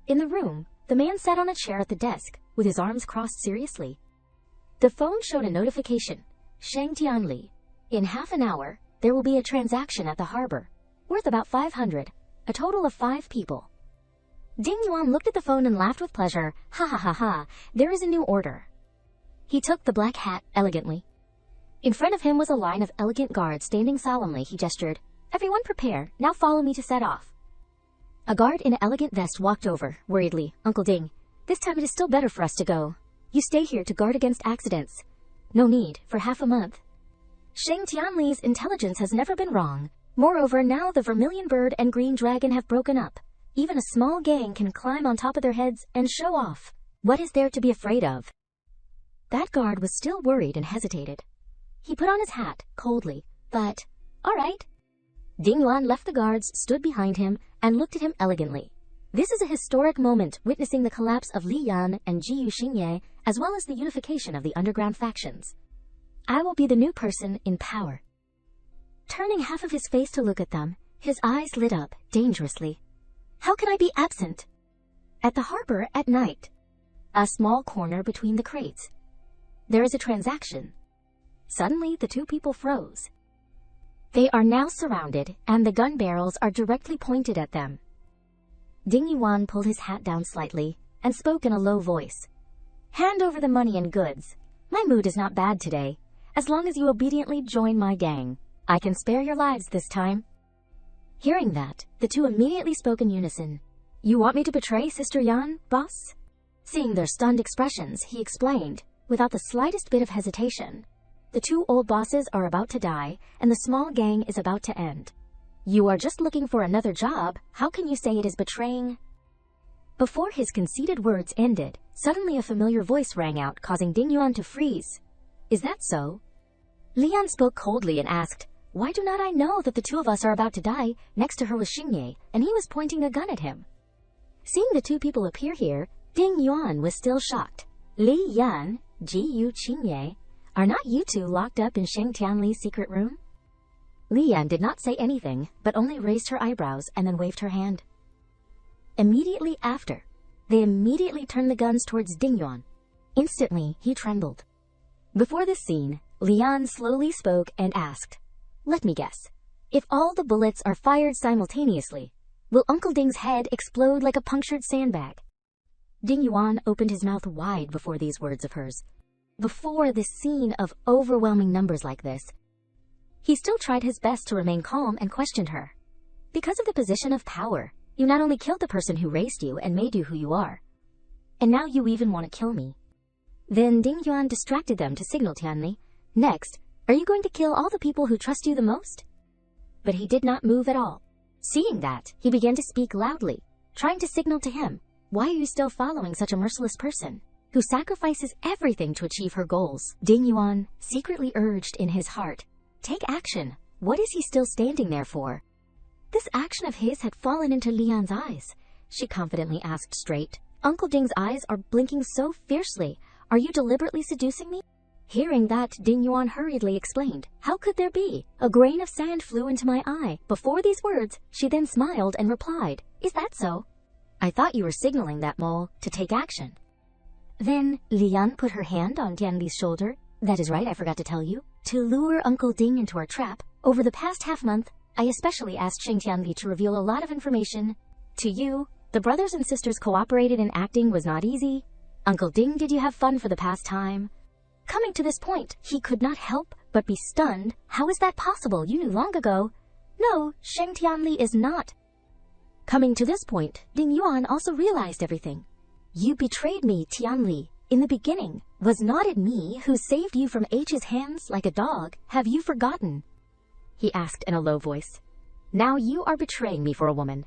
In the room, the man sat on a chair at the desk, with his arms crossed seriously. The phone showed a notification. Sheng Tianli. In half an hour, there will be a transaction at the harbor, worth about 500, a total of 5 people. Ding Yuan looked at the phone and laughed with pleasure. Ha ha ha ha, there is a new order. He took the black hat elegantly. In front of him was a line of elegant guards standing solemnly. He gestured. Everyone prepare, now follow me to set off. A guard in an elegant vest walked over, worriedly. Uncle Ding, this time it is still better for us to go. You stay here to guard against accidents. No need, for half a month. Sheng Tianli's intelligence has never been wrong. Moreover, now the Vermilion Bird and Green Dragon have broken up. Even a small gang can climb on top of their heads and show off. What is there to be afraid of? That guard was still worried and hesitated. He put on his hat, coldly, but, all right. Ding Yuan left the guards, stood behind him, and looked at him elegantly. This is a historic moment, witnessing the collapse of Li Yan and Jiyu Xingye, as well as the unification of the underground factions. I will be the new person in power. Turning half of his face to look at them, his eyes lit up, dangerously. How can I be absent? At the harbor at night. A small corner between the crates. There is a transaction. Suddenly, the 2 people froze. They are now surrounded, and the gun barrels are directly pointed at them. Ding Yuan pulled his hat down slightly, and spoke in a low voice. Hand over the money and goods. My mood is not bad today. As long as you obediently join my gang, I can spare your lives this time. Hearing that, the 2 immediately spoke in unison. You want me to betray Sister Yan, boss? Seeing their stunned expressions, he explained, without the slightest bit of hesitation. The 2 old bosses are about to die, and the small gang is about to end. You are just looking for another job. How can you say it is betraying? Before his conceited words ended, suddenly a familiar voice rang out, causing Ding Yuan to freeze. Is that so? Li Yan spoke coldly and asked, Why do not I know that the two of us are about to die? Next to her was Xingye, and he was pointing a gun at him. Seeing the two people appear here, Ding Yuan was still shocked. Li Yan, Ji Yu Xingye, are not you two locked up in Sheng Tianli's secret room? Li Yan did not say anything, but only raised her eyebrows and then waved her hand. Immediately after, they immediately turned the guns towards Ding Yuan. Instantly, he trembled. Before this scene, Li Yan slowly spoke and asked, "Let me guess. If all the bullets are fired simultaneously, will Uncle Ding's head explode like a punctured sandbag?" Ding Yuan opened his mouth wide before these words of hers. Before this scene of overwhelming numbers like this, he still tried his best to remain calm and questioned her. "Because of the position of power, you not only killed the person who raised you and made you who you are, and now you even want to kill me." Then Ding Yuan distracted them to signal Tianli, "Next, are you going to kill all the people who trust you the most?" But he did not move at all. Seeing that, he began to speak loudly, trying to signal to him, "Why are you still following such a merciless person, who sacrifices everything to achieve her goals?" Ding Yuan secretly urged in his heart, "Take action. What is he still standing there for?" This action of his had fallen into Li Yan's eyes. She confidently asked straight, "Uncle Ding's eyes are blinking so fiercely. Are you deliberately seducing me?" Hearing that, Ding Yuan hurriedly explained, "How could there be? A grain of sand flew into my eye." Before these words, she then smiled and replied, "Is that so? I thought you were signaling that mole to take action." Then Li Yan put her hand on Tianli's shoulder. "That is right, I forgot to tell you. To lure Uncle Ding into our trap, over the past half-month, I especially asked Sheng Tianli to reveal a lot of information to you. The brothers and sisters cooperated and acting was not easy. Uncle Ding, did you have fun for the past time?" Coming to this point, he could not help but be stunned. "How is that possible? You knew long ago." "No, Sheng Tianli is not." Coming to this point, Ding Yuan also realized everything. "You betrayed me, Tianli. In the beginning, was not it me who saved you from H's hands like a dog? Have you forgotten?" he asked in a low voice. "Now you are betraying me for a woman."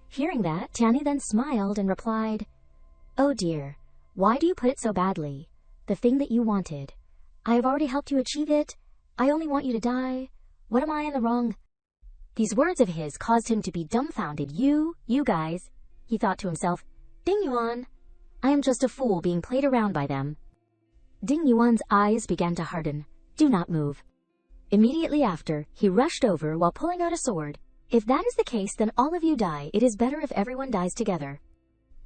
Hearing that, Tianli then smiled and replied, "Oh dear, why do you put it so badly? The thing that you wanted. I have already helped you achieve it. I only want you to die. What am I in the wrong?" These words of his caused him to be dumbfounded. You guys, he thought to himself, "Ding Yuan, I am just a fool being played around by them." Ding Yuan's eyes began to harden. "Do not move." Immediately after, he rushed over while pulling out a sword. "If that is the case, then all of you die. It is better if everyone dies together."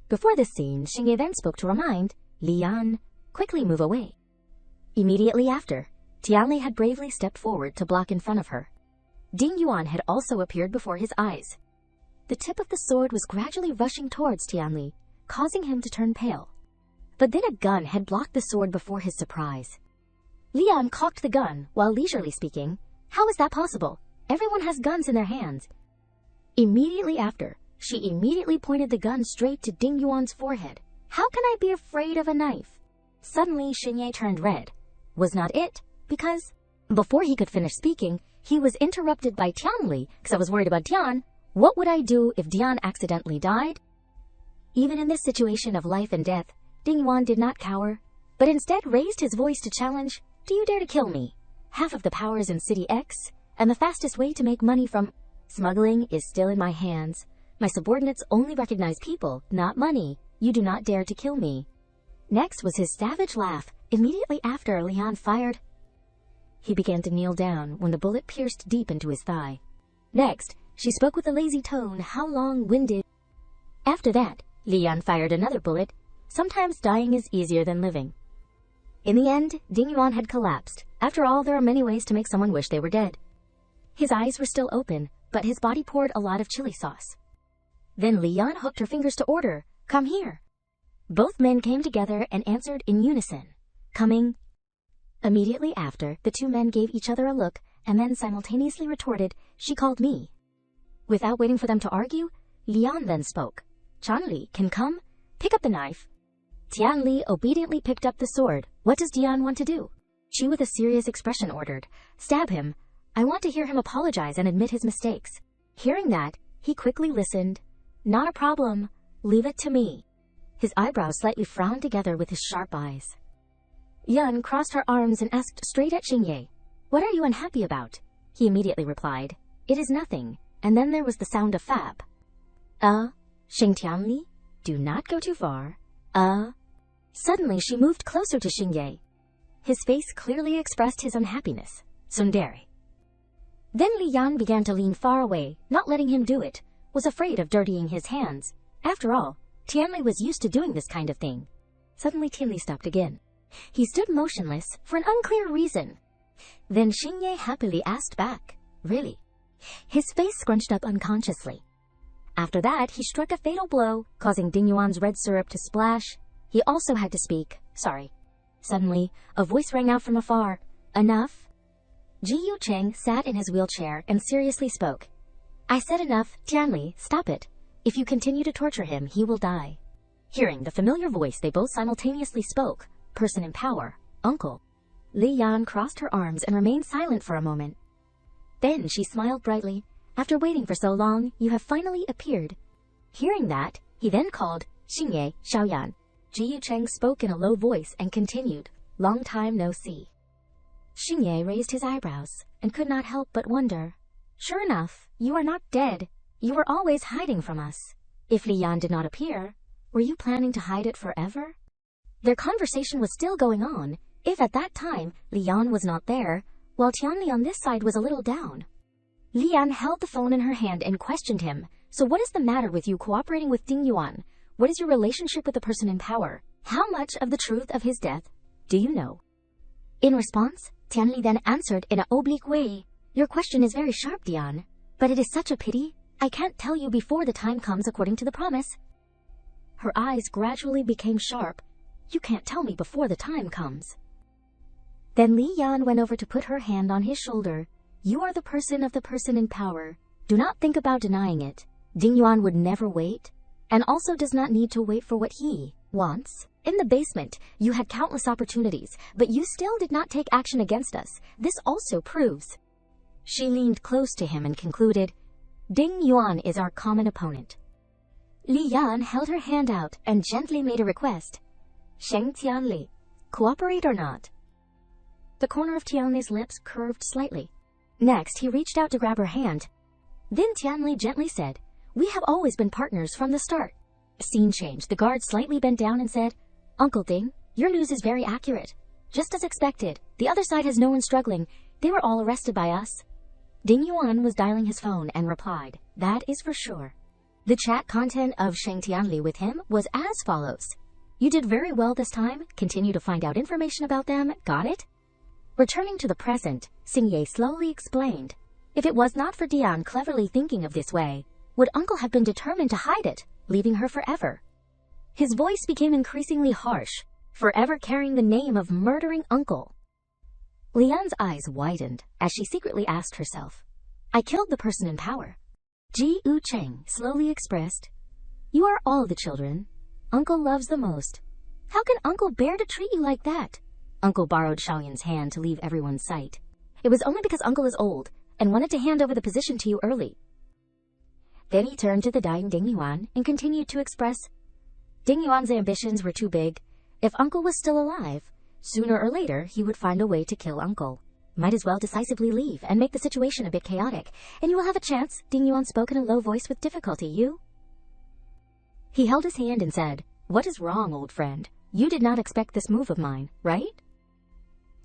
Before this scene, Xingye then spoke to remind Li Yan, "Quickly move away." Immediately after, Tianli had bravely stepped forward to block in front of her. Ding Yuan had also appeared before his eyes. The tip of the sword was gradually rushing towards Tianli, causing him to turn pale. But then a gun had blocked the sword before his surprise. Li Yan cocked the gun while leisurely speaking, "How is that possible? Everyone has guns in their hands." Immediately after, she immediately pointed the gun straight to Ding Yuan's forehead. "How can I be afraid of a knife?" Suddenly, Xingye turned red. Was not it? Because before he could finish speaking, he was interrupted by Tianli, because I was worried about Tian. What would I do if Tian accidentally died? Even in this situation of life and death, Ding Yuan did not cower, but instead raised his voice to challenge, "Do you dare to kill me? Half of the powers in City X, and the fastest way to make money from smuggling is still in my hands. My subordinates only recognize people, not money. You do not dare to kill me." Next was his savage laugh. Immediately after, Li Yan fired. He began to kneel down when the bullet pierced deep into his thigh. Next, she spoke with a lazy tone, how long-winded. After that, Li Yan fired another bullet. Sometimes dying is easier than living. In the end, Ding Yuan had collapsed. After all, there are many ways to make someone wish they were dead. His eyes were still open, but his body poured a lot of chili sauce. Then Li Yan hooked her fingers to order, "Come here." Both men came together and answered in unison, "Coming." Immediately after, the two men gave each other a look and then simultaneously retorted, "She called me." Without waiting for them to argue, Li Yan then spoke, "Chanli can come, pick up the knife." Tianli obediently picked up the sword. What does Dian want to do? She with a serious expression ordered, "Stab him. I want to hear him apologize and admit his mistakes." Hearing that, he quickly listened. "Not a problem. Leave it to me." His eyebrows slightly frowned together with his sharp eyes. Yan crossed her arms and asked straight at Xingye, "What are you unhappy about?" He immediately replied, "It is nothing," and then there was the sound of Fab. Xing Tianli, do not go too far. Suddenly she moved closer to Xingye. His face clearly expressed his unhappiness. Tsundere. Then Li Yan began to lean far away, not letting him do it, was afraid of dirtying his hands. After all, Tianli was used to doing this kind of thing. Suddenly Tianli stopped again. He stood motionless for an unclear reason. Then Xingye happily asked back, "Really?" His face scrunched up unconsciously. After that, he struck a fatal blow, causing Ding Yuan's red syrup to splash. He also had to speak, "Sorry." Suddenly, a voice rang out from afar, "Enough?" Ji Yu Cheng sat in his wheelchair and seriously spoke. "I said enough, Tianli, stop it. If you continue to torture him, he will die." Hearing the familiar voice, they both simultaneously spoke, person in power, uncle. Li Yan crossed her arms and remained silent for a moment. Then she smiled brightly. "After waiting for so long, you have finally appeared." Hearing that, he then called, "Xingye, Xiaoyan." Ji Yu Cheng spoke in a low voice and continued, "Long time no see." Xingye raised his eyebrows and could not help but wonder. "Sure enough, you are not dead. You were always hiding from us. If Li Yan did not appear, were you planning to hide it forever?" Their conversation was still going on, if at that time Li Yan was not there, while Tianli on this side was a little down. Li Yan held the phone in her hand and questioned him, "So what is the matter with you cooperating with Ding Yuan? What is your relationship with the person in power? How much of the truth of his death do you know?" In response, Tianli then answered in an oblique way, "Your question is very sharp, Dian, but it is such a pity. I can't tell you before the time comes according to the promise." Her eyes gradually became sharp. "You can't tell me before the time comes." Then Li Yan went over to put her hand on his shoulder. "You are the person of the person in power. Do not think about denying it. Ding Yuan would never wait, and also does not need to wait for what he wants. In the basement, you had countless opportunities, but you still did not take action against us. This also proves." She leaned close to him and concluded, "Ding Yuan is our common opponent." Li Yan held her hand out and gently made a request. "Sheng Tianli, cooperate or not?" The corner of Tianli's lips curved slightly. Next, he reached out to grab her hand. Then Tianli gently said, "We have always been partners from the start." Scene changed. The guard slightly bent down and said, "Uncle Ding, your news is very accurate. Just as expected, the other side has no one struggling. They were all arrested by us." Ding Yuan was dialing his phone and replied, "That is for sure." The chat content of Sheng Tianli with him was as follows. "You did very well this time. Continue to find out information about them. Got it?" Returning to the present, Xingye slowly explained, "If it was not for Dian cleverly thinking of this way, would Uncle have been determined to hide it, leaving her forever?" His voice became increasingly harsh, forever carrying the name of murdering uncle. Lian's eyes widened as she secretly asked herself, "I killed the person in power." Ji Yu Cheng slowly expressed, "You are all the children Uncle loves the most. How can Uncle bear to treat you like that?" Uncle borrowed Xiaoyan's hand to leave everyone's sight. "It was only because Uncle is old and wanted to hand over the position to you early." Then he turned to the dying Ding Yuan and continued to express, "Ding Yuan's ambitions were too big. If Uncle was still alive, sooner or later he would find a way to kill Uncle. Might as well decisively leave and make the situation a bit chaotic, and you will have a chance." Ding Yuan spoke in a low voice with difficulty. "You?" He held his hand and said, "What is wrong, old friend? You did not expect this move of mine, right?"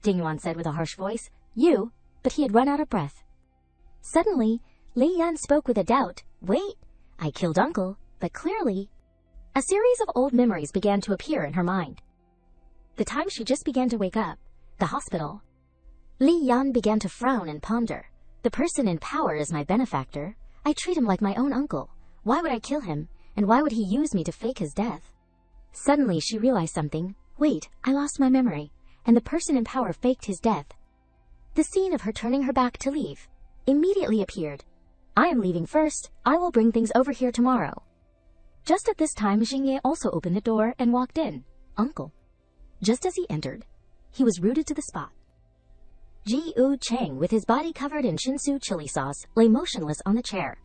Ding Yuan said with a harsh voice, "You," but he had run out of breath. Suddenly, Li Yan spoke with a doubt. "Wait, I killed Uncle, but clearly..." A series of old memories began to appear in her mind. The time she just began to wake up, the hospital. Li Yan began to frown and ponder. "The person in power is my benefactor. I treat him like my own uncle. Why would I kill him, and why would he use me to fake his death?" Suddenly she realized something. "Wait, I lost my memory, and the person in power faked his death." The scene of her turning her back to leave immediately appeared. "I am leaving first. I will bring things over here tomorrow." Just at this time, Xingye also opened the door and walked in. "Uncle." Just as he entered, he was rooted to the spot. Ji Yu Cheng, with his body covered in Shinsu chili sauce, lay motionless on the chair.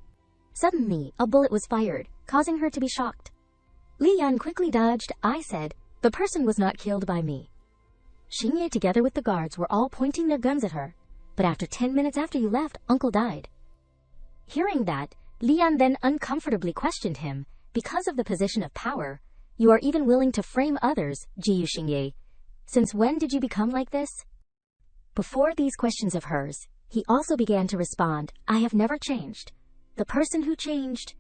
Suddenly, a bullet was fired, causing her to be shocked. Li Yan quickly dodged. "I said, the person was not killed by me." Xingye, together with the guards, were all pointing their guns at her. but after 10 minutes after you left, Uncle died. Hearing that, Lian then uncomfortably questioned him. Because of the position of power, you are even willing to frame others, Jiyu Xingye. Since when did you become like this? Before these questions of hers, he also began to respond, I have never changed. The person who changed.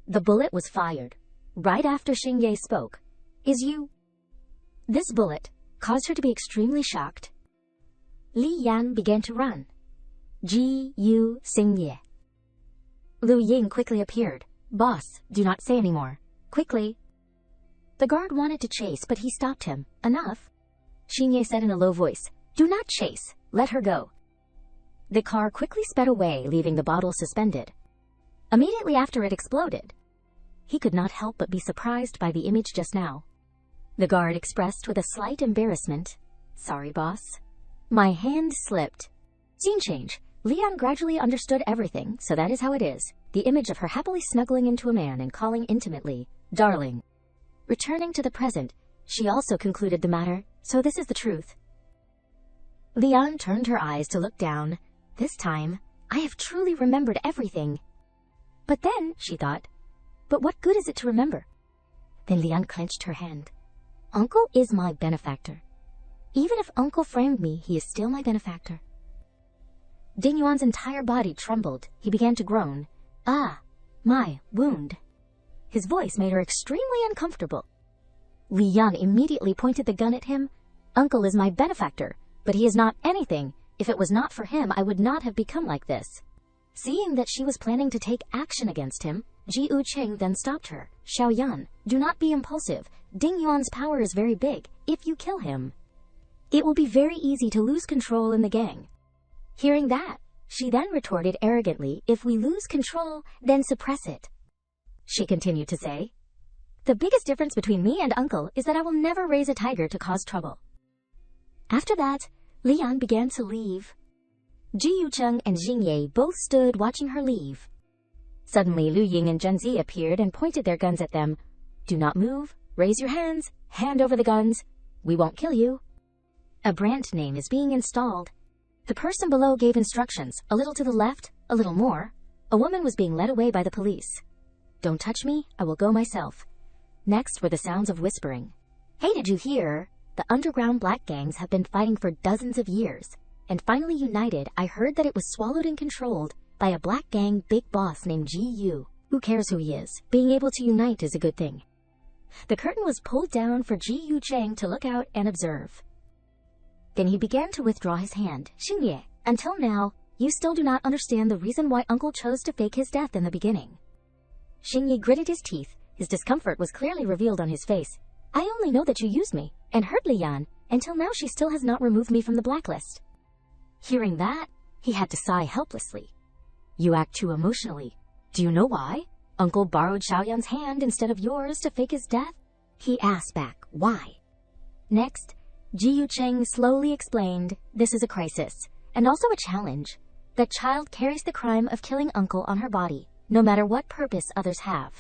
The bullet was fired. Right after Xingye spoke. Is you? This bullet caused her to be extremely shocked. Li Yan began to run. Jiyu Xingye. Lu Ying quickly appeared. Boss, do not say any more. Quickly. The guard wanted to chase, but he stopped him. Enough. Xingye said in a low voice, do not chase. Let her go. The car quickly sped away, leaving the bottle suspended. Immediately after it exploded. He could not help but be surprised by the image just now. The guard expressed with a slight embarrassment, sorry, boss. My hand slipped. Scene change. Lian gradually understood everything, so that is how it is. The image of her happily snuggling into a man and calling intimately, darling. Returning to the present, she also concluded the matter, so this is the truth. Lian turned her eyes to look down. This time, I have truly remembered everything. But then, she thought, but what good is it to remember? Then Lian clenched her hand. Uncle is my benefactor. Even if Uncle framed me, he is still my benefactor. Ding Yuan's entire body trembled. He began to groan. Ah, my wound. His voice made her extremely uncomfortable. Li Yan immediately pointed the gun at him. Uncle is my benefactor, but he is not anything. If it was not for him, I would not have become like this. Seeing that she was planning to take action against him, Ji Cheng then stopped her. Xiaoyan, do not be impulsive. Ding Yuan's power is very big. If you kill him, it will be very easy to lose control in the gang. Hearing that, she then retorted arrogantly, if we lose control, then suppress it. She continued to say, the biggest difference between me and Uncle is that I will never raise a tiger to cause trouble. After that, Lian began to leave. Ji Yucheng and Xingye both stood watching her leave. Suddenly, Lu Ying and Zhenzi appeared and pointed their guns at them. Do not move. Raise your hands. Hand over the guns. We won't kill you. A brand name is being installed. The person below gave instructions, a little to the left, a little more. A woman was being led away by the police. Don't touch me, I will go myself. Next were the sounds of whispering. Hey, did you hear? The underground black gangs have been fighting for dozens of years. And finally united, I heard that it was swallowed and controlled by a black gang big boss named Ji Yu. Who cares who he is? Being able to unite is a good thing. The curtain was pulled down for Ji Yu Cheng to look out and observe. Then he began to withdraw his hand. Xingye, until now, you still do not understand the reason why Uncle chose to fake his death in the beginning. Xingye gritted his teeth. His discomfort was clearly revealed on his face. I only know that you used me, and hurt Lian. Until now she still has not removed me from the blacklist. Hearing that, he had to sigh helplessly. You act too emotionally. Do you know why? Uncle borrowed Xiaoyan's hand instead of yours to fake his death? He asked back, why? Next, Ji Yucheng slowly explained, this is a crisis, and also a challenge. That child carries the crime of killing Uncle on her body, no matter what purpose others have.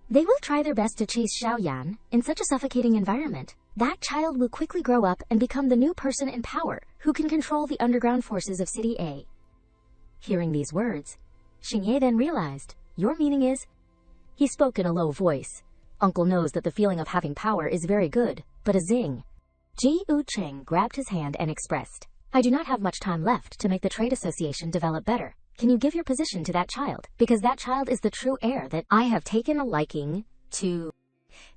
They will try their best to chase Xiaoyan in such a suffocating environment. That child will quickly grow up and become the new person in power who can control the underground forces of City A. Hearing these words, Xingye then realized, your meaning is? He spoke in a low voice. Uncle knows that the feeling of having power is very good, but a zing. Ji Cheng grabbed his hand and expressed, I do not have much time left to make the trade association develop better. Can you give your position to that child? Because that child is the true heir that I have taken a liking to.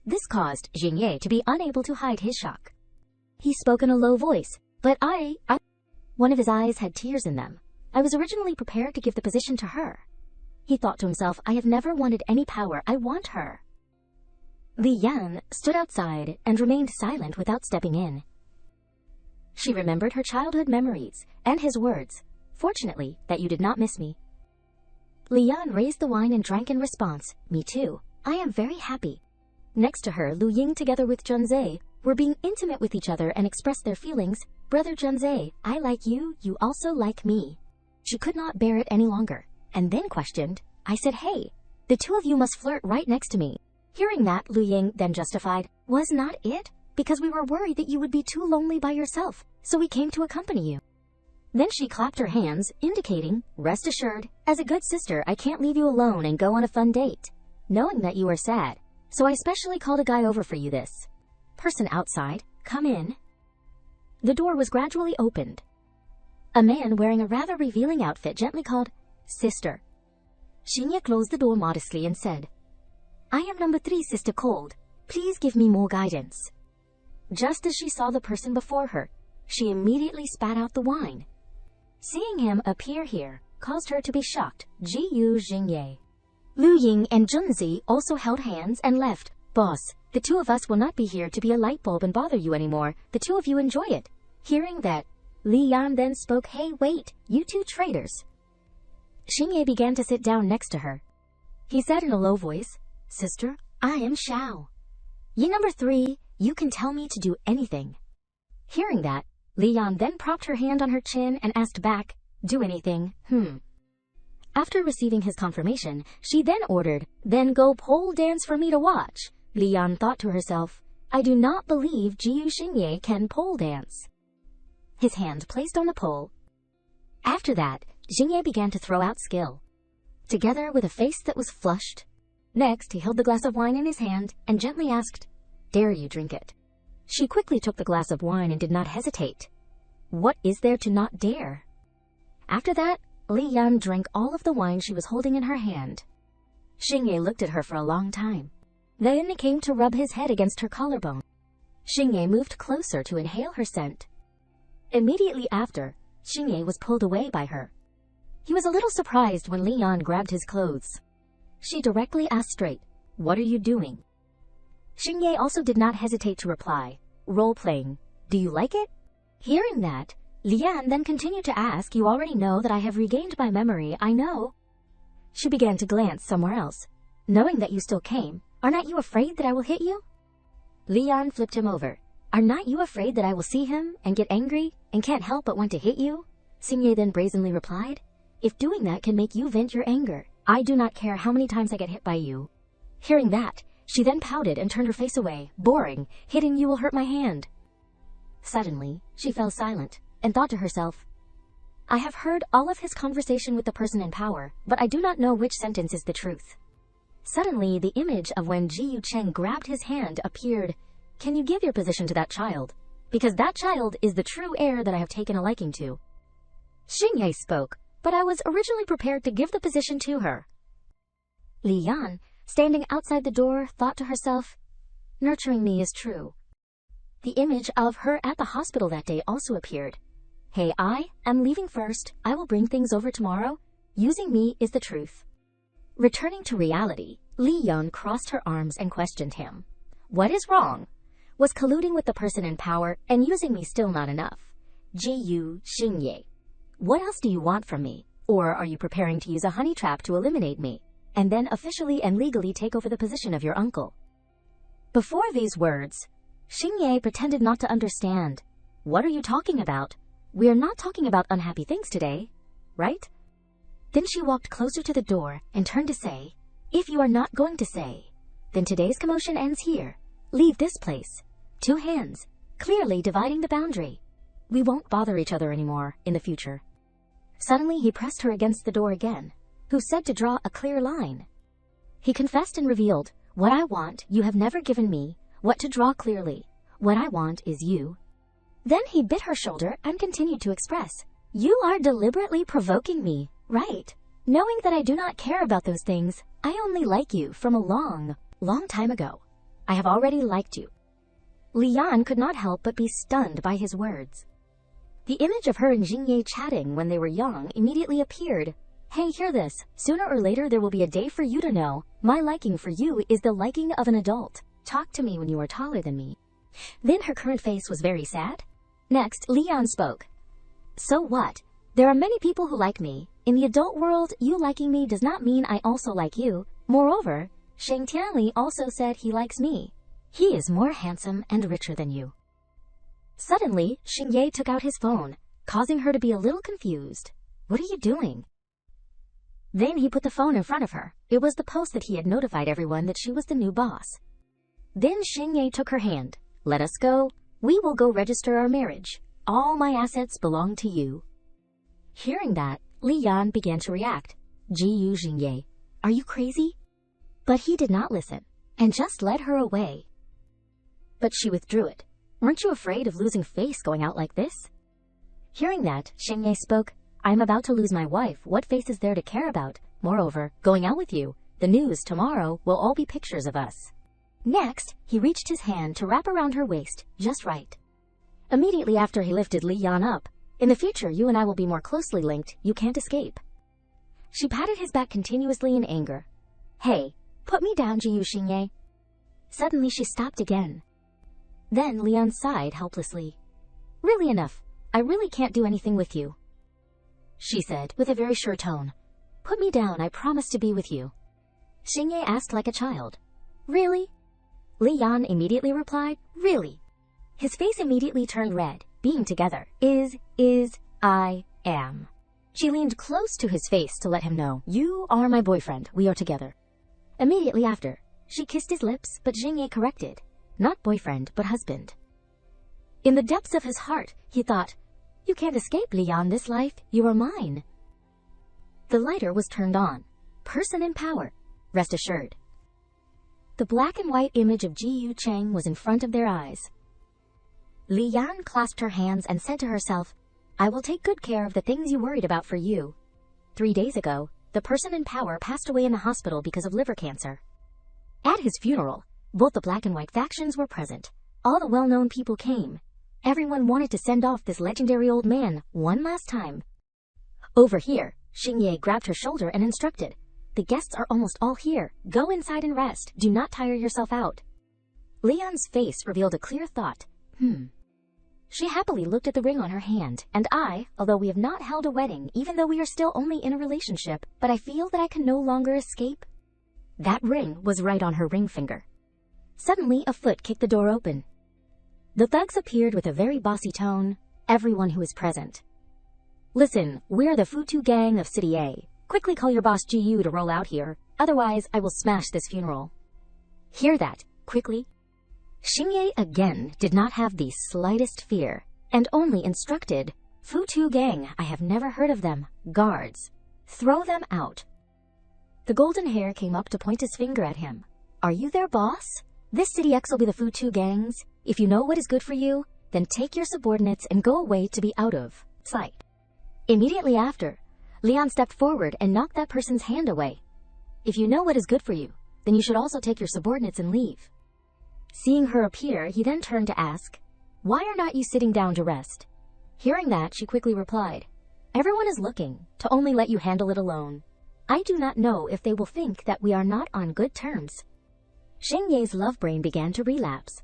This caused Xingye to be unable to hide his shock. He spoke in a low voice, but I... One of his eyes had tears in them. I was originally prepared to give the position to her. He thought to himself, I have never wanted any power, I want her. Li Yan stood outside and remained silent without stepping in. She remembered her childhood memories and his words, fortunately that you did not miss me. Li Yan raised the wine and drank in response, me too, I am very happy. Next to her, Lu Ying together with Zhenzi were being intimate with each other and expressed their feelings. Brother Zhenzi, I like you, you also like me. She could not bear it any longer, and then questioned, I said, hey, the two of you must flirt right next to me. Hearing that, Lu Ying then justified, was not it? Because we were worried that you would be too lonely by yourself, so we came to accompany you. Then she clapped her hands, indicating, "Rest assured, as a good sister, I can't leave you alone and go on a fun date, knowing that you are sad. So I specially called a guy over for you this. Person outside, come in." The door was gradually opened. A man wearing a rather revealing outfit gently called, "Sister." Xingye closed the door modestly and said, "I am number 3 sister called. Please give me more guidance." Just as she saw the person before her, she immediately spat out the wine. Seeing him appear here caused her to be shocked. Jiyu Xingye. Lu Ying and Junzi also held hands and left. "Boss, the two of us will not be here to be a light bulb and bother you anymore. The two of you enjoy it." Hearing that, Li Yan then spoke, "Hey, wait, you two traitors." Xingye began to sit down next to her. He said in a low voice, "Sister, I am Shao. Ye number 3, you can tell me to do anything." Hearing that, Li Yan then propped her hand on her chin and asked back, "Do anything, After receiving his confirmation, she then ordered, "Then go pole dance for me to watch." Li Yan thought to herself, "I do not believe Jiyu Xingye can pole dance." His hand placed on the pole. After that, Xingye began to throw out skill, together with a face that was flushed. Next, he held the glass of wine in his hand and gently asked, "Dare you drink it?" She quickly took the glass of wine and did not hesitate. What is there to not dare? After that, Li Yan drank all of the wine she was holding in her hand. Xingye looked at her for a long time. Then he came to rub his head against her collarbone. Xingye moved closer to inhale her scent. Immediately after, Xingye was pulled away by her. He was a little surprised when Li Yan grabbed his clothes. She directly asked straight, "What are you doing?" Xingye also did not hesitate to reply, "Role-playing. Do you like it?" Hearing that, Li Yan then continued to ask, "You already know that I have regained my memory, I know." She began to glance somewhere else. "Knowing that you still came, are not you afraid that I will hit you?" Li Yan flipped him over. "Are not you afraid that I will see him and get angry and can't help but want to hit you?" Xingye then brazenly replied, "If doing that can make you vent your anger, I do not care how many times I get hit by you." Hearing that, she then pouted and turned her face away. "Boring. Hitting you will hurt my hand." Suddenly, she fell silent and thought to herself, "I have heard all of his conversation with the person in power, but I do not know which sentence is the truth." Suddenly, the image of when Ji Yu Cheng grabbed his hand appeared. "Can you give your position to that child? Because that child is the true heir that I have taken a liking to." Xingye spoke, "But I was originally prepared to give the position to her." Li Yan, standing outside the door, thought to herself, "Nurturing me is true." The image of her at the hospital that day also appeared. "Hey, I am leaving first. I will bring things over tomorrow. Using me is the truth." Returning to reality, Li Yan crossed her arms and questioned him. "What is wrong? Was colluding with the person in power and using me still not enough? Jiyu Xingye, what else do you want from me? Or are you preparing to use a honey trap to eliminate me, and then officially and legally take over the position of your uncle?" Before these words, Xingye pretended not to understand. "What are you talking about? We are not talking about unhappy things today, right?" Then she walked closer to the door and turned to say, "If you are not going to say, then today's commotion ends here. Leave this place." 2 hands, clearly dividing the boundary. "We won't bother each other anymore in the future." Suddenly he pressed her against the door again, who said to draw a clear line. He confessed and revealed, "What I want you have never given me, what to draw clearly. What I want is you." Then he bit her shoulder and continued to express, "You are deliberately provoking me, right? Knowing that I do not care about those things, I only like you from a long, long time ago. I have already liked you." Li Yan could not help but be stunned by his words. The image of her and Xingye chatting when they were young immediately appeared. "Hey, hear this. Sooner or later there will be a day for you to know. My liking for you is the liking of an adult. Talk to me when you are taller than me." Then her current face was very sad. Next, Li Yan spoke. "So what? There are many people who like me. In the adult world, you liking me does not mean I also like you. Moreover, Sheng Tianli also said he likes me. He is more handsome and richer than you." Suddenly, Xingye took out his phone, causing her to be a little confused. "What are you doing?" Then he put the phone in front of her. It was the post that he had notified everyone that she was the new boss. Then Xingye took her hand. "Let us go. We will go register our marriage. All my assets belong to you." Hearing that, Li Yan began to react. Ji Xingye, are you crazy? But he did not listen, and just led her away. But she withdrew it. Weren't you afraid of losing face going out like this? Hearing that, Xingye spoke. I am about to lose my wife. What face is there to care about? Moreover, going out with you, the news tomorrow will all be pictures of us. Next, he reached his hand to wrap around her waist, just right. Immediately after he lifted Li Yan up. In the future, you and I will be more closely linked. You can't escape. She patted his back continuously in anger. Hey, put me down, Ji Xingye. Suddenly she stopped again. Then Li Yan sighed helplessly. Really enough. I really can't do anything with you, she said with a very sure tone. Put me down, I promise to be with you. Xingye asked like a child. Really? Li Yan immediately replied, really. His face immediately turned red. Being together I am. She leaned close to his face to let him know, you are my boyfriend, we are together. Immediately after, she kissed his lips, but Xingye corrected. Not boyfriend, but husband. In the depths of his heart, he thought, you can't escape, Li Yan, this life, you are mine. The lighter was turned on. Person in power, rest assured. The black and white image of Ji Yu Cheng was in front of their eyes. Li Yan clasped her hands and said to herself, I will take good care of the things you worried about for you. 3 days ago, the person in power passed away in the hospital because of liver cancer. At his funeral, both the black and white factions were present. All the well-known people came. Everyone wanted to send off this legendary old man one last time. Over here, Xingye grabbed her shoulder and instructed, the guests are almost all here. Go inside and rest. Do not tire yourself out. Li Yan's face revealed a clear thought. She happily looked at the ring on her hand, and although we have not held a wedding, even though we are still only in a relationship, but I feel that I can no longer escape. That ring was right on her ring finger. Suddenly, a foot kicked the door open. The thugs appeared with a very bossy tone. Everyone who is present. Listen, we're the Futu gang of City A. Quickly call your boss Ji Yu to roll out here, otherwise I will smash this funeral. Hear that, quickly. Xingye again did not have the slightest fear, and only instructed, Futu gang, I have never heard of them, guards. Throw them out. The golden hair came up to point his finger at him. Are you their boss? This City X will be the Futu gangs. If you know what is good for you, then take your subordinates and go away to be out of sight. Immediately after, Li Yan stepped forward and knocked that person's hand away. If you know what is good for you, then you should also take your subordinates and leave. Seeing her appear, he then turned to ask, why are not you sitting down to rest? Hearing that, she quickly replied, everyone is looking to only let you handle it alone. I do not know if they will think that we are not on good terms. Xingye's love brain began to relapse.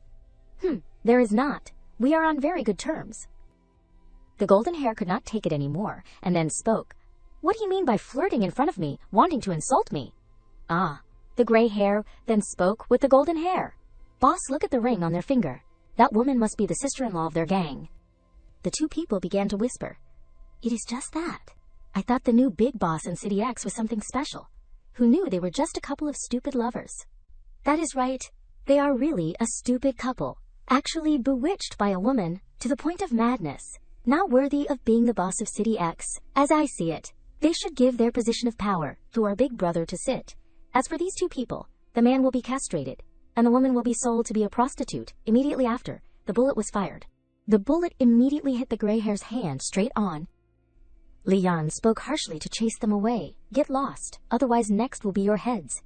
There is not. We are on very good terms. The golden hair could not take it anymore, and then spoke. What do you mean by flirting in front of me, wanting to insult me? The gray hair then spoke with the golden hair. Boss, look at the ring on their finger. That woman must be the sister-in-law of their gang. The two people began to whisper. It is just that. I thought the new big boss in City X was something special. Who knew they were just a couple of stupid lovers? That is right. They are really a stupid couple. Actually bewitched by a woman to the point of madness. Not worthy of being the boss of City X. As I see it, they should give their position of power to our big brother to sit. As for these two people, the man will be castrated, and the woman will be sold to be a prostitute. Immediately after, the bullet was fired. The bullet immediately hit the gray hair's hand straight on. Li Yan spoke harshly to chase them away. Get lost, otherwise next will be your heads.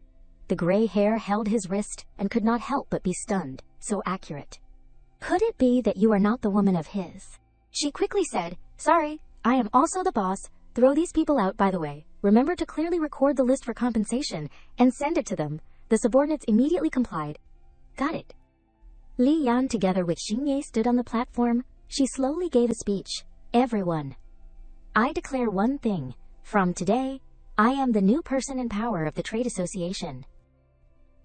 The gray hair held his wrist and could not help but be stunned. So accurate. Could it be that you are not the woman of his? She quickly said, sorry, I am also the boss. Throw these people out, by the way. Remember to clearly record the list for compensation and send it to them. The subordinates immediately complied. Got it. Li Yan together with Xingye stood on the platform. She slowly gave a speech. Everyone. I declare one thing. From today, I am the new person in power of the trade association.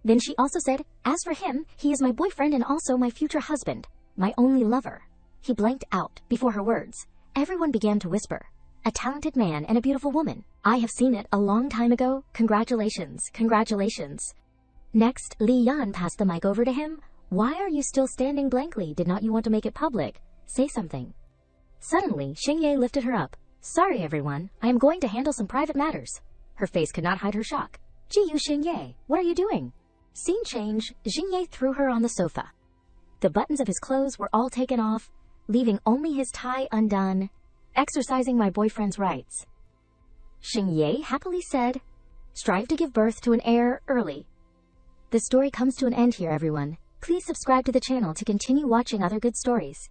Then she also said, as for him, he is my boyfriend and also my future husband. My only lover. He blanked out before her words. Everyone began to whisper. A talented man and a beautiful woman. I have seen it a long time ago. Congratulations, congratulations. Next, Li Yan passed the mic over to him. Why are you still standing blankly? Did not you want to make it public? Say something. Suddenly, Xingye lifted her up. Sorry everyone, I am going to handle some private matters. Her face could not hide her shock. Jiyu Xingye, what are you doing? Scene change, Xingye threw her on the sofa. The buttons of his clothes were all taken off, leaving only his tie undone. Exercising my boyfriend's rights. Xingye happily said, strive to give birth to an heir early. The story comes to an end here everyone. Please subscribe to the channel to continue watching other good stories.